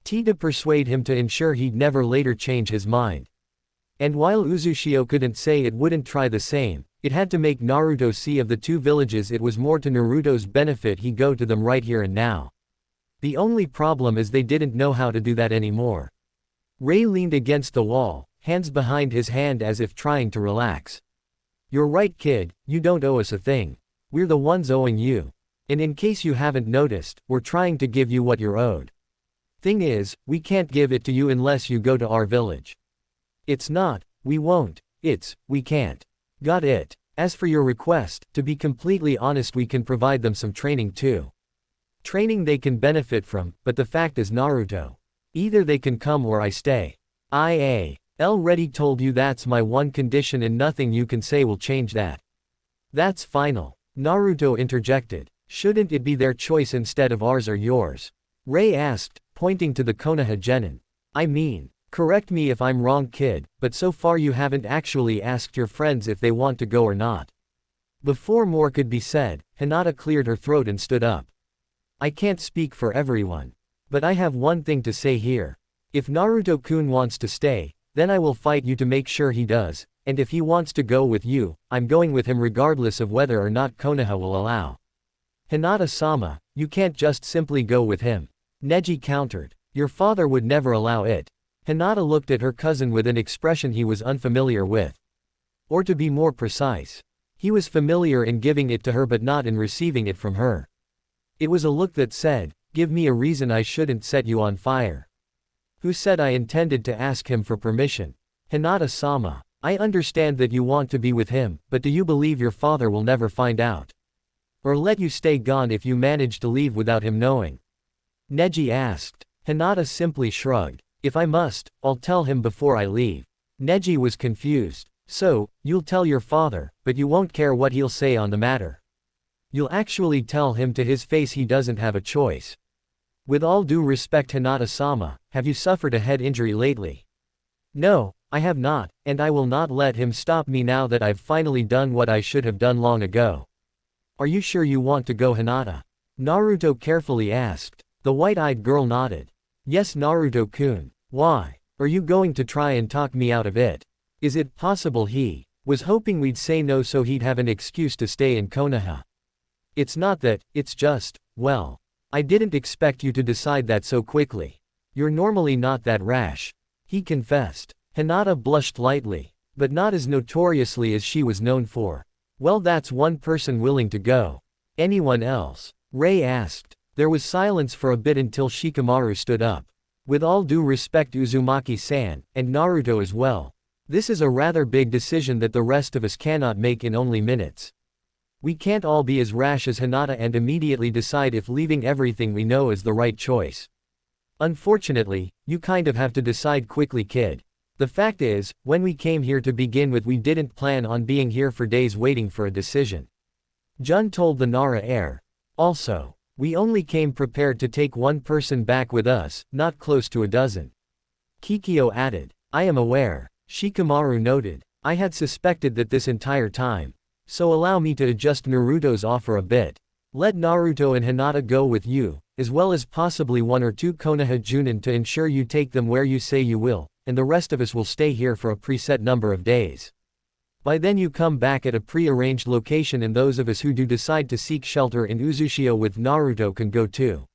A: to persuade him to ensure he'd never later change his mind. And while Uzushio couldn't say it wouldn't try the same, it had to make Naruto see of the two villages it was more to Naruto's benefit he go to them right here and now. The only problem is they didn't know how to do that anymore. Ray leaned against the wall, hands behind his hand as if trying to relax. You're right, kid, you don't owe us a thing. We're the ones owing you. And in case you haven't noticed, we're trying to give you what you're owed. Thing is, we can't give it to you unless you go to our village. It's not, we won't, it's, we can't. Got it. As for your request, to be completely honest, we can provide them some training too. Training they can benefit from, but the fact is, Naruto. Either they can come or I stay. I already told you that's my one condition and nothing you can say will change that. That's final. Naruto interjected. Shouldn't it be their choice instead of ours or yours? Ray asked, pointing to the Konoha genin. I mean, correct me if I'm wrong, kid, but so far you haven't actually asked your friends if they want to go or not. Before more could be said, Hinata cleared her throat and stood up. I can't speak for everyone. But I have one thing to say here. If Naruto-kun wants to stay, then I will fight you to make sure he does, and if he wants to go with you, I'm going with him regardless of whether or not Konoha will allow. Hinata-sama, you can't just simply go with him. Neji countered. Your father would never allow it. Hinata looked at her cousin with an expression he was unfamiliar with. Or to be more precise, he was familiar in giving it to her but not in receiving it from her. It was a look that said, give me a reason I shouldn't set you on fire. Who said I intended to ask him for permission? Hinata-sama, I understand that you want to be with him, but do you believe your father will never find out? Or let you stay gone if you manage to leave without him knowing? Neji asked. Hinata simply shrugged. If I must, I'll tell him before I leave. Neji was confused. So, you'll tell your father, but you won't care what he'll say on the matter. You'll actually tell him to his face he doesn't have a choice. With all due respect, Hinata-sama, have you suffered a head injury lately? No, I have not, and I will not let him stop me now that I've finally done what I should have done long ago. Are you sure you want to go, Hinata? Naruto carefully asked. The white-eyed girl nodded. Yes, Naruto-kun. Why? Are you going to try and talk me out of it? Is it possible he was hoping we'd say no so he'd have an excuse to stay in Konoha? It's not that, it's just, well, I didn't expect you to decide that so quickly. You're normally not that rash. He confessed. Hinata blushed lightly, but not as notoriously as she was known for. Well, that's one person willing to go. Anyone else? Ray asked. There was silence for a bit until Shikamaru stood up. With all due respect, Uzumaki-san, and Naruto as well. This is a rather big decision that the rest of us cannot make in only minutes. We can't all be as rash as Hinata and immediately decide if leaving everything we know is the right choice. Unfortunately, you kind of have to decide quickly, kid. The fact is, when we came here to begin with, we didn't plan on being here for days waiting for a decision. Jun told the Nara heir. Also, we only came prepared to take one person back with us, not close to a dozen. Kikyo added. I am aware. Shikamaru noted. I had suspected that this entire time. So allow me to adjust Naruto's offer a bit. Let Naruto and Hinata go with you, as well as possibly one or two Konoha Junin to ensure you take them where you say you will, and the rest of us will stay here for a preset number of days. By then you come back at a pre-arranged location and those of us who do decide to seek shelter in Uzushio with Naruto can go too.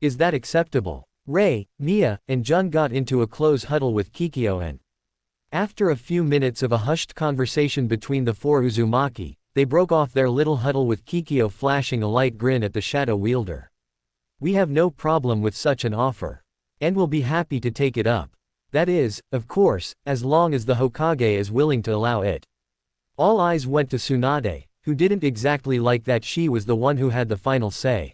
A: Is that acceptable? Ray, Nia, and Jun got into a close huddle with Kikyo and after a few minutes of a hushed conversation between the four Uzumaki, they broke off their little huddle with Kikyo flashing a light grin at the shadow wielder. We have no problem with such an offer. And will be happy to take it up. That is, of course, as long as the Hokage is willing to allow it. All eyes went to Tsunade, who didn't exactly like that she was the one who had the final say.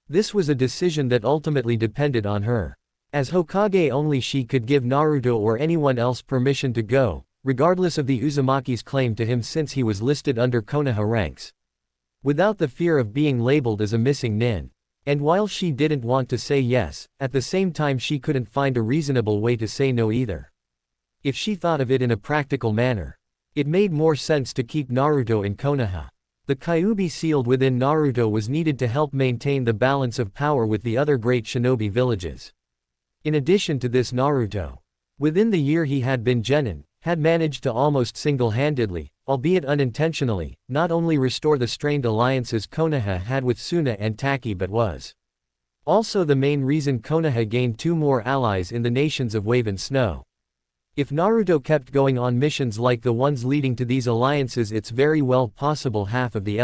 A: This was a decision that ultimately depended on her. As Hokage, only she could give Naruto or anyone else permission to go, regardless of the Uzumaki's claim to him since he was listed under Konoha ranks. Without the fear of being labeled as a missing nin. And while she didn't want to say yes, at the same time she couldn't find a reasonable way to say no either. If she thought of it in a practical manner, it made more sense to keep Naruto in Konoha. The Kyuubi sealed within Naruto was needed to help maintain the balance of power with the other great shinobi villages. In addition to this, Naruto, within the year he had been genin, had managed to almost single-handedly, albeit unintentionally, not only restore the strained alliances Konoha had with Suna and Taki but was Also the main reason Konoha gained 2 more allies in the nations of Wave and Snow. If Naruto kept going on missions like the ones leading to these alliances, it's very well possible half of the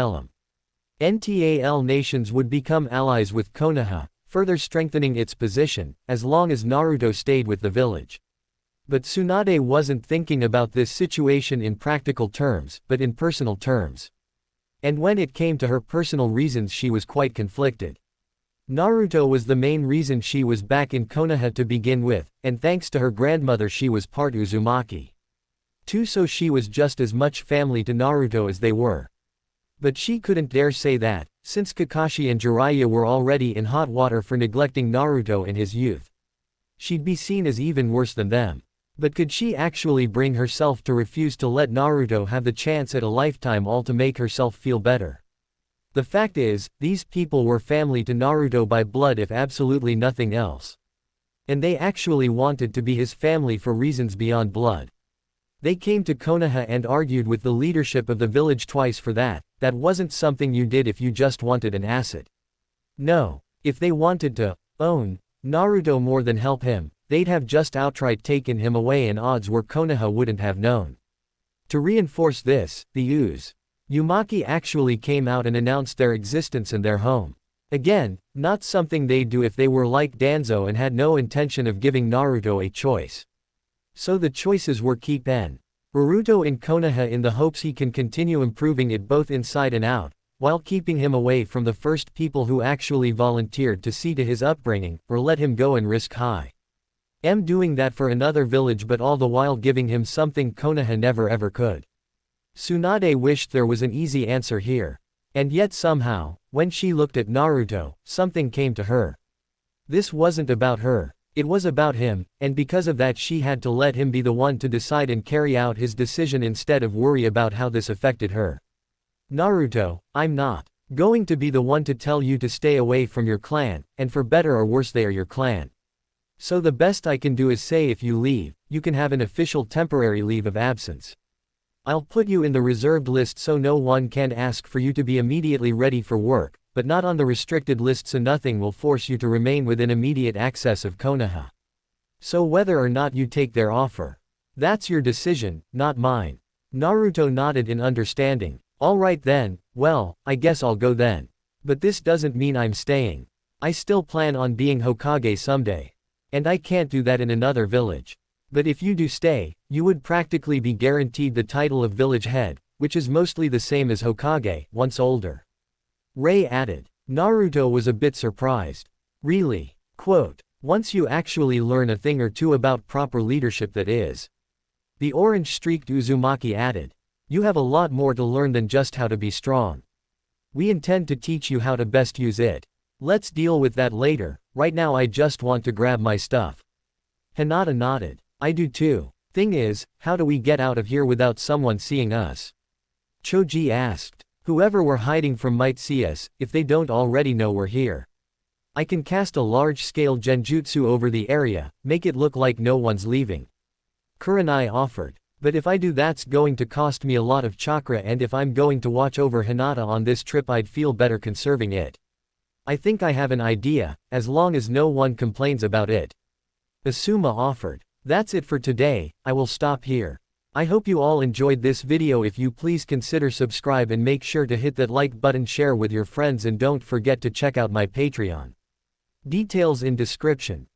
A: NTAL nations would become allies with Konoha, further strengthening its position, as long as Naruto stayed with the village. But Tsunade wasn't thinking about this situation in practical terms, but in personal terms. And when it came to her personal reasons, she was quite conflicted. Naruto was the main reason she was back in Konoha to begin with, and thanks to her grandmother she was part Uzumaki. Too, so she was just as much family to Naruto as they were. But she couldn't dare say that, since Kakashi and Jiraiya were already in hot water for neglecting Naruto in his youth. She'd be seen as even worse than them. But could she actually bring herself to refuse to let Naruto have the chance at a lifetime all to make herself feel better? The fact is, these people were family to Naruto by blood if absolutely nothing else. And they actually wanted to be his family for reasons beyond blood. They came to Konoha and argued with the leadership of the village twice for that. That wasn't something you did if you just wanted an asset. No, if they wanted to own Naruto more than help him, they'd have just outright taken him away, and odds were Konoha wouldn't have known. To reinforce this, the Uzumaki actually came out and announced their existence and their home. Again, not something they'd do if they were like Danzo and had no intention of giving Naruto a choice. So the choices were keep Naruto in Konoha in the hopes he can continue improving it both inside and out, while keeping him away from the first people who actually volunteered to see to his upbringing, or let him go and risk doing that for another village, but all the while giving him something Konoha never ever could. Tsunade wished there was an easy answer here. And yet somehow, when she looked at Naruto, something came to her. This wasn't about her. It was about him, and because of that she had to let him be the one to decide and carry out his decision instead of worry about how this affected her. Naruto, I'm not going to be the one to tell you to stay away from your clan, and for better or worse they are your clan. So the best I can do is say if you leave, you can have an official temporary leave of absence. I'll put you in the reserved list so no one can ask for you to be immediately ready for work, but not on the restricted list, so nothing will force you to remain within immediate access of Konoha. So whether or not you take their offer, that's your decision, not mine. Naruto nodded in understanding. Alright then, well, I guess I'll go then. But this doesn't mean I'm staying. I still plan on being Hokage someday. And I can't do that in another village. But if you do stay, you would practically be guaranteed the title of village head, which is mostly the same as Hokage, once older. Ray added. Naruto was a bit surprised. Really? Quote, once you actually learn a thing or two about proper leadership, that is. The orange-streaked Uzumaki added. You have a lot more to learn than just how to be strong. We intend to teach you how to best use it. Let's deal with that later, right now I just want to grab my stuff. Hinata nodded. I do too. Thing is, how do we get out of here without someone seeing us? Choji asked. Whoever we're hiding from might see us, if they don't already know we're here. I can cast a large-scale genjutsu over the area, make it look like no one's leaving. Kurenai offered. But if I do, that's going to cost me a lot of chakra, and if I'm going to watch over Hinata on this trip, I'd feel better conserving it. I think I have an idea, as long as no one complains about it. Asuma offered. That's it for today, I will stop here. I hope you all enjoyed this video. If you please consider subscribe and make sure to hit that like button, share with your friends, and don't forget to check out my Patreon. Details in description.